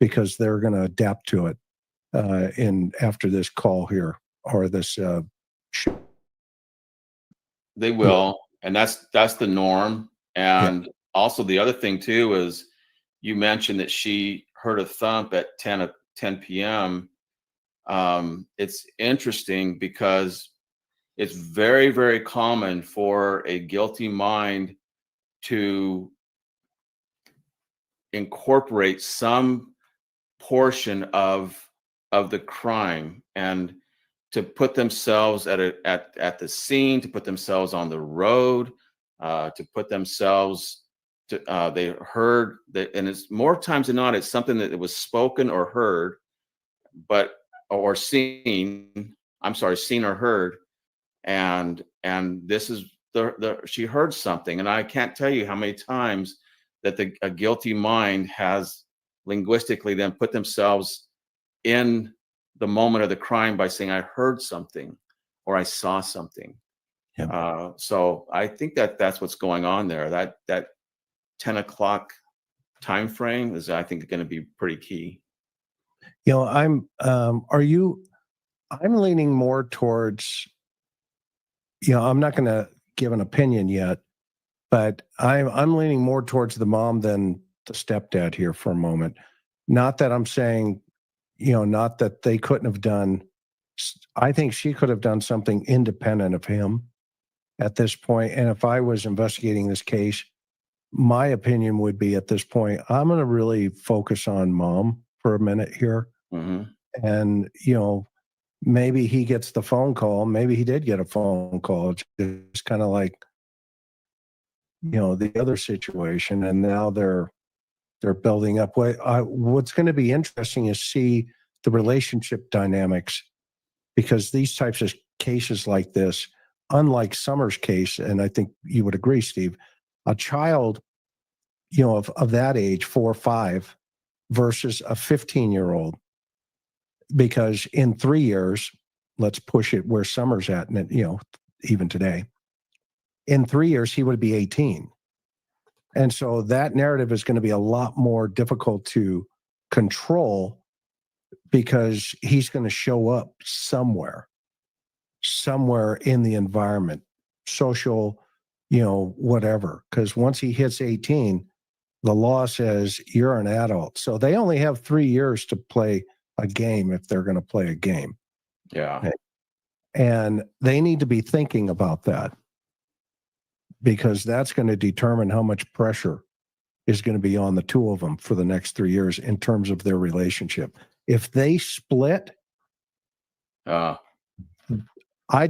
because they're going to adapt to it after this call here, or this show.
They will. And that's the norm. And also the other thing too is, you mentioned that she heard a thump at 10 p.m. It's interesting because it's very, very common for a guilty mind to incorporate some portion of the crime and to put themselves at the scene, to put themselves on the road, to put themselves to, they heard that, and it's more times than not, it's something that was spoken or heard, or seen. I'm sorry, seen or heard, and this is she heard something, and I can't tell you how many times that a guilty mind has linguistically then put themselves in the moment of the crime by saying, I heard something or I saw something. So I think that's what's going on there. That 10 o'clock time frame is, I think, going to be pretty key.
I'm leaning more towards, I'm not going to give an opinion yet, but I'm leaning more towards the mom than the stepdad here for a moment. Not that I'm saying, not that they couldn't have done. I think she could have done something independent of him at this point. And if I was investigating this case, my opinion would be, at this point, I'm going to really focus on mom for a minute here.
Mm-hmm.
And, maybe he gets the phone call. Maybe he did get a phone call. It's kind of like, the other situation. And now they're building up. What's going to be interesting is see the relationship dynamics, because these types of cases like this, unlike Summer's case, and I think you would agree, Steve, a child, of that age, 4 or 5, versus a 15-year-old, because in 3 years, let's push it where Summer's at, and even today, in 3 years, he would be 18. And so that narrative is going to be a lot more difficult to control because he's going to show up somewhere in the environment, social, whatever. Because once he hits 18, the law says you're an adult. So they only have 3 years to play a game if they're going to play a game.
Yeah.
And they need to be thinking about that, because that's going to determine how much pressure is going to be on the two of them for the next 3 years in terms of their relationship. If they split, I'd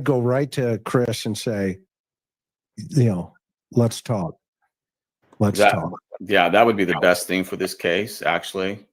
go right to Chris and say, let's talk. Let's talk.
Yeah, that would be the best thing for this case, actually.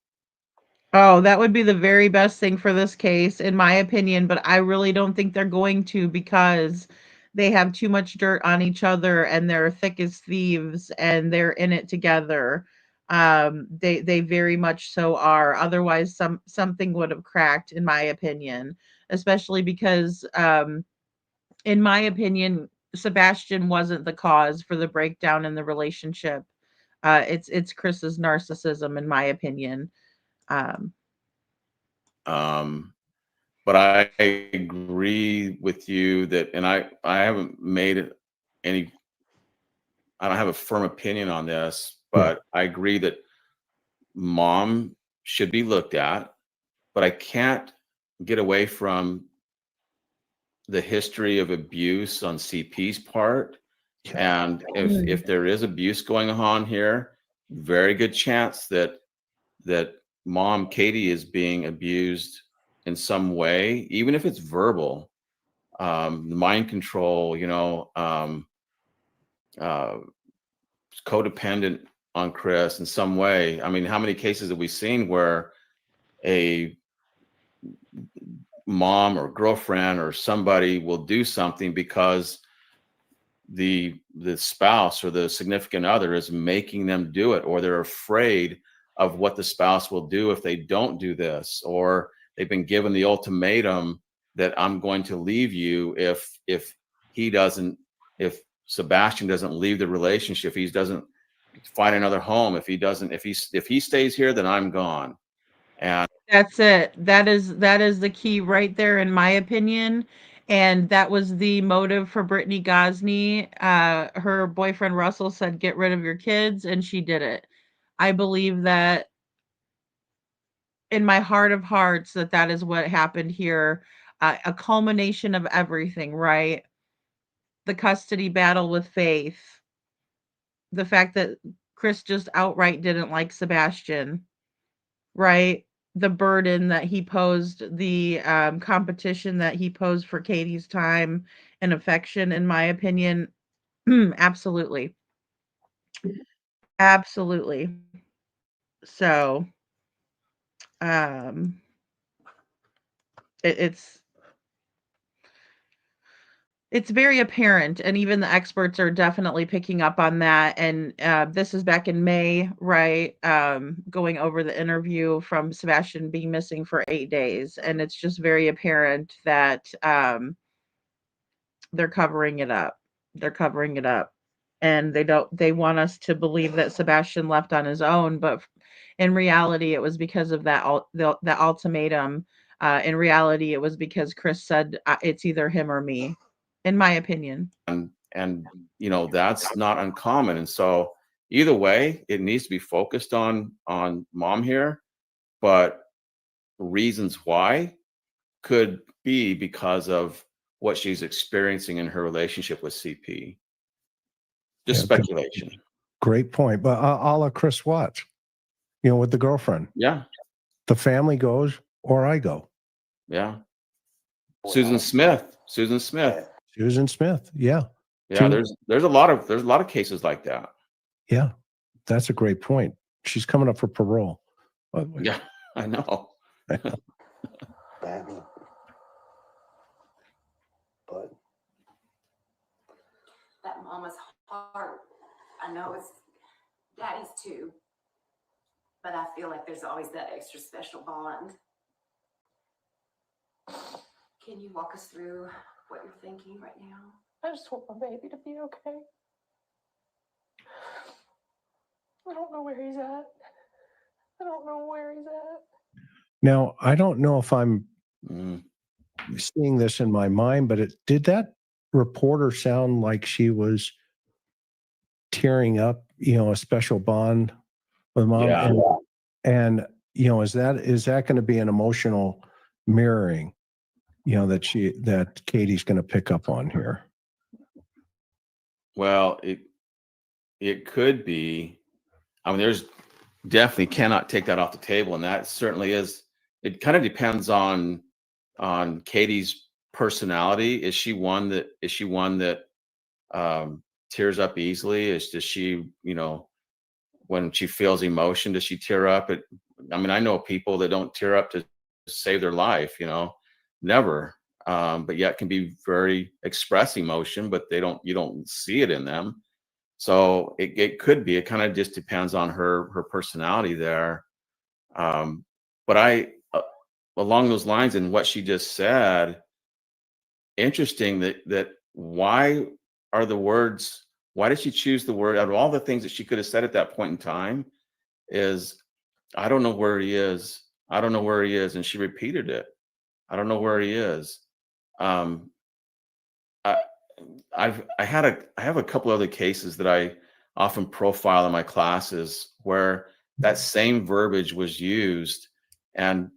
Oh, that would be the very best thing for this case, in my opinion, but I really don't think they're going to, because they have too much dirt on each other and they're thick as thieves and they're in it together. They very much so are. Otherwise, something would have cracked, in my opinion, especially because, in my opinion, Sebastian wasn't the cause for the breakdown in the relationship. It's Chris's narcissism, in my opinion.
But I agree with you that, and I haven't made any, I don't have a firm opinion on this, but I agree that mom should be looked at, but I can't get away from the history of abuse on CP's part. And if there is abuse going on here, very good chance that mom Katie is being abused in some way, even if it's verbal, mind control, codependent on Chris in some way. I mean, how many cases have we seen where a mom or girlfriend or somebody will do something because the spouse or the significant other is making them do it, or they're afraid of what the spouse will do if they don't do this, or they've been given the ultimatum that I'm going to leave you if Sebastian doesn't leave the relationship, if he doesn't find another home, if he stays here, then I'm gone. And
That's it. That is the key right there, in my opinion. And that was the motive for Brittany Gosney. Her boyfriend Russell said, "Get rid of your kids," and she did it. I believe that, in my heart of hearts, that is what happened here. A culmination of everything, right? The custody battle with Faith, the fact that Chris just outright didn't like Sebastian, right? The burden that he posed, the competition that he posed for Katie's time and affection, in my opinion. Absolutely. Absolutely. So, it's very apparent, and even the experts are definitely picking up on that. And this is back in May, right? Going over the interview from Sebastian being missing for 8 days, and it's just very apparent that they're covering it up. They're covering it up, and they want us to believe that Sebastian left on his own, but in reality, it was because of that the ultimatum. In reality, it was because Chris said, "It's either him or me." In my opinion.
And that's not uncommon. And so either way, it needs to be focused on mom here, but reasons why could be because of what she's experiencing in her relationship with CP. Just speculation.
Great point. But a la Chris Watts, with the girlfriend.
Yeah.
The family goes or I go.
Yeah. Susan Smith.
Yeah.
Yeah, there's a lot of cases like that.
Yeah. That's a great point. She's coming up for parole, by the way.
Yeah, I know.
badly. But
That mama's heart, I know it's daddy's too, but I feel like there's always that extra special bond. Can you walk us through what you're thinking right now?
I just want my baby to be okay. I don't know where he's at. I don't know where he's at.
Now, I don't know if I'm seeing this in my mind, but did that reporter sound like she was tearing up, a special bond with mom?
Yeah.
And is that going to be an emotional mirroring, that Katie's going to pick up on here?
Well, it could be. I mean, there's definitely cannot take that off the table, and that certainly is. It kind of depends on Katie's personality. Is she one that tears up easily? Does she, when she feels emotion, does she tear up? I mean, I know people that don't tear up to save their life, never. But yet can be very express emotion, but you don't see it in them. So it could be. It kind of just depends on her personality there. But along those lines and what she just said, interesting that why did she choose the word out of all the things that she could have said at that point in time is, I don't know where he is. I don't know where he is. And she repeated it. I don't know where he is. I have a couple other cases that I often profile in my classes where that same verbiage was used, and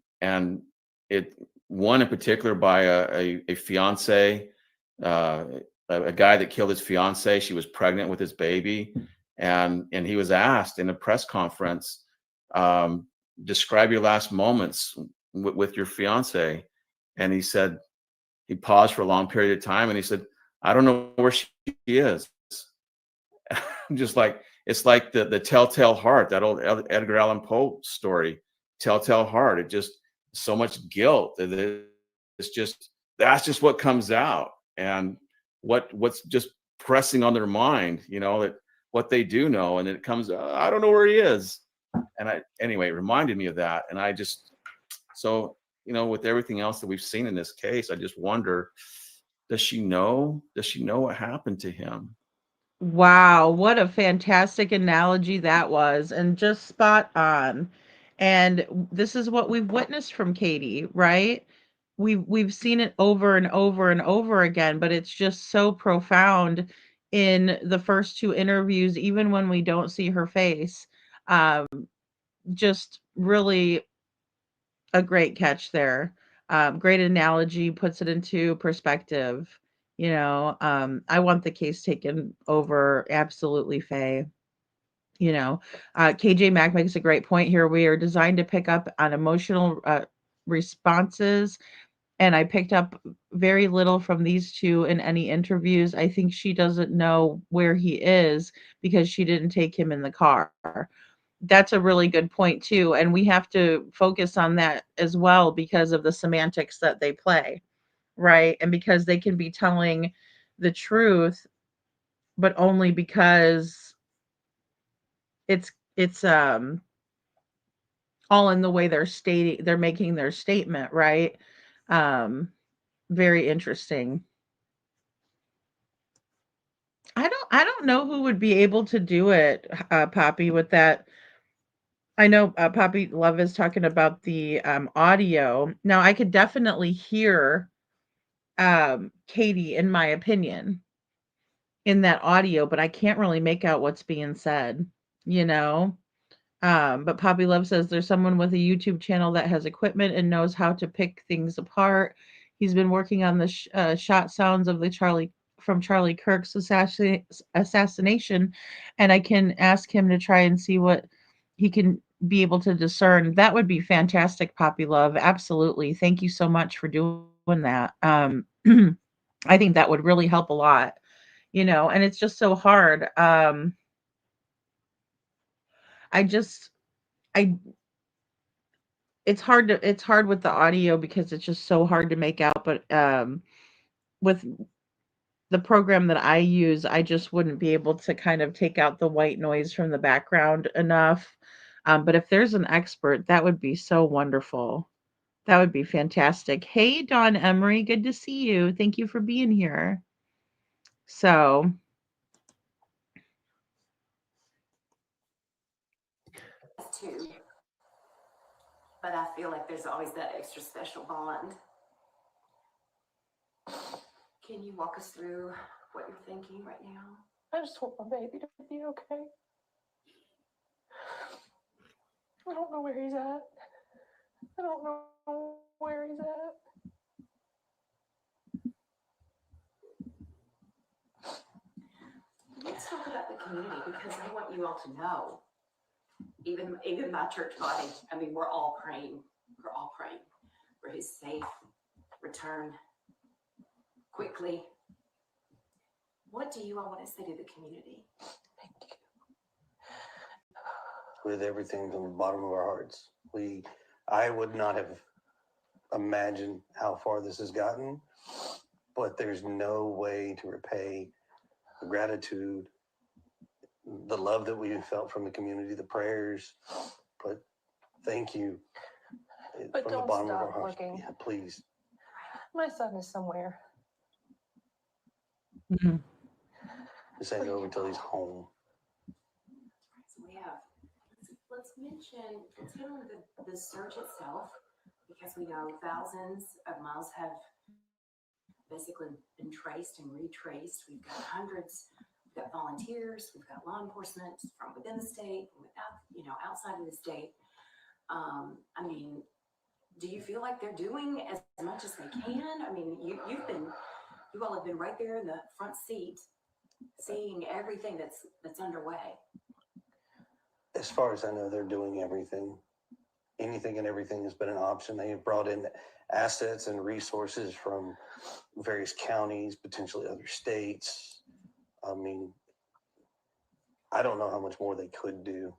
one in particular by a fiance, a guy that killed his fiance. She was pregnant with his baby, and he was asked in a press conference, describe your last moments with your fiance, and he paused for a long period of time, and he said, I don't know where she is. Just like, it's like the telltale heart, that old Edgar Allan Poe story, telltale heart. It just, so much guilt. It's just, that's just what comes out. And what's just pressing on their mind, that what they do know. And it comes, I don't know where he is. And anyway, it reminded me of that. And with everything else that we've seen in this case, I just wonder, does she know what happened to him?
Wow, what a fantastic analogy that was, and just spot on. And this is what we've witnessed from Katie, right? We've seen it over and over and over again, but it's just so profound in the first two interviews, even when we don't see her face. Um, just really a great catch there. Great analogy, puts it into perspective. I want the case taken over absolutely, Faye. KJ Mack makes a great point here. We are designed to pick up on emotional responses, and I picked up very little from these two in any interviews. I think she doesn't know where he is because she didn't take him in the car. That's a really good point too, and we have to focus on that as well because of the semantics that they play, right? And because they can be telling the truth, but only because it's all in the way they're making their statement, right? um Very interesting. I don't know who would be able to do it, Poppy, with that. I know, Poppy Love is talking about the audio. Now, I could definitely hear Katie, in my opinion, in that audio, but I can't really make out what's being said, you know? But Poppy Love says there's someone with a YouTube channel that has equipment and knows how to pick things apart. He's been working on the shot sounds of the Charlie Kirk's assassination, and I can ask him to try and see what he can be able to discern. That would be fantastic, Poppy Love. Absolutely. Thank you so much for doing that. I think that would really help a lot, and it's just so hard. I just I it's hard with the audio because it's just so hard to make out, but with the program that I use, I just wouldn't be able to kind of take out the white noise from the background enough. But if there's an expert, that would be so wonderful. That would be fantastic. Hey, Dawn Emery, good to see you. Thank you for being here. So,
too. But I feel like there's always that extra special bond. Can you walk us through what you're thinking right now?
I just want my baby to be okay. I don't know where he's at. I don't know where he's at.
Let's talk about the community because I want you all to know. Even my church body. I mean, we're all praying. We're all praying for his safe return quickly. What do you all want to say to the community?
With everything from the bottom of our hearts. I would not have imagined how far this has gotten, but there's no way to repay the gratitude, the love that we felt from the community, the prayers. But thank you.
But
from
don't
the bottom of
stop
our hearts.
looking.
Yeah, please.
My son is somewhere.
This ain't over until he's home.
So we have, let's hit on the search itself, because we know thousands of miles have basically been traced and retraced. We've got hundreds, we've got volunteers, we've got law enforcement from within the state, outside of the state. I mean, do you feel like they're doing as much as they can? I mean, you all have been right there in the front seat, seeing everything that's underway.
As far as I know, they're doing everything. Anything and everything has been an option. They have brought in assets and resources from various counties, potentially other states. I mean, I don't know how much more they could do,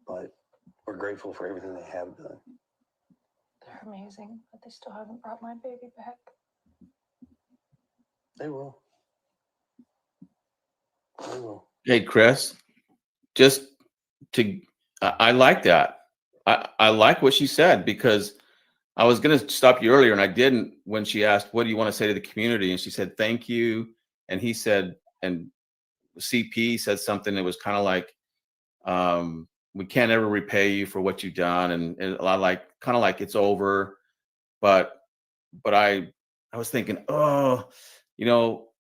but we're grateful for everything they have done.
They're amazing, but they still haven't brought my baby back.
They will. They will.
Hey, Chris, I like that. I like what she said, because I was going to stop you earlier and I didn't when she asked, what do you want to say to the community? And she said, thank you. And he said, and CP said something that was kind of like, we can't ever repay you for what you've done. And a lot kind of like it's over. But I was thinking,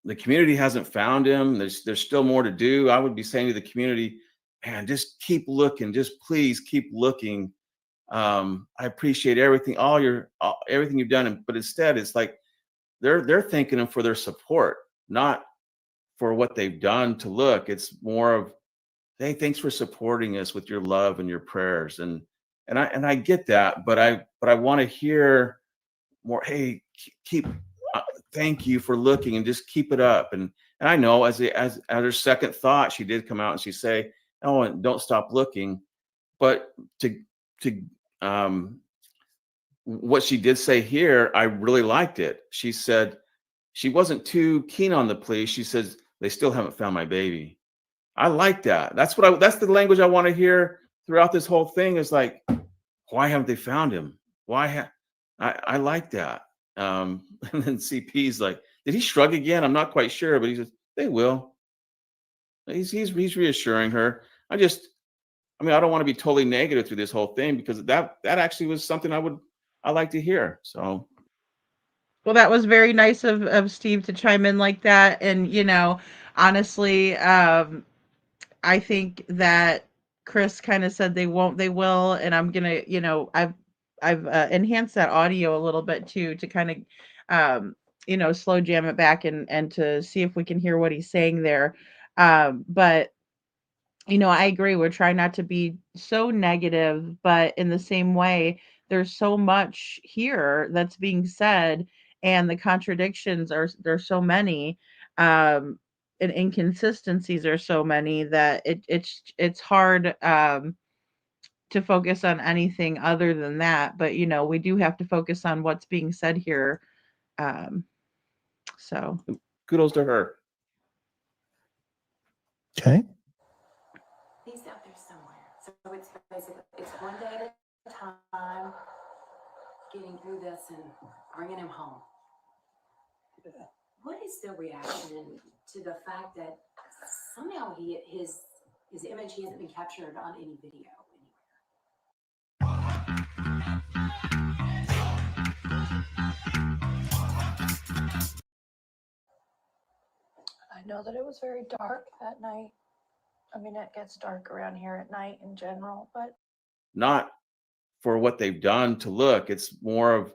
the community hasn't found him. There's still more to do. I would be saying to the community, man, just keep looking. Just please keep looking. I appreciate everything, everything you've done. But instead, it's like they're thanking him for their support, not for what they've done to look. It's more of, hey, thanks for supporting us with your love and your prayers. And I get that, but I want to hear more. Hey, keep. Thank you for looking, and just keep it up. And I know as her second thought, she did come out and she say, "Oh, and don't stop looking." But what she did say here, I really liked it. She said she wasn't too keen on the police. She says they still haven't found my baby. I like that. That's the language I want to hear throughout this whole thing. Is like, why haven't they found him? I like that. And then CP's like, did he shrug again? I'm not quite sure, but he says, they will. He's reassuring her. I don't want to be totally negative through this whole thing, because that actually was something I like to hear. So,
well, that was very nice of Steve to chime in like that. And, honestly, I think that Chris kind of said they won't, they will. And I'm going to, I've enhanced that audio a little bit too, to kind of, slow jam it back and to see if we can hear what he's saying there. But I agree. We're trying not to be so negative, but in the same way, there's so much here that's being said, and the contradictions there's so many, and inconsistencies are so many that it's hard. to focus on anything other than that. But, we do have to focus on what's being said here. So
kudos to her.
Okay.
He's out there somewhere. So it's basically, it's one day at a time, getting through this and bringing him home. What is the reaction to the fact that somehow his image, he hasn't been captured on any video
I know that it was very dark that night. I mean, it gets dark around here at night in general, but
Not for what they've done to look. It's more of,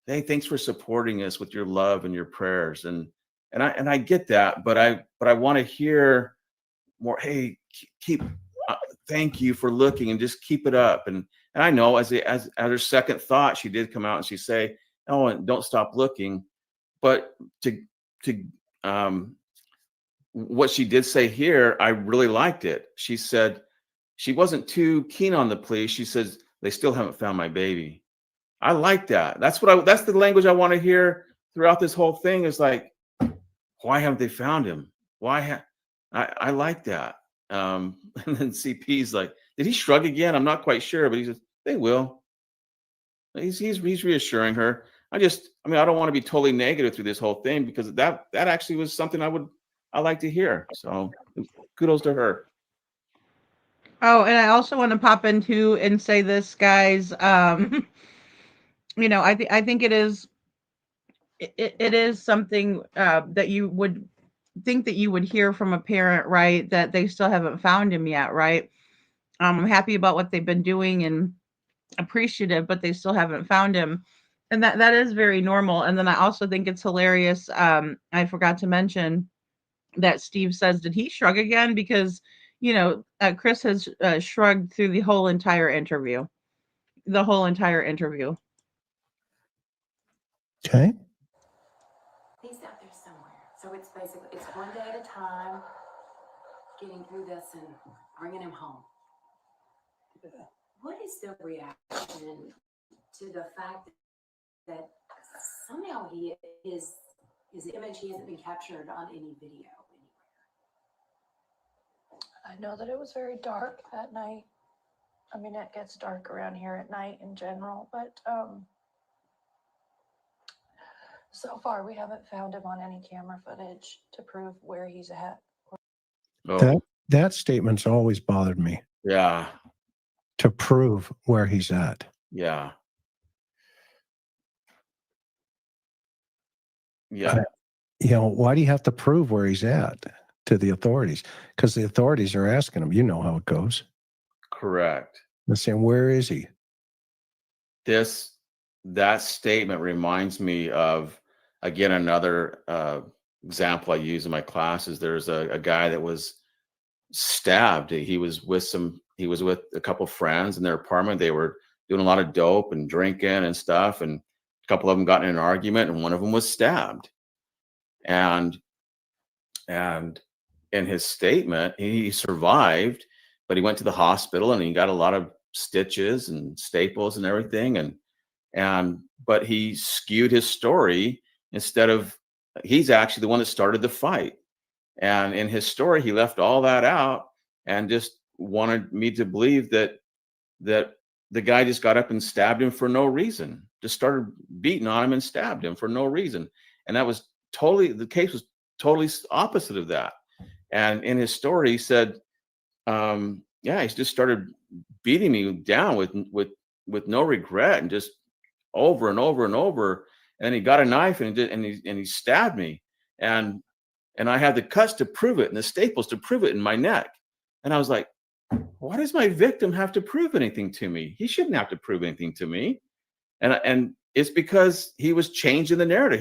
hey, thanks for supporting us with your love and your prayers. And I get that, but I want to hear more. Hey, keep thank you for looking, and just keep it up. And I know as her second thought, she did come out and she say, oh, and don't stop looking. But to what she did say here, I really liked it. She said she wasn't too keen on the police. She says they still haven't found my baby. I like that. That's the language I want to hear throughout this whole thing. Is like, why haven't they found him? I like that. And then CP's like, did he shrug again? I'm not quite sure, but he says they will. He's reassuring her. I don't want to be totally negative through this whole thing, because that actually was something I like to hear. So kudos to her.
Oh, and I also want to pop into and say this, guys. I think it is something that you would think that you would hear from a parent, right? That they still haven't found him yet, right? I'm happy about what they've been doing and appreciative, but they still haven't found him. And that is very normal. And then I also think it's hilarious. I forgot to mention that Steve says, did he shrug again? Because, Chris has shrugged through the whole entire interview.
Okay.
He's out there somewhere. So it's basically, it's one day at a time, getting through this and bringing him home. What is the reaction to the fact that somehow his image, he hasn't been captured on any video anywhere?
I know that it was very dark that night. I mean, it gets dark around here at night in general, but so far we haven't found him on any camera footage to prove where he's at.
That statement's always bothered me.
Yeah.
To prove where he's at.
Yeah. Yeah.
Why do you have to prove where he's at to the authorities? Because the authorities are asking him. You know how it goes.
Correct.
They're saying, where is he?
That statement reminds me of, again, another example I use in my classes. There's a guy that was stabbed. He was with a couple friends in their apartment. They were doing a lot of dope and drinking and stuff. And a couple of them got in an argument, and one of them was stabbed. And in his statement, he survived, but he went to the hospital and he got a lot of stitches and staples and everything. But he skewed his story. He's actually the one that started the fight. And in his story, he left all that out and just wanted me to believe that the guy just got up and stabbed him for no reason, just started beating on him and stabbed him for no reason. And the case was totally opposite of that. And in his story, he said, he just started beating me down with no regret, and just over and over and over. And he got a knife and he stabbed me. And I had the cuts to prove it and the staples to prove it in my neck. And I was like, why does my victim have to prove anything to me? He shouldn't have to prove anything to me. And it's because he was changing the narrative.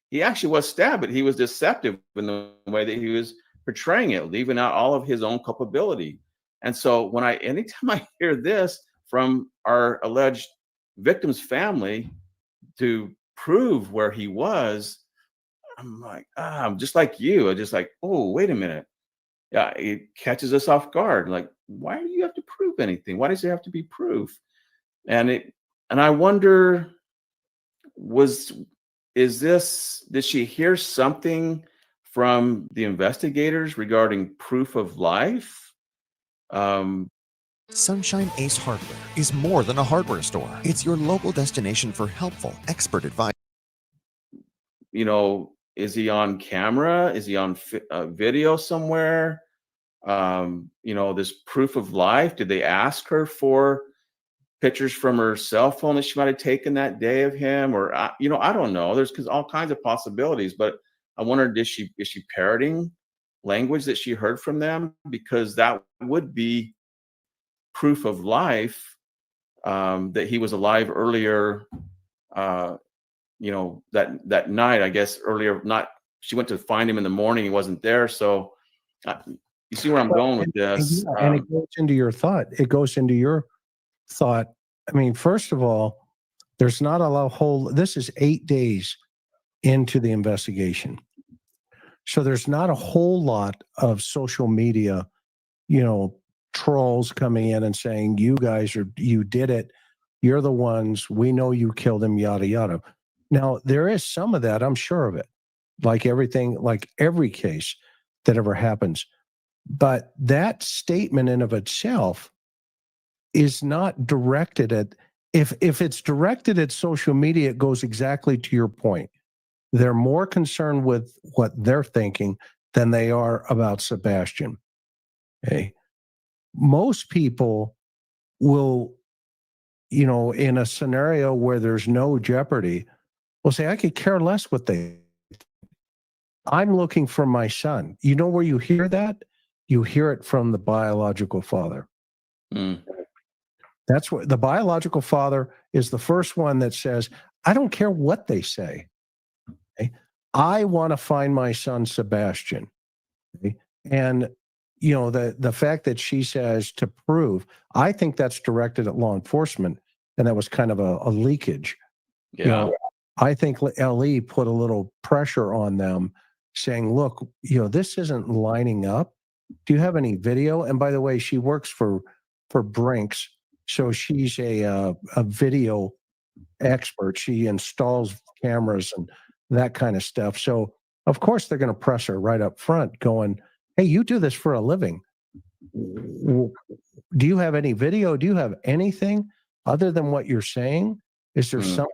He actually was stabbed, but he was deceptive in the way that he was portraying it, leaving out all of his own culpability. And so anytime I hear this from our alleged victim's family to prove where he was, I'm like, I'm just like you. I'm just like, oh, wait a minute. Yeah, it catches us off guard. Like, why do you have to prove prove anything? Why does there have to be proof? And I wonder, did she hear something from the investigators regarding proof of life?
Sunshine Ace Hardware is more than a hardware store. It's your local destination for helpful, expert advice.
You know, is he on camera? Is he on video somewhere? You know, this proof of life. Did they ask her for pictures from her cell phone that she might have taken that day of him? Or, you know, I don't know. There's all kinds of possibilities, but I wondered, is she parroting language that she heard from them? Because that would be proof of life, that he was alive earlier, you know, that night, I guess earlier, she went to find him in the morning. He wasn't there. So you see where I'm going with this.
And it goes into your thought. It goes into your thought. I mean, first of all, there's not a whole, this is 8 days into the investigation. So there's not a whole lot of social media, you know, trolls coming in and saying, you did it. You're the ones, we know you killed him, yada, yada. Now, there is some of that, I'm sure of it, like every case that ever happens. But that statement in of itself is not directed at, if it's directed at social media, it goes exactly to your point. They're more concerned with what they're thinking than they are about Sebastian. Okay. Most people will, you know, in a scenario where there's no jeopardy, will say, I could care less what they, I'm looking for my son. You know where you hear that? You hear it from the biological father. That's what the biological father is, the first one that says, I don't care what they say. Okay? I want to find my son, Sebastian. Okay? And, you know, the fact that she says to prove, I think that's directed at law enforcement. And that was kind of a leakage.
Yeah.
You know, I think LE put a little pressure on them saying, look, you know, this isn't lining up. Do you have any video? And by the way, she works for Brinks. So she's a video expert. She installs cameras and that kind of stuff. So of course they're going to press her right up front going, hey, you do this for a living. Do you have any video? Do you have anything other than what you're saying? Is there something?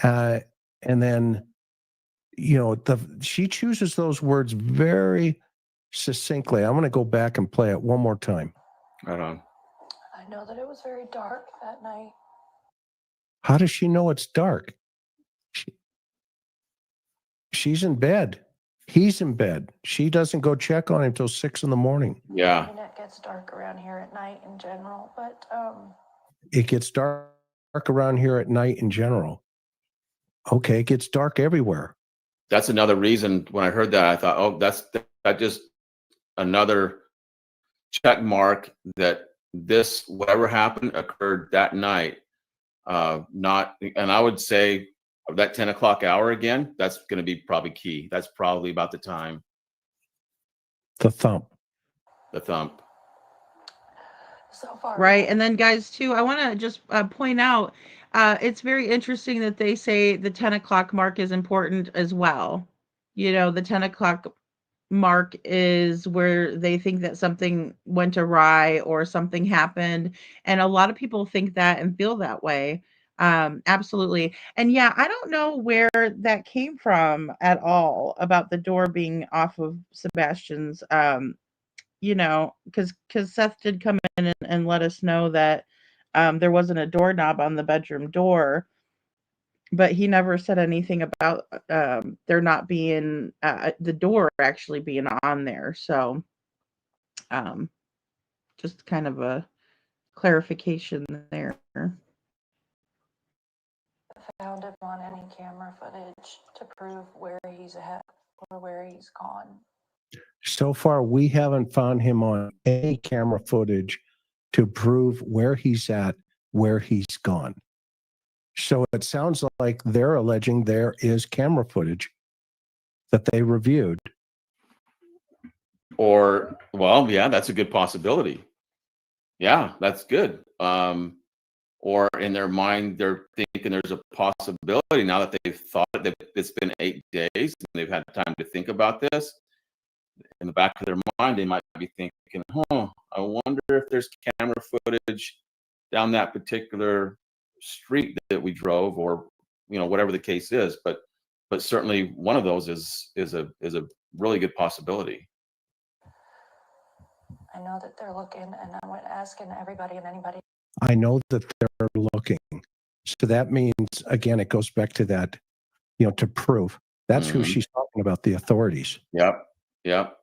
And then, you know, she chooses those words very succinctly. I'm going to go back and play it one more time.
Right on.
I know that it was very dark that night.
How does she know it's dark? She's in bed. He's in bed. She doesn't go check on him until 6 a.m.
Yeah.
I mean, it gets dark around here at night in general, but
It gets dark around here at night in general. Okay, it gets dark everywhere.
That's another reason when I heard that, I thought, oh, that just another check mark that this, whatever happened, occurred that night. And I would say that 10 o'clock hour again, that's going to be probably key. That's probably about the time.
The thump.
So far.
Right. And then, guys, too, I want to just point out, it's very interesting that they say the 10 o'clock mark is important as well. You know, the 10 o'clock mark is where they think that something went awry or something happened. And a lot of people think that and feel that way. Absolutely. And yeah, I don't know where that came from at all about the door being off of Sebastian's, you know, because Seth did come in and let us know that there wasn't a doorknob on the bedroom door, but he never said anything about there not being the door actually being on there. So just kind of a clarification there.
Found him on any camera footage to prove where he's at or where he's gone.
So far, we haven't found him on any camera footage to prove where he's at, where he's gone. So it sounds like they're alleging there is camera footage that they reviewed.
Or, well, yeah, that's a good possibility. Yeah, that's good. Or in their mind, they're thinking there's a possibility now that they've thought that it's been 8 days and they've had time to think about this. In the back of their mind, they might be thinking, "Huh, I wonder if there's camera footage down that particular street that we drove," or whatever the case is. But certainly one of those is a really good possibility.
I know that they're looking, and I'm asking everybody and anybody.
I know that they're looking. So that means, again, it goes back to that, to prove. That's who she's talking about, the authorities.
Yep. Yep.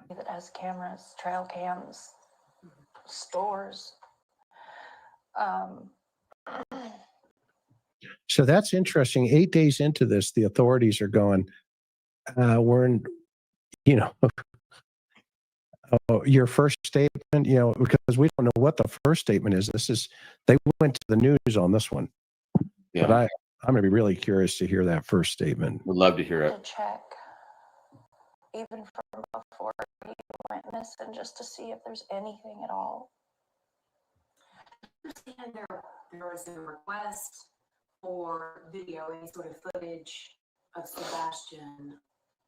That has cameras, trail cams, stores.
So that's interesting. 8 days into this, the authorities are going, we're in, your first statement, because we don't know what the first statement is. They went to the news on this one.
Yeah.
But I'm going to be really curious to hear that first statement.
Would love to hear it.
To check, even from before he went missing, just to see if there's anything at all.
There was a request for video, any sort of footage of Sebastian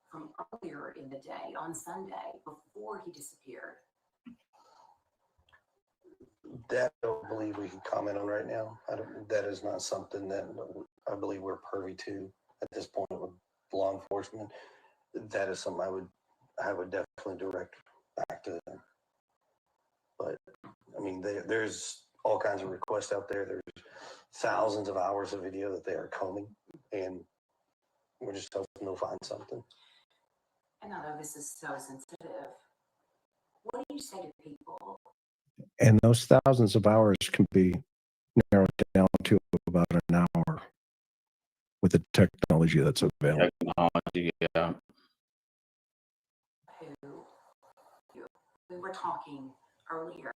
from earlier in the day on Sunday before he disappeared.
That I don't believe we can comment on right now. That is not something that I believe we're privy to at this point with law enforcement. That is something I would definitely direct back to them. But I mean, there's all kinds of requests out there. There's thousands of hours of video that they are combing, and we're just hoping they'll find something.
And I know this is so sensitive. What do you say to people?
And those thousands of hours can be narrowed down to about an hour with the technology that's available.
Technology, yeah.
We were talking earlier,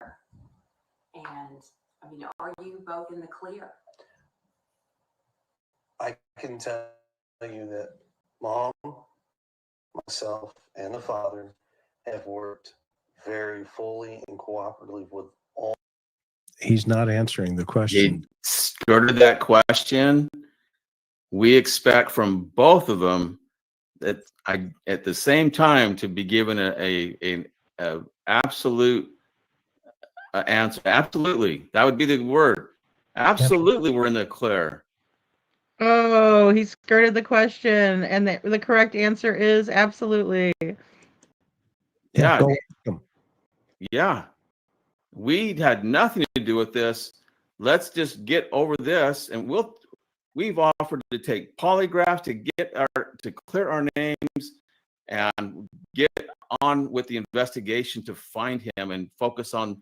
and I mean, are you both in the clear?
I can tell you that Mom, myself, and the father have worked very fully and cooperatively with all.
He's not answering the question.
He skirted that question. We expect from both of them that at the same time to be given a absolute answer. Absolutely, that would be the word. Absolutely, we're in the clear.
Oh, he skirted the question, and the correct answer is absolutely.
Yeah. Yeah. We had nothing to do with this. Let's just get over this, and we've offered to take polygraphs to clear our names and get on with the investigation to find him and focus on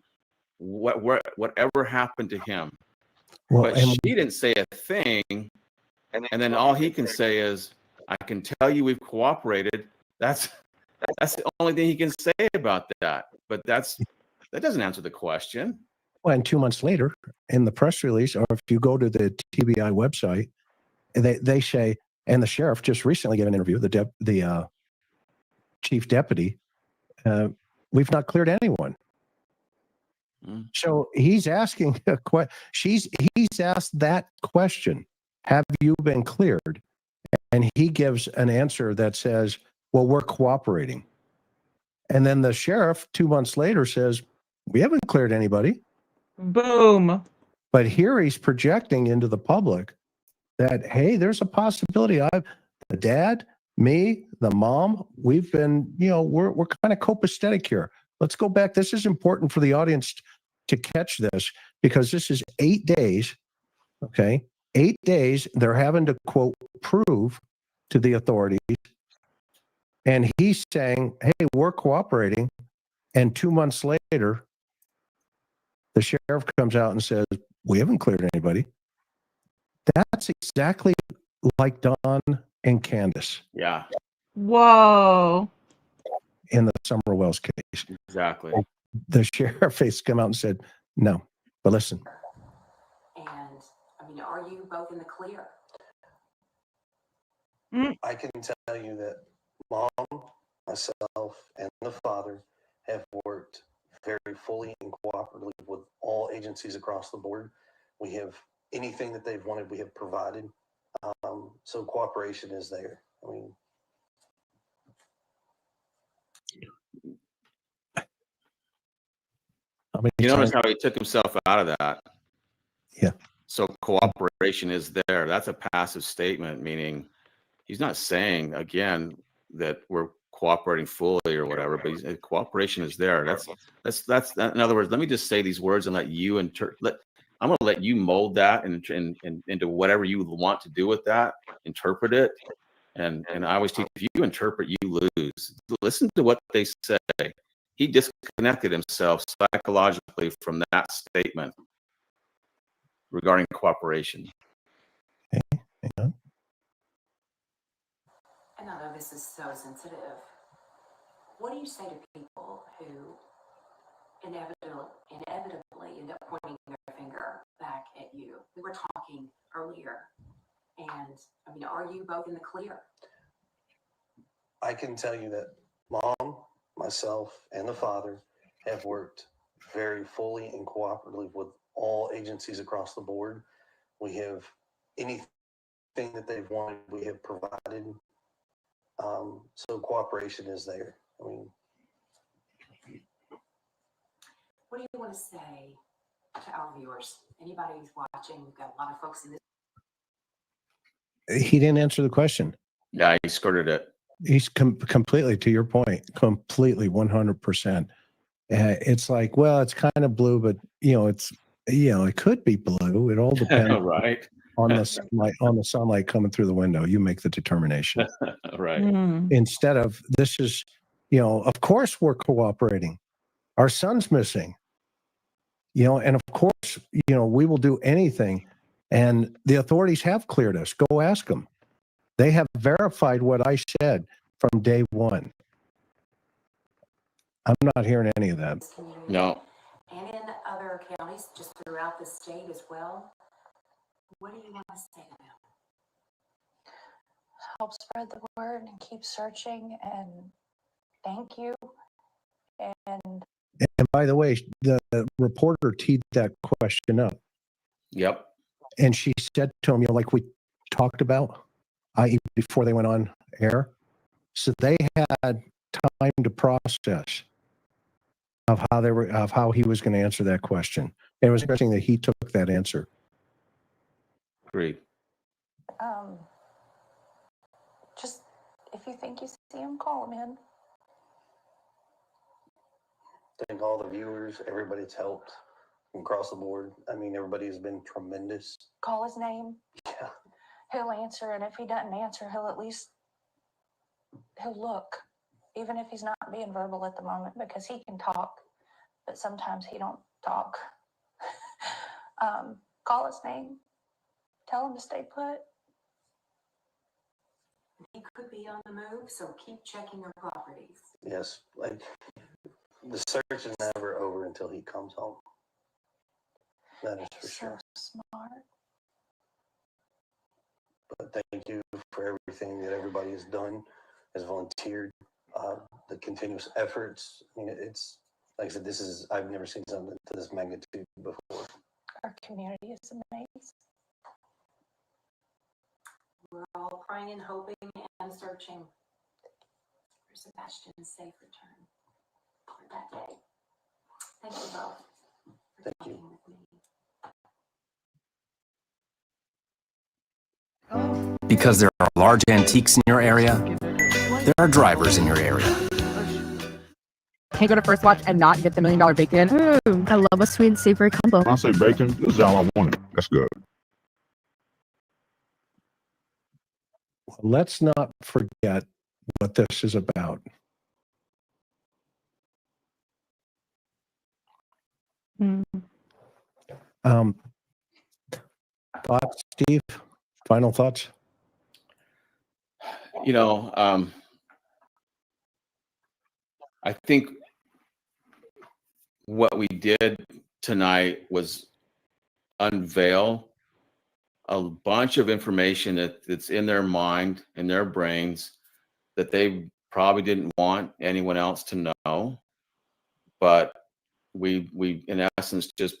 whatever happened to him.
Well,
but she didn't say a thing, and then all he can say is, "I can tell you we've cooperated." That's the only thing he can say about that. But that doesn't answer the question.
Well, and 2 months later, in the press release, or if you go to the TBI website, they say, and the sheriff just recently gave an interview, the chief deputy, we've not cleared anyone. So he's asking a question. He's asked that question, have you been cleared? And he gives an answer that says, well, we're cooperating. And then the sheriff 2 months later says, we haven't cleared anybody.
Boom.
But here he's projecting into the public that, hey, there's a possibility. The dad, me, the mom, we've been, we're kind of copacetic here. Let's go back. This is important for the audience to catch this, because this is 8 days. Okay. 8 days. They're having to, quote, prove to the authorities. And he's saying, hey, we're cooperating. And 2 months later, the sheriff comes out and says, we haven't cleared anybody. That's exactly like Don and Candace.
Yeah.
Whoa.
In the Summer Wells case.
Exactly.
The sheriff has come out and said, no, but listen.
And I mean, are you both in the clear?
I can tell you that Mom, myself, and the father have worked very fully and cooperatively with agencies across the board. We have anything that they've wanted, we have provided. So cooperation is there. I mean,
you notice how he took himself out of that.
Yeah.
So cooperation is there. That's a passive statement, meaning he's not saying again that we're cooperating fully or whatever, but cooperation is there. That's in other words, let me just say these words and let you I'm going to let you mold that into whatever you want to do with that, interpret it. And I always teach, if you interpret, you lose. Listen to what they say. He disconnected himself psychologically from that statement regarding cooperation.
Okay, hang on.
And I know this is so sensitive. What do you say to people who inevitably end up pointing their finger back at you? We were talking earlier, and I mean, are you both in the clear?
I can tell you that Mom, myself, and the father have worked very fully and cooperatively with all agencies across the board. We have anything that they've wanted, we have provided. So cooperation is there. I mean,
What do you want to say to our viewers? Anybody who's watching, we've got a lot of folks in this.
He didn't answer the question.
Yeah, he skirted it.
He's completely, to your point, completely 100%. It's like, well, it's kind of blue, but it could be blue. It all depends
right
on the sunlight coming through the window. You make the determination.
Right.
Instead of this is, of course we're cooperating. Our son's missing. And of course, we will do anything. And the authorities have cleared us. Go ask them. They have verified what I said from day one. I'm not hearing any of that.
No.
And in other counties, just throughout the state as well. What do you want to say to them?
Help spread the word and keep searching, and thank you. And
by the way, the reporter teed that question up.
Yep.
And she said to him, like we talked about, i.e. before they went on air. So they had time to process of how he was going to answer that question. And it was interesting that he took that answer.
Agreed.
just if you think you see him, call him in.
Thank all the viewers, everybody that's helped from across the board. I mean, everybody has been tremendous.
Call his name.
Yeah.
He'll answer, and if he doesn't answer, he'll look, even if he's not being verbal at the moment, because he can talk, but sometimes he don't talk. Call his name. Tell him to stay put.
He could be on the move, so keep checking your properties.
Yes, like the search is never over until he comes home. That is for sure.
So smart.
But thank you for everything that everybody has done, has volunteered, the continuous efforts. I mean, it's like I said, I've never seen something to this magnitude before.
Our community is amazing.
We're all praying and hoping and searching for Sebastian's safe return for that day. Thank you both for talking with me.
Because there are large antiques in your area, there are drivers in your area.
Can't go to First Watch and not get the $1 Million bacon.
I love a sweet and savory combo.
When I say bacon, this is all I wanted. That's good.
Let's not forget what this is about. Thoughts, Steve? Final thoughts?
I think what we did tonight was unveil a bunch of information that's in their mind, in their brains, that they probably didn't want anyone else to know. But we in essence just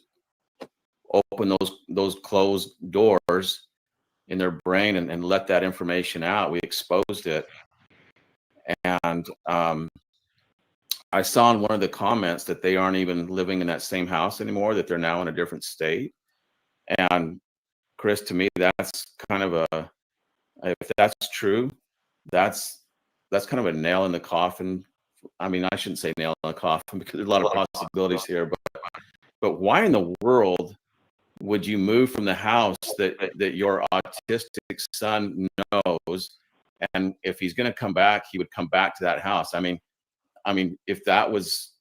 open those closed doors in their brain and let that information out. We exposed it. And I saw in one of the comments that they aren't even living in that same house anymore, that they're now in a different state. And Chris, to me, that's kind of if that's true, that's kind of a nail in the coffin. I mean, I shouldn't say nail in the coffin because there's a lot of possibilities here, but why in the world would you move from the house that your autistic son knows? And if he's going to come back, he would come back to that house. I mean, if that was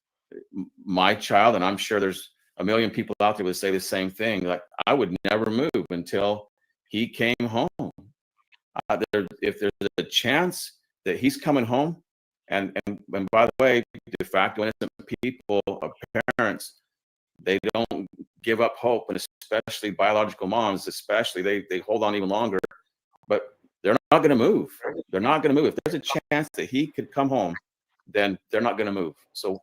my child, and I'm sure there's a million people out there would say the same thing, like I would never move until he came home. If there's a chance that he's coming home, and by the way, de facto innocent people, parents, they don't give up hope, and especially biological moms, especially they hold on even longer, but they're not going to move. They're not going to move. If there's a chance that he could come home, then they're not going to move. So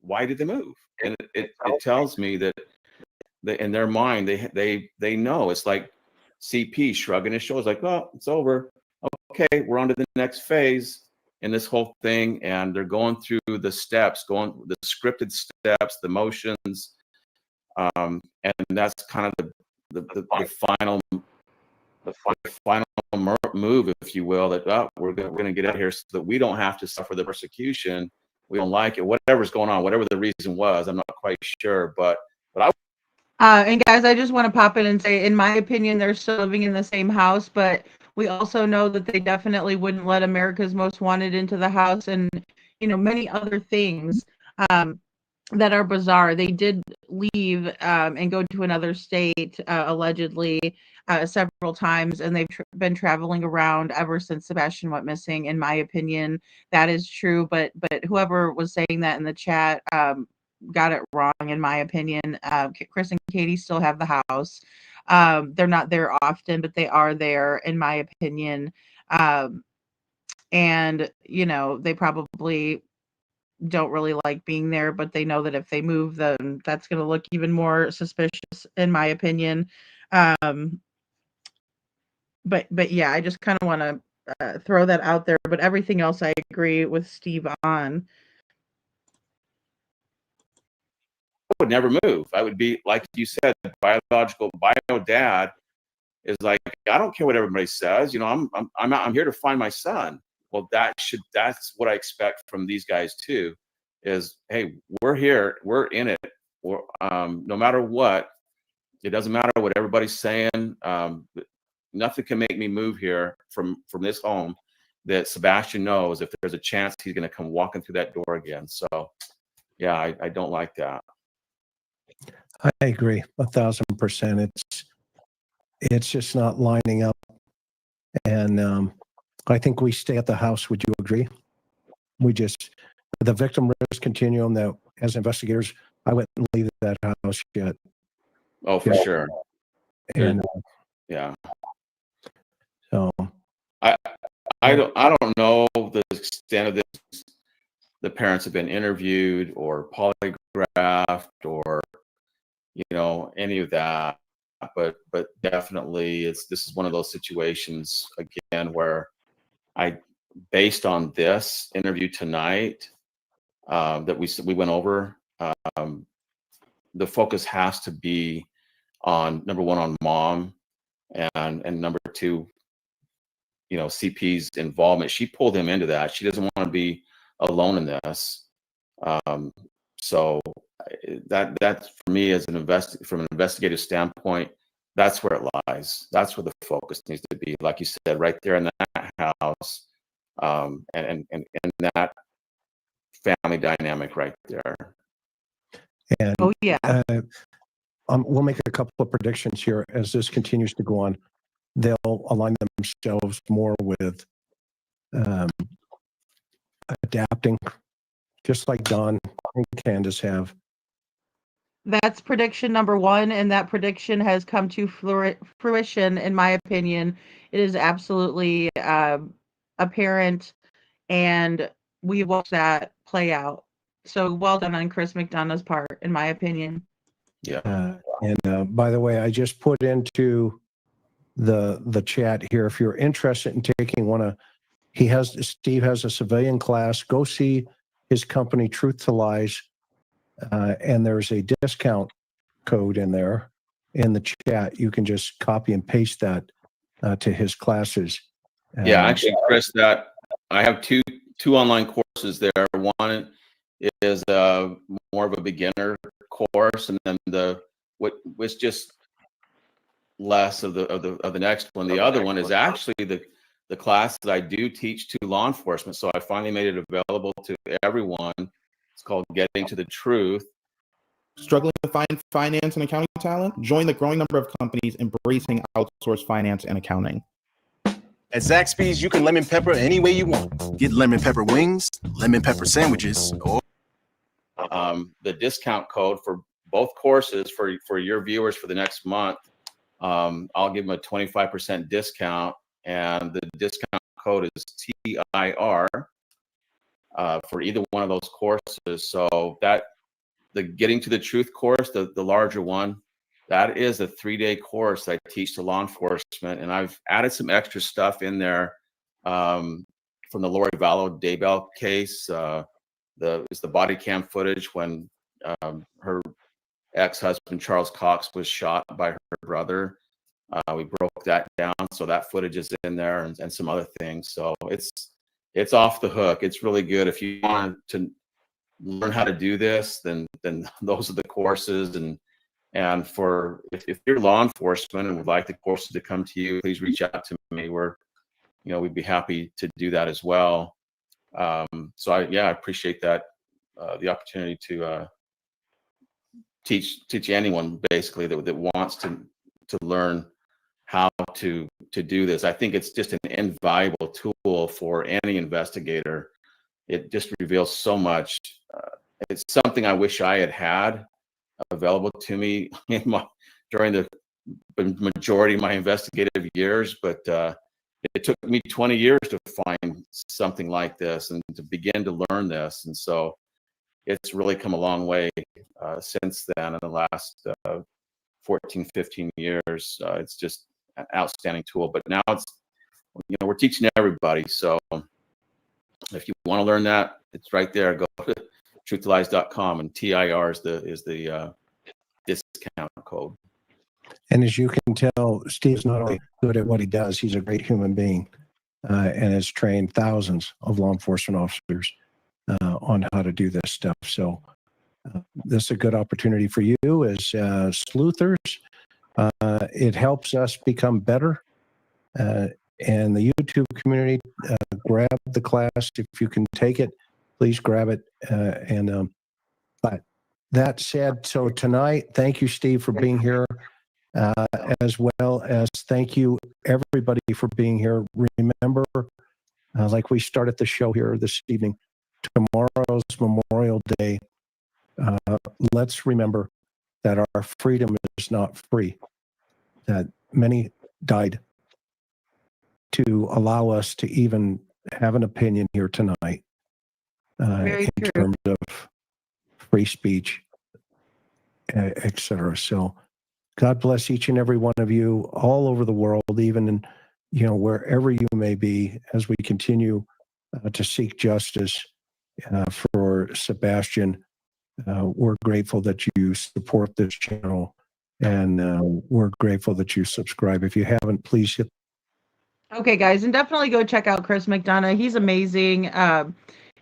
why did they move? And it tells me that in their mind, they know. It's like CP shrugging his shoulders, like, oh, it's over. Okay, we're on to the next phase in this whole thing. And they're going through the steps, the scripted steps, the motions. And that's kind of the final move, if you will, that we're going to get out of here so that we don't have to suffer the persecution. We don't like it, whatever's going on, whatever the reason was. I'm not quite sure, but
and guys, I just want to pop in and say, in my opinion, they're still living in the same house, but we also know that they definitely wouldn't let America's Most Wanted into the house, and many other things that are bizarre. They did leave and go to another state allegedly several times, and they've been traveling around ever since Sebastian went missing. In my opinion, that is true, but whoever was saying that in the chat got it wrong, in my opinion. Chris and Katie still have the house. They're not there often, but they are there, in my opinion. And they probably don't really like being there, but they know that if they move, then that's going to look even more suspicious, in my opinion. But yeah, I just kind of want to throw that out there. But everything else, I agree with Steve on.
would never move. I would be, like you said, bio dad is like, I don't care what everybody says. I'm here to find my son. Well, that's what I expect from these guys too. Is, hey, we're here, we're in it. No matter what, it doesn't matter what everybody's saying. Nothing can make me move here from this home. That Sebastian knows if there's a chance he's going to come walking through that door again. So, yeah, I don't like that.
I agree 1,000%. It's just not lining up, and I think we stay at the house. Would you agree? The victim risk continuum that, as investigators, I wouldn't leave that house yet.
Oh, for sure.
And
yeah.
So
I don't know the extent of this. The parents have been interviewed or polygraphed or any of that, but definitely this is one of those situations again where based on this interview tonight that we went over, the focus has to be on, number one, on mom, and number two, CP's involvement. She pulled him into that. She doesn't want to be alone in this. So that for me, as from an investigative standpoint, that's where it lies. That's where the focus needs to be. Like you said, right there in that house, and that family dynamic right there.
And
oh yeah,
we'll make a couple of predictions here as this continues to go on. They'll align themselves more with adapting, just like Don and Candace have.
That's prediction number one, and that prediction has come to fruition, in my opinion. It is absolutely apparent, and we watched that play out. So well done on Chris McDonough's part, in my opinion.
Yeah.
And by the way, I just put into the chat here, if you're interested in taking Steve has a civilian class, go see his company, Truth to Lies, and there's a discount code in there in the chat. You can just copy and paste that to his classes.
Yeah, actually, Chris, that I have two online courses there. One is more of a beginner course, and then what was just less of the next one. The other one is actually the class that I do teach to law enforcement. So I finally made it available to everyone. It's called Getting to the Truth.
Struggling to find finance and accounting talent? Join the growing number of companies embracing outsourced finance and accounting.
At Zaxby's, you can lemon pepper any way you want. Get lemon pepper wings, lemon pepper sandwiches, or
the discount code for both courses for your viewers for the next month. I'll give them a 25% discount, and the discount code is TIR for either one of those courses. So that the Getting to the Truth course, the larger one, that is a 3-day course I teach to law enforcement, and I've added some extra stuff in there from the Lori Vallow Daybell case. It's the body cam footage when her ex-husband Charles Cox was shot by her brother. We broke that down, so that footage is in there, and some other things. So it's off the hook. It's really good. If you want to learn how to do this, then those are the courses. And for if you're law enforcement and would like the courses to come to you, please reach out to me. We'd be happy to do that as well. So I appreciate that, the opportunity to teach anyone basically that wants to learn how to do this. I think it's just an invaluable tool for any investigator. It just reveals so much. It's something I wish I had available to me during the majority of my investigative years, but it took me 20 years to find something like this and to begin to learn this. And so it's really come a long way since then in the last 14, 15 years. It's just an outstanding tool. But now we're teaching everybody. So if you want to learn that, it's right there. Go to truthlies.com, and TIR is the discount code.
And as you can tell, Steve's not only good at what he does, he's a great human being and has trained thousands of law enforcement officers on how to do this stuff. So this is a good opportunity for you as sleuthers. It helps us become better. And the YouTube community, grab the class. If you can take it, please grab it. But that said, so tonight, thank you, Steve, for being here, as well as thank you, everybody, for being here. Remember, like we started the show here this evening, tomorrow's Memorial Day. Let's remember that our freedom is not free, that many died to allow us to even have an opinion here tonight in terms of free speech, etc. So God bless each and every one of you all over the world, even in, wherever you may be, as we continue to seek justice for Sebastian. We're grateful that you support this channel, and we're grateful that you subscribe. If you haven't, please hit.
Okay, guys, and definitely go check out Chris McDonough. He's amazing.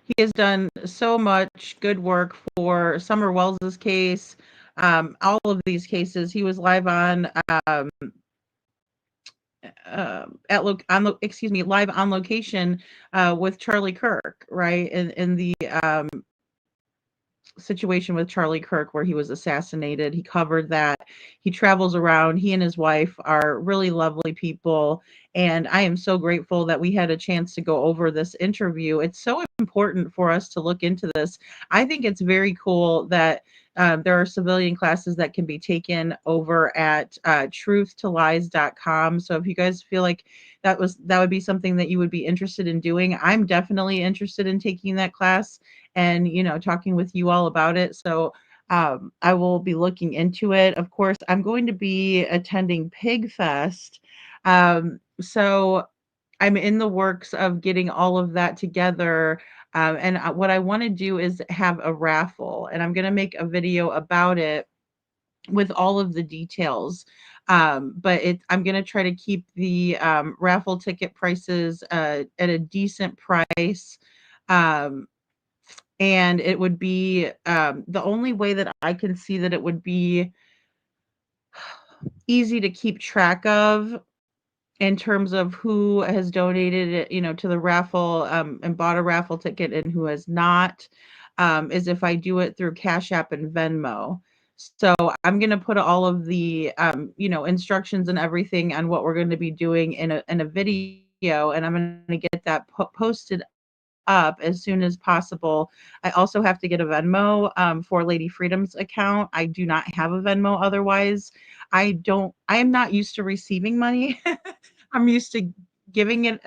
He has done so much good work for Summer Wells's case, all of these cases. He was live on live on location with Charlie Kirk, right? In the situation with Charlie Kirk where he was assassinated. He covered that. He travels around. He and his wife are really lovely people, and I am so grateful that we had a chance to go over this interview. It's so important for us to look into this. I think it's very cool that there are civilian classes that can be taken over at truthtolies.com. So if you guys feel like that would be something that you would be interested in doing, I'm definitely interested in taking that class and talking with you all about it. So I will be looking into it. Of course, I'm going to be attending Pig Fest. So I'm in the works of getting all of that together. And what I want to do is have a raffle, and I'm going to make a video about it with all of the details. But I'm going to try to keep the raffle ticket prices at a decent price. Um, and it would be the only way that I can see that it would be easy to keep track of in terms of who has donated it, to the raffle and bought a raffle ticket and who has not, is if I do it through Cash App and Venmo. So I'm going to put all of the, instructions and everything on what we're going to be doing in a video, and I'm going to get that posted up as soon as possible. I also have to get a Venmo for Lady Freedom's account. I do not have a Venmo otherwise. I am not used to receiving money. I'm used to giving it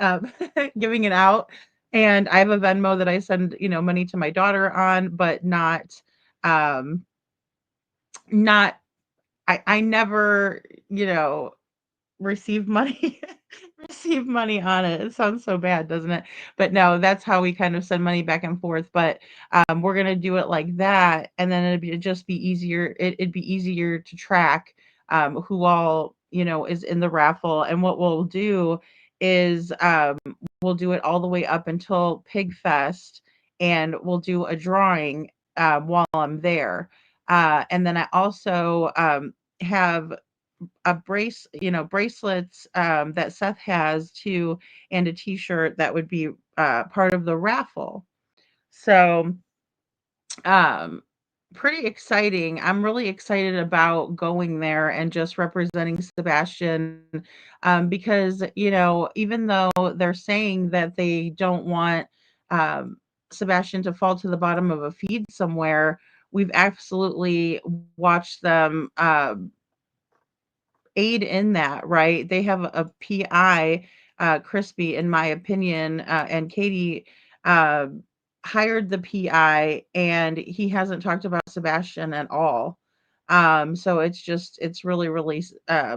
giving it out. And I have a Venmo that I send, money to my daughter on, but um not I never, receive money receive money on it. It sounds so bad, doesn't it? But no, that's how we kind of send money back and forth. But we're gonna do it like that, and then it'd just be easier. It'd be easier to track who all is in the raffle. And what we'll do is we'll do it all the way up until Pig Fest, and we'll do a drawing while I'm there. And then I also have bracelets that Seth has too, and a t-shirt that would be part of the raffle. So um pretty exciting. I'm really excited about going there and just representing Sebastian, because even though they're saying that they don't want um Sebastian to fall to the bottom of a feed somewhere, we've absolutely watched them aid in that, right? They have a PI, Crispy, in my opinion, and Katie uh, hired the PI, and he hasn't talked about Sebastian at all. So it's really, really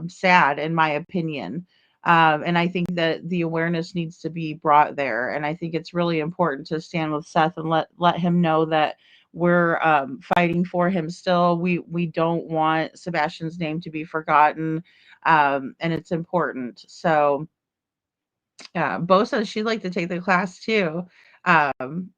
sad, in my opinion. And I think that the awareness needs to be brought there. And I think it's really important to stand with Seth and let him know that we're fighting for him still. We don't want Sebastian's name to be forgotten, and it's important. So Bo says she'd like to take the class too. Um,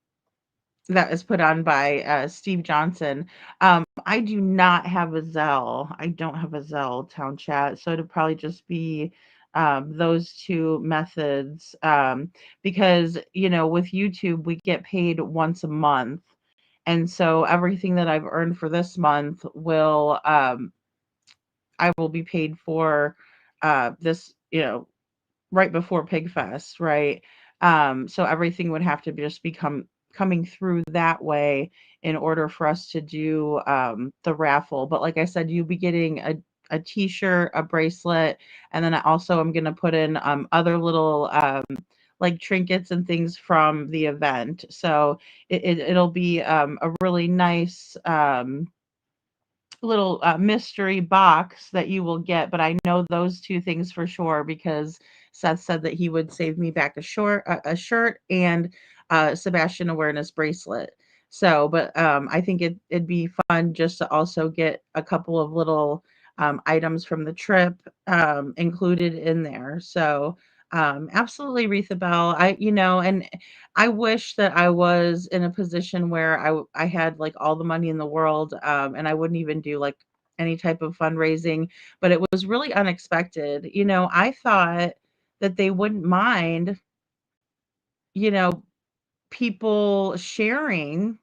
that was put on by Steve Johnson. I do not have a Zelle. I don't have a Zelle town chat, so it'd probably just be those two methods. Because with YouTube we get paid once a month, and so everything that I've earned for this month I will be paid for this, right before Pig Fest, right? So everything would have to just become coming through that way in order for us to do the raffle. But like I said, you'll be getting a t-shirt, a bracelet, and then I also am going to put in other little like trinkets and things from the event. So it'll be a really nice little mystery box that you will get, but I know those two things for sure because Seth said that he would save me back a shirt and Sebastian awareness bracelet. So, but I think it'd be fun just to also get a couple of little items from the trip included in there. So, absolutely, Retha Bell. And I wish that I was in a position where I had like all the money in the world, and I wouldn't even do like any type of fundraising, but it was really unexpected. I thought that they wouldn't mind, you know, people sharing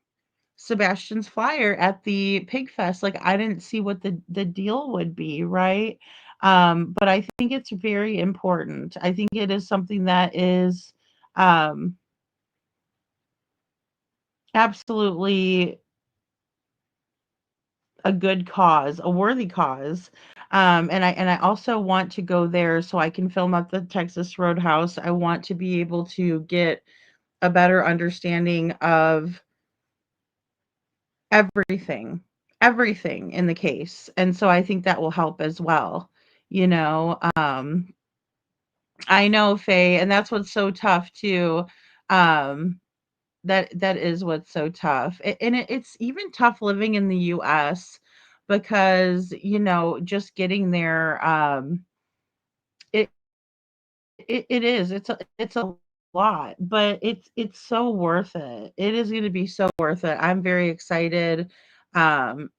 Sebastian's flyer at the Pig Fest. Like I didn't see what the deal would be, right? But I think it's very important. I think it is something that is um absolutely a good cause, a worthy cause. And I also want to go there so I can film at the Texas Roadhouse. I want to be able to get a better understanding of everything, everything in the case. And so I think that will help as well. You know, I know, Faye, and that's what's so tough too. Um, that is what's so tough. And it's even tough living in the US because, you know, just getting there, it it is. It's a lot, but it's so worth it. It is gonna be so worth it. I'm very excited. Um,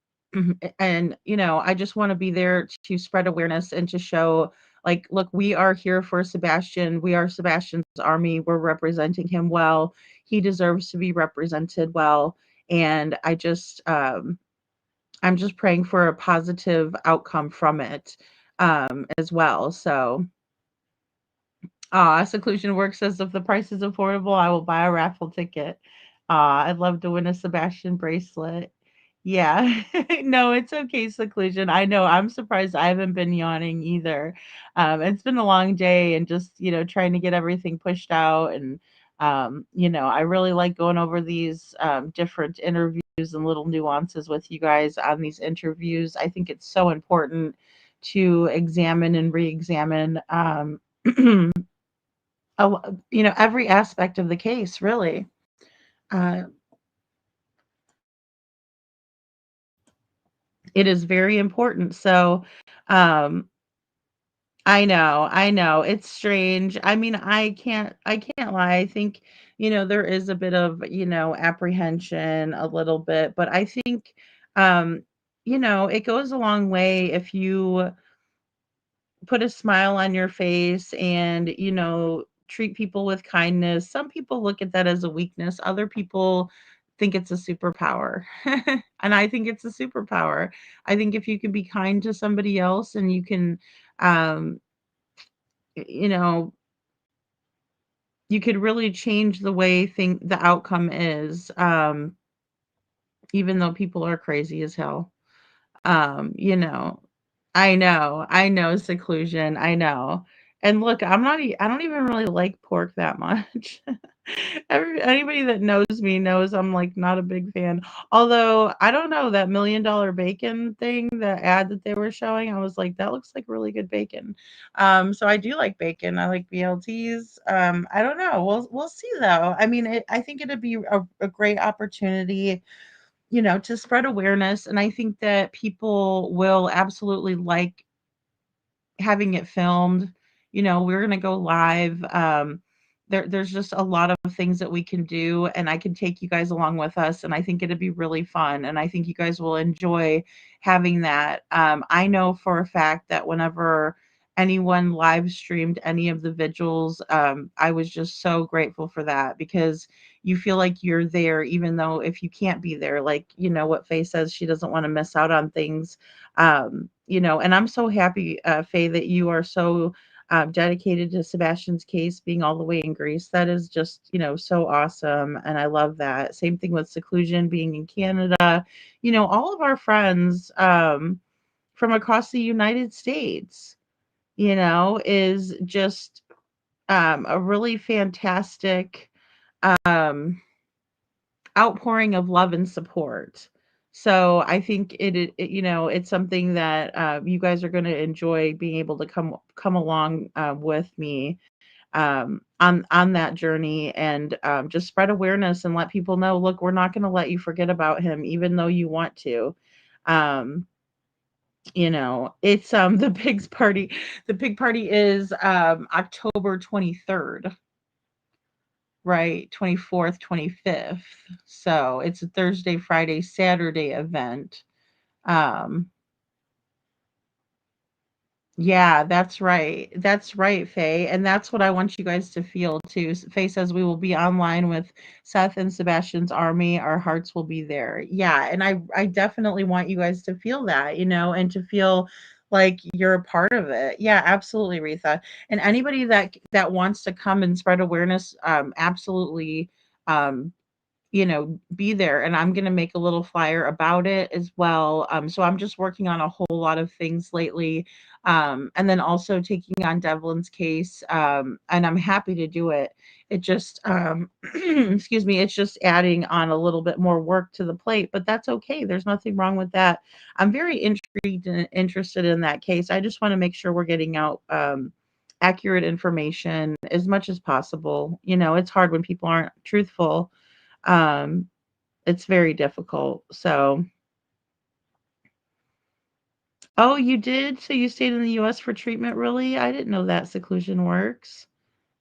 and, you know, I just wanna be there to spread awareness and to show, like, look, we are here for Sebastian. We are Sebastian's army. We're representing him well. He deserves to be represented well. And I'm just praying for a positive outcome from it, as well. So Seclusion Work says if the price is affordable, I will buy a raffle ticket. I'd love to win a Sebastian bracelet. Yeah. No, it's okay, Seclusion. I know. I'm surprised I haven't been yawning either. It's been a long day and just, you know, trying to get everything pushed out. And, you know, I really like going over these different interviews and little nuances with you guys on these interviews. I think it's so important to examine and re-examine you know, every aspect of the case, really. Uh, it is very important. So, um, I know it's strange. I mean, I can't lie. I think, you know, there is a bit of, you know, apprehension a little bit, but I think, um, you know, it goes a long way if you put a smile on your face and, you know, treat people with kindness. Some people look at that as a weakness. Other people think it's a superpower. And I think it's a superpower. I think if you can be kind to somebody else and you can, um, you know, you could really change the way the outcome is, even though people are crazy as hell. You know, I know, Seclusion, I know. And look, I don't even really like pork that much. Anybody that knows me knows I'm, like, not a big fan. Although, I don't know, that $1,000,000 bacon thing, the ad that they were showing, I was like, "That looks like really good bacon." So I do like bacon, I like BLTs. I don't know, we'll see, though. I mean, I think it'd be a great opportunity, you know, to spread awareness. And I think that people will absolutely like having it filmed. You know, we're gonna go live. There's just a lot of things that we can do, and I can take you guys along with us, and I think it'd be really fun, and I think you guys will enjoy having that. I know for a fact that whenever anyone live streamed any of the vigils, I was just so grateful for that because you feel like you're there, even though if you can't be there, like, you know, what Faye says, she doesn't want to miss out on things. You know, and I'm so happy, Faye, that you are so dedicated to Sebastian's case being all the way in Greece. That is just, you know, so awesome. And I love that. Same thing with Seclusion being in Canada. You know, all of our friends from across the United States, you know, is just a really fantastic um, outpouring of love and support. So I think you know, it's something that you guys are going to enjoy being able to come along with me on that journey and just spread awareness and let people know, look, we're not going to let you forget about him, even though you want to. Um, you know, it's the pig's party. The pig party is October 23rd. Right, 24th, 25th. So, it's a Thursday, Friday, Saturday event. Um, yeah, that's right. That's right, Faye, and that's what I want you guys to feel too. Faye says we will be online with Seth and Sebastian's army. Our hearts will be there. Yeah, and I definitely want you guys to feel that, you know, and to feel like you're a part of it. Yeah, absolutely, Retha. And anybody that wants to come and spread awareness, absolutely, um, you know, be there. And I'm going to make a little flyer about it as well. So I'm just working on a whole lot of things lately. And then also taking on Devlin's case. And I'm happy to do it. It just, excuse me, it's just adding on a little bit more work to the plate, but that's okay. There's nothing wrong with that. I'm very intrigued and interested in that case. I just want to make sure we're getting out accurate information as much as possible. You know, it's hard when people aren't truthful. Um, it's very difficult. So, oh, you did? So you stayed in the US for treatment, really? I didn't know that seclusion works.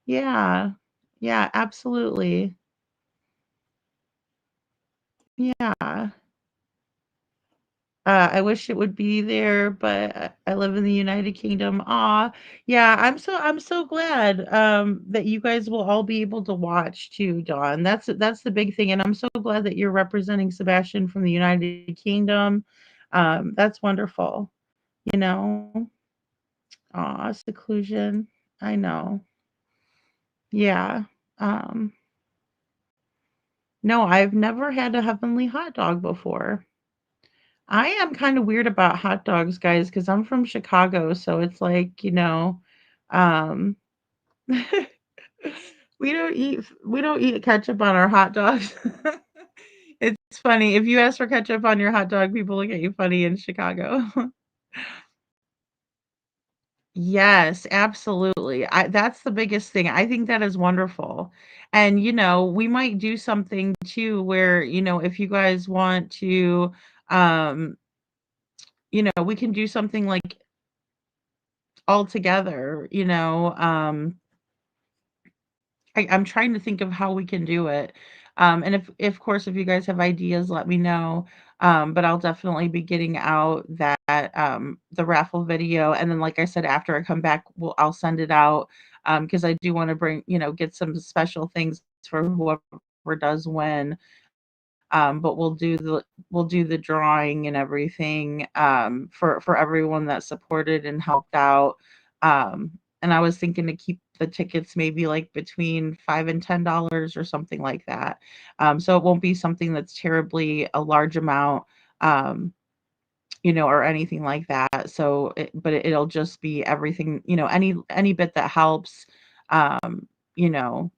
Yeah. Yeah, absolutely. Yeah. I wish it would be there, but I live in the United Kingdom. Aw, yeah, I'm so glad that you guys will all be able to watch too, Dawn. That's the big thing, and I'm so glad that you're representing Sebastian from the United Kingdom. That's wonderful, you know. Aw, seclusion. I know. Yeah. Um, no, I've never had a heavenly hot dog before. I am kind of weird about hot dogs, guys, because I'm from Chicago, so it's like, um, we don't eat ketchup on our hot dogs. It's funny. If you ask for ketchup on your hot dog, people look at you funny in Chicago. Yes, absolutely. That's the biggest thing. I think that is wonderful. And, we might do something too where, if you guys want to, um, we can do something like all together, I'm trying to think of how we can do it. And if, of course, if you guys have ideas, let me know. But I'll definitely be getting out the raffle video, and then, like I said, after I come back, I'll send it out because I do want to bring, get some special things for whoever does win. But we'll do the drawing and everything for everyone that supported and helped out. And I was thinking to keep the tickets maybe like between $5 and $10 or something like that. So it won't be something that's terribly a large amount, um, or anything like that. So, but it'll just be everything, any bit that helps, you know,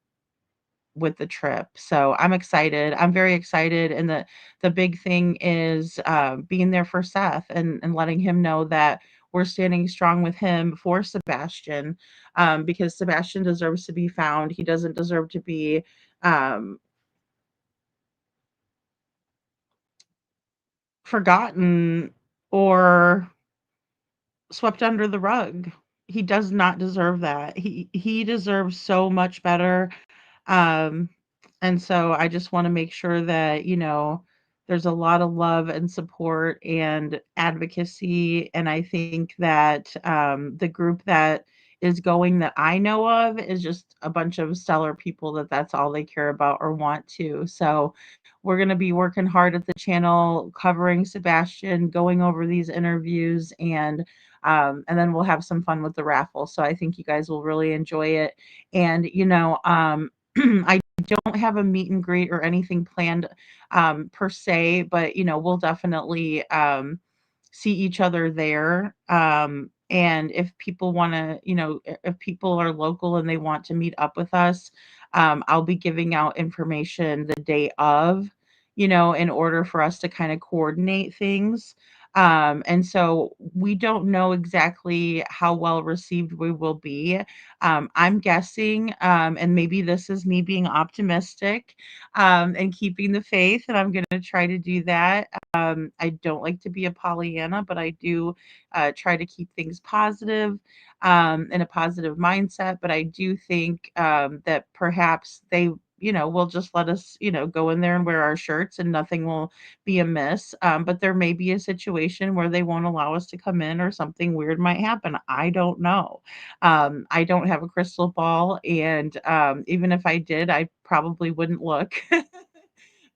with the trip. So I'm excited. I'm very excited. And the big thing is being there for Seth and letting him know that we're standing strong with him for Sebastian, because Sebastian deserves to be found. He doesn't deserve to be um, forgotten or swept under the rug. He does not deserve that. He deserves so much better. Um, and so I just want to make sure that, there's a lot of love and support and advocacy. And I think that the group that is going that I know of is just a bunch of stellar people that's all they care about or want to. So we're going to be working hard at the channel, covering Sebastian, going over these interviews, and then we'll have some fun with the raffle. So I think you guys will really enjoy it. And, I don't have a meet and greet or anything planned per se, but we'll definitely see each other there. And if people want to, if people are local and they want to meet up with us, I'll be giving out information the day of, in order for us to kind of coordinate things. And so we don't know exactly how well received we will be. I'm guessing, and maybe this is me being optimistic and keeping the faith, and I'm going to try to do that. I don't like to be a Pollyanna, but I do try to keep things positive and a positive mindset. But I do think that perhaps they, will just let us, go in there and wear our shirts and nothing will be amiss. But there may be a situation where they won't allow us to come in or something weird might happen. I don't know. I don't have a crystal ball, and even if I did, I probably wouldn't look.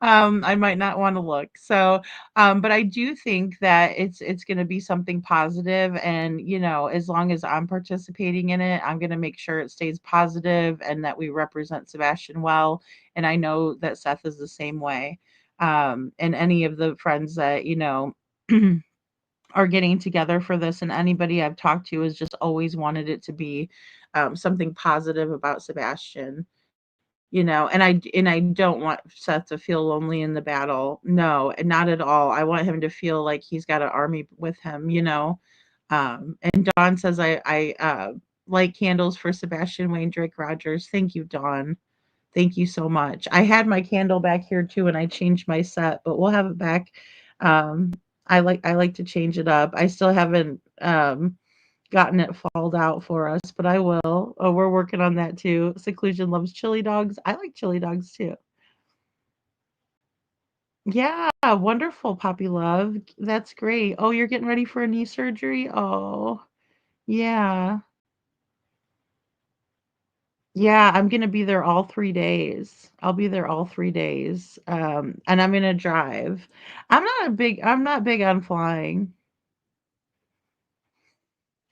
I might not want to look. So, but I do think that it's going to be something positive, and as long as I'm participating in it, I'm going to make sure it stays positive and that we represent Sebastian well. And I know that Seth is the same way. And any of the friends that are getting together for this, and anybody I've talked to has just always wanted it to be something positive about Sebastian. and I don't want Seth to feel lonely in the battle. No, and not at all. I want him to feel like he's got an army with him. And Dawn says I light candles for Sebastian Wayne Drake Rogers. Thank you, Dawn. Thank you so much. I had my candle back here too, and I changed my set, but we'll have it back. Um, I like to change it up. I still haven't gotten it falled out for us, but I will. Oh, we're working on that too. Seclusion loves chili dogs. I like chili dogs too. Yeah, wonderful, Poppy Love. That's great. Oh, you're getting ready for a knee surgery? Oh, yeah. Yeah, I'm gonna be there all 3 days. I'll be there all 3 days, and I'm gonna drive. I'm not big on flying.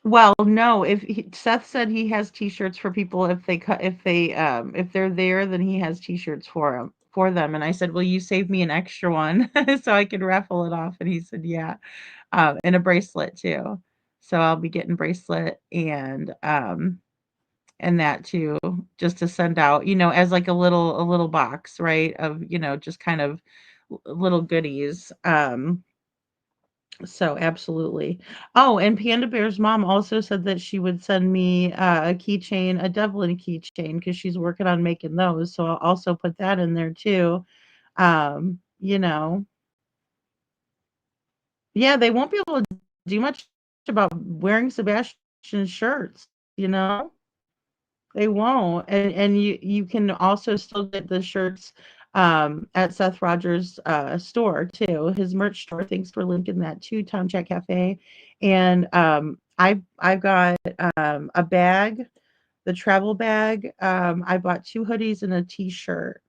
Well, no, Seth said he has T-shirts for people if they're there, then he has T-shirts for them, and I said, "Will you save me an extra one so I could raffle it off?" And he said, "Yeah," and a bracelet too. So I'll be getting bracelet and that too, just to send out, as like a little box, right? Of, just kind of little goodies. So absolutely. Oh, and Panda Bear's mom also said that she would send me a keychain, a Devlin keychain, because she's working on making those. So I'll also put that in there too. Um, you know, yeah, they won't be able to do much about wearing Sebastian's shirts, you know? They won't, and you can also still get the shirts, at Seth Rogers', store too, his merch store. Thanks for linking that too, Tom Chat Cafe. And, I've got, a bag, the travel bag. I bought 2 hoodies and a T-shirt,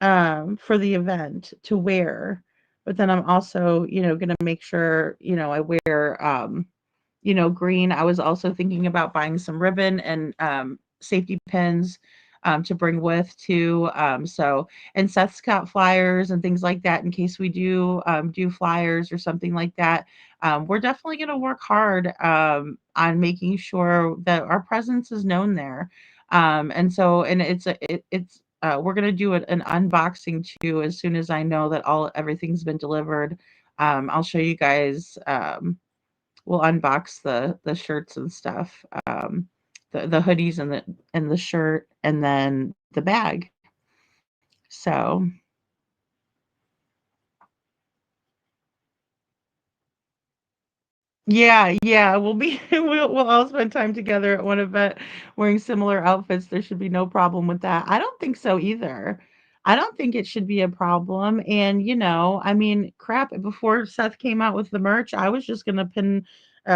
for the event to wear. But then I'm also, gonna make sure, I wear, green. I was also thinking about buying some ribbon and safety pins to bring with too. And Seth's got flyers and things like that in case we do flyers or something like that. We're definitely going to work hard on making sure that our presence is known there. And we're going to do an unboxing too as soon as I know that everything's been delivered. I'll show you guys. We'll unbox the shirts and stuff, the hoodies and the shirt, and then the bag. So yeah, yeah, we'll all spend time together at one event wearing similar outfits. There should be no problem with that. I don't think so either. I don't think it should be a problem. And I mean, crap, before Seth came out with the merch, I was just gonna pin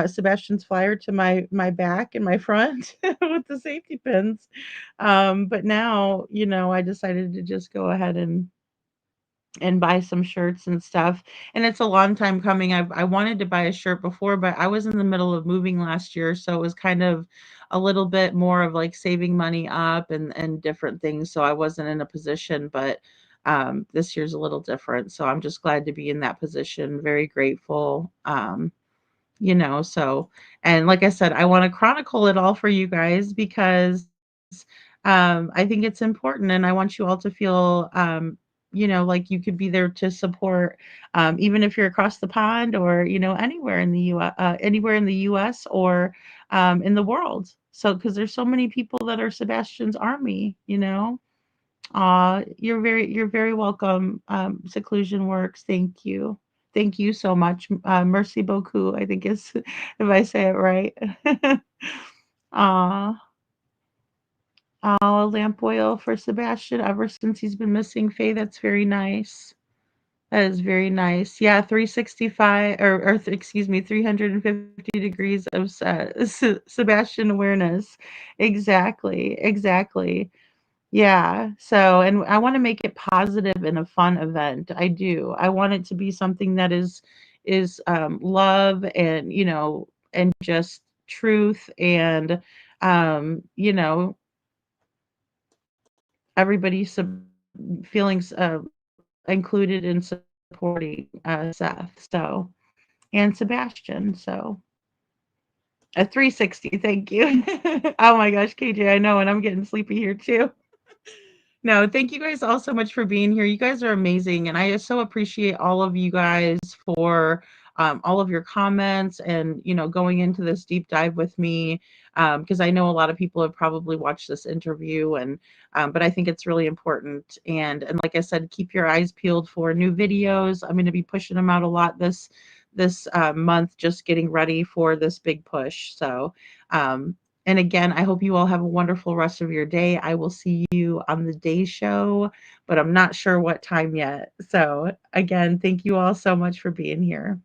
Sebastian's flyer to my back and my front with the safety pins. But now, I decided to just go ahead and buy some shirts and stuff. And it's a long time coming. I wanted to buy a shirt before, but I was in the middle of moving last year, so it was kind of a little bit more of like saving money up and different things. So I wasn't in a position, but this year's a little different. So I'm just glad to be in that position. Very grateful. So, and like I said, I want to chronicle it all for you guys because I think it's important, and I want you all to feel like you could be there to support, even if you're across the pond or anywhere in the US or in the world. So because there's so many people that are Sebastian's army. You're very welcome. Seclusion Works. Thank you. Thank you so much. Merci beaucoup, I think is if I say it right. Aw. Oh, lamp oil for Sebastian ever since he's been missing. Faye, that's very nice. That is very nice. Yeah, 365 excuse me, 350 degrees of Sebastian awareness. Exactly. Exactly. Yeah. So, and I want to make it positive and a fun event. I do. I want it to be something that is love and just truth and everybody feelings included in supporting Seth. So and Sebastian. So a 360. Thank you. Oh my gosh, KJ, I know, and I'm getting sleepy here too. No, thank you guys all so much for being here. You guys are amazing, and I so appreciate all of you guys for all of your comments and going into this deep dive with me, because I know a lot of people have probably watched this interview, and but I think it's really important. And like I said, keep your eyes peeled for new videos. I'm going to be pushing them out a lot this month, just getting ready for this big push. So. And again, I hope you all have a wonderful rest of your day. I will see you on the day show, but I'm not sure what time yet. So, again, thank you all so much for being here.